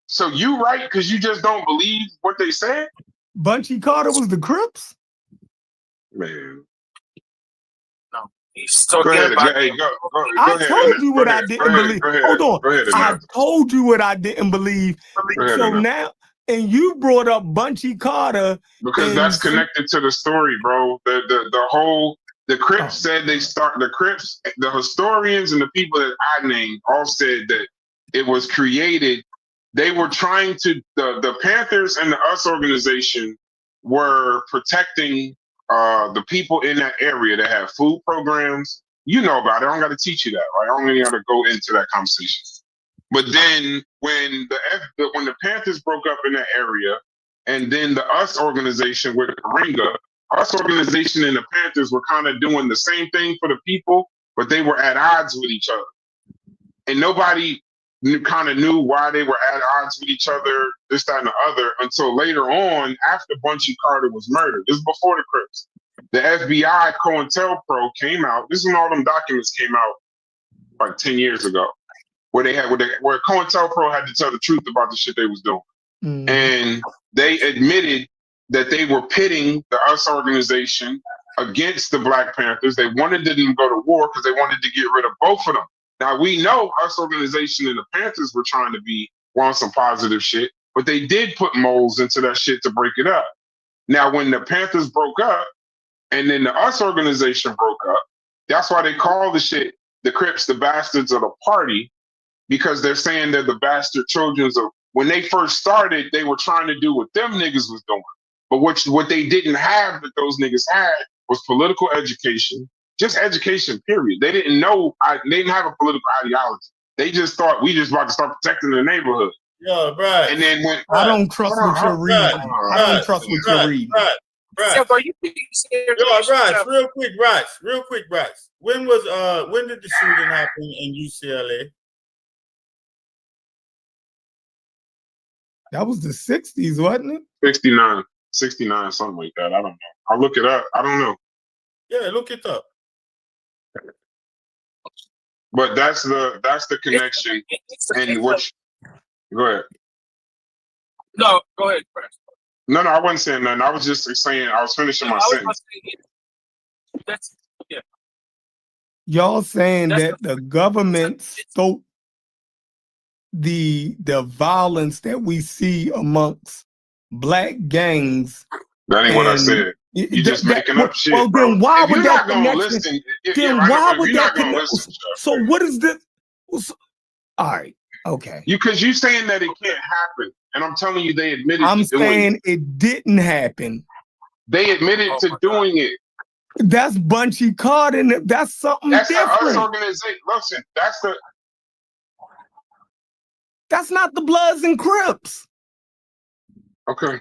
So you right because you just don't believe what they said? Bunchy Carter was the Crips? Man. No. He's talking about I told you what I didn't believe. Hold on. I told you what I didn't believe. So now, and you brought up Bunchy Carter. Because that's connected to the story, bro. The Crips said the historians and the people that I named all said that it was created. They were trying to, the Panthers and the US organization were protecting the people in that area that have food programs. You know about it. I don't got to teach you that, right? I don't really got to go into that conversation. But then when the Panthers broke up in that area, and then the US organization with Karinga, US organization and the Panthers were kind of doing the same thing for the people, but they were at odds with each other. And nobody kind of knew why they were at odds with each other, this, that, and the other, until later on, after Bunchy Carter was murdered. This is before the Crips. The FBI COINTELPRO came out. This is when all them documents came out like 10 years ago, where COINTELPRO had to tell the truth about the shit they was doing. And they admitted that they were pitting the US organization against the Black Panthers. They wanted them to go to war because they wanted to get rid of both of them. Now, we know US organization and the Panthers were trying to be on some positive shit, but they did put moles into that shit to break it up. Now, when the Panthers broke up and then the US organization broke up, that's why they call the shit, the Crips, the bastards of the party, because they're saying they're the bastard children of, when they first started, they were trying to do what them niggas was doing. But what they didn't have that those niggas had was political education. Just education, period. They didn't know, they didn't have a political ideology. They just thought we just about to start protecting the neighborhood. Yeah, right. And then when I don't trust what you're reading. I don't trust what you're reading. Right. Real quick, Bryce. When did the shooting happen in UCLA? That was the 60s, wasn't it? 69, something like that. I don't know. I'll look it up. I don't know. Yeah, look it up. But that's the connection. And which, go ahead. No, go ahead, Chris. No, I wasn't saying nothing. I was just saying I was finishing my sentence. Y'all saying that the government stoked the violence that we see amongst Black gangs. That ain't what I said. You just making up shit. Well, then why would that connection? Then why would that connection? So what is this? All right, okay. Because you saying that it can't happen, and I'm telling you, they admitted. I'm saying it didn't happen. They admitted to doing it. That's Bunchy Carter. That's something That's different. the us organization. Listen, That's not the Bloods and Crips. Okay.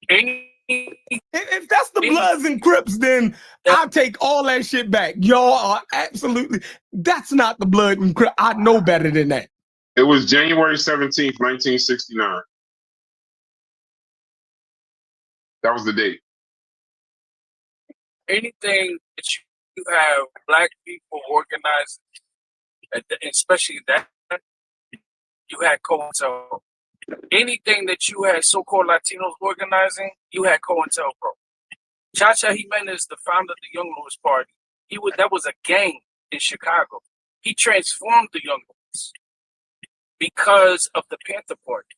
If that's the Bloods and Crips, then I'll take all that shit back. Y'all are absolutely. That's not the Blood and Crips. I know better than that. It was January 17th, 1969. That was the date. Anything that you have black people organized, especially that, you had COINTELPRO. Anything that you had so-called Latinos organizing, you had COINTELPRO. Chacha Jimenez, the founder of the Young Lords Party, that was a gang in Chicago. He transformed the Young Lords because of the Panther Party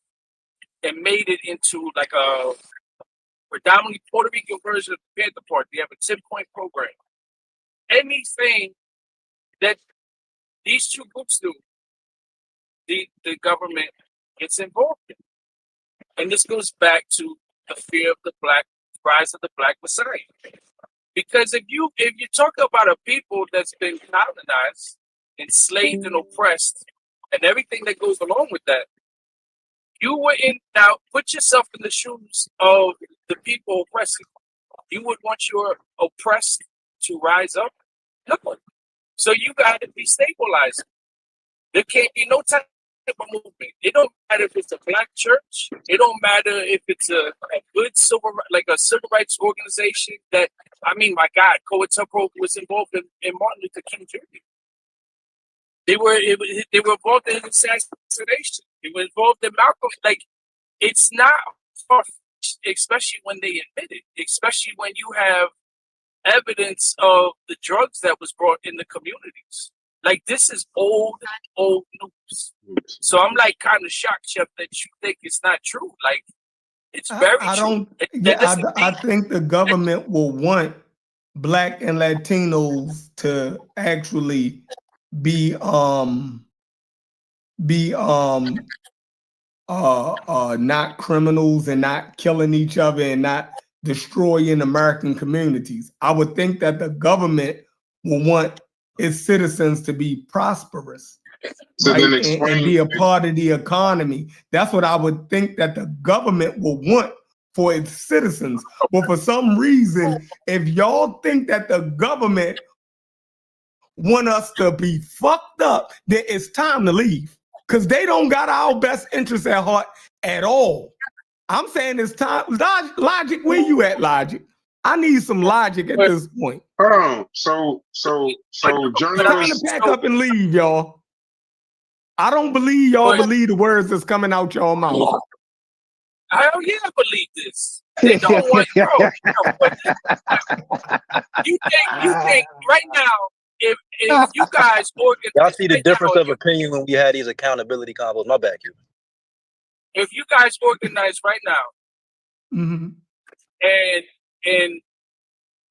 and made it into like a predominantly Puerto Rican version of the Panther Party. They have a 10-point program. Anything that these two groups do, the government gets involved in. And this goes back to the fear of the rise of the Black Messiah. Because if you talk about a people that's been colonized, enslaved, and oppressed, and everything that goes along with that, you wouldn't now put yourself in the shoes of the people oppressing. You would want your oppressed to rise up? No. So you got to be stabilized. There can't be no type of movement. It don't matter if it's a black church. It don't matter if it's a good civil rights organization that, I mean, my God, COINTELPRO was involved in Martin Luther King Jr. They were involved in assassination. They were involved in Malcolm. Like, it's not far-fetched, especially when they admit it, especially when you have evidence of the drugs that was brought in the communities. Like, this is old news. So I'm like kind of shocked, Chef, that you think it's not true. Like, it's very true. I think the government will want Black and Latinos to actually be not criminals and not killing each other and not destroying American communities. I would think that the government will want its citizens to be prosperous, right? and be a part of the economy. That's what I would think that the government will want for its citizens. But for some reason, if y'all think that the government want us to be fucked up, then it's time to leave. Because they don't got our best interests at heart at all. I'm saying it's time. Logic, where you at, Logic? I need some logic at this point. Hold on. So journalists pack up and leave, y'all. I don't believe y'all believe the words that's coming out y'all mouth. Hell yeah, I believe this. They don't want, bro. You think right now, if you guys organize, y'all see the difference of opinion when we had these accountability combos. My bad, Cuban. If you guys organize right now, and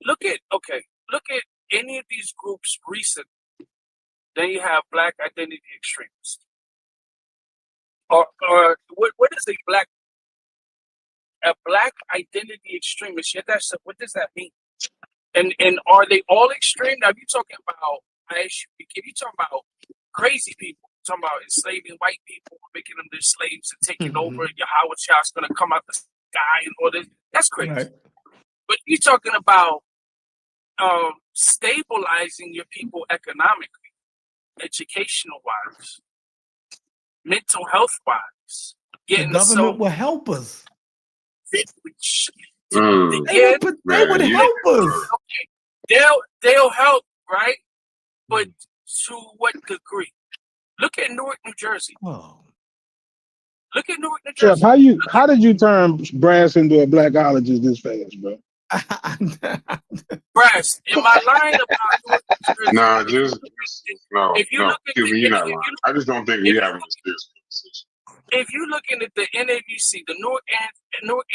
look at any of these groups recent, then you have Black identity extremists. Or what is a black identity extremist? What does that mean? And are they all extreme? Now, if you're talking about, if you're talking about crazy people, talking about enslaving white people, making them their slaves and taking over, your Howard Shot's gonna come out the sky and all this, that's crazy. Right. But you're talking about stabilizing your people economically, educational wise, mental health wise. The government will help us. They would help us. Okay. They'll help, right? But to what degree? Look at Newark, New Jersey. Whoa. Look at Newark, New Jersey. Chef, how did you turn Brass into a blackologist this fast, bro? Brass, am I lying about Newark, New Jersey? Nah, you're not lying. I just don't think we have a serious conversation. If you're looking at the NABC, the Newark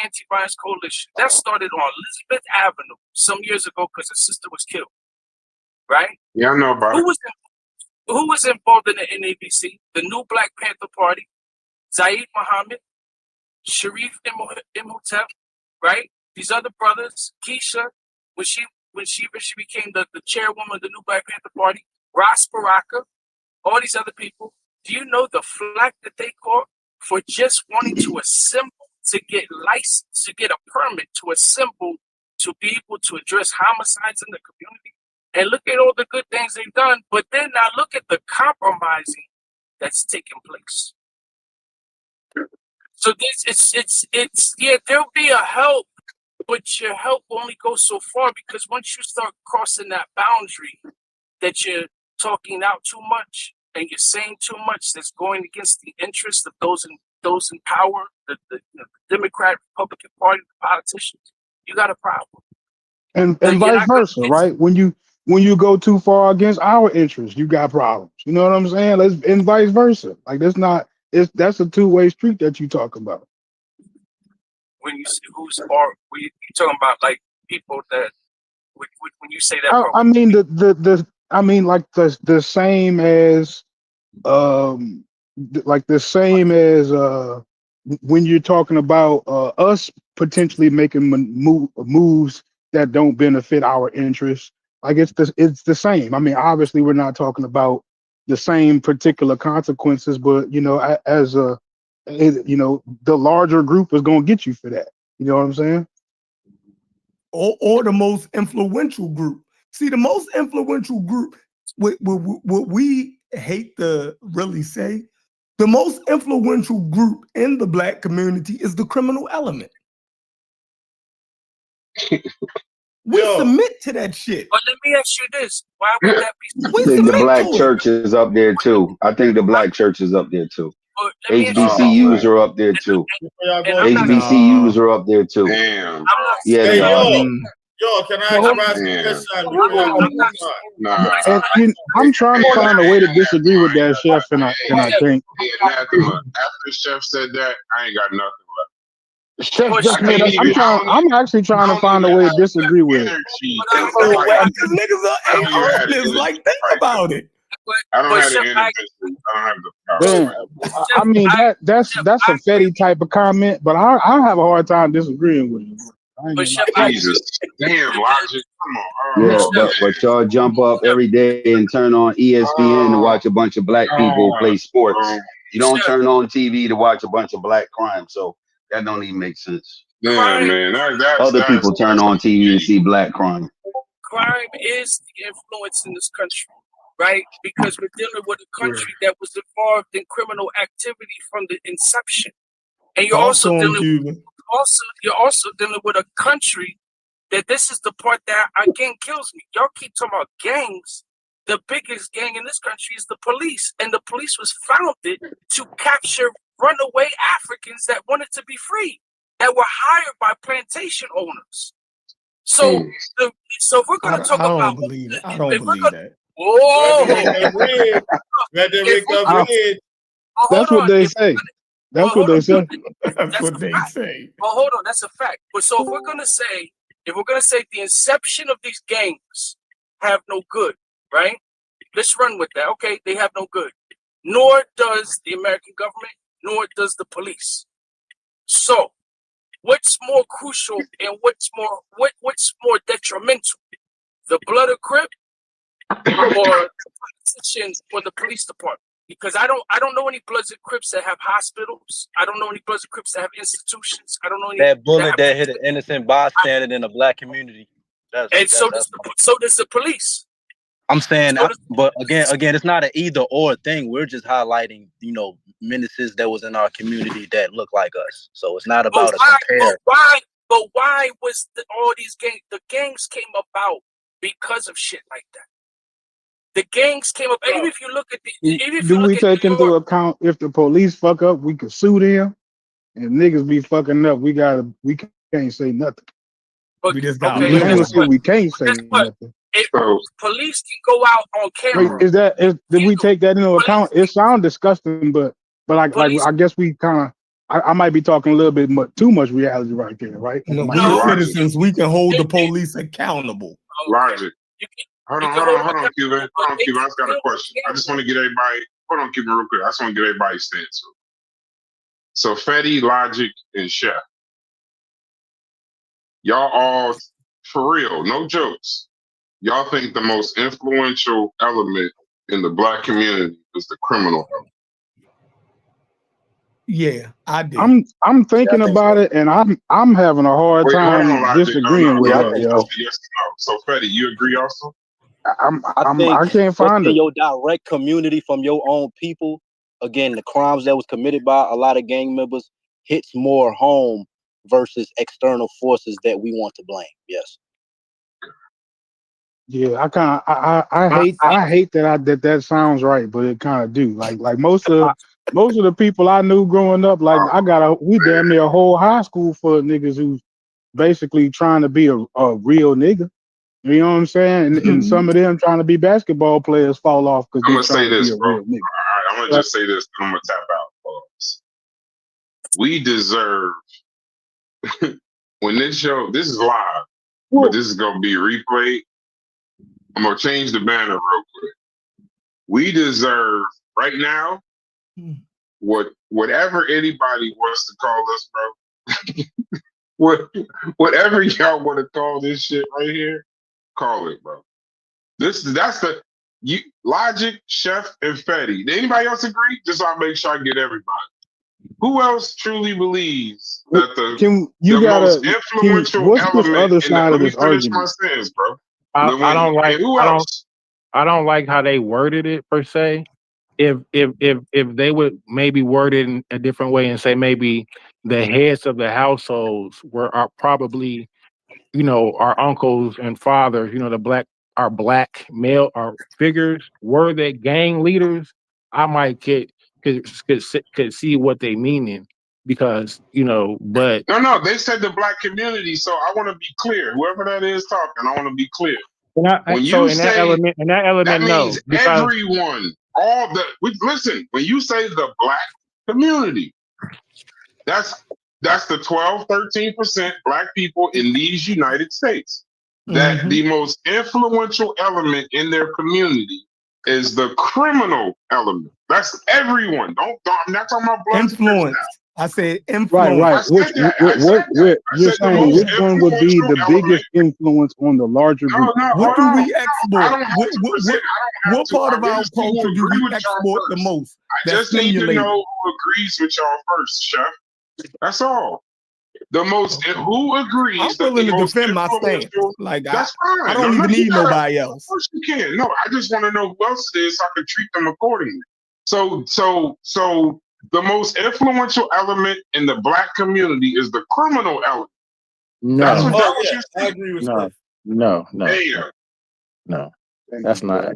Anti-Violence Coalition, that started on Elizabeth Avenue some years ago because her sister was killed, right? Yeah, I know about it. Who was involved in the NABC? The New Black Panther Party, Zaid Muhammad, Sharif Imhotep, right? These other brothers, Keisha, when when she became the chairwoman of the new Black Panther Party, Ross Baraka, all these other people. Do you know the flack that they caught for just wanting to assemble, to get licensed, to get a permit to assemble, to be able to address homicides in the community? And look at all the good things they've done, but then now look at the compromising that's taking place. So this it's yeah, there'll be a help, but your help only goes so far, because once you start crossing that boundary that you're talking out too much and you're saying too much that's going against the interest of those in power, the Democrat, Republican Party, the politicians, you got a problem. And vice versa, right? When you go too far against our interests, you got problems. You know what I'm saying? And vice versa. Like that's a two-way street that you talk about. When you see you talking about like people that when you say that, I mean the same as when you're talking about us potentially making moves that don't benefit our interests. Like it's the same. I mean, obviously we're not talking about the same particular consequences, but the larger group is going to get you for that. You know what I'm saying? Or the most influential group. See, the most influential group, what we hate to really say, the most influential group in the Black community is the criminal element. We submit to that shit. But let me ask you this: why would that be? I think the Black church is up there too. I think the Black church is up there too. HBCUs are up there too. HBCUs are up there too. Damn. Yeah, Hey, they are. yo, can I ask a question? I'm trying to find a way to disagree with that, Chef, and I can't. After Chef said that, I ain't got nothing left. Chef just made up. I'm actually trying to find a way to disagree with it. Because niggas are honest. Like, think about it. I don't have the energy. I don't have the power. I mean that's a Fetty type of comment, but I have a hard time disagreeing with it. Jesus, damn, Logic, come on. Yeah, but y'all jump up every day and turn on ESPN to watch a bunch of Black people play sports. You don't turn on TV to watch a bunch of Black crime, so that don't even make sense. Yeah, man. Other people turn on TV and see Black crime. Crime is the influence in this country, right? Because we're dealing with a country that was involved in criminal activity from the inception, and you're also dealing with a country that this is the part that again kills me. Y'all keep talking about gangs. The biggest gang in this country is the police, and the police was founded to capture runaway Africans that wanted to be free, that were hired by plantation owners. So, so we're going to talk about. I don't believe that. Whoa! That's what they say. That's what they say. That's what they say. Well, hold on, that's a fact. But so if we're gonna say the inception of these gangs have no good, right? Let's run with that. Okay, they have no good. Nor does the American government, nor does the police. So, what's more crucial and what's more detrimental? The blood of Crip or the politicians or the police department? Because I don't know any Bloods and Crips that have hospitals. I don't know any Bloods and Crips that have institutions. I don't know any that bullet that hit an innocent bystander in the Black community. So does the police. I'm saying, but again, it's not an either or thing. We're just highlighting, menaces that was in our community that look like us. So it's not about a compare. But why was all these gangs? The gangs came about because of shit like that. The gangs came up. Even if you look at do we take into account if the police fuck up, we can sue them, and niggas be fucking up, we can't say nothing. But, we just got. We can't say nothing. Police can go out on camera. Did we take that into account? It sounds disgusting, but like I guess we kind of. I might be talking a little bit too much reality right there, right? We citizens, we can hold the police accountable. Logic. Hold on, Cuban. I just got a question. I just want to get everybody. Hold on, Cuban, real quick. I just want to get everybody's stance. So, Fetty, Logic, and Chef, y'all all for real, no jokes. Y'all think the most influential element in the black community is the criminal element? Yeah, I do. I'm thinking about it, and I'm having a hard time disagreeing with that, yo. Yes, no. So, Fetty, you agree also? I can't find in it. your direct community from your own people, again, the crimes that was committed by a lot of gang members hits more home versus external forces that we want to blame. Yes. Yeah, I hate that sounds right, but it kind of do. Like most of the people I knew growing up, like we damn near a whole high school full of niggas who's basically trying to be a real nigga. You know what I'm saying? And some of them trying to be basketball players fall off because I'm they're gonna say trying to this, be a bro. real nigga. All right, I'm gonna just say this, and I'm gonna tap out, folks. We deserve when this is live, but this is gonna be replayed. I'm gonna change the banner real quick. We deserve right now whatever anybody wants to call us, bro. Whatever y'all want to call this shit right here, call it, bro. That's the Logic, Chef, and Fetty. Did anybody else agree? Just so I make sure I get everybody. Who else truly believes that the most influential what's this element other in side let of me this finish my argument? sentence, bro. I don't like how they worded it per se. If they would maybe word it in a different way and say maybe the heads of the households are probably, our uncles and fathers, our black male figures, were they gang leaders, I might could see what they meaning, because but No, they said the black community, so I want to be clear. Whoever that is talking, I want to be clear. When you say that means everyone, listen, when you say the black community, that's the 12-13% black people in these United States. That the most influential element in their community is the criminal element. That's everyone. I'm not talking about blood influence. I said influence. Right. You're saying which one would be the biggest influence on the larger group? What do we export? What part of our culture do we export the most? I just need to know who agrees with y'all first, Chef. That's all. Who agrees? I'm willing to defend my stance. Like that's fine. I don't even need nobody else. Of course you can. No, I just want to know who else it is so I can treat them accordingly. So the most influential element in the black community is the criminal element. No. That's what I agree with that. No. That's not.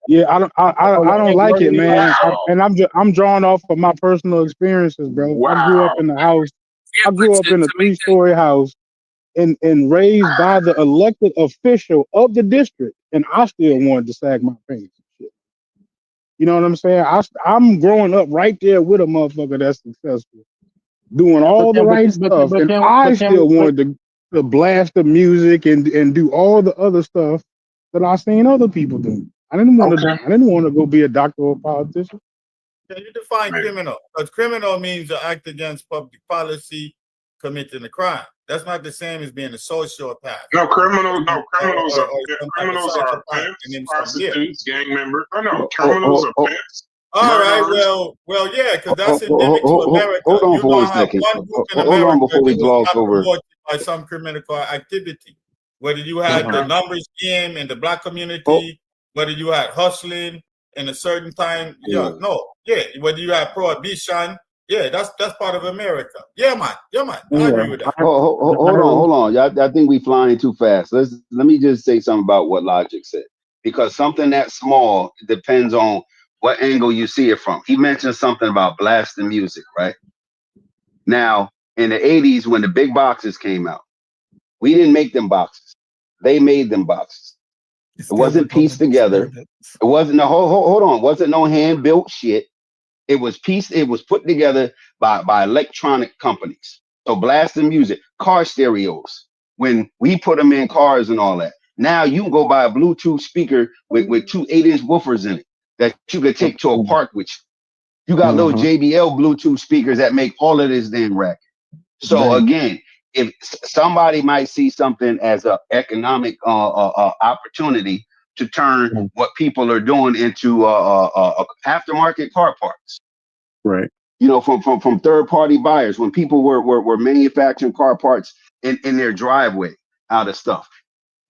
Yeah, I don't like it, man. I'm drawing off of my personal experiences, bro. Wow. I grew up in a house. I grew up in a 3-story house and raised by the elected official of the district, and I still wanted to sag my pants and shit. You know what I'm saying? I'm growing up right there with a motherfucker that's successful, doing all the right stuff, and I still wanted to blast the music and do all the other stuff that I seen other people do. I didn't want to go be a doctor or a politician. Yeah, you define criminal, because criminal means to act against public policy, committing a crime. That's not the same as being a sociopath. No, criminals are pimps, prostitutes, gang members. No, criminals are pimps. All right, well, yeah, because that's endemic to America. Hold on for 1 second. Hold on before we gloss over. By some criminal activity, whether you had the numbers game in the black community, whether you had hustling in a certain time, whether you had prohibition, that's part of America. Yeah, man, I agree with that. Hold on. I think we flying too fast. Let me just say something about what Logic said, because something that small depends on what angle you see it from. He mentioned something about blasting music, right? Now, in the 80s, when the big boxes came out, we didn't make them boxes. They made them boxes. It wasn't pieced together. It wasn't hold on. It wasn't no hand-built shit. It was put together by electronic companies. So blasting music, car stereos, when we put them in cars and all that. Now you can go buy a Bluetooth speaker with 2 8-inch woofers in it that you could take to a park with you. You got little JBL Bluetooth speakers that make all of this damn racket. So again, if somebody might see something as an economic opportunity to turn what people are doing into aftermarket car parts. Right. You know, from third party buyers, when people were manufacturing car parts in their driveway out of stuff,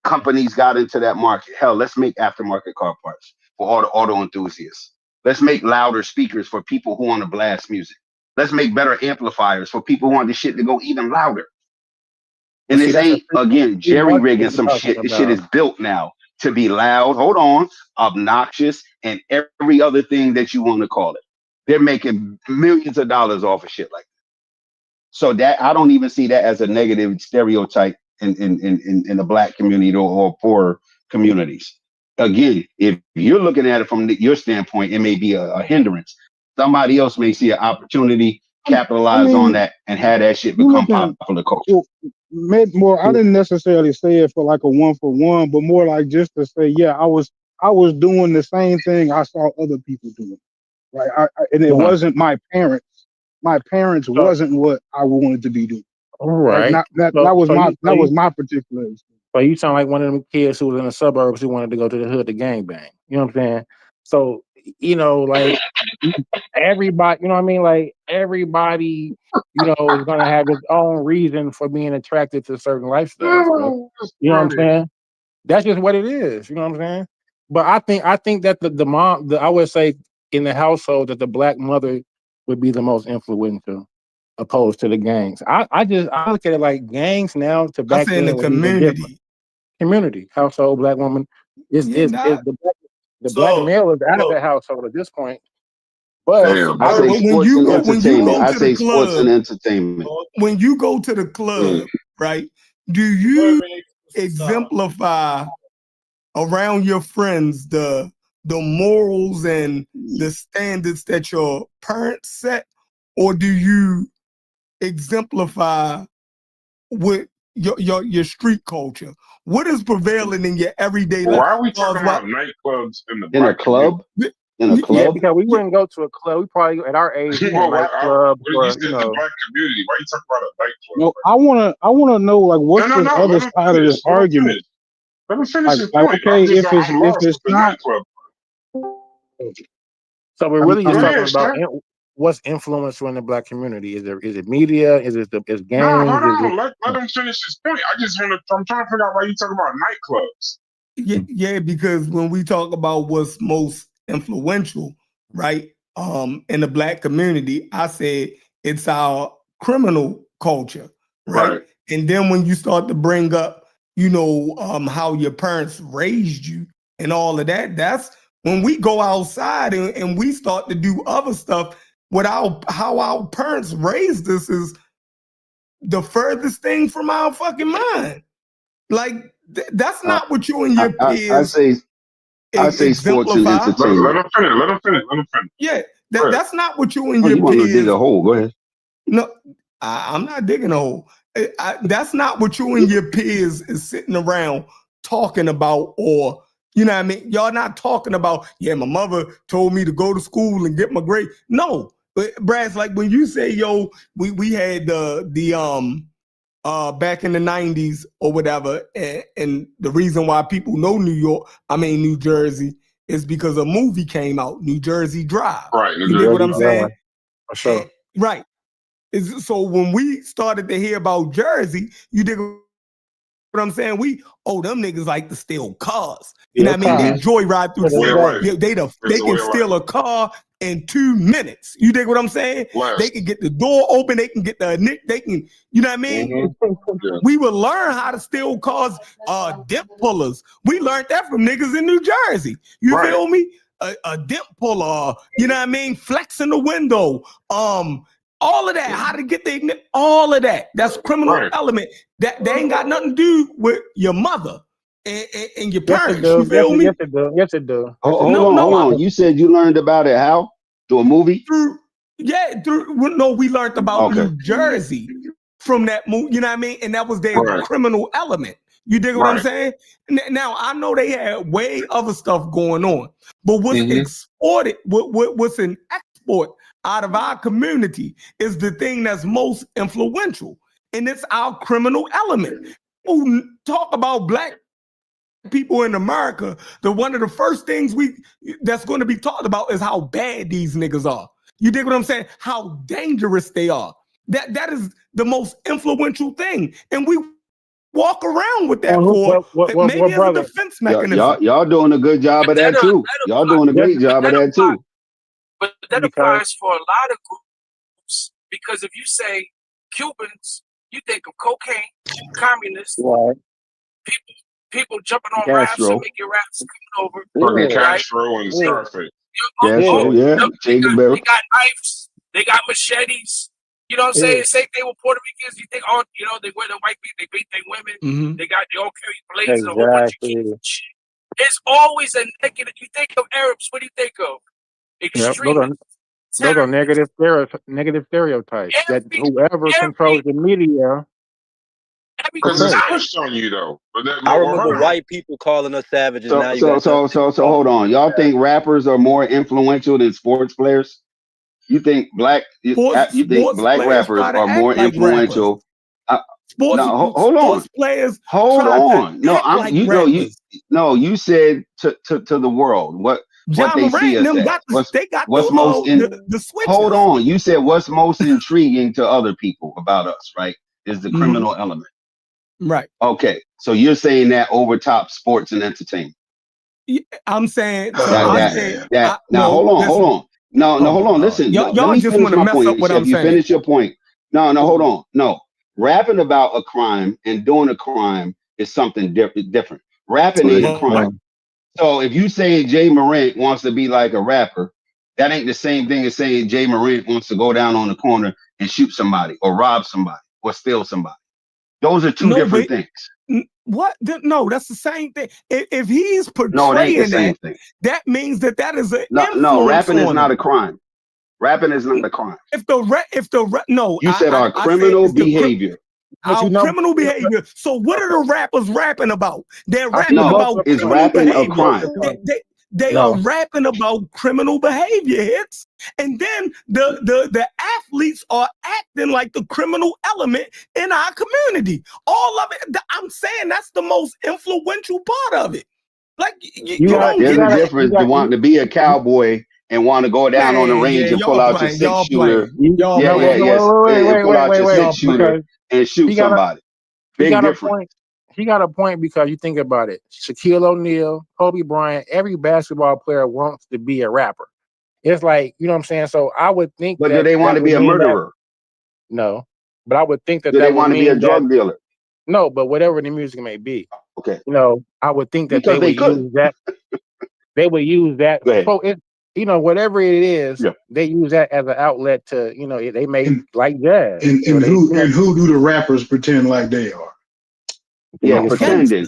companies got into that market. Hell, let's make aftermarket car parts for all the auto enthusiasts. Let's make louder speakers for people who want to blast music. Let's make better amplifiers for people who want the shit to go even louder. And this ain't, again, jerry rigging some shit. This shit is built now to be loud, hold on, obnoxious, and every other thing that you want to call it. They're making millions of dollars off of shit like that. So that I don't even see that as a negative stereotype in the Black community or poor communities. Again, if you're looking at it from your standpoint, it may be a hindrance. Somebody else may see an opportunity, capitalize on that, and have that shit become popular culture. More, I didn't necessarily say it for like a 1-for-1, but more like just to say, yeah, I was doing the same thing I saw other people doing. Right. And it wasn't my parents. My parents wasn't what I wanted to be doing. All right. That was my particular experience. But you sound like one of them kids who was in the suburbs who wanted to go to the hood to gangbang. You know what I'm saying? So, you know, like everybody, you know what I mean? Like everybody, you know, is gonna have its own reason for being attracted to certain lifestyles. Bro. You know what I'm saying? That's just what it is. You know what I'm saying? But I think that the mom, I would say in the household that the Black mother would be the most influential, opposed to the gangs. I look at it like gangs now to back in the community household. Black woman is the Black male is out of the household at this point. But I say sports and entertainment. I say sports and entertainment. When you go to the club, right? Do you exemplify around your friends the morals and the standards that your parents set, or do you exemplify with your street culture? What is prevailing in your everyday life? Why are we talking about nightclubs in a club? In a club? Yeah, because we wouldn't go to a club. We probably at our age, we Well, nightclub you said or, you the know. Black community. Why are you talking about a nightclub? No, I wanna know like what's the other side of this argument. Let me finish this Like, point. okay, if it's not. So we're really just talking about what's influential in the Black community. Is it media? Is gangs? No, hold on. Let him finish his point. I'm trying to figure out why you talking about nightclubs. Yeah, because when we talk about what's most influential, right, in the Black community, I said it's our criminal culture, right? And then when you start to bring up, you know, how your parents raised you and all of that, that's when we go outside and we start to do other stuff without how our parents raised us is the furthest thing from our fucking mind. Like that's not what you and your peers. I say sports and entertainment. Let him finish. Yeah, that's not what you and your you want peers. to dig a hole? Go ahead. No, I'm not digging a hole. That's not what you and your peers is sitting around talking about, or you know what I mean? Y'all not talking about, yeah, my mother told me to go to school and get my grade. No, but Brad's like when you say, yo, we had the back in the 90s or whatever, and the reason why people know New Jersey is because a movie came out, New Jersey Drive. Right. You dig what I'm saying? For sure. Right. So when we started to hear about Jersey, you dig what I'm saying? Them niggas like to steal cars. You know what I mean? They joyride through the city. They can steal a car in 2 minutes. You dig what I'm saying? They can get the door open. They can get they can, you know what I mean? We will learn how to steal cars, dip pullers. We learned that from niggas in New Jersey. You feel me? A dip puller, you know what I mean? Flexing the window. All of that, how to get all of that. That's criminal element. That ain't got nothing to do with your mother and your parents. You feel me? Yes, it does. Hold on. You said you learned about it how? Through a movie? We learned about New Jersey from that movie. You know what I mean? And that was their criminal element. You dig what I'm saying? Now I know they had way other stuff going on, but what's exported, what's an export out of our community is the thing that's most influential. and it's our criminal element. Who talk about black people in America, one of the first things that's going to be talked about is how bad these niggas are. You dig what I'm saying? How dangerous they are. That is the most influential thing, and we walk around with that maybe as a defense mechanism. Y'all doing a good job of that too. Y'all doing a great job of that too. But that applies for a lot of groups, because if you say Cubans, you think of cocaine, communists, people jumping on rafts and making rafts coming over. Fucking Castro and Scarface. Castro, they got knives, they got machetes. You know what I'm saying? Same thing with Puerto Ricans. You think, they wear the white meat, they beat their women, they all carry blades and a whole bunch of shit. It's always a negative. You think of Arabs, what do you think of? Extreme. Those are negative stereotypes that whoever controls the media. Because it's pushed on you though. But I remember white people calling us savages. So hold on. Y'all think rappers are more influential than sports players? You think black rappers are more influential? Hold on. Players hold on. No, you said to the world what they see us as. What's most hold on. You said what's most intriguing to other people about us, right? Is the criminal element. Right. Okay. So you're saying that over top sports and entertainment. I'm saying now hold on. No, hold on. Listen, y'all let me just finish want to my mess point. up what I'm You saying. finish your point. No, hold on. No, rapping about a crime and doing a crime is something different. Rapping ain't a crime. So if you say Jay Morant wants to be like a rapper, that ain't the same thing as saying Jay Morant wants to go down on the corner and shoot somebody or rob somebody or steal somebody. Those are two different things. What? No, that's the same thing. If he's portraying that means that is an influence. No, rapping is not a crime. Rapping is not a crime. You said our criminal behavior. Criminal behavior. So what are the rappers rapping about? They're rapping about is criminal rapping behavior. a crime? They are rapping about criminal behavior hits, and then the athletes are acting like the criminal element in our community. All of it. I'm saying that's the most influential part of it. Like there's a difference to wanting to be a cowboy and want to go down on the range and pull out your six shooter. Pull out your six shooter and shoot somebody. Big difference. He got a point because you think about it. Shaquille O'Neal, Kobe Bryant, every basketball player wants to be a rapper. It's like, you know what I'm saying? So I would think But do they want to be a murderer? No. But I would think that do they want to be a drug dealer? No, but whatever the music may be. Okay. I would think that they would use that. They would use that. So whatever it is, they use that as an outlet to, they make like jazz. And who do the rappers pretend like they are? Yeah, pretending.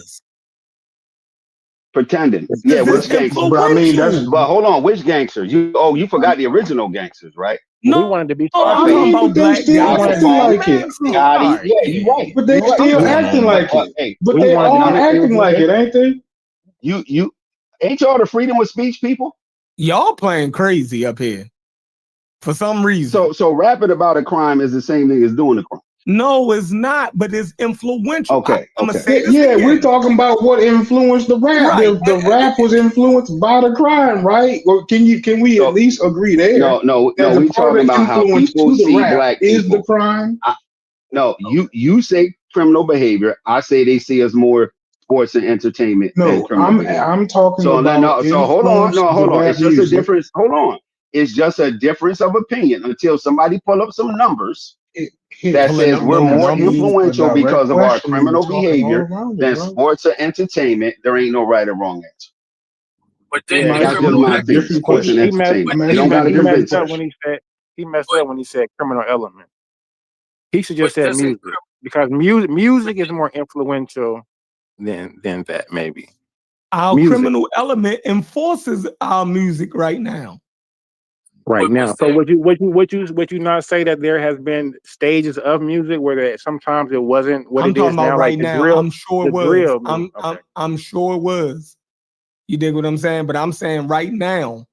Yeah, which gangster? But I mean, but hold on, which gangster? You forgot the original gangsters, right? No, we wanted to be. They still acting like it. Yeah, you're right. But they still acting like it. But they all acting like it, ain't they? You ain't y'all the freedom of speech people? Y'all playing crazy up here for some reason. So rapping about a crime is the same thing as doing a crime. No, it's not, but it's influential. Okay. I'm gonna say this again. We're talking about what influenced the rap. Right. The rap was influenced by the crime, right? Or can we at least agree there? No. We talking about how people see black people. Is the crime? No, you say criminal behavior. I say they see us more sports and entertainment. No, I'm talking about. So hold on. It's just a difference. Hold on. It's just a difference of opinion until somebody pull up some numbers that says we're more influential because of our criminal behavior than sports or entertainment. There ain't no right or wrong answer. But then that's just my opinion. Sports and entertainment. He messed up when he said criminal element. He should just say music because music is more influential than that. Maybe our criminal element enforces our music right now. So would you not say that there has been stages of music where sometimes it wasn't what it is now? Right now, I'm sure it was. I'm sure it was. You dig what I'm saying? But I'm saying right now,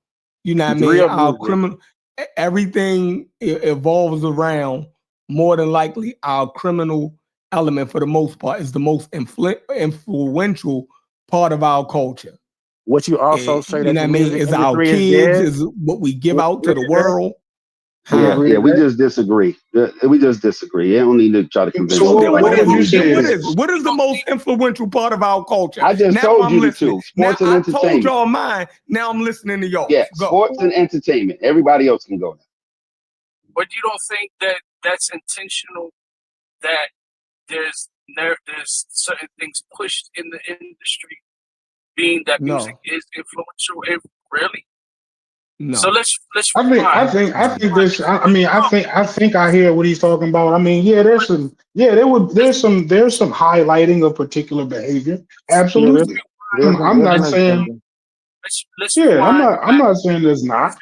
you know what I mean? Our criminal, everything evolves around more than likely our criminal element, for the most part, is the most influential part of our culture. What you also say You that know the what I mean? music Is our industry is kids, dead? is what we give out to the world. Yeah, we just disagree. We just disagree. I don't need to try to convince So you. what would you say it What is the most influential part of our culture? I just Now told I'm you the listening. two: sports and I told entertainment. y'all mine. Now I'm listening to y'all. Yeah, Go. sports and entertainment. Everybody else can go now. But you don't think that that's intentional? That there's certain things pushed in the industry, being that music is influential. Really? No. So let's. I think this. I think I hear what he's talking about. I mean, yeah, there's some highlighting of particular behavior. Absolutely. I'm not saying. Let's Yeah, rewind I'm not saying there's not.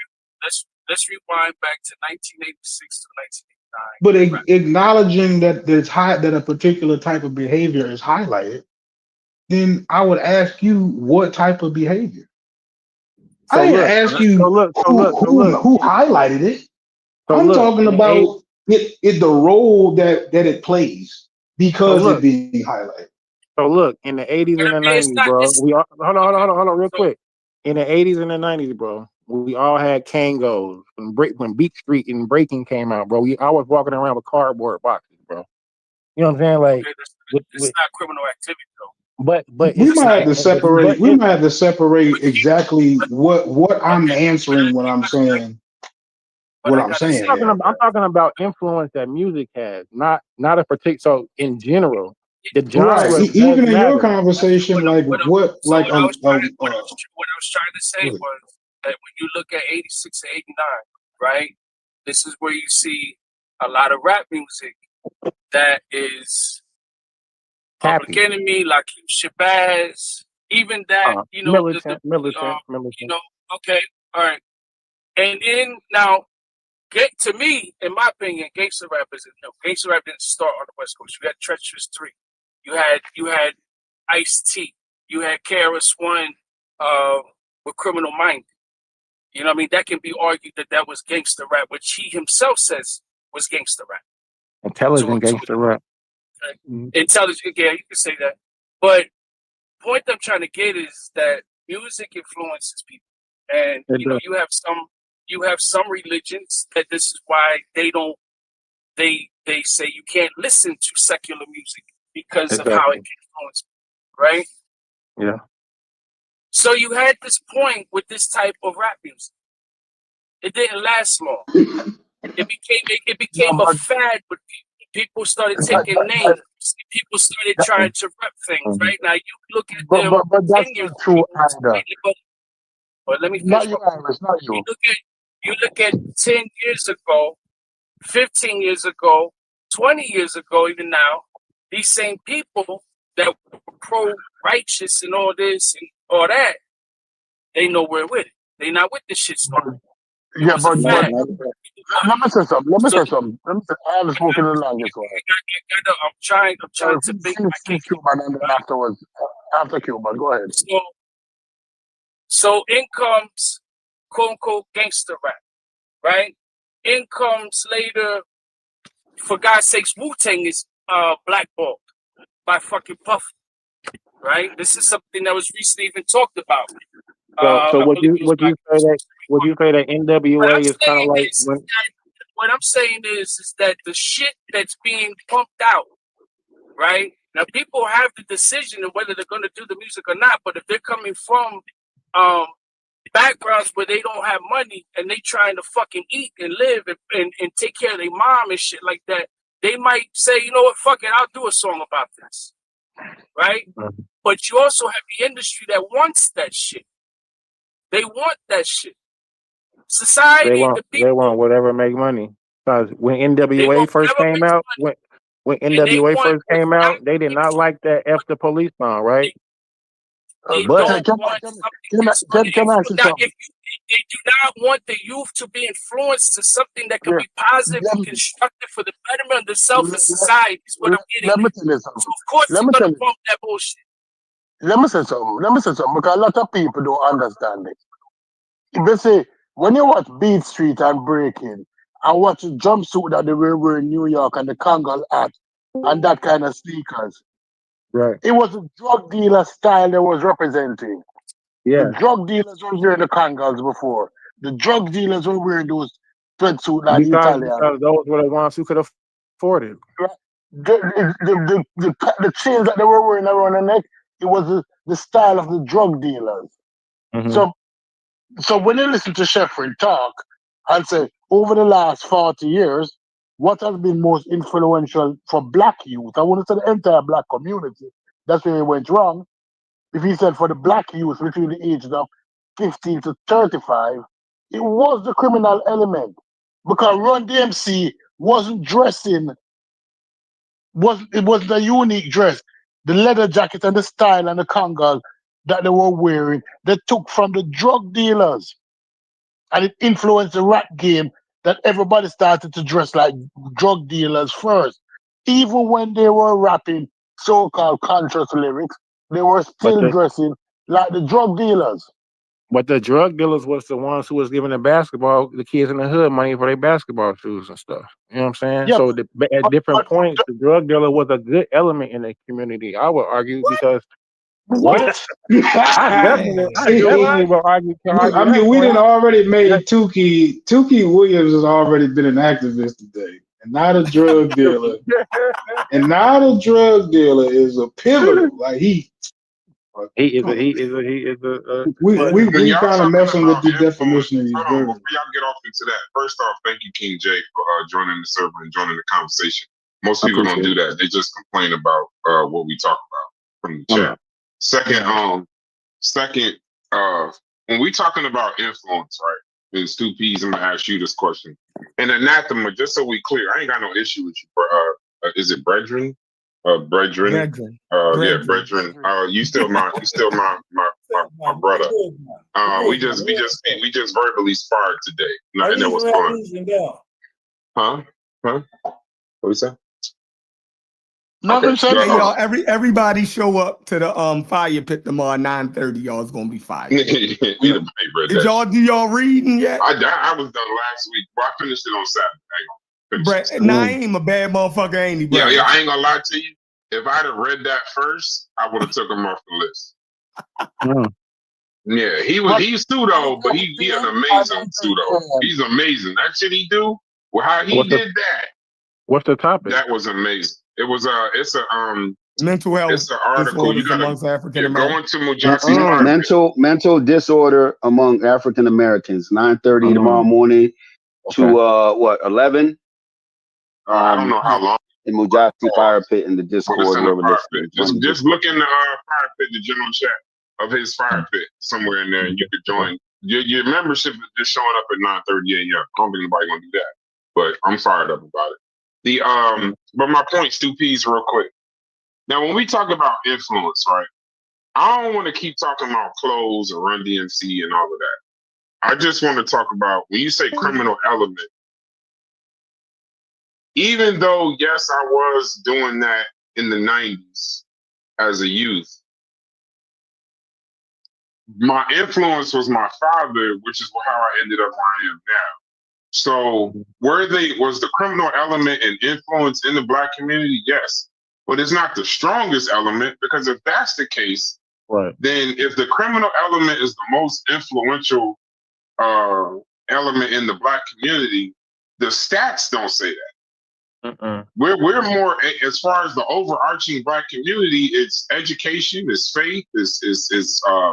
Let's rewind back to 1986 to 1989. But acknowledging that that a particular type of behavior is highlighted, then I would ask you what type of behavior. So I didn't ask you who highlighted it. I'm talking about the role that it plays because it being highlighted. So look, in the 80s and the 90s, bro, we all hold on, real quick. In the 80s and the 90s, bro, we all had Kangos when Beat Street and Breaking came out, bro. I was walking around with cardboard boxes, bro. You know what I'm saying? Like, it's not criminal activity though. But we might have to separate. We might have to separate exactly what I'm answering when I'm saying what I'm saying. I'm talking about influence that music has, not a particular. So in general, the genre right. Even in matter. your conversation, like what I was trying to say was that when you look at 86 and 89, right, this is where you see a lot of rap music that is Public Enemy, Lakeem Shabazz, even that, militant. Okay, all right. And then now, to me, in my opinion, gangster rap gangster rap didn't start on the West Coast. You had Treacherous 3, you had Ice-T, you had KRS-One with Criminal Minded. You know what I mean? That can be argued that was gangster rap, which he himself says was gangster rap. Intelligent gangster rap. Intelligent, yeah, you can say that. But point I'm trying to get is that music influences people, and you have some religions that this is why they say you can't listen to secular music because of how it can influence people, right? Yeah. So you had this point with this type of rap music. It didn't last long. It became a fad with people. People started taking names. People started trying to rep things. Right now, you look at them. But that's not true either. But let me finish. Not you, Iris, not you. You look at 10 years ago, 15 years ago, 20 years ago, even now, these same people that were pro-righteous and all this and all that, they nowhere with it. They not with the shit story. Yeah, but let me say something. I haven't spoken the longest one. I'm trying to think. Since Cuban and then afterwards, after Cuban, go ahead. So in comes quote unquote gangster rap, right? In comes later, for God's sakes, Wu-Tang is blackballed by fucking Puff, right? This is something that was recently even talked about. So would you say that NWA is kind of like what I'm saying is that the shit that's being pumped out, right? Now people have the decision of whether they're going to do the music or not, but if they're coming from backgrounds where they don't have money and they trying to fucking eat and live and take care of their mom and shit like that, they might say, you know what, fuck it, I'll do a song about this, right? But you also have the industry that wants that shit. They want that shit. Society, they want whatever make money. Because when NWA first came out, when NWA first came out, they did not like that F the Police song, right? But can I ask you something? They do not want the youth to be influenced to something that can be positive and constructive for the betterment of themselves and society. Is what I'm getting at. Let me tell you something. So of course they're going to pump that bullshit. Let me say something because a lot of people don't understand it. If they say, when you watch Beat Street and Breaking I watched the jumpsuit that they were wearing in New York and the Kangol hat and that kind of sneakers. Right. It was a drug dealer style they was representing. Yeah. The drug dealers were wearing the Kangols before. The drug dealers were wearing those sweatsuit like the Because Italians. those were the ones who could afford it. The chains that they were wearing around the neck, it was the style of the drug dealers. Mhm. So when you listen to Sheffrin talk and say, over the last 40 years, what has been most influential for black youth? I want to say the entire black community. That's where it went wrong. If he said for the black youth between the ages of 15 to 35, it was the criminal element. Because Run DMC wasn't dressing, it wasn't a unique dress. The leather jacket and the style and the Kangol that they were wearing, they took from the drug dealers. And it influenced the rap game that everybody started to dress like drug dealers first. Even when they were rapping so-called conscious lyrics, they were still dressing like the drug dealers. But the drug dealers was the ones who was giving the kids in the hood money for their basketball shoes and stuff. You know what I'm saying? Yeah, So at different points, the drug dealer was a good element in the community. I would argue because what? I definitely will argue. I mean, we didn't already made Tukey Williams has already been an activist today, and not a drug dealer. And not a drug dealer is a pivotal. Like he is a. We kind of messing with the definition of these Hold on, words. before y'all get off into that, first off, thank you, King J, for joining the server and joining the conversation. Most people don't do that. They just complain about what we talk about from the chat. Second, when we talking about influence, right? And Stu P's, I'm gonna ask you this question. And Anathema, just so we clear, I ain't got no issue with you. Is it Brethren? Brethren. Yeah, Brethren. You still my brother. We just verbally sparred today. And that was fun. Huh? What you say? Nothing said. Hey, y'all, everybody show up to the fire pit tomorrow 9:30. Y'all, it's gonna be fire. Did y'all reading yet? I was done last week, but I finished it on Saturday. Brett, I ain't a bad motherfucker, ain't he, bro? Yeah, I ain't gonna lie to you. If I'd have read that first, I would have took him off the list. Yeah, he's pseudo, but he an amazing pseudo. He's amazing. That shit he do, well, how he did that. What's the topic? That was amazing. It was mental health. It's an article. You gotta go into mental disorder among African Americans. 9:30 tomorrow morning to 11. I don't know how long. In Mujahideen Fire Pit in the Discord. Just look in the fire pit, the general chat of his fire pit somewhere in there, and you could join. Your membership is just showing up at 9:30 a.m. I don't think anybody gonna do that, but I'm fired up about it. But my point, Stu P's, real quick. Now, when we talk about influence, right? I don't want to keep talking about clothes or Run DMC and all of that. I just want to talk about when you say criminal element. Even though, yes, I was doing that in the 90s as a youth, my influence was my father, which is how I ended up where I am now. So was the criminal element and influence in the Black community? Yes. But it's not the strongest element, because if that's the case, then if the criminal element is the most influential element in the Black community, the stats don't say that. We're more, as far as the overarching Black community, it's education, it's faith, it's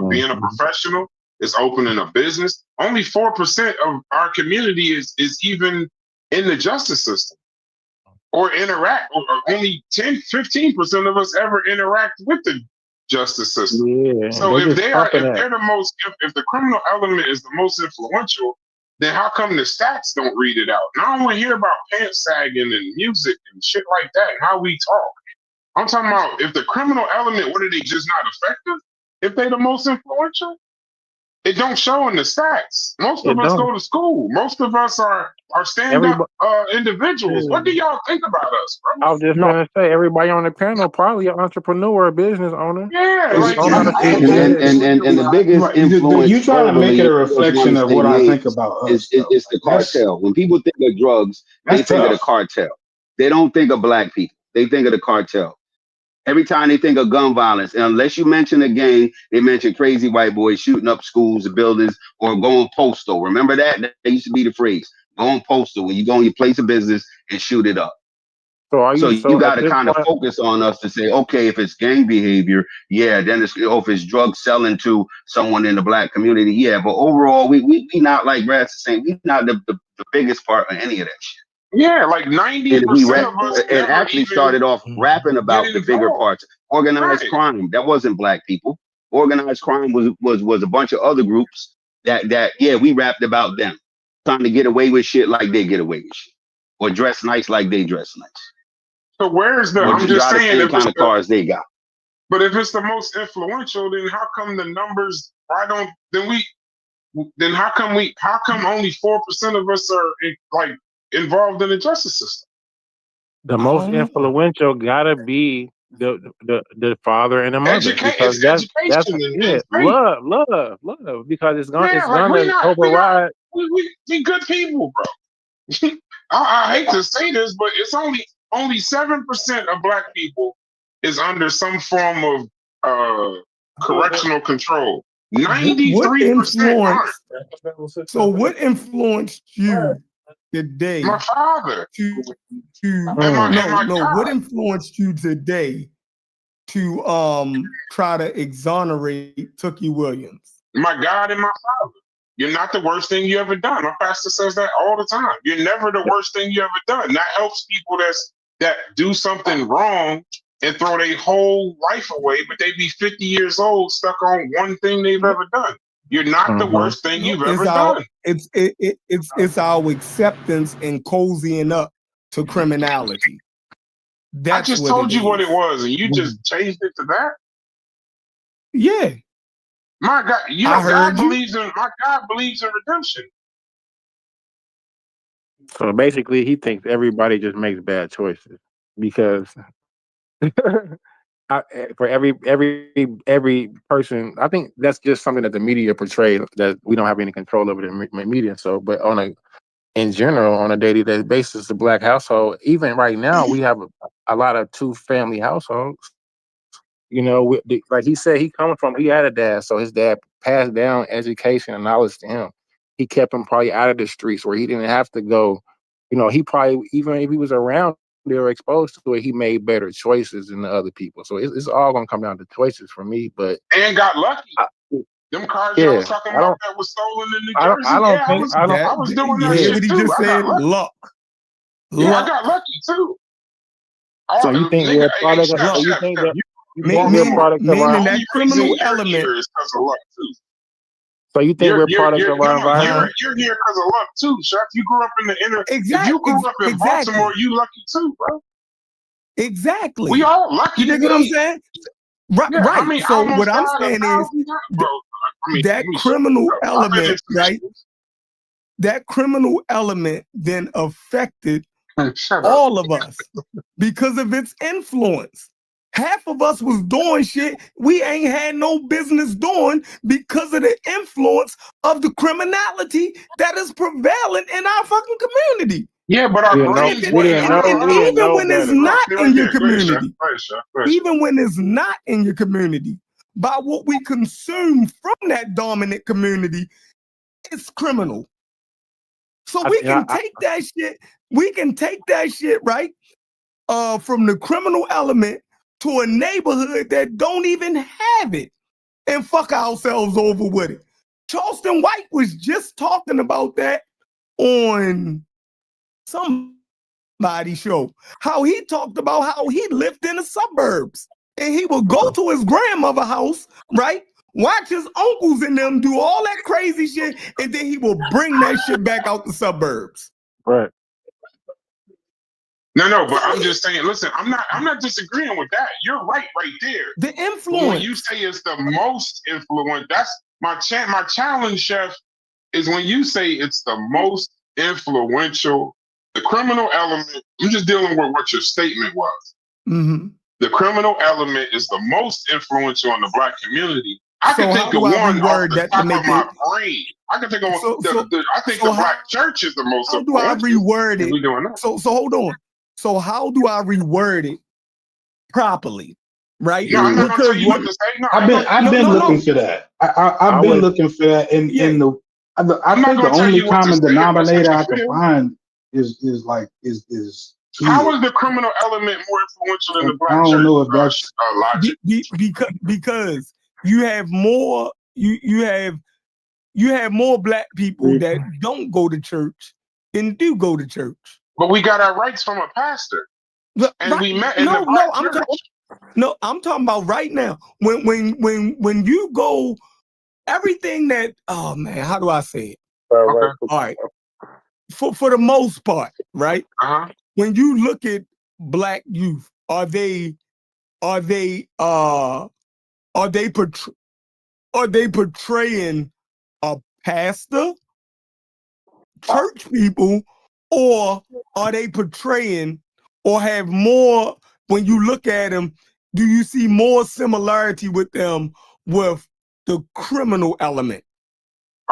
being a professional, it's opening a business. Only 4% of our community is even in the justice system or interact, or only 10-15% of us ever interact with the justice system. So if the criminal element is the most influential, then how come the stats don't read it out? And I don't want to hear about pants sagging and music and shit like that and how we talk. I'm talking about if the criminal element, what are they, just not effective? If they're the most influential? It don't show in the stats. Most of us go to school. Most of us are stand-up individuals. What do y'all think about us, bro? I was just gonna say, everybody on the panel probably an entrepreneur or business owner. Yeah, like and the biggest influence. You trying to make it a reflection of what I think about us. It's the cartel. When people think of drugs, they think of the cartel. They don't think of black people. They think of the cartel. Every time they think of gun violence, and unless you mention a gang, they mention crazy white boys shooting up schools and buildings or going postal. Remember that? That used to be the phrase. Going postal when you go in your place of business and shoot it up. So you got to kind of focus on us to say, okay, if it's gang behavior, yeah, then it's, if it's drug selling to someone in the black community, yeah. But overall, we not like Brad saying, we not the biggest part of any of that shit. Yeah, like 90% of us and actually started off rapping about the bigger parts. Organized crime, that wasn't black people. Organized crime was a bunch of other groups that we rapped about them, trying to get away with shit like they get away with shit, or dress nice like they dress nice. So where's the? Or I'm just saying, the kind of cars they got. But if it's the most influential, then how come the numbers? How come only 4% of us are like involved in the justice system? The most influential gotta be the father and the mother, because that's it. Love, because it's gonna override. We good people, bro. I hate to say this, but it's only 7% of black people is under some form of correctional control. 93% aren't. So what influenced you today? My father. What influenced you today to try to exonerate Tookie Williams? My God and my father. You're not the worst thing you ever done. My pastor says that all the time. You're never the worst thing you ever done. That helps people that do something wrong and throw their whole life away, but they be 50 years old stuck on one thing they've ever done. You're not the worst thing you've ever done. It's our acceptance and cozying up to criminality. I just told you what it was, and you just changed it to that. Yeah. My God, God believes in redemption. So basically, he thinks everybody just makes bad choices because for every person, I think that's just something that the media portrays that we don't have any control over the media. So, but in general, on a day-to-day basis, the black household, even right now, we have a lot of two-family households. You know, like he said, he had a dad, so his dad passed down education and knowledge to him. He kept him probably out of the streets where he didn't have to go. You know, he probably, even if he was around, they were exposed to it, he made better choices than the other people. So it's all gonna come down to choices for me. But and got lucky. Them cars y'all was talking about that was stolen in New Jersey. I was doing that shit too. Just said luck. Yeah, I got lucky too. So you think we're a product of? You think that? Meaning that criminal element. So you think we're products of our environment? You're here because of luck too, Chef. You grew up in the inner. If you grew up in Baltimore, you lucky too, bro. Exactly. We all lucky. You know what I'm saying? Right. Yeah, right. I mean, so what I'm saying is that criminal element, right? That criminal element then affected all of us because of its influence. Half of us was doing shit we ain't had no business doing because of the influence of the criminality that is prevalent in our fucking community. Yeah, but our brains even when it's not in your community, even when it's not in your community, by what we consume from that dominant community, it's criminal. So we can take that shit, right? From the criminal element to a neighborhood that don't even have it and fuck ourselves over with it. Charleston White was just talking about that on somebody's show. How he talked about how he lived in the suburbs and he would go to his grandmother's house, right? Watch his uncles and them do all that crazy shit, and then he will bring that shit back out the suburbs. Right. No, but I'm just saying, listen, I'm not disagreeing with that. You're right there. The influence. When you say it's the most influence, my challenge, Chef, is when you say it's the most influential, the criminal element. I'm just dealing with what your statement was. Mm-hmm. The criminal element is the most influential in the Black community. I can think of one off the top of my brain. I can think of I think the Black church is the most influential. How do I reword it? We doing that. So hold on. So how do I reword it properly? Right? No, I'm not gonna tell you what to say. No, I've been looking for that. I've been looking for that, and I think the only common denominator I can find is how is the criminal element more influential than the Black church? I don't know if that's logic. Because you have more you have more Black people that don't go to church than do go to church. But we got our rights from a pastor, and we met in the Black church. I'm talking about right now. When you go, everything that, oh man, how do I say it? Okay. All right. For the most part, right? When you look at Black youth, are they portraying a pastor, church people, or are they portraying or have more? When you look at them, do you see more similarity with them with the criminal element?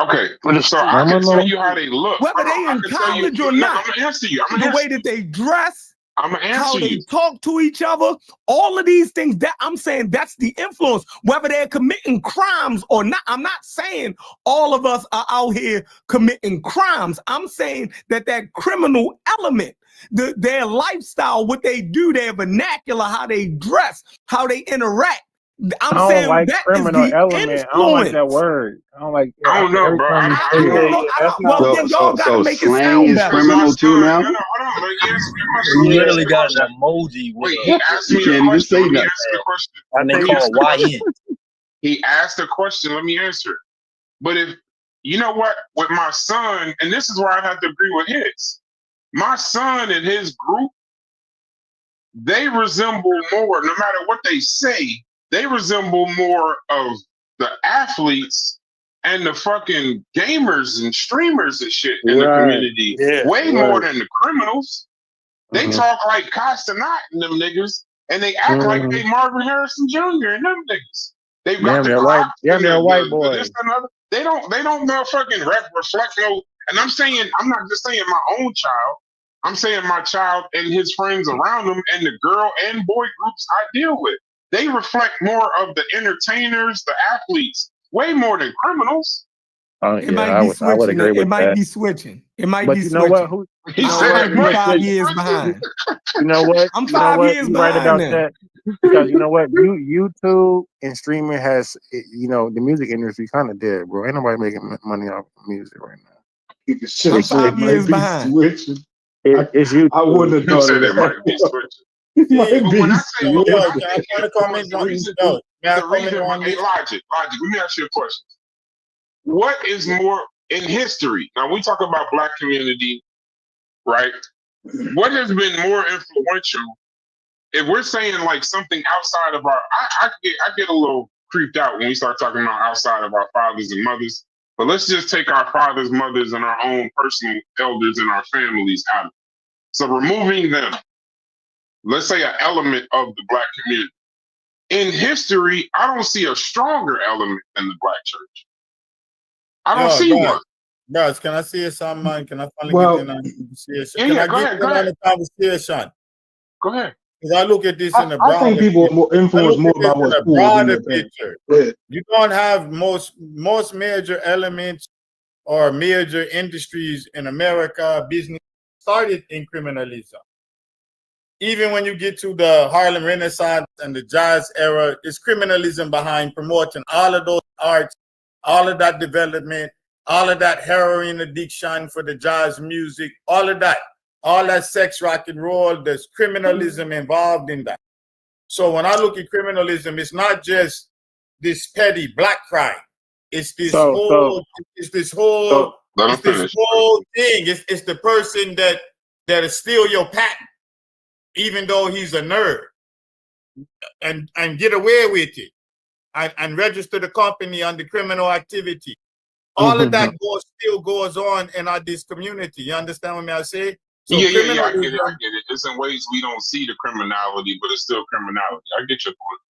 Okay, so I can tell you how they look. Whether they in college or not, I'm gonna answer you. the way that they dress, I'm gonna answer how they you. talk to each other, all of these things that I'm saying, that's the influence. Whether they're committing crimes or not, I'm not saying all of us are out here committing crimes. I'm saying that criminal element, their lifestyle, what they do, their vernacular, how they dress, how they interact. I don't like criminal element. I don't like that word. I don't like. I don't know, bro. So slang is criminal too now. You literally got an emoji with he asked me a question. Let me answer the question. And they call YN. He asked a question. Let me answer it. But if you know what, with my son, and this is where I have to agree with his. My son and his group, they resemble more. No matter what they say, they resemble more of the athletes and the fucking gamers and streamers and shit in the community. Way more than the criminals. They talk like Castanat and them niggas, and they act like they Marvin Harrison Jr. and them niggas. They've got they're white. They're white boys. They don't motherfucking reflect no. And I'm not just saying my own child. I'm saying my child and his friends around them and the girl and boy groups I deal with. They reflect more of the entertainers, the athletes, way more than criminals. It might be switching. I would agree with it might that. be switching. It might But be you switching. know what? He said I'm 5 years behind. You know what? I'm 5 years You right about behind that. Because you know what? YouTube and streaming has, the music industry kind of dead, bro. Ain't nobody making money off music right now. I'm 5 years behind. It's YouTube. I wouldn't have thought of it might that. be switching. But when I say Logic, let me ask you a question. What is more in history? Now we talk about Black community, right? What has been more influential? If we're saying like something outside of our, I get a little creeped out when we start talking about outside of our fathers and mothers. But let's just take our fathers, mothers, and our own personal elders in our families out of it. So removing them, let's say an element of the Black community. In history, I don't see a stronger element than the Black church. I don't see one. Guys, can I say something, man? Can I finally get in on the conversation? Go ahead. Conversation? Go ahead. Because I look at this in a broader I think people are more influenced more by what's cool broader than picture. You don't have most major elements or major industries in America, business started in criminalism. Even when you get to the Harlem Renaissance and the jazz era, it's criminalism behind promoting all of those arts, all of that development, all of that heroin addiction for the jazz music, all of that sex, rock and roll, there's criminalism involved in that. So when I look at criminalism, it's not just this petty Black crime. It's this whole thing. It's the person that'll steal your patent, even though he's a nerd, and get away with it. and register the company on the criminal activity. All of that still goes on in this community. You understand what I say? So I get it. I get it. It's in ways we don't see the criminality, but it's still criminality. I get your point.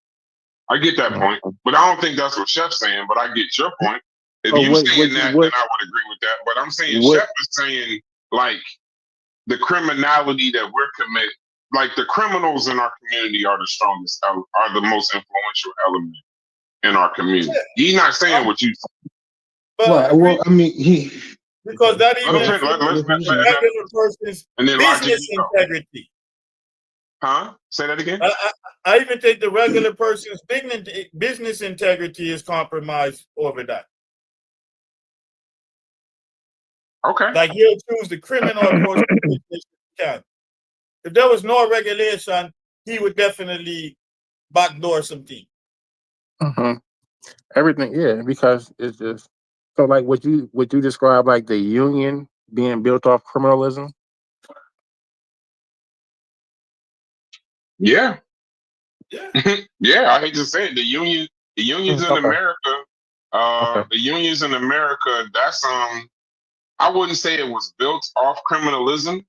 I get that point. But I don't think that's what Chef's saying, but I get your point. If you're saying that, then I would agree with that. But I'm saying Chef is saying, like, the criminality that we're committing, like the criminals in our community are the strongest, are the most influential element in our community. He's not saying what you say. Right. Well, I mean, because that even regular person's business integrity. Huh? Say that again. I even think the regular person's business integrity is compromised over that. Okay. Like he'll choose the criminal approach. If there was no regulation, he would definitely backdoor some things. Everything, yeah, because it's just so like would you describe like the union being built off criminalism? Yeah, I hate to say it. The unions in America, the unions in America, that's I wouldn't say it was built off criminalism,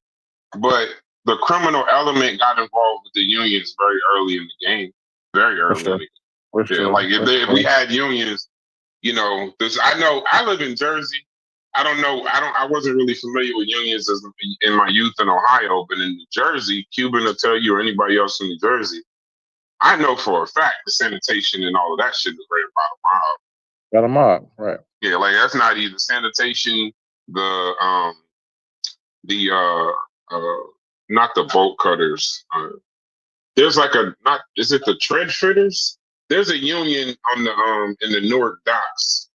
but the criminal element got involved with the unions very early in the game. Very early. Like if we had unions, you know, I live in Jersey. I wasn't really familiar with unions in my youth in Ohio, but in New Jersey, Cuban will tell you or anybody else in New Jersey, I know for a fact the sanitation and all of that shit is ran by the mob, right? Yeah, like that's not either sanitation, not the bolt cutters. There's like is it the tread fitters? There's a union on the in the Newark docks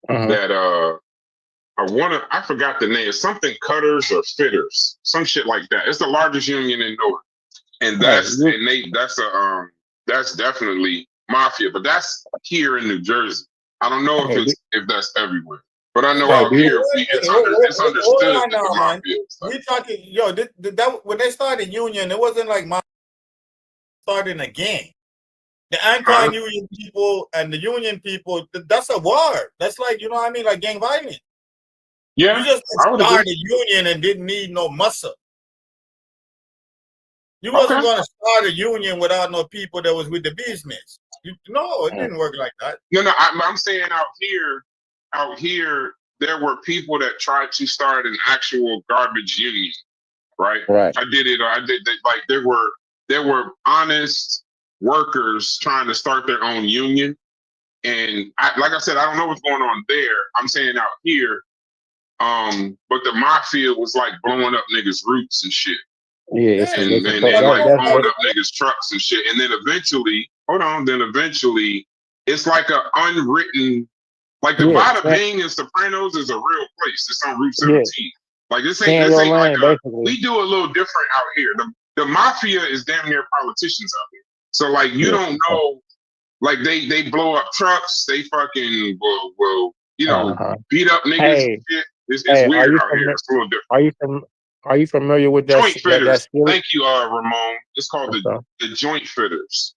that I forgot the name. It's something cutters or fitters, some shit like that. It's the largest union in Newark, and that's definitely mafia, but that's here in New Jersey. I don't know if that's everywhere, but I know out here it's understood that the mafia. We talking, when they started union, it wasn't like mafia starting a gang. The anti-union people and the union people, that's a war. That's like, you know what I mean, like gang violence. Yeah, you just started a union and didn't need no muscle. You wasn't going to start a union without no people that was with the business. No, it didn't work like that. No, I'm saying out here, there were people that tried to start an actual garbage union, right? I did it. Like there were honest workers trying to start their own union, and like I said, I don't know what's going on there. I'm saying out here, but the mafia was like blowing up niggas' roots and shit. Yeah, and like blowing up niggas' trucks and shit. And then eventually, it's like an unwritten, like the Bada Bing and Sopranos is a real place. It's on Route 17. Like this ain't like we do a little different out here. The mafia is damn near politicians out here. So like you don't know, like they blow up trucks, they fucking will beat up niggas and shit. It's weird out here. It's a little different. Are you familiar with that? Joint Fitters. Thank you, Ramon. It's called the Joint Fitters.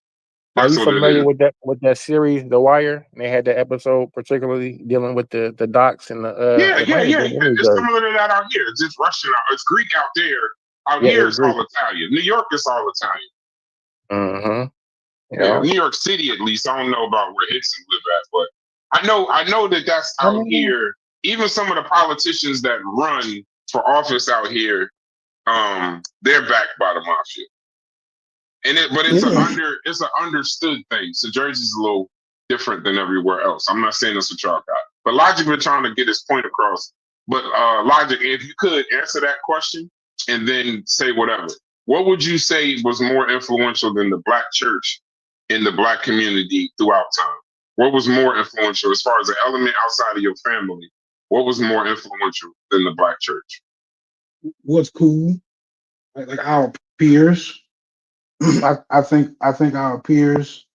Are you familiar with that series, The Wire? And they had that episode particularly dealing with the docks and the yeah. It's similar to that out here. It's just Russian. It's Greek out there. Out here, it's all Italian. New York is all Italian. Yeah, New York City, at least. I don't know about where Hickson live at, but I know that's out here. Even some of the politicians that run for office out here, they're backed by the mafia. But it's an understood thing. So Jersey's a little different than everywhere else. I'm not saying that's what y'all got, but Logic been trying to get his point across. But Logic, if you could answer that question and then say whatever, what would you say was more influential than the Black church in the Black community throughout time? What was more influential as far as an element outside of your family? What was more influential than the Black church? What's cool, like our peers. I think our peers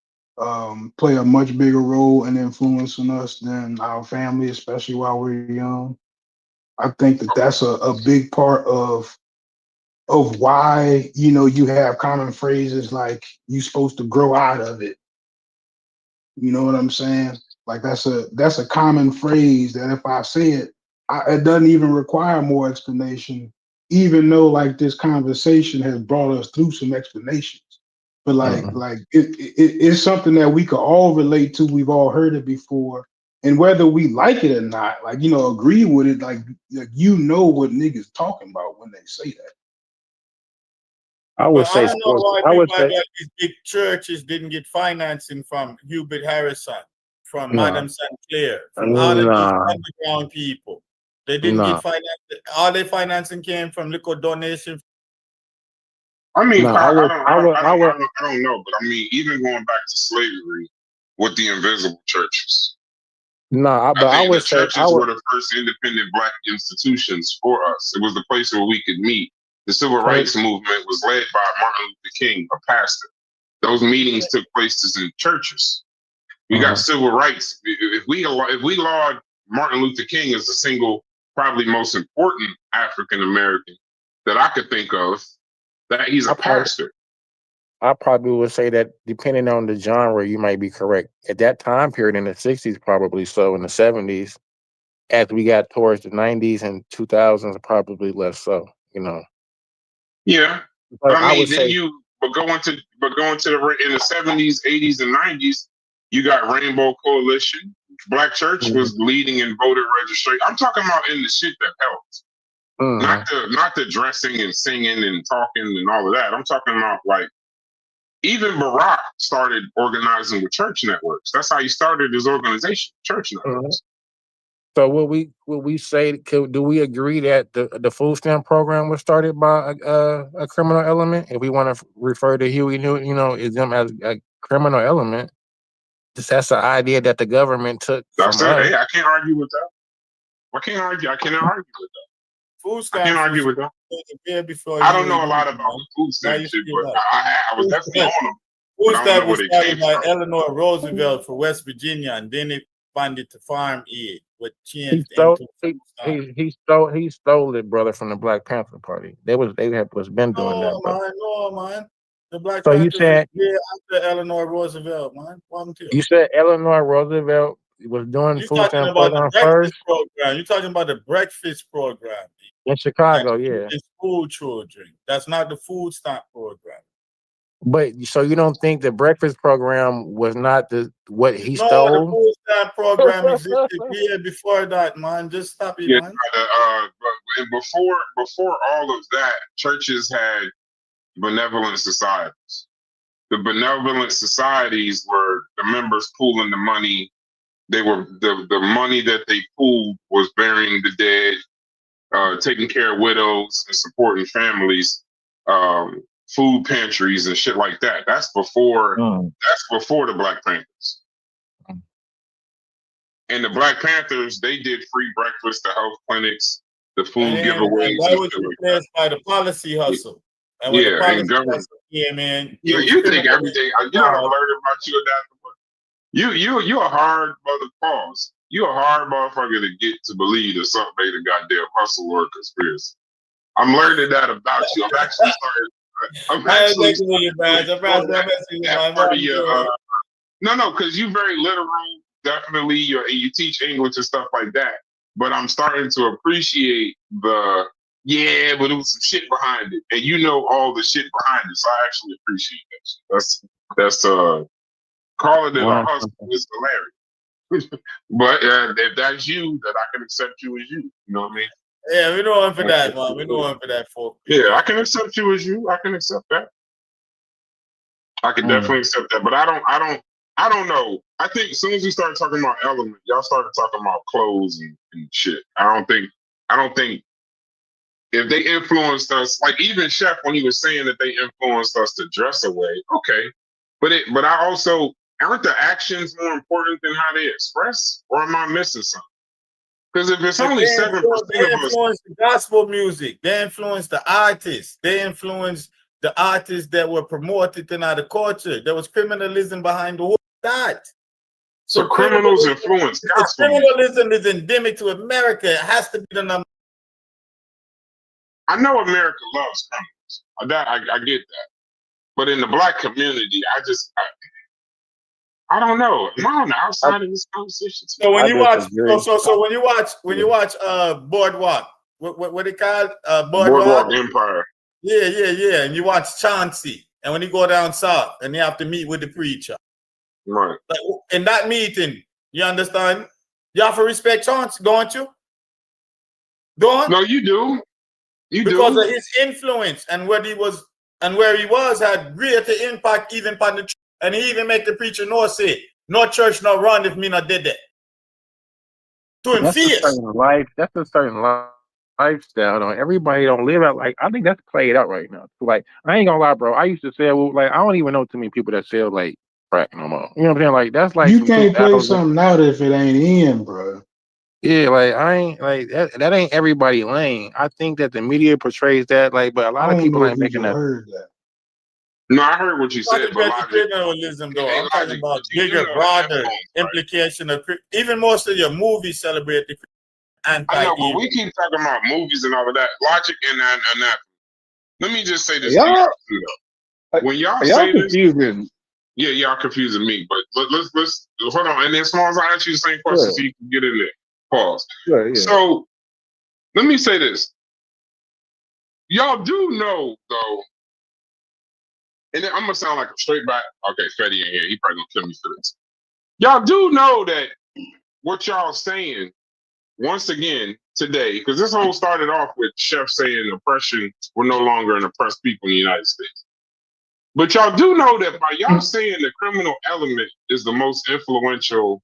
play a much bigger role in influencing us than our family, especially while we're young. I think that's a big part of why, you have common phrases like "you're supposed to grow out of it." You know what I'm saying? Like that's a common phrase that if I say it, it doesn't even require more explanation, even though like this conversation has brought us through some explanations. But like it's something that we could all relate to. We've all heard it before, and whether we like it or not, like agree with it, like you know what niggas talking about when they say that. I would But I say don't know sports. why I would people say act like these big churches didn't get financing from Hubert Harrison, from nah, Madam St. Clair, from all of these nah, underground people. They didn't get nah, financing. All their financing came from liquor donation. I mean, nah. I don't know, but I mean, even going back to slavery with the invisible churches, Nah, but I I think the would say churches were the first independent Black institutions for us. It was the place where we could meet. The civil rights movement was led by Martin Luther King, a pastor. Those meetings took place in churches. We got civil rights. If we laud Martin Luther King as the single, probably most important African American that I could think of, that he's a pastor. I probably would say that depending on the genre, you might be correct. At that time period in the 60s, probably so. In the 70s, as we got towards the 90s and 2000s, probably less so, Yeah. But I I mean, would then say, going to in the 70s, 80s, and 90s, you got Rainbow Coalition. Black Church was leading in voter registration. I'm talking about in the shit that helped. Not the dressing and singing and talking and all of that. I'm talking about like even Barack started organizing with church networks. That's how he started his organization, church networks. So would we say, do we agree that the food stamp program was started by a criminal element? If we want to refer to Huey Newton, is them as a criminal element, that's the idea that the government took from us. Hey, I can't argue with that. I cannot argue with that. Food I can't argue with that. I don't know a lot about the food stamp shit, but I was definitely on them. Food stamp was started by Eleanor Roosevelt for West Virginia, and then it expanded to Farm Aid, which changed into food stamp. He stole it, brother, from the Black Panther Party. They was been doing that, brother. No, man. The Black So you Panthers said was there after Eleanor Roosevelt, man. you said Eleanor Roosevelt was doing You're food talking stamp about the program breakfast first program. You're talking about the breakfast program. in Chicago, yeah. It's school children. That's not the food stamp program. But so you don't think the breakfast program was not what he No, stole? the food stamp program existed here before that, man. Just stop it, Yeah, man. but before all of that, churches had benevolent societies. The benevolent societies were the members pooling the money. They were the money that they pooled was burying the dead, taking care of widows and supporting families, food pantries and shit like that. That's before the Black Panthers. And the Black Panthers, they did free breakfast, the health clinics, the food giveaways. That was replaced by the policy hustle. And when the policy hustle came in, you think everything? You know what I learned about you, that you a hard pause. You a hard motherfucker to get to believe that something made a goddamn hustle or a conspiracy. I'm learning that about you. I'm actually No, because you very literal. Definitely, you teach English and stuff like that. But I'm starting to appreciate but it was some shit behind it, and you know all the shit behind it. So I actually appreciate that. That's calling it a hustle is hilarious. But if that's you, then I can accept you as you. You know what I mean? Yeah, we know him for that, man. We know him for that, folks. Yeah, I can accept you as you. I can accept that. I can definitely accept that. But I don't know. I think as soon as we started talking about element, y'all started talking about clothes and shit. I don't think if they influenced us, like even Chef when he was saying that they influenced us to dress away, okay. But I also aren't the actions more important than how they express, or am I missing something? Because if it's only 7% of us, they influenced the gospel music, they influenced the artists, they influenced the artists that were promoted in our culture. There was criminalism behind the whole that. So criminals influence gospel. Criminalism is endemic to America. It has to be the number. I know America loves criminals. I get that. But in the Black community, I don't know. Am I on the outside of this conversation? So when you watch, when you watch Boardwalk, what they call Boardwalk Empire. Yeah. And you watch Chauncey, and when you go down south and you have to meet with the preacher. Right. Like, in that meeting, you understand? You have to respect Chauncey, don't you? Don't? No, you do. Because of his influence and where he was had greater impact even upon the church. And he even make the preacher know, say, no church no run if me not did that. To him That's fierce. a certain life. That's a certain lifestyle. Though. Everybody don't live out like. I think that's played out right now. Like I ain't gonna lie, bro. I used to sell like I don't even know too many people that sell like crack no more. You know what I'm saying? Like that's like You can't play something out if it ain't in, bro. Yeah, like I ain't like that ain't everybody lane. I think that the media portrays that like, but a lot of people ain't making that. Heard that. No, I heard what you said, but journalism, though. I'm talking about bigger, broader implication of even most of your movies celebrate the I know, but we keep talking about movies and all of that. Logic and that. Let me just say this. Y'all, when y'all say this, yeah, y'all confusing me. But let's hold on. And then as long as I ask you the same question, so you can get in there. Pause. Yeah. So let me say this. Y'all do know though, and then I'm gonna sound like a straight back. Okay, Fetty in here. He probably gonna kill me for this. Y'all do know that what y'all saying once again today, because this whole started off with Chef saying oppression will no longer an oppressed people in the United States. But y'all do know that by y'all saying the criminal element is the most influential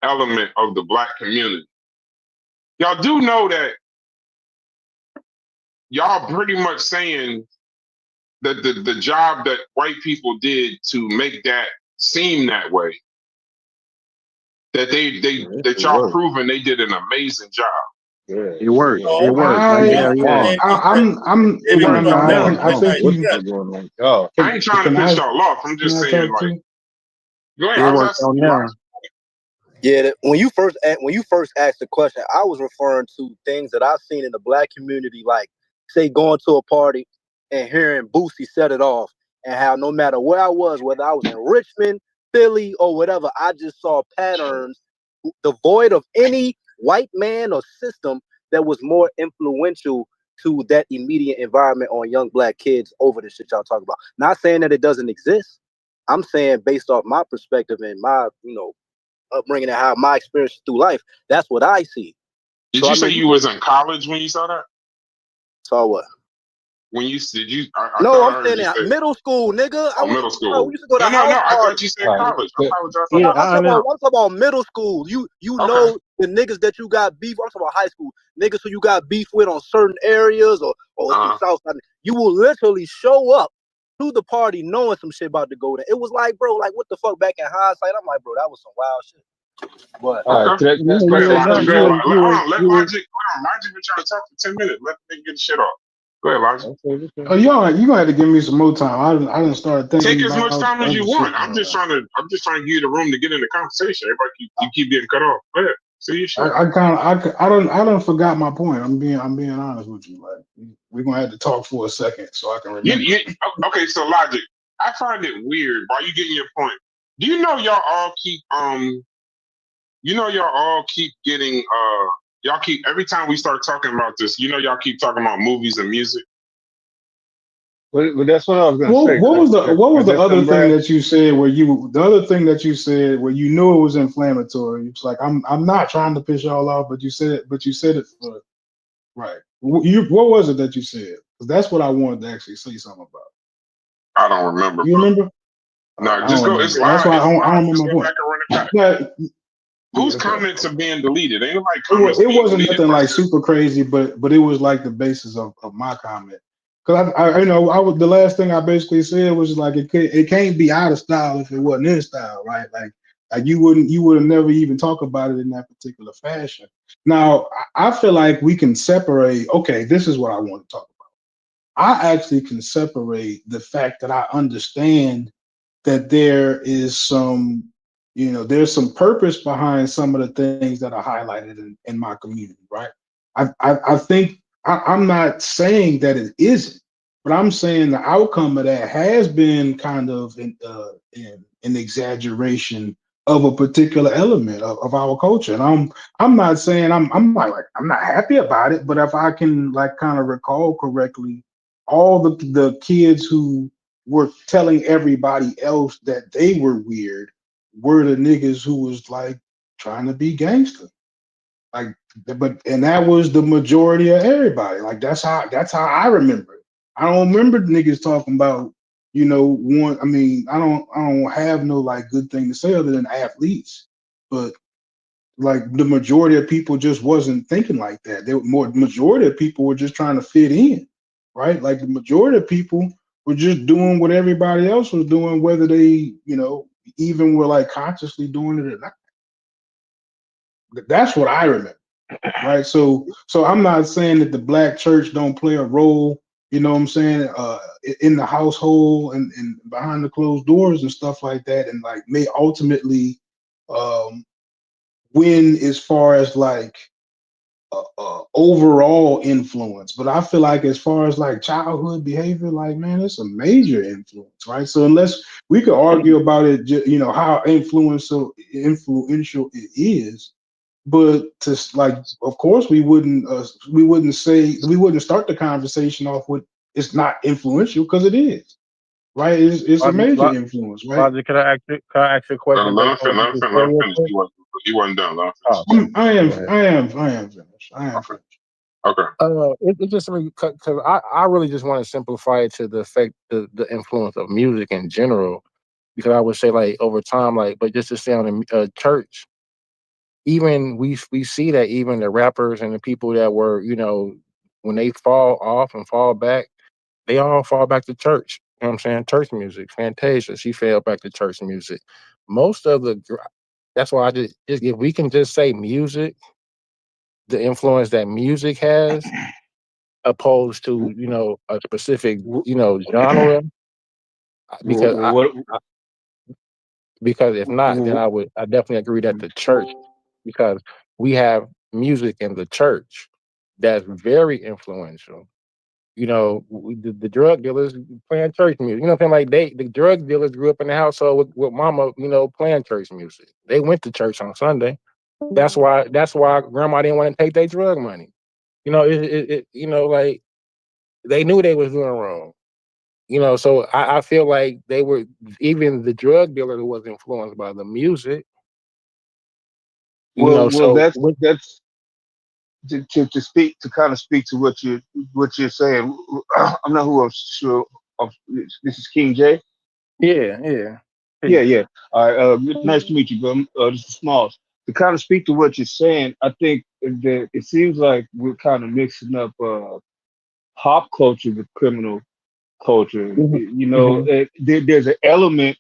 element of the Black community, y'all do know that y'all pretty much saying that the job that white people did to make that seem that way, that that y'all proven they did an amazing job. Yeah, it worked. I ain't trying to piss y'all off. I'm just saying, like, go ahead. I was asking Yeah, when you first asked the question, I was referring to things that I've seen in the Black community, like say going to a party and hearing Boosie set it off, and how no matter where I was, whether I was in Richmond, Philly, or whatever, I just saw patterns devoid of any white man or system that was more influential to that immediate environment on young Black kids over the shit y'all talk about. Not saying that it doesn't exist. I'm saying based off my perspective and my, upbringing and how my experience through life, that's what I see. Did you say you was in college when you saw that? Saw what? When you did you? No, I'm saying that middle school, nigga. Middle school. Bro, we used to go to no. I thought you said college. I I'm talking about middle school. You know the niggas that you got beef. I'm talking about high school niggas who you got beef with on certain areas or south side. You will literally show up to the party knowing some shit about to go there. It was like, bro, like what the fuck? Back in hindsight, I'm like, bro, that was some wild shit. But let Logic been trying to talk for 10 minutes. Let me get the shit off. Go ahead, Logic. Oh, you gonna have to give me some more time. I didn't start thinking. Take as much time as you want. I'm just trying to give you the room to get in the conversation. Everybody keep getting cut off. Go ahead. See your shit. I don't forgot my point. I'm being honest with you. Like we're gonna have to talk for a second so I can remember. Okay, so Logic, I find it weird. While you getting your point, do you know y'all all keep getting y'all keep every time we start talking about this, y'all keep talking about movies and music. But that's what I was gonna say. What was the other thing that you said where you knew it was inflammatory? It's like I'm not trying to piss y'all off, but you said it for right. What was it that you said? Because that's what I wanted to actually say something about. I don't remember. You remember? No, just go. It's live. That's why I don't remember my point. Whose comments are being deleted? Ain't nobody comments. It wasn't nothing like super crazy, but it was like the basis of my comment. Because the last thing I basically said was like it can't be out of style if it wasn't in style, right? Like you would have never even talked about it in that particular fashion. Now I feel like we can separate. Okay, this is what I want to talk about. I actually can separate the fact that I understand that there is some. There's some purpose behind some of the things that are highlighted in my community, right? I think I'm not saying that it isn't, but I'm saying the outcome of that has been kind of an exaggeration of a particular element of our culture. And I'm not saying I'm not happy about it, but if I can like kind of recall correctly, all the kids who were telling everybody else that they were weird were the niggas who was like trying to be gangster. Like, and that was the majority of everybody. Like that's how I remember it. I don't remember niggas talking about, you know, one. I mean, I don't have no like good thing to say other than athletes, but like the majority of people just wasn't thinking like that. Majority of people were just trying to fit in, right? Like the majority of people were just doing what everybody else was doing, whether they, you know, even were like consciously doing it or not. That's what I remember. Right. So I'm not saying that the black church don't play a role, you know what I'm saying, in the household and behind the closed doors and stuff like that, and like may ultimately win as far as like overall influence. But I feel like as far as like childhood behavior, like man, it's a major influence, right? So unless we could argue about it, you know, how influential it is. But to like, of course, we wouldn't start the conversation off with it's not influential because it is, right? It's a major influence, right? Logic, can I ask you a question? Let him finish. He wasn't done. Let him finish. I am finished. Okay. It just because I really just want to simplify it to the effect the influence of music in general, because I would say like over time, like, but just to stay on the church. Even we see that even the rappers and the people that were, you know, when they fall off and fall back, they all fall back to church. You know what I'm saying? Church music. Fantasia, she fell back to church music. Most of that's why I just if we can just say music, the influence that music has, opposed to, you know, a specific, you know, genre. Because if not, then I definitely agree that the church, because we have music in the church that's very influential. You know, the drug dealers playing church music. You know what I'm saying? Like the drug dealers grew up in the household with mama, you know, playing church music. They went to church on Sunday. That's why grandma didn't want to take their drug money. You know, it you know, like they knew they was doing wrong. You know, so I feel like they were, even the drug dealer was influenced by the music. You know, so that's to kind of speak to what you're saying. I'm not who I'm sure of. This is King J. Yeah. All right. Nice to meet you, bro. This is Smalls. To kind of speak to what you're saying, I think that it seems like we're kind of mixing up pop culture with criminal culture. You know, there's an element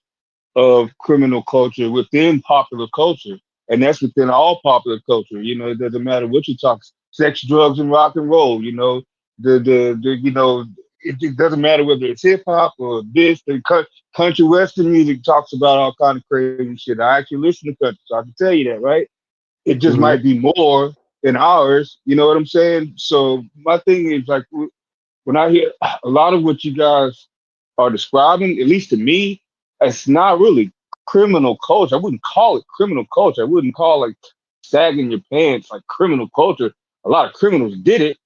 of criminal culture within popular culture, and that's within all popular culture. You know, it doesn't matter what you talk, sex, drugs, and rock and roll. You know, the you know, it doesn't matter whether it's hip hop or this. The country western music talks about all kind of crazy shit. I actually listen to country, so I can tell you that, right? It just might be more than ours. You know what I'm saying? So my thing is like, when I hear a lot of what you guys are describing, at least to me, it's not really criminal culture. I wouldn't call it criminal culture. I wouldn't call like sagging your pants like criminal culture. A lot of criminals did it.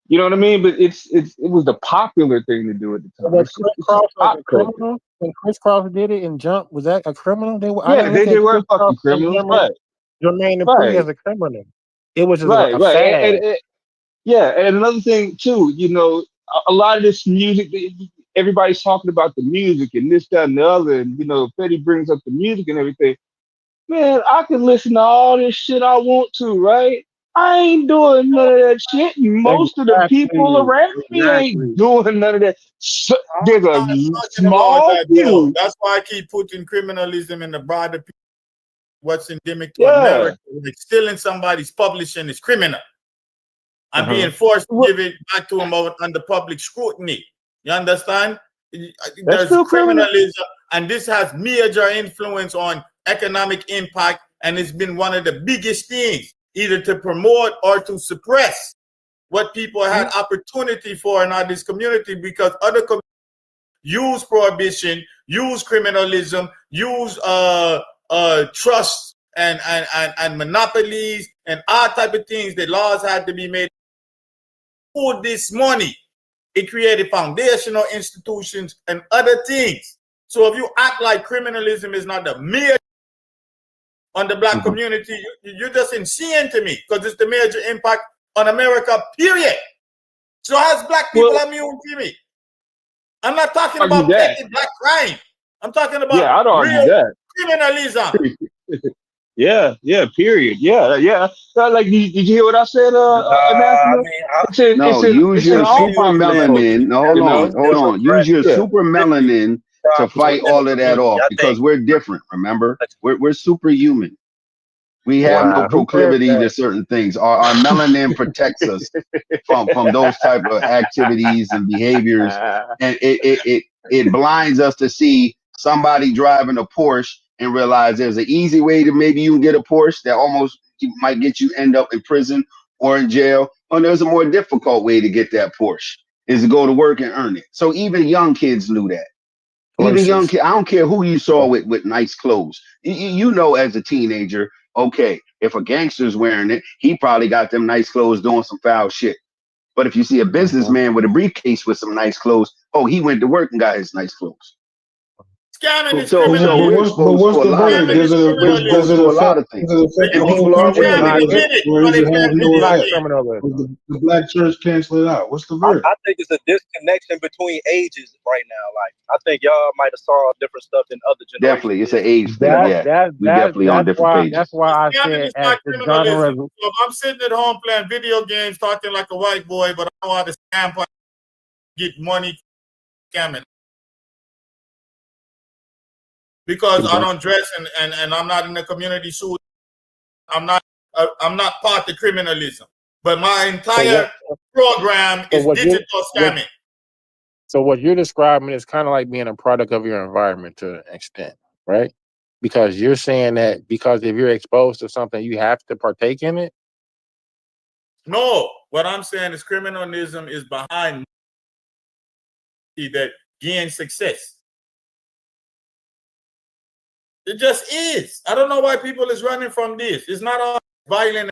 You know what I mean? But it was the popular thing to do at the time. Was Chris Cross a criminal? When Chris Cross did it and Jump, was that a criminal? They were fucking criminals, right? Jermaine Dupri as a criminal. It was just a fad. And another thing too, you know, a lot of this music, everybody's talking about the music and this, that, and the other, and you know, Fetty brings up the music and everything. Man, I can listen to all this shit I want to, right? I ain't doing none of that shit. Most of the people around me ain't doing none of that. So, there's a small few. That's why I keep putting criminalism in the broader people. What's endemic to America, like stealing somebody's publishing is criminal. And being forced to give it back to them under public scrutiny. You understand? There's criminalism, and this has major influence on economic impact, and it's been one of the biggest things, either to promote or to suppress what people had opportunity for in this community, because other communities use prohibition, use criminalism, use trusts and monopolies and all type of things that laws had to be made. For this money, it created foundational institutions and other things. So if you act like criminalism is not the major on the black community, you're just insane to me, because it's the major impact on America, period. So as black people, I'm immune to me. I'm not talking about petty black crime. I'm talking about I don't argue real that. criminalism. Yeah, period. Yeah. Like, did you hear what I said? Use your super melanin. No, hold on. Use your super melanin to fight all of that off, because we're different. Remember, we're superhuman. We have no proclivity to certain things. Our melanin protects us from those type of activities and behaviors, and it blinds us to see somebody driving a Porsche and realize there's an easy way to maybe you can get a Porsche that almost might get you end up in prison or in jail. Or there's a more difficult way to get that Porsche, is to go to work and earn it. So even young kids knew that. Even young kids, I don't care who you saw with nice clothes. You know, as a teenager, okay, if a gangster's wearing it, he probably got them nice clothes doing some foul shit. But if you see a businessman with a briefcase with some nice clothes, oh, he went to work and got his nice clothes. Scamming is But what's the verdict? Does it affect the whole country? Or is it have no effect? The black church cancel it out. What's the verdict? I think it's a disconnection between ages right now. Like, I think y'all might have saw different stuff than other generations. Definitely, it's an age thing. We definitely on different pages. That's why I said at the genre. So if I'm sitting at home playing video games, talking like a white boy, but I know how to scam, get money, scamming. Because I don't dress and I'm not in the community suit. I'm not part of criminalism. But my entire program is digital scamming. So what you're describing is kind of like being a product of your environment to an extent, right? Because you're saying that because if you're exposed to something, you have to partake in it? No, what I'm saying is criminalism is behind that gain success. It just is. I don't know why people is running from this. It's not all violent.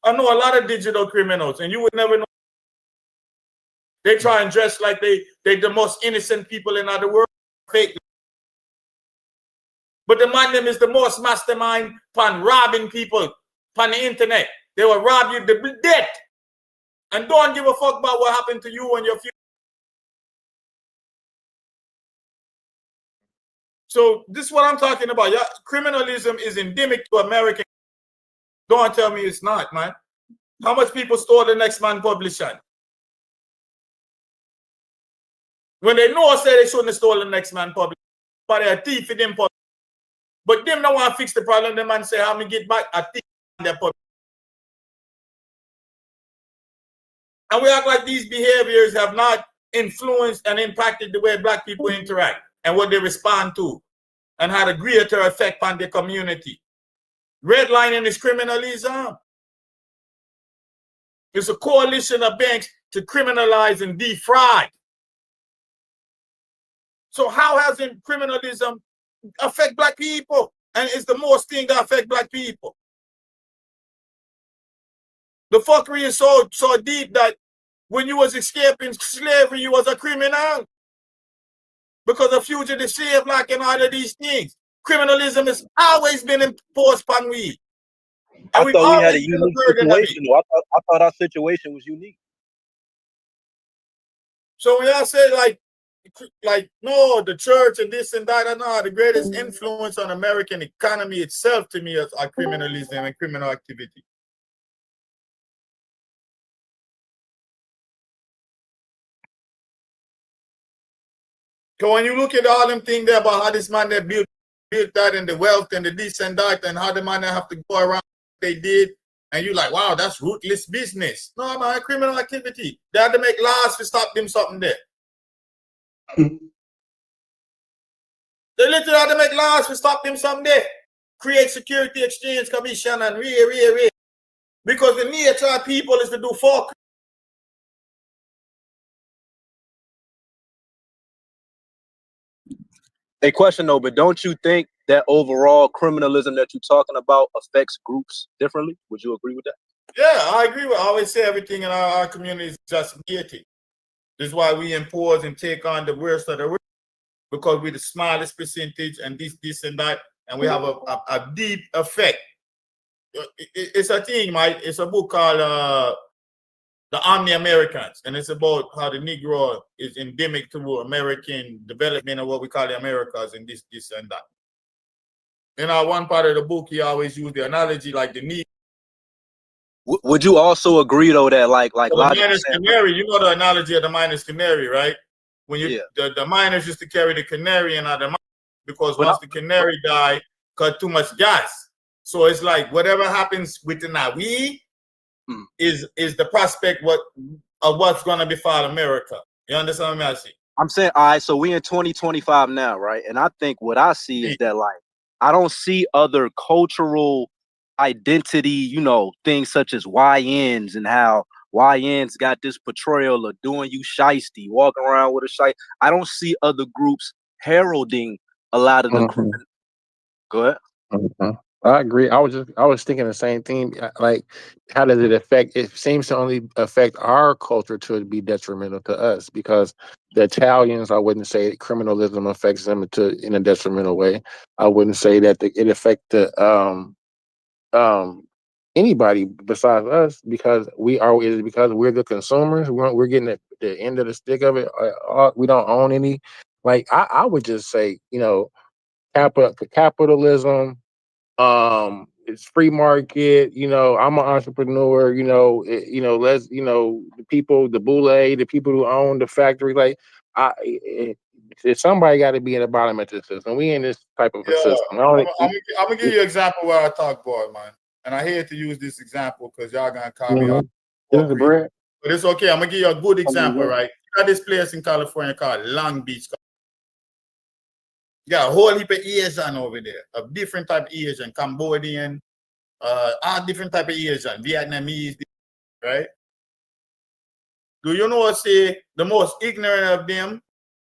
I know a lot of digital criminals, and you would never know. They try and dress like they the most innocent people in the world. Fake. But the man them is the most mastermind pan robbing people on the internet. They will rob you to death. And don't give a fuck about what happened to you and your future. So this is what I'm talking about. Yeah, criminalism is endemic to America. Don't tell me it's not, man. How much people stole the Next Man publishing? When they know, say they shouldn't have stolen the Next Man publishing, but they're a thief in them publishing. But them don't want to fix the problem. The man say, how me get back a thief in their publishing. And we act like these behaviors have not influenced and impacted the way black people interact and what they respond to, and had a greater effect on the community. Redlining is criminalism. It's a coalition of banks to criminalize and defraud. So how has criminalism affect black people? And it's the most thing that affect black people. The fuckery is so deep that when you was escaping slavery, you was a criminal. Because of fugitive slave like and all of these things. Criminalism has always been imposed upon we. I thought we had a unique situation. I thought our situation was unique. So when y'all say like no, the church and this and that, the greatest influence on American economy itself to me is criminalism and criminal activity. So when you look at all them things there about how this man that built that and the wealth and the this and that and how the man that have to go around they did, and you like, wow, that's ruthless business. No, man, criminal activity. They had to make laws to stop them something there. They literally had to make laws to stop them something there. Create security exchange commission and because the nature of people is to do fuck. A question though, but don't you think that overall criminalism that you're talking about affects groups differently? Would you agree with that? Yeah, I agree with. I always say everything in our community is just guilty. This is why we impose and take on the worst of the worst, because we're the smallest percentage and this and that, and we have a deep effect. It's a thing, Mike. It's a book called The Omni-Americans, and it's about how the Negro is endemic to American development of what we call the Americas and this and that. In one part of the book, he always used the analogy like the Negro. Would you also agree though that like the miner's canary, you know the analogy of the miner's canary, right? When you the miners used to carry the canary in the mine because once the canary died, cut too much gas. So it's like whatever happens within that is the prospect of what's gonna befall America. You understand what I'm saying? I'm saying, all right, so we in 2025 now, right? And I think what I see is that like I don't see other cultural identity, you know, things such as YNs and how YNs got this portrayal of doing you shiesty, walking around with a shiesty. I don't see other groups heralding a lot of the Go ahead. I agree. I was thinking the same thing. Like, how does it affect? It seems to only affect our culture to be detrimental to us because the Italians, I wouldn't say criminalism affects them in a detrimental way. I wouldn't say that it affects the anybody besides us because because we're the consumers. We're getting the end of the stick of it. We don't own any. Like I would just say, you know, capitalism. It's free market. You know, I'm an entrepreneur. You know, let's the people, the boule, the people who own the factory. Like, somebody got to be in the bottom of this system. We in this type of a system. I'm gonna give you an example where I talk boy, man. And I hate to use this example because y'all gonna call me out. But it's okay. I'm gonna give you a good example, right? You got this place in California called Long Beach. You got a whole heap of Asian over there, of different type of Asian, Cambodian, all different type of Asian, Vietnamese, right? Do you know say the most ignorant of them,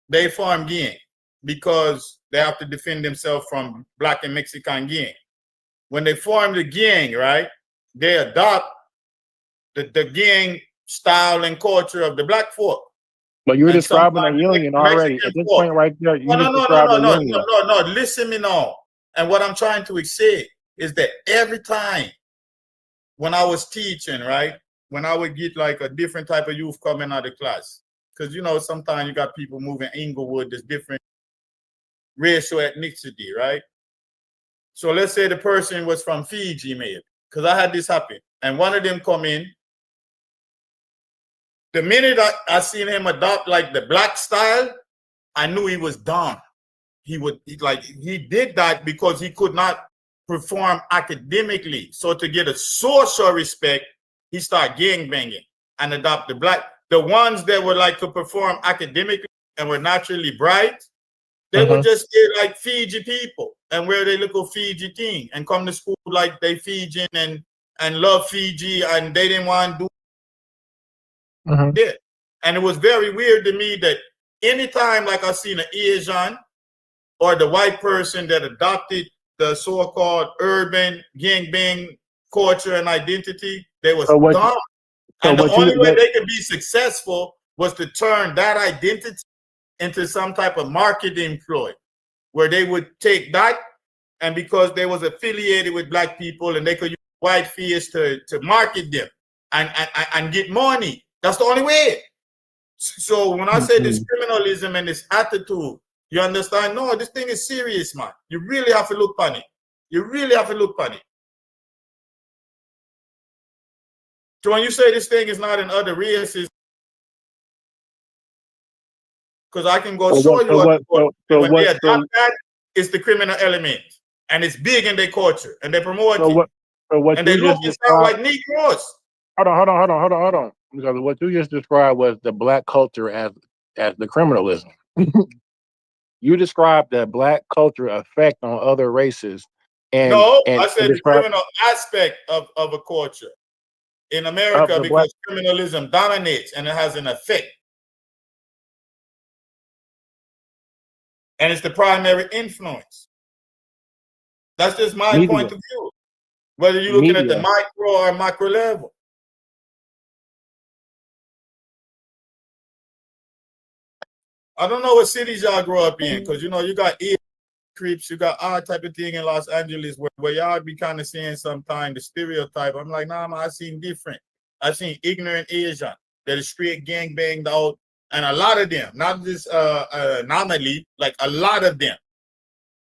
they form gang because they have to defend themselves from Black and Mexican gang. When they form the gang, right, they adopt the gang style and culture of the Black folk. But you're describing a union already. At this point right there, you No. Listen me now. And what I'm trying to say is that every time when I was teaching, right, when I would get like a different type of youth coming out of class, because you know sometimes you got people moving Inglewood, there's different racial ethnicity, right? So let's say the person was from Fiji, maybe, because I had this happen, and one of them come in. The minute I seen him adopt like the Black style, I knew he was dumb. He did that because he could not perform academically. So to get a social respect, he started gang banging and adopt the Black. The ones that were like to perform academically and were naturally bright, they would just stay like Fiji people and wear their little Fiji thing and come to school like they Fijian and love Fiji and they didn't want to do it. And it was very weird to me that anytime like I seen an Asian or the white person that adopted the so-called urban gangbang culture and identity, they was dumb. And the only way they could be successful was to turn that identity into some type of marketing ploy where they would take that, and because they was affiliated with Black people and they could use white face to market them and get money. That's the only way. So when I say this criminalism and this attitude, you understand? No, this thing is serious, man. You really have to look on it. You really have to look on it. So when you say this thing is not in other races, because I can go show you when they adopt that, it's the criminal element. And it's big in their culture. And they promote it. And they look and sound like Negroes. Hold on. Because what you just described was the Black culture as the criminalism. You described the Black culture effect on other races. I said the criminal aspect of a culture in America because criminalism dominates and it has an effect. And it's the primary influence. That's just my point of view. Whether you're looking at the micro or macro level. I don't know what cities y'all grow up in, because you know you got creeps, you got all type of thing in Los Angeles where y'all be kind of seeing sometimes the stereotype. I'm like, nah, man, I seen different. I seen ignorant Asian that is straight gang banged out, and a lot of them, not just anomaly, like a lot of them.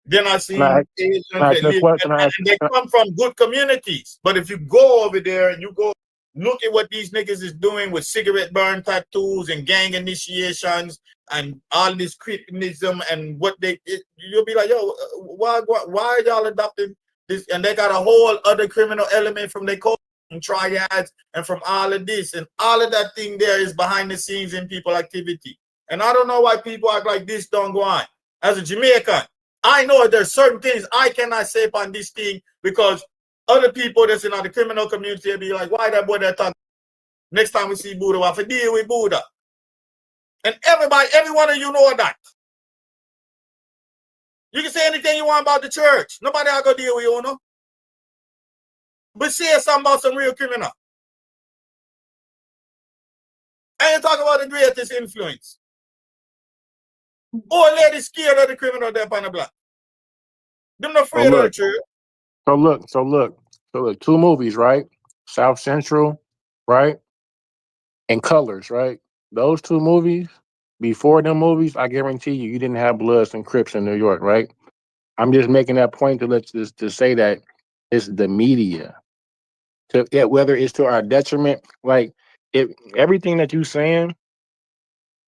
Then I seen Asians that live, and they come from good communities. But if you go over there and you go look at what these niggas is doing with cigarette burn tattoos and gang initiations and all this criticism and what you'll be like, yo, why are y'all adopting this? And they got a whole other criminal element from their culture, from triads and from all of this. And all of that thing there is behind the scenes in people activity. And I don't know why people act like this don't go on. As a Jamaican, I know there's certain things I cannot say upon this thing because other people that's in the criminal community will be like, why that boy that talk? Next time we see Buddha, we have to deal with Buddha. And every one of you know that. You can say anything you want about the church. Nobody will go deal with you, no? But say something about some real criminal. I ain't talking about the greatest influence. Old lady scared of the criminal there on the block. Them not afraid of the church. So look, 2 movies, right? South Central, right? And Colors, right? Those 2 movies, before them movies, I guarantee you didn't have Bloods and Crips in New York, right? I'm just making that point to say that it's the media. Whether it's to our detriment, like if everything that you're saying,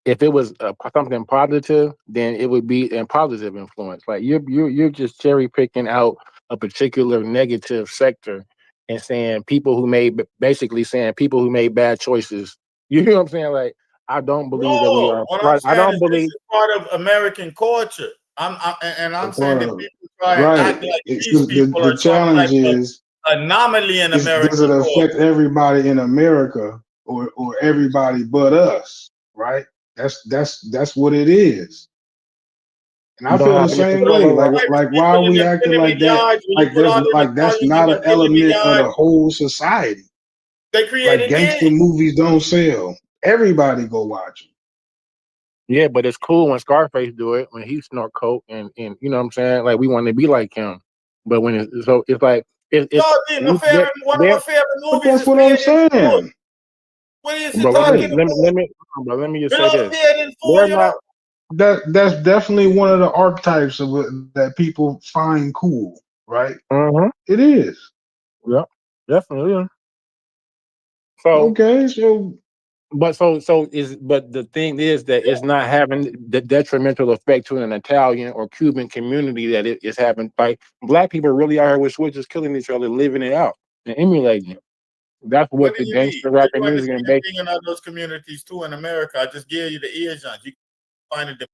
if it was something positive, then it would be a positive influence. Like you're just cherry picking out a particular negative sector and saying people who made bad choices. You hear what I'm saying? Like I don't believe that we are. I don't believe this is part of American culture. I'm saying that people try and act like these people the are some challenge type of is anomaly in America. Does it affect everybody in America or everybody but us? Right? That's what it is. And I feel the same way. Like why are we acting like that? Like that's not an element of the whole society. They created like gangster movies don't sell. Everybody go watch them. Yeah, but it's cool when Scarface do it, when he snort coke and you know what I'm saying? Like we want to be like him. But when it's like one of my favorite movies. But that's what I'm saying. What is he talking about? Let me just say this. That's definitely one of the archetypes of that people find cool, right? It is. Yeah, definitely. Yeah. So okay, so but the thing is that it's not having the detrimental effect to an Italian or Cuban community that it is having. Like black people really are here with switches, killing each other, living it out and emulating it. That's what the gangster rapping music and thing in all those communities too in America. I just gave you the Asians. You can find the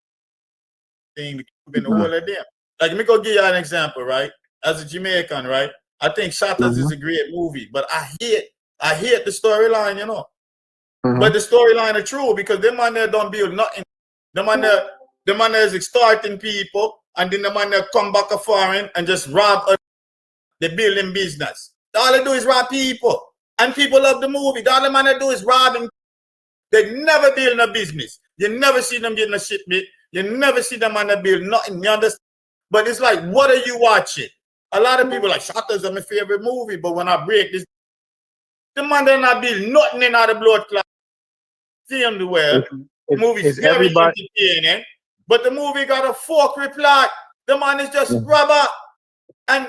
thing the Cuban, all of them. Like let me go give you an example, right? As a Jamaican, right? I think Shatters is a great movie, but I hate the storyline, you know. But the storyline are true because them man there don't build nothing. The man there is extorting people, and then the man there come back a foreign and just rob the building business. All they do is rob people, and people love the movie. All the man they do is robbing. They never build a business. You never see them getting a shipment. You never see them man there build nothing. You understand? But it's like, what are you watching? A lot of people like Shatters are my favorite movie, but when I break this, the man there not build nothing in the blood clot. See him the way. The movie's very entertaining, but the movie got a fuckery plot. The man is just rubber. And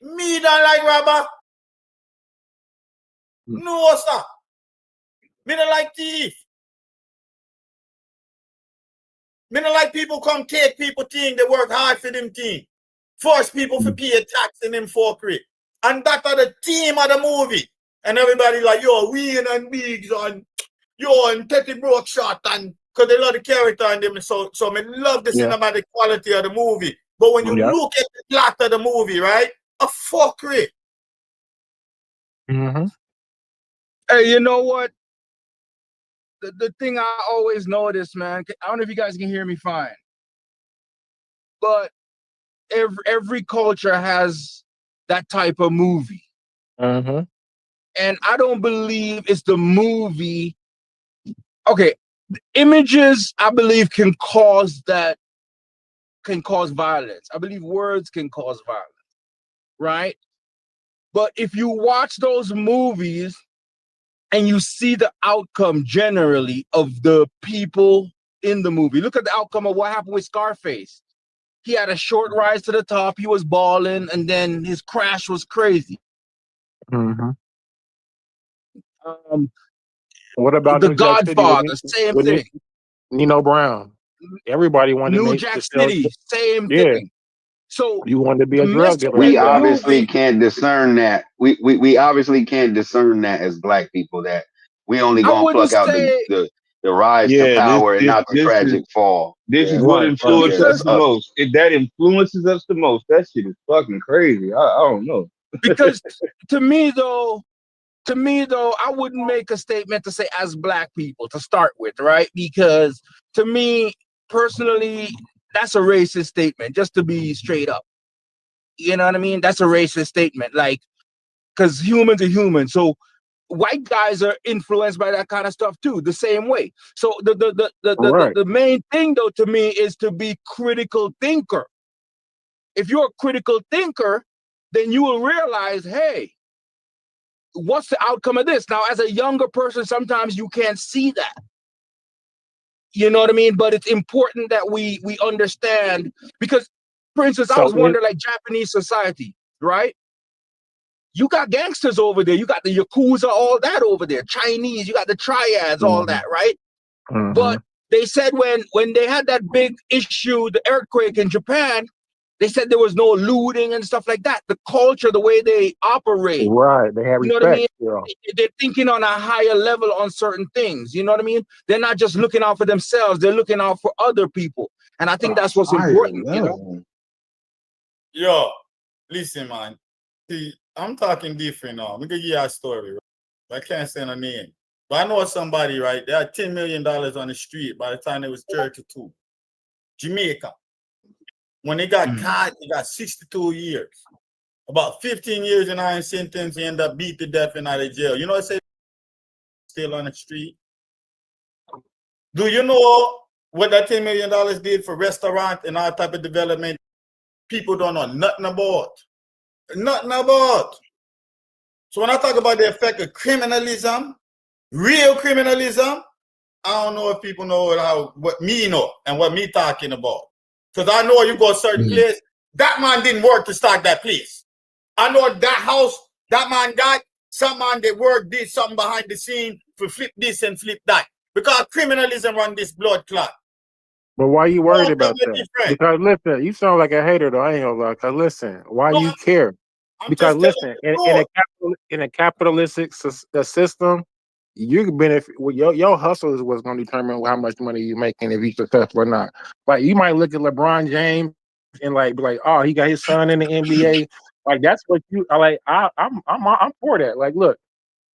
me don't like rubber. No, sir. Me don't like thief. Me don't like people come take people thing. They work hard for them thing. Force people to pay a tax in them fuckery. And that are the theme of the movie. And everybody like, yo, Wayne and Biggs and yo and Teddy Broke shot and because they love the character and them. So I love the cinematic quality of the movie. But when you look at the plot of the movie, right? A fuckery. Hey, you know what? the thing I always notice, man. I don't know if you guys can hear me fine, but every culture has that type of movie. Mm-hmm. And I don't believe it's the movie. Okay, images, I believe, can cause violence. I believe words can cause violence, right? But if you watch those movies and you see the outcome generally of the people in the movie, look at the outcome of what happened with Scarface. He had a short rise to the top, he was balling, and then his crash was crazy. Mm-hmm. What about The New Jack City Godfather, same thing. Nino Brown? Everybody wanted to New make Jack City, same yeah. thing. So You wanted to be a drug dealer. We obviously can't discern that. We obviously can't discern that as black people, that we only gonna pluck out the rise to power and not the tragic fall. This is what influences us the most. If that influences us the most, that shit is fucking crazy. I don't know. Because to me though, I wouldn't make a statement to say as black people to start with, right? Because to me personally, that's a racist statement, just to be straight up. You know what I mean? That's a racist statement, like, because humans are humans. So white guys are influenced by that kind of stuff too, the same way. So the main thing though to me is to be critical thinker. If you're a critical thinker, then you will realize, hey, what's the outcome of this? Now, as a younger person, sometimes you can't see that. You know what I mean? But it's important that we understand, because, for instance, I was wondering, like Japanese society, right? You got gangsters over there. You got the Yakuza, all that over there. Chinese, you got the triads, all that, right? Mm-hmm. But they said when they had that big issue, the earthquake in Japan, they said there was no looting and stuff like that. The culture, the way they operate. Right. They have respect. You know what I mean? Yeah. They're thinking on a higher level on certain things. You know what I mean? They're not just looking out for themselves. They're looking out for other people. And I think that's what's important, you know? Yo, listen, man. See, I'm talking different now. I'm going to give you a story. Right? I can't say no name. But I know somebody, right? They had $10 million on the street by the time they was 32. Jamaica. When they got caught, they got 62 years. About 15 years in iron sentence, he ended up beat to death and out of jail. You know what I say? Still on the street. Do you know what that $10 million did for restaurant and all type of development? People don't know nothing about. Nothing about. So when I talk about the effect of criminalism, real criminalism, I don't know if people know what me know and what me talking about. Because I know you go a certain place, that man didn't work to start that place. I know that house, that man got, some man that worked, did something behind the scene to flip this and flip that. Because criminalism run this blood clot. But why you worried about that? Because listen, you sound like a hater though. I ain't gonna lie. Because listen, why you care? Because listen, in a capitalistic system, you can benefit. Well, your hustle is what's going to determine how much money you making, if you're successful or not. Like you might look at LeBron James and be like, oh, he got his son in the NBA. Like that's what you like. I'm for that. Like, look,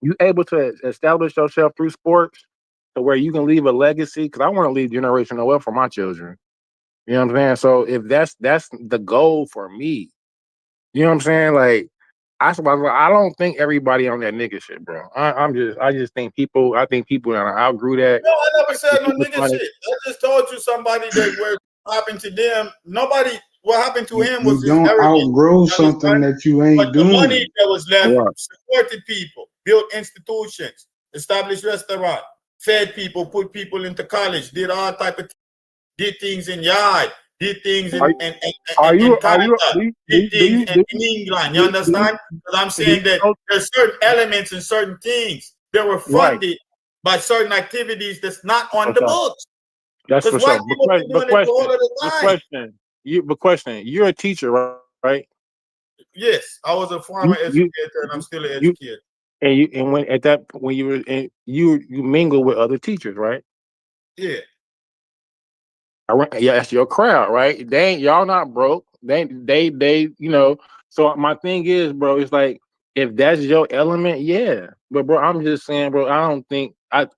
you able to establish yourself through sports to where you can leave a legacy. Because I want to leave generational wealth for my children. You know what I'm saying? So if that's the goal for me, you know what I'm saying? Like, I don't think everybody on that nigga shit, bro. I just think people. I think people outgrew that. No, I never said no nigga shit. I just told you somebody that what happened to them. Nobody. What happened to him was you don't outgrow something that you ain't doing. The money that was left supported people, built institutions, established restaurant, fed people, put people into college, did all type of did things in yard, did things in Canada, did things in England. You understand? Because I'm saying that there's certain elements and certain things that were funded by certain activities that's not on the books. That's for sure. But question, you're a teacher, right? Yes, I was a former educator, and I'm still an educator. When you were in, you mingle with other teachers, right? Yeah. Yeah, that's your crowd, right? Y'all not broke. They you know. So my thing is, bro, it's like if that's your element, yeah. But bro, I'm just saying, bro, I don't think like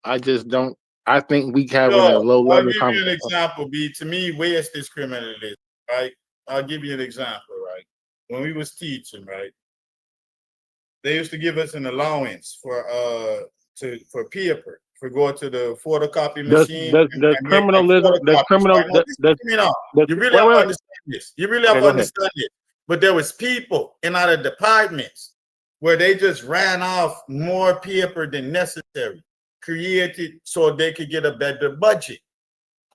I just don't. I think we having a So low I'll level give you an conversation. example, B. To me, waste is criminalism, right? I'll give you an example, right? When we was teaching, right, they used to give us an allowance for paper for go to the photocopy machine Does and make like criminalism? Does photocopies, criminal? right? Now, Does you know, you really wait have to wait? understand this. You really have Okay, to go ahead. understand it. But there was people in other departments where they just ran off more paper than necessary, created so they could get a better budget.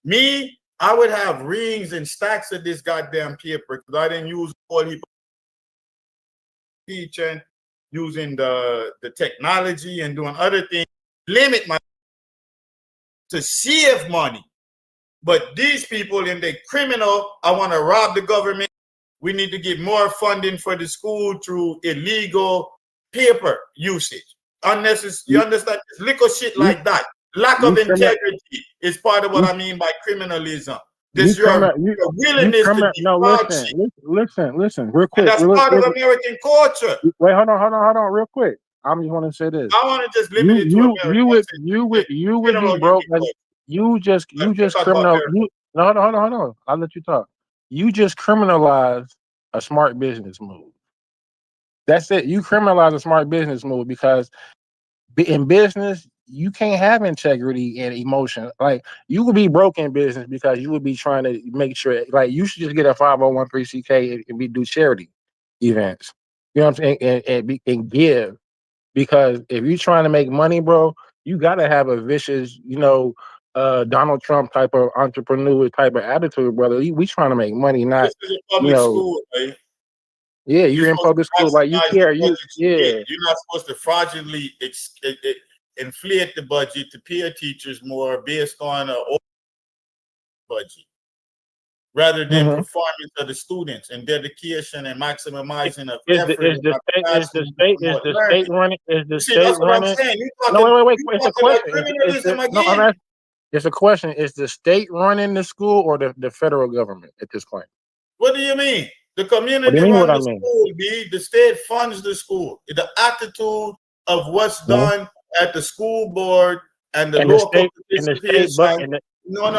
Me, I would have rings and stacks of this goddamn paper because I didn't use all the teaching, using the technology and doing other things, limit my to save money. But these people in the criminal, I want to rob the government. We need to get more funding for the school through illegal paper usage. Unnecessary, you understand? Little shit like that. Lack of integrity is part of what I mean by criminalism. This your willingness to No, defraud shit. listen, real And quick. that's part of American culture. Wait, hold on, real quick. I'm just want to say this. I want to just limit it to America. You would be broke. Like, you just criminal. No, hold on. I'll let you talk. You just criminalize a smart business move. That's it. You criminalize a smart business move because in business, you can't have integrity and emotion. Like, you would be broke in business because you would be trying to make sure, like, you should just get a 501(c)(k) and we do charity events. You know what I'm saying? And give. Because if you're trying to make money, bro, you gotta have a vicious, Donald Trump type of entrepreneur type of attitude, brother. We trying to make money, not, This is a public school, right? Yeah, you're in public school, like you care. You're not supposed to fraudulently inflate the budget to pay teachers more based on a budget, rather than performance of the students and dedication and maximizing of effort. Is the state running? No, wait. It's a question. It's a question. Is the state running the school or the federal government at this point? What do you mean? The community runs the school, B. The state funds the school. The attitude of what's done at the school board and the local participation. No.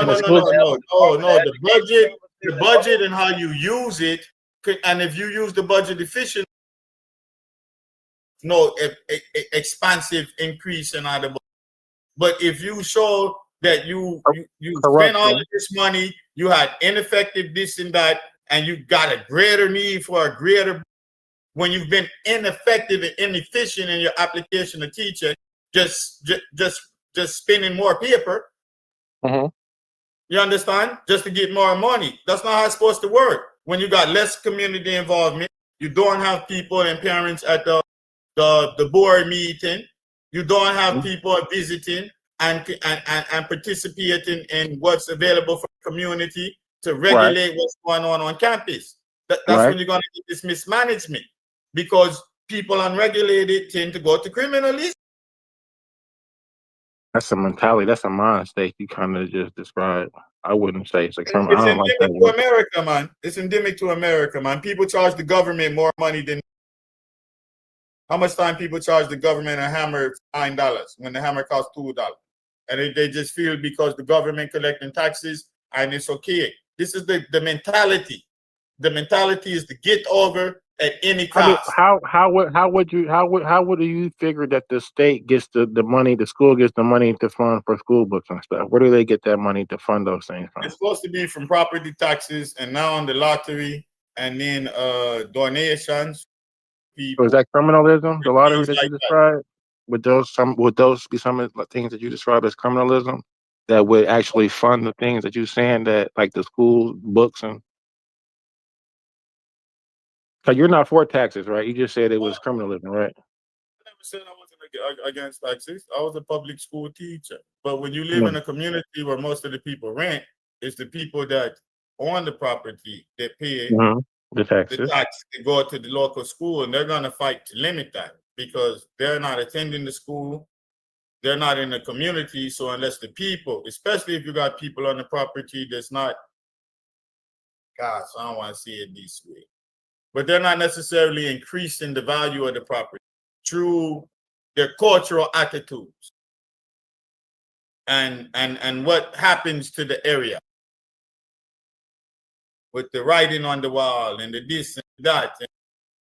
The budget and how you use it, and if you use the budget efficiently, expansive increase in other. But if you show that you spend all of this money, you had ineffective this and that, and you got a greater need for a greater, when you've been ineffective and inefficient in your application to teacher, just spending more paper. You understand? Just to get more money. That's not how it's supposed to work. When you got less community involvement, you don't have people and parents at the board meeting. You don't have people visiting and participating in what's available for the community to regulate what's going on campus. That's when you're going to get this mismanagement, because people unregulated tend to go to criminalism. That's a mentality. That's a mind state you kind of just described. I wouldn't say it's a criminal. It's endemic to America, man. It's endemic to America, man. People charge the government more money than. How much time people charge the government a hammer $9 when the hammer costs $2, and they just feel because the government collecting taxes and it's okay. This is the mentality. The mentality is to get over at any cost. How would you figure that the state gets the money, the school gets the money to fund for school books and stuff? Where do they get that money to fund those things from? It's supposed to be from property taxes, and now on the lottery, and then donations. So is that criminalism? The lottery that you described? Would those be some of the things that you describe as criminalism that would actually fund the things that you're saying, that like the school books and? So you're not for taxes, right? You just said it was criminalism, right? I never said I wasn't against taxes. I was a public school teacher. But when you live in a community where most of the people rent, it's the people that own the property that pay the taxes. The tax to go to the local school, and they're going to fight to limit that because they're not attending the school. They're not in the community. So unless the people, especially if you got people on the property that's not, gosh, I don't want to see it this way, but they're not necessarily increasing the value of the property through their cultural attitudes. and what happens to the area with the writing on the wall and the this and that and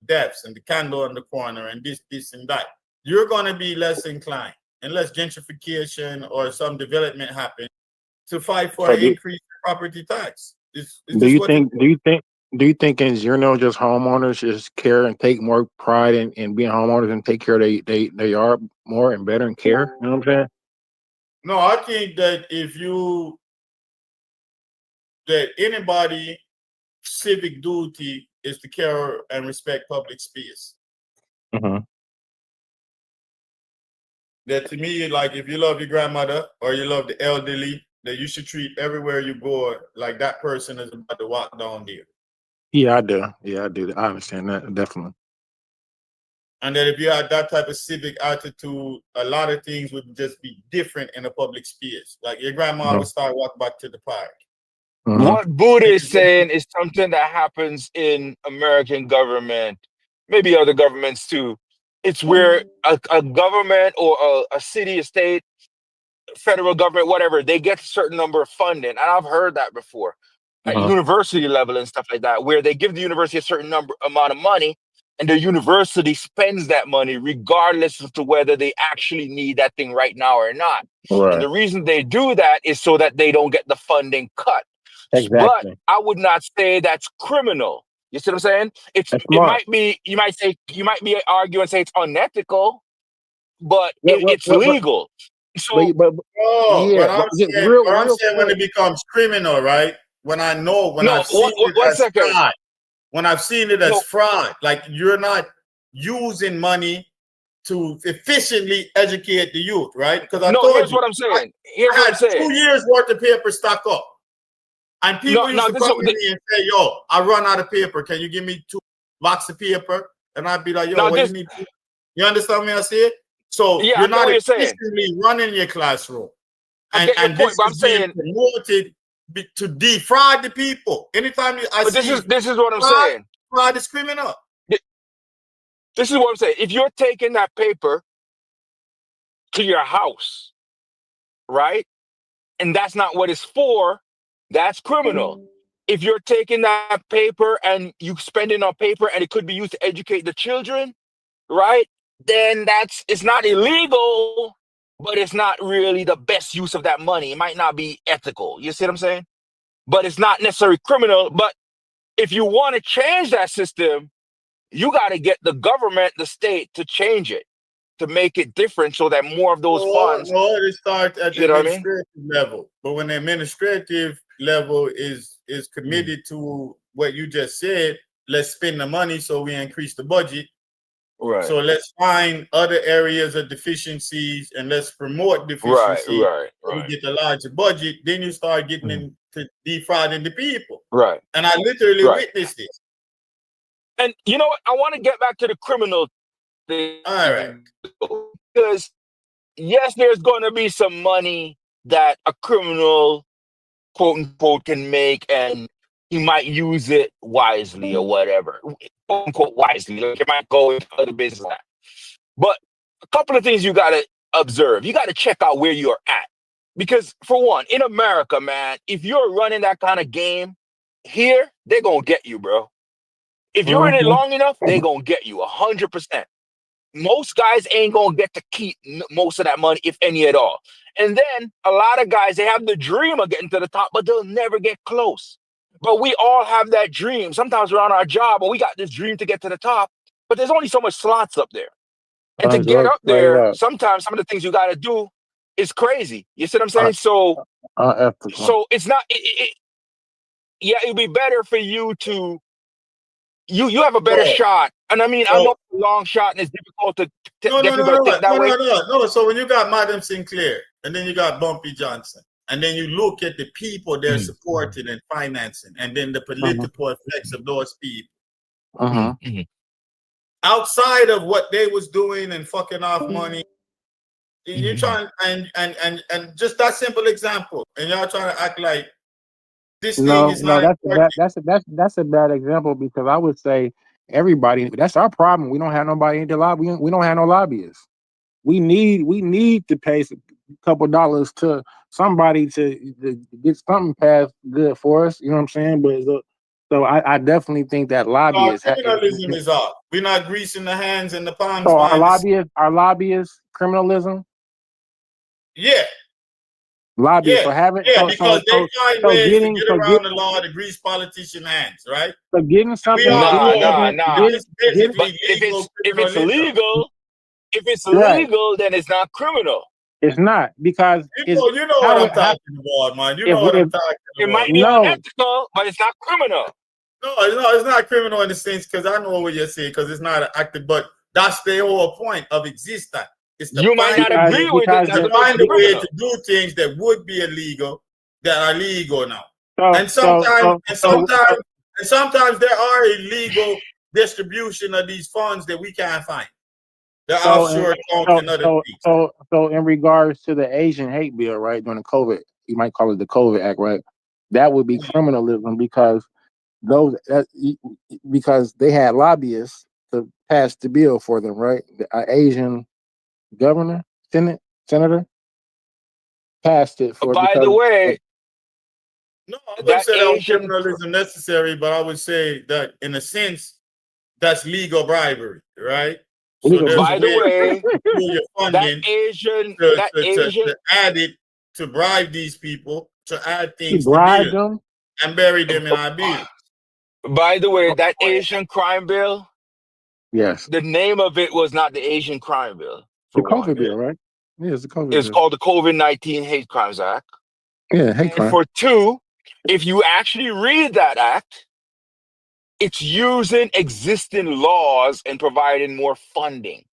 deaths and the candle on the corner and this and that, you're going to be less inclined, unless gentrification or some development happens, to fight for an increased property tax. Do you think in general just homeowners just care and take more pride in being homeowners and take care of they yard more and better and care? You know what I'm saying? No, I think that that anybody civic duty is to care and respect public space. Mm-hmm. That to me, like if you love your grandmother or you love the elderly, that you should treat everywhere you go like that person is about to walk down there. Yeah, I do. Yeah, I do. I understand that, definitely. And that if you had that type of civic attitude, a lot of things would just be different in a public space. Like your grandma would start walking back to the park. What Buddha is saying is something that happens in American government, maybe other governments too. It's where a government or a city, a state, federal government, whatever, they get a certain number of funding. And I've heard that before at university level and stuff like that, where they give the university a certain amount of money and the university spends that money regardless as to whether they actually need that thing right now or not. Right. And the reason they do that is so that they don't get the funding cut. Exactly. But I would not say that's criminal. You see what I'm saying? It might be, you might argue and say it's unethical, but it's legal. So, but I'm saying when it becomes criminal, right? When I've seen it as fraud, like you're not using money to efficiently educate the youth, right? Because here's what I'm saying. I had 2 years worth of paper stock up. And people used to come to me and say, yo, I run out of paper. Can you give me 2 boxes of paper? And I'd be like, yo, what do you need? You understand me? I say it? So you're not efficiently running your classroom. And this is being promoted to defraud the people. Anytime this is what I'm saying. Fraud is criminal. This is what I'm saying. If you're taking that paper to your house, right? And that's not what it's for, that's criminal. If you're taking that paper and you spend it on paper and it could be used to educate the children, right? Then it's not illegal, but it's not really the best use of that money. It might not be ethical. You see what I'm saying? But it's not necessarily criminal. But if you want to change that system, you got to get the government, the state to change it, to make it different so that more of those funds. No, it starts at the administrative level. But when the administrative level is committed to what you just said, let's spend the money so we increase the budget. Right. So let's find other areas of deficiencies and let's promote deficiencies. Right. We get the larger budget, then you start getting into defrauding the people. Right. And I literally witnessed this. And you know what? I want to get back to the criminal thing. All right. Because yes, there's going to be some money that a criminal, quote unquote, can make, and he might use it wisely or whatever, quote unquote, wisely. Like he might go into other business. But a couple of things you got to observe. You got to check out where you're at. Because for one, in America, man, if you're running that kind of game here, they're going to get you, bro. If you're in it long enough, they're going to get you 100%. Most guys ain't going to get to keep most of that money, if any at all. And then a lot of guys, they have the dream of getting to the top, but they'll never get close. But we all have that dream. Sometimes we're on our job and we got this dream to get to the top, but there's only so much slots up there. And to get up there, sometimes some of the things you got to do is crazy. You see what I'm saying? So it's not, it'd be better for you to, you have a better shot. And I mean, I know it's a long shot and it's difficult to get people to think that way. No. So when you got Madam Sinclair and then you got Bumpy Johnson, and then you look at the people they're supporting and financing, and then the political effects of those people. Outside of what they was doing and fucking off money, you're trying and just that simple example, and y'all trying to act like this thing is not. That's a bad example, because I would say everybody. That's our problem. We don't have nobody in the lobby. We don't have no lobbyists. We need to pay couple dollars to somebody to get something passed good for us. You know what I'm saying? But so I definitely think that Our lobbyists. criminalism is off. We're not greasing the hands and the palms. So our lobbyists criminalism. Yeah. Lobbyists. Yeah, So having because they find so ways getting to get around the law to grease politician hands, right? so getting something. Nah. It's basically But if it's criminalism. legal, then it's not criminal. It's not because you know what I'm talking about, man. You know what I'm talking about. It might be unethical, but it's not criminal. No, it's not criminal in the sense because I know what you're saying because it's not active, but that's the whole point of existence. It's You might not agree with it. To find a way to do things that would be illegal that are legal now. And sometimes there are illegal distribution of these funds that we can't find. The offshore accounts and other things. So in regards to the Asian hate bill, right, during the COVID, you might call it the COVID Act, right? That would be criminalism because because they had lobbyists to pass the bill for them, right? The Asian governor, senator passed it for. By the way, no, I wouldn't say that was criminalism necessary, but I would say that in a sense, that's legal bribery, right? So by the way, your funding to add it to bribe these people to add things to them and bury them in our bills. By the way, that Asian crime bill, yes, the name of it was not the Asian crime bill. The COVID bill, right? Yeah, it's the COVID bill. It's called the COVID-19 Hate Crimes Act. Yeah, hate crime. And for two, if you actually read that act, it's using existing laws and providing more funding.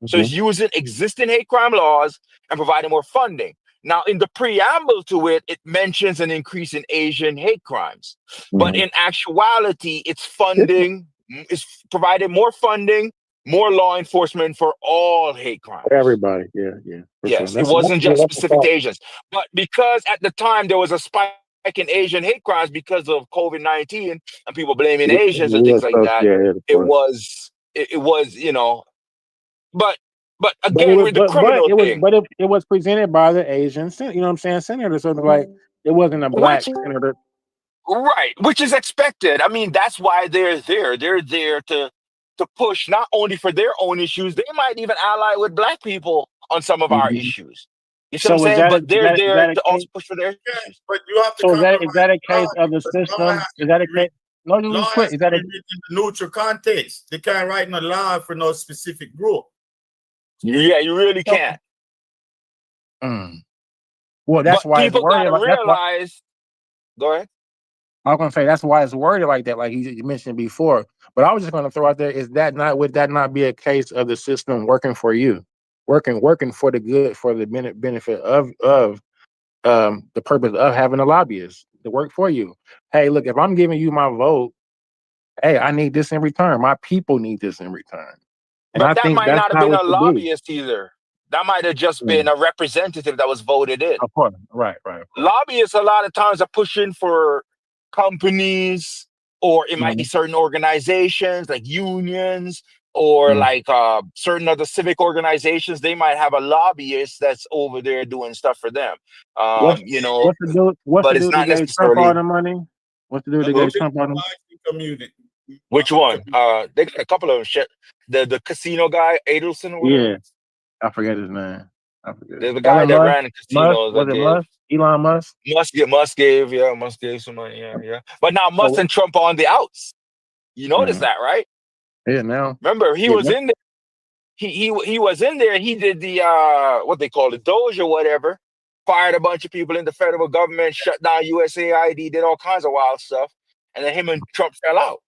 So it's using existing hate crime laws and providing more funding. Now, in the preamble to it, it mentions an increase in Asian hate crimes. But in actuality, it's funding, it's providing more funding, more law enforcement for all hate crimes. Everybody, yeah. Yes, sure. it wasn't just specific to Asians. But because at the time there was a spike in Asian hate crimes because of COVID-19 and people blaming Asians and things like that, it was, you know, but again, with the criminal thing. It was presented by the Asian, you know what I'm saying, senator. So like, it wasn't a black senator. Right, which is expected. I mean, that's why they're there. They're there to push not only for their own issues, they might even ally with black people on some of our issues. You see what I'm saying? But they're there to also push for their issues. But you have to. So is that a case of the system? Is that a case? No, just quick. Is that a neutral context? They can't write no law for no specific group. Yeah, you really can't. Well, that's why people gotta realize. Go ahead. I was gonna say that's why it's worded like that, like you mentioned before. But I was just gonna throw out there: would that not be a case of the system working for you, working for the good, for the benefit of the purpose of having a lobbyist to work for you? Hey, look, if I'm giving you my vote, hey, I need this in return. My people need this in return. And but that might not have been a lobbyist either. That might have just been a representative that was voted in. Of course, right. Lobbyists a lot of times are pushing for companies, or it might be certain organizations like unions, or like certain other civic organizations. They might have a lobbyist that's over there doing stuff for them. You know, but it's not necessarily all the money. What's to do to get Trump on community? Which one? They got a couple of them. Shit, the casino guy, Adelson. Or whatever. Yeah, I forget his name. There's the guy that ran the casinos. Was it Musk? Elon Musk? Musk gave some money. Yeah. But now Musk and Trump are on the outs. You notice that, right? Yeah. Now remember he was in there. He was in there. He did the what they call it, Doge or whatever. Fired a bunch of people in the federal government, shut down USAID, did all kinds of wild stuff, and then him and Trump fell out.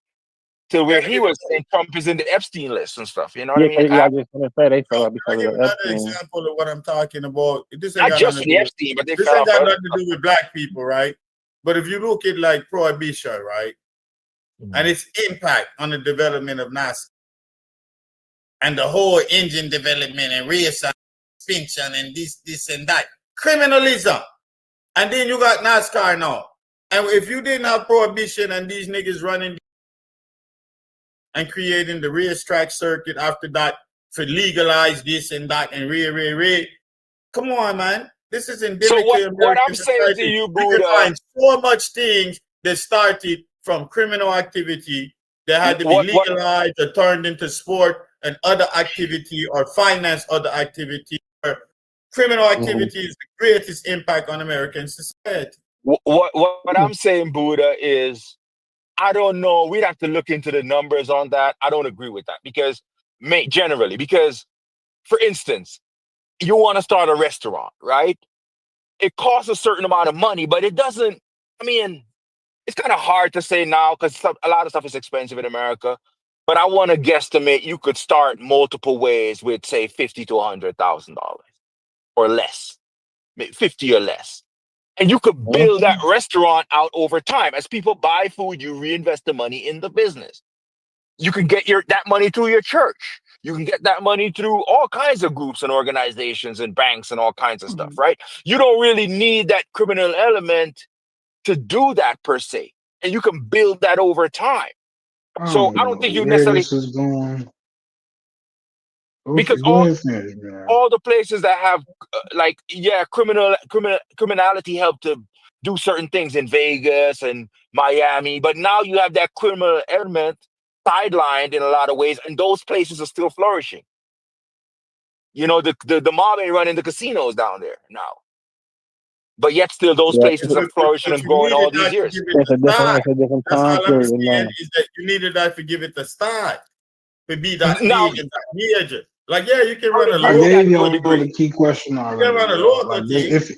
To where he was saying Trump is in the Epstein list and stuff. You know what I mean? I just want to say they fell out because of another example of what I'm talking about. This not just the Epstein, but this ain't got nothing to do with black people, right? But if you look at like prohibition, right, and its impact on the development of NASCAR and the whole engine development and rear suspension and this and that, criminalism, and then you got NASCAR now. And if you didn't have prohibition and these niggas running and creating the racetrack circuit after that to legalize this and that and come on, man. This is endemic So what, to American what I'm saying to society. you, You can Buddha, find so much things that started from criminal activity that had to be what legalized or turned into sport and other activity or finance other activity. Or criminal activity is the greatest impact on American society. what I'm saying, Buddha, is I don't know. We'd have to look into the numbers on that. I don't agree with that because generally, because for instance, you want to start a restaurant, right? It costs a certain amount of money, but it doesn't. I mean, it's kind of hard to say now because a lot of stuff is expensive in America. But I want to guesstimate you could start multiple ways with say $50,000 to $100,000 or less, 50 or less. And you could build that restaurant out over time. As people buy food, you reinvest the money in the business. You can get that money through your church. You can get that money through all kinds of groups and organizations and banks and all kinds of stuff, right? You don't really need that criminal element to do that per se. And you can build that over time. So I don't think you where necessarily, this is going. because Go ahead, finish, man. all the places that have criminality help to do certain things in Vegas and Miami, but now you have that criminal element sidelined in a lot of ways, and those places are still flourishing. You know, the mob ain't running the casinos down there now, but yet still those places are flourishing and growing all these years. It's a different That's time all I'm period now. saying is that you needed that to give it the start. To be that Now, big and that major. Like, yeah, you can run a I local gave you to a all degree. the key question You already. can run a yo. local Like, team. if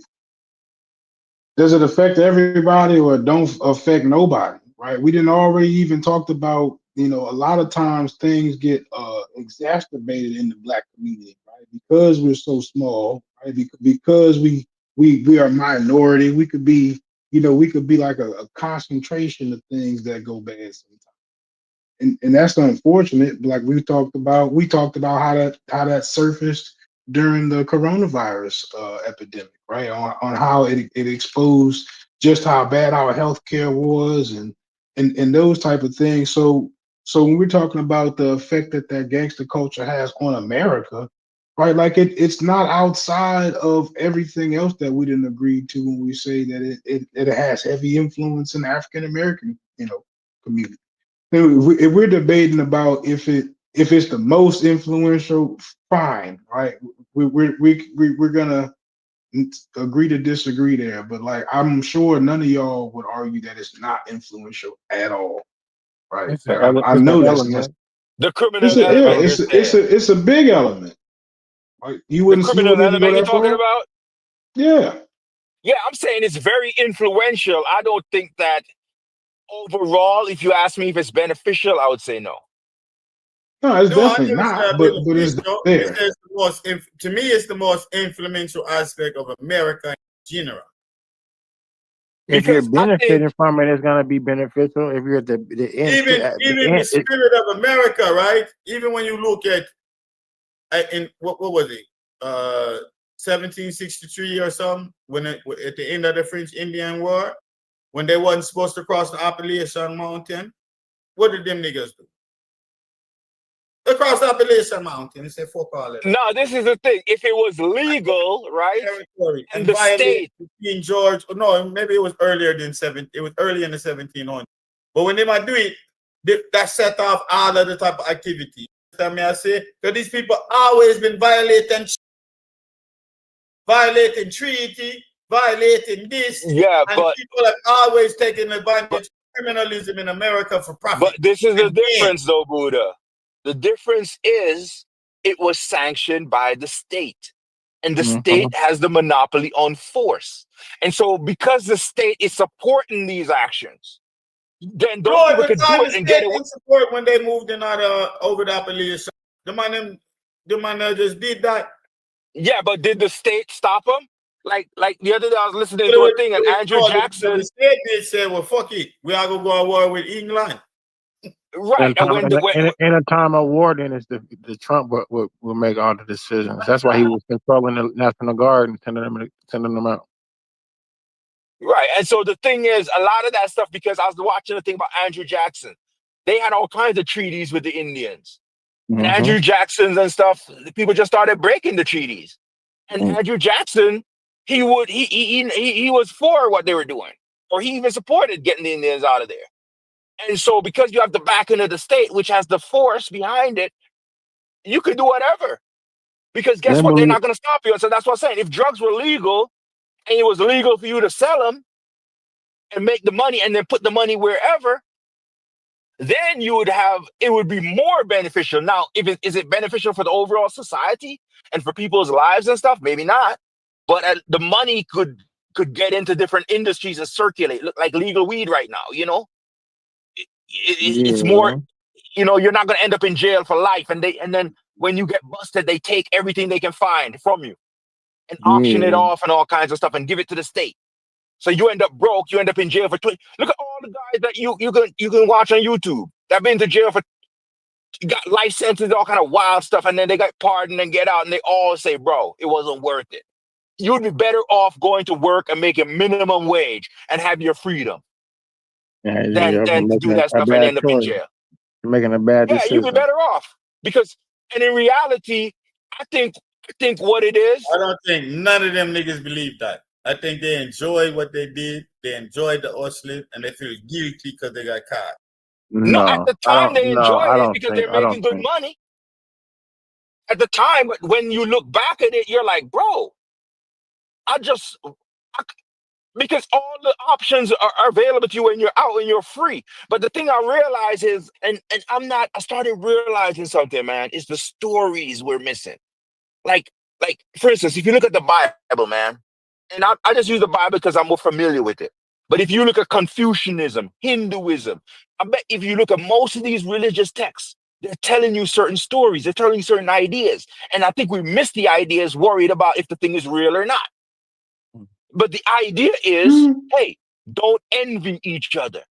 does it affect everybody or don't affect nobody? Right? We didn't already even talked about, a lot of times things get exacerbated in the black community, right? Because we're so small, right? Because we are a minority. We could be, we could be like a concentration of things that go bad sometimes. And that's unfortunate. Like we talked about how that surfaced during the coronavirus epidemic, right? On how it exposed just how bad our healthcare was and those type of things. So when we're talking about the effect that gangster culture has on America, right? Like it's not outside of everything else that we didn't agree to when we say that it has heavy influence in the African American, community. If we're debating about if it's the most influential, fine, right? We're gonna agree to disagree there, but like I'm sure none of y'all would argue that it's not influential at all, right? It's Like, an I know that's element. The criminal element, you're saying. it's a big element. Right? You The wouldn't criminal even go element you're that talking far? about? Yeah. Yeah, I'm saying it's very influential. I don't think that overall, if you ask me if it's beneficial, I would say no. No, it's No, I definitely never not, said but it's beneficial. there. It's the most, to me, it's the most influential aspect of America in general. If you're Because I think benefiting from it, it's gonna be beneficial. If you're at the end, Even the spirit of America, right? Even when you look at in what was it, 1763 or something, when at the end of the French Indian War, when they wasn't supposed to cross the Appalachian Mountain, what did them niggas do? They crossed the Appalachian Mountain and said, "Fuck all that." no, this is the thing. If it was legal, right, Territory and and the violate state, King George. No, maybe it was earlier than it was early in the 1700s. But when they might do it, that set off all of the type of activity. Tell me, I say, because these people always been violating treaty, violating this, yeah, and but people have always taken advantage of criminalism in America for profit. But this is the And then, difference, though, Buddha. The difference is it was sanctioned by the state, and the state has the monopoly on force. And so, because the state is supporting these actions, then those people could do it and get away. in support when they moved in over the Appalachian. The man just did that. Yeah, but did the state stop them? Like the other day, I was listening to a thing, and Andrew Jackson. The state did say, "Well, fuck it, we are gonna go to war with England." Right, and in a time of war, then it's the Trump will make all the decisions. That's why he was controlling the National Guard and sending them out. Right, and so the thing is, a lot of that stuff, because I was watching a thing about Andrew Jackson, they had all kinds of treaties with the Indians. And Andrew Jackson's and stuff, people just started breaking the treaties. And Andrew Jackson, he was for what they were doing, or he even supported getting the Indians out of there. And so, because you have the backing of the state, which has the force behind it, you can do whatever. Because guess what? They're not going to stop you. And so that's what I'm saying. If drugs were legal and it was legal for you to sell them and make the money and then put the money wherever, then you would have, it would be more beneficial. Now, is it beneficial for the overall society and for people's lives and stuff? Maybe not. But the money could get into different industries and circulate. Look like legal weed right now, you know? It's more, you know, you're not going to end up in jail for life. And then when you get busted, they take everything they can find from you and auction it off and all kinds of stuff and give it to the state. So you end up broke. You end up in jail for 20. Look at all the guys that you can watch on YouTube that have been to jail for, got life sentences, all kind of wild stuff. And then they got pardoned and get out. And they all say, bro, it wasn't worth it. You'd be better off going to work and making minimum wage and have your freedom than to do that stuff and end up in jail. You're making a bad decision. You'd be better off because, and in reality, I think what it is. I don't think none of them niggas believe that. I think they enjoy what they did. They enjoyed the hustling and they feel guilty because they got caught. No, at the time they enjoy it because they're making good money. At the time, but when you look back at it, you're like, bro, because all the options are available to you when you're out and you're free. But the thing I realize is, and I started realizing something, man, is the stories we're missing. Like, for instance, if you look at the Bible, man, and I just use the Bible because I'm more familiar with it. But if you look at Confucianism, Hinduism, I bet if you look at most of these religious texts, they're telling you certain stories. They're telling you certain ideas. And I think we miss the ideas, worried about if the thing is real or not. But the idea is, hey, don't envy each other.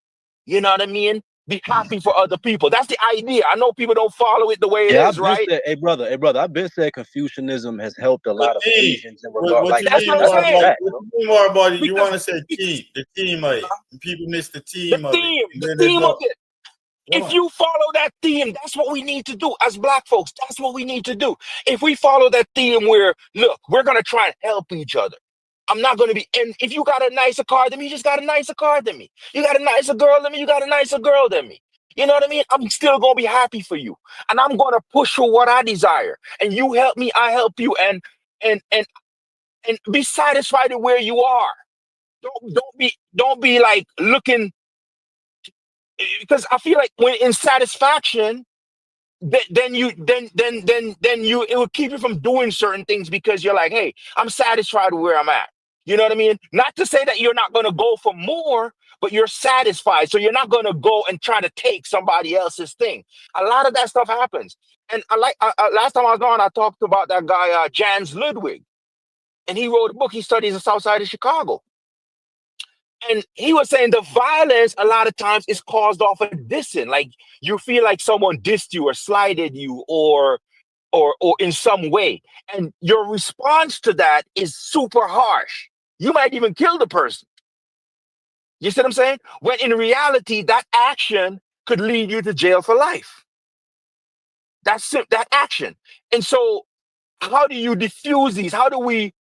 You know what I mean? Be happy for other people. That's the idea. I know people don't follow it the way it is, right? Hey, brother, I've been saying Confucianism has helped a lot of Asians in regard. That's what I'm saying. More about it. You want to say team, the team of it. People miss the team of it. The theme of it. If you follow that theme, that's what we need to do as Black folks. That's what we need to do. If we follow that theme where, look, we're going to try and help each other. I'm not going to be, and if you got a nicer car than me, you just got a nicer car than me. You got a nicer girl than me, you got a nicer girl than me. You know what I mean? I'm still going to be happy for you. And I'm going to push for what I desire. And you help me, I help you. And be satisfied with where you are. Don't be like looking, because I feel like when in satisfaction, then it will keep you from doing certain things because you're like, hey, I'm satisfied with where I'm at. You know what I mean? Not to say that you're not going to go for more, but you're satisfied. So you're not going to go and try to take somebody else's thing. A lot of that stuff happens. And last time I was on, I talked about that guy, Jans Ludwig. And he wrote a book. He studies the South Side of Chicago. And he was saying the violence a lot of times is caused off of dissing. Like you feel like someone dissed you or slighted you or in some way. And your response to that is super harsh. You might even kill the person. You see what I'm saying? When in reality, that action could lead you to jail for life. That's that action. And so how do you diffuse these? How do we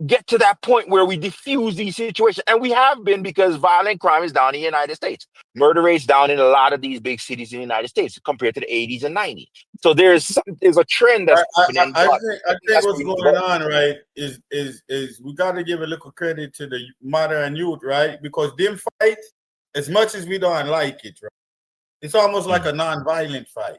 get to that point where we diffuse these situations? And we have been, because violent crime is down in the United States. Murder rates down in a lot of these big cities in the United States compared to the 80s and 90s. So there's a trend that's happening. I think what's going on, right, is we got to give a little credit to the modern youth, right? Because them fights, as much as we don't like it, right, it's almost like a non-violent fight.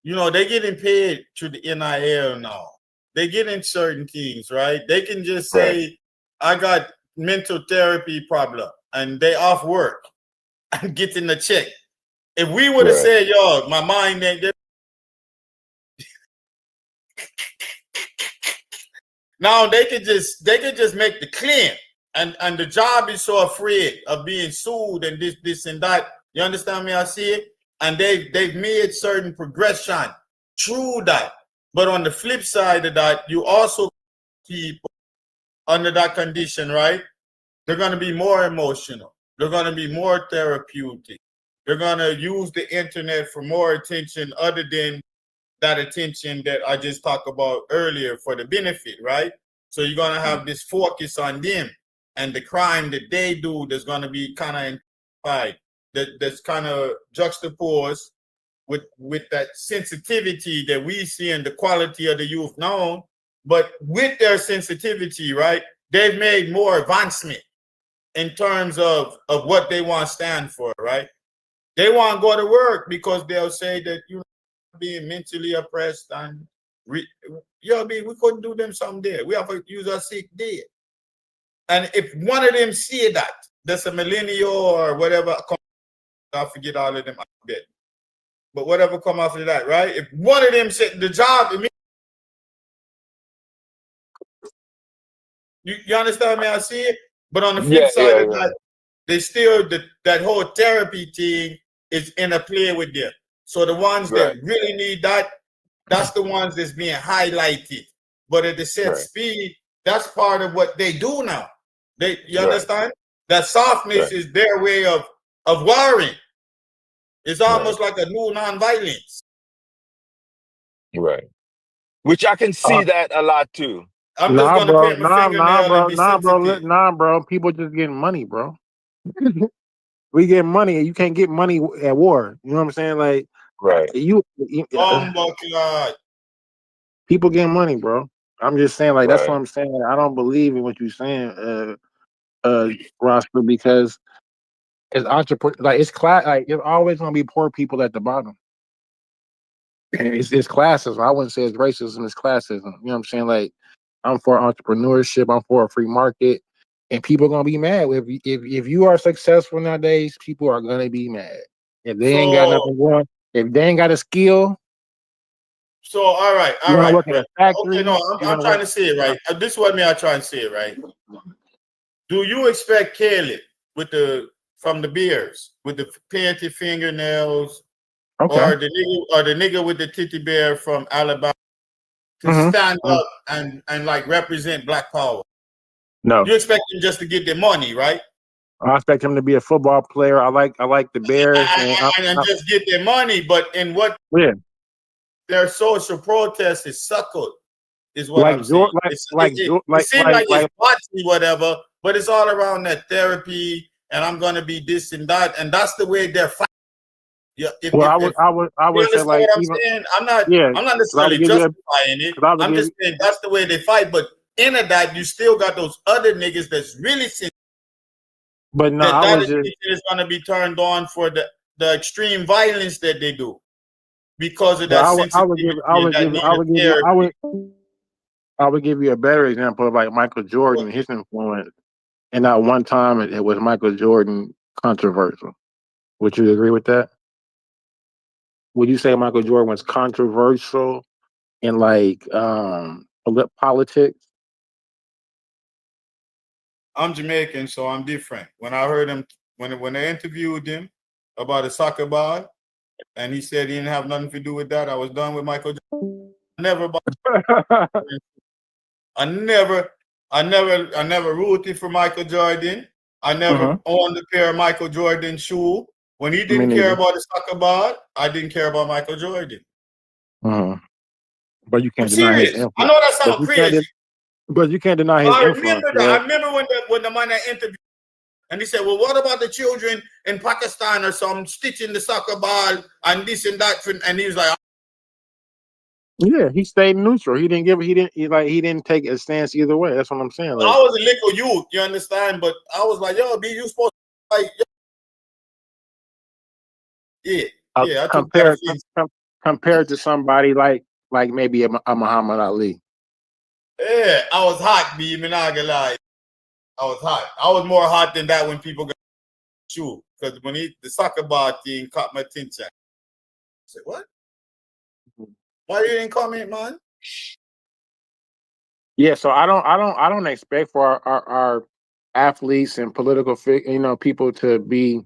You know, they're getting paid through the NIL now. They get in certain things, right? They can just say, I got mental therapy problem, and they off work and getting the check. If we would have said, yo, my mind ain't there. Now they could just make the claim. And the job is so afraid of being sued and this and that. You understand me? I see it. And they've made certain progression through that. But on the flip side of that, you also people under that condition, right? They're going to be more emotional. They're going to be more therapeutic. They're going to use the internet for more attention other than that attention that I just talked about earlier for the benefit, right? So you're gonna have this focus on them and the crime that they do. That's gonna be kind of that's kind of juxtaposed with that sensitivity that we see in the quality of the youth now. But with their sensitivity, right, they've made more advancement in terms of what they want to stand for, right? They want to go to work because they'll say that you're being mentally oppressed and we couldn't do them someday. We have to use our sick day. And if one of them say that, that's a millennial or whatever, I forget all of them, I bet. But whatever come after that, right? If one of them said the job, you understand me? I see it. But on the flip side of that, they still that whole therapy thing is in a play with them. So the ones that really need that, that's the ones that's being highlighted. But at the set speed, that's part of what they do now. You understand? That softness is their way of warring. It's almost like a new nonviolence. Right. Which I can see that a lot too. I'm just gonna put my fingernail and be sensitive. Bro. People just getting money, bro. We get money. You can't get money at war. You know what I'm saying? Like, you oh my God. People getting money, bro. I'm just saying, like, that's what I'm saying. I don't believe in what you're saying, Roscoe, because it's entrepreneur, like it's class, like it's always gonna be poor people at the bottom. And it's classism. I wouldn't say it's racism, it's classism. You know what I'm saying? Like, I'm for entrepreneurship, I'm for a free market, and people are gonna be mad. If you are successful nowadays, people are gonna be mad. If they ain't got nothing going, if they ain't got a skill. So all right. Work at a factory, okay, no, I'm trying to say it right. This is what I try and say it right. Do you expect Caleb from the Bears with the painted fingernails, or the nigga with the titty bear from Alabama to stand up and like represent Black Power? No. You expect him just to get their money, right? I expect him to be a football player. I like the Bears and just get their money, but in what their social protest is suckled, is what I'm saying. It seems like it's botsy, whatever, but it's all around that therapy, and I'm gonna be this and that, and that's the way they're fighting. Yeah, I would say, like, I'm not necessarily justifying it. I'm just saying that's the way they fight. But in that, you still got those other niggas that's really sick. But no, that is going to be turned on for the extreme violence that they do because of that. I would give you a better example of like Michael Jordan and his influence. And at one time, it was Michael Jordan controversial. Would you agree with that? Would you say Michael Jordan was controversial in like politics? I'm Jamaican, so I'm different. When I heard him, when they interviewed him about a soccer ball, and he said he didn't have nothing to do with that, I was done with Michael Jordan. I never rooted for Michael Jordan. I never owned a pair of Michael Jordan shoes. When he didn't care about the soccer ball, I didn't care about Michael Jordan. But you can't deny his influence. I know that sounds crazy. But you can't deny his influence. I remember when the man interviewed, and he said, "Well, what about the children in Pakistan or some stitching the soccer ball and this and that?" And he was like, "Yeah, he stayed neutral. He didn't take a stance either way." That's what I'm saying. Like, I was a little youth, you understand? But I was like, "Yo, B, you supposed to like." Yeah. Compared to somebody like maybe a Muhammad Ali. Yeah, I was hot, B. I'm not gonna lie. I was hot. I was more hot than that when people got shoot. Because when the soccer ball thing caught my attention. I said, what? Why you didn't comment, man? Yeah, so I don't expect for our athletes and political people to be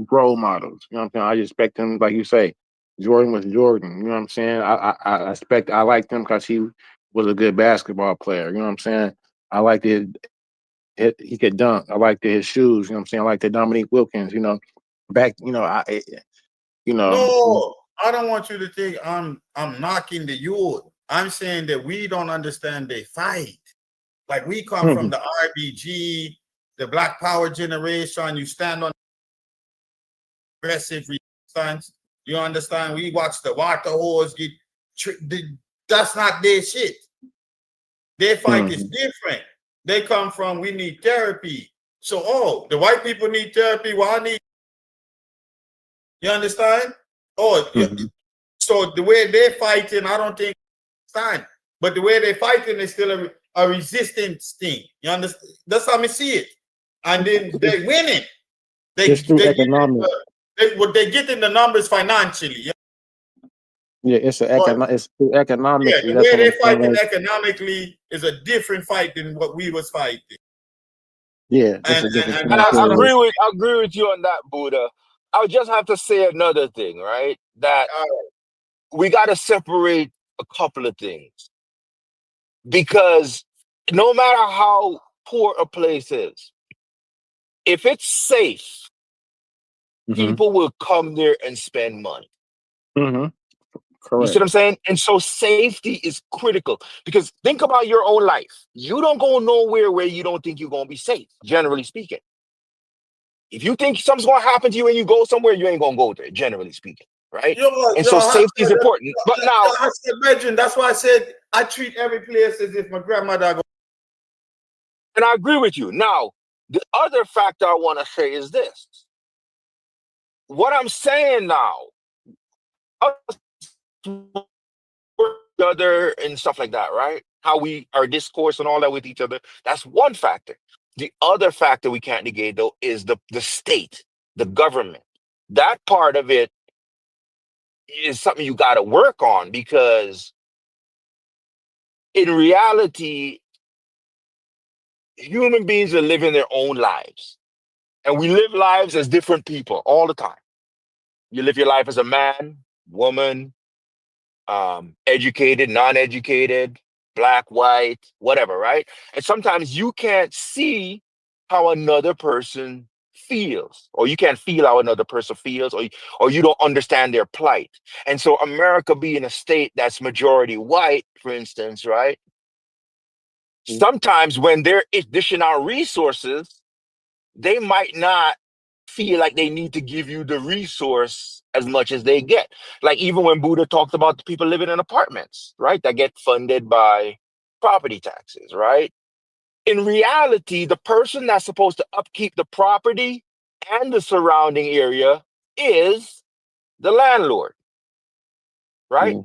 role models. You know what I'm saying? I just expect them, like you say, Jordan was Jordan. You know what I'm saying? I liked him because he was a good basketball player. You know what I'm saying? I liked it. He could dunk. I liked his shoes. You know what I'm saying? I liked the Dominique Wilkins. No, I don't want you to think I'm knocking the youth. I'm saying that we don't understand they fight. Like we come from the RBG, the Black Power generation. You stand on aggressive resistance. You understand? We watch the water hose get. That's not their shit. Their fight is different. They come from we need therapy. So the white people need therapy. Well, I need. You understand? So the way they're fighting, I don't think stand. But the way they're fighting is still a resistance thing. You understand? That's how I see it. And then they're winning. It's through economics. They get in the numbers financially. Yeah, it's through economics. Yeah, the way they're fighting economically is a different fight than what we was fighting. Yeah, and I agree with you on that, Buddha. I would just have to say another thing, right? That we got to separate a couple of things. Because no matter how poor a place is, if it's safe, people will come there and spend money. Correct. You see what I'm saying? And so safety is critical because think about your own life. You don't go nowhere where you don't think you're going to be safe, generally speaking. If you think something's going to happen to you and you go somewhere, you ain't going to go there, generally speaking. Right? So safety is important. But now, I said, Benjamin, that's why I said I treat every place as if my grandmother. And I agree with you. Now, the other factor I want to say is this. What I'm saying now, other and stuff like that, right? How we our discourse and all that with each other. That's one factor. The other factor we can't negate though is the state, the government. That part of it is something you got to work on because in reality, human beings are living their own lives. And we live lives as different people all the time. You live your life as a man, woman, educated, non-educated, black, white, whatever, right? And sometimes you can't see how another person feels, or you can't feel how another person feels, or you don't understand their plight. And so America being a state that's majority white, for instance, right? Sometimes when they're dishing out resources, they might not feel like they need to give you the resource as much as they get. Like even when Buddha talked about the people living in apartments, right? That get funded by property taxes, right? In reality, the person that's supposed to upkeep the property and the surrounding area is the landlord, right?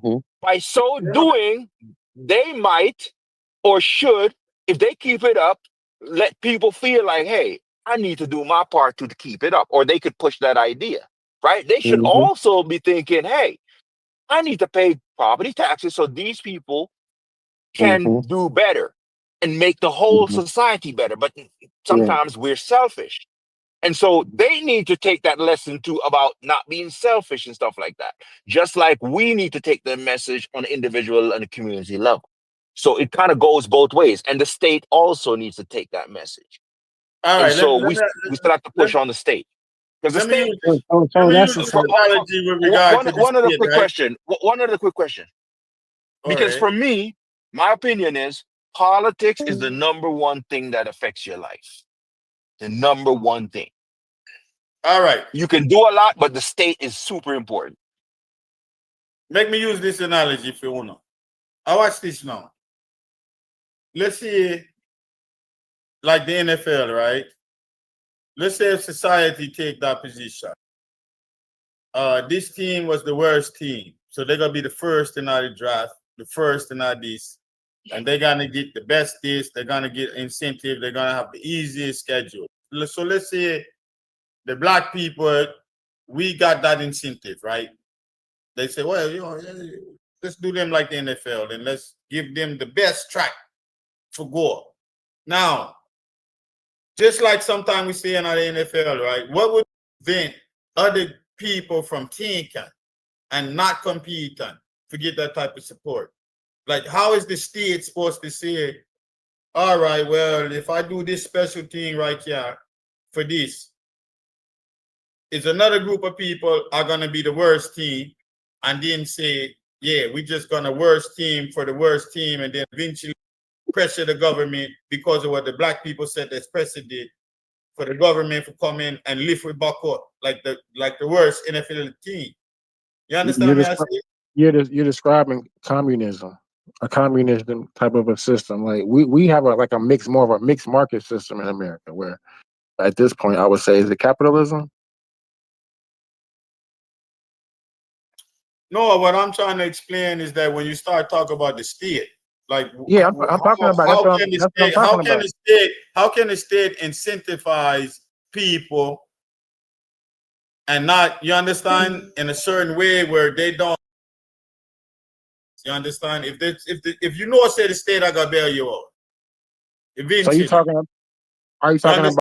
By so doing, they might or should, if they keep it up, let people feel like, hey, I need to do my part to keep it up, or they could push that idea, right? They should also be thinking, hey, I need to pay property taxes so these people can do better and make the whole society better. But sometimes we're selfish. And so they need to take that lesson too about not being selfish and stuff like that. Just like we need to take the message on the individual and the community level. So it kind of goes both ways. And the state also needs to take that message. All right, so we still have to push on the state. Because the state. One other quick question. Because for me, my opinion is politics is the number one thing that affects your life. The number one thing. All right. You can do a lot, but the state is super important. Make me use this analogy if you want to. I watch this now. Let's see, like the NFL, right? Let's say if society take that position. This team was the worst team. So they're going to be the first in our draft, the first in our this. And they're going to get the best this. They're going to get incentive. They're going to have the easiest schedule. So let's say the black people, we got that incentive, right? They say, well, let's do them like the NFL and let's give them the best track for goal. Now, just like sometimes we say in our NFL, right? What would prevent other people from thinking and not competing to get that type of support? Like, how is the state supposed to say, all right, well, if I do this special thing right here for this, it's another group of people are going to be the worst team. and then say, yeah, we're just gonna worst team for the worst team, and then eventually pressure the government because of what the black people said that Presser did, for the government to come in and lift with back up like the worst NFL team. You understand what I say? You're describing communism, a communism type of a system. Like we have more of a mixed market system in America, where at this point I would say, is it capitalism? No, what I'm trying to explain is that when you start talking about the state, like yeah, I'm talking about how can the state incentivize people and not, you understand, in a certain way where they don't, you understand? If you know, say the state, I gotta bail you out. Eventually. So are you talking about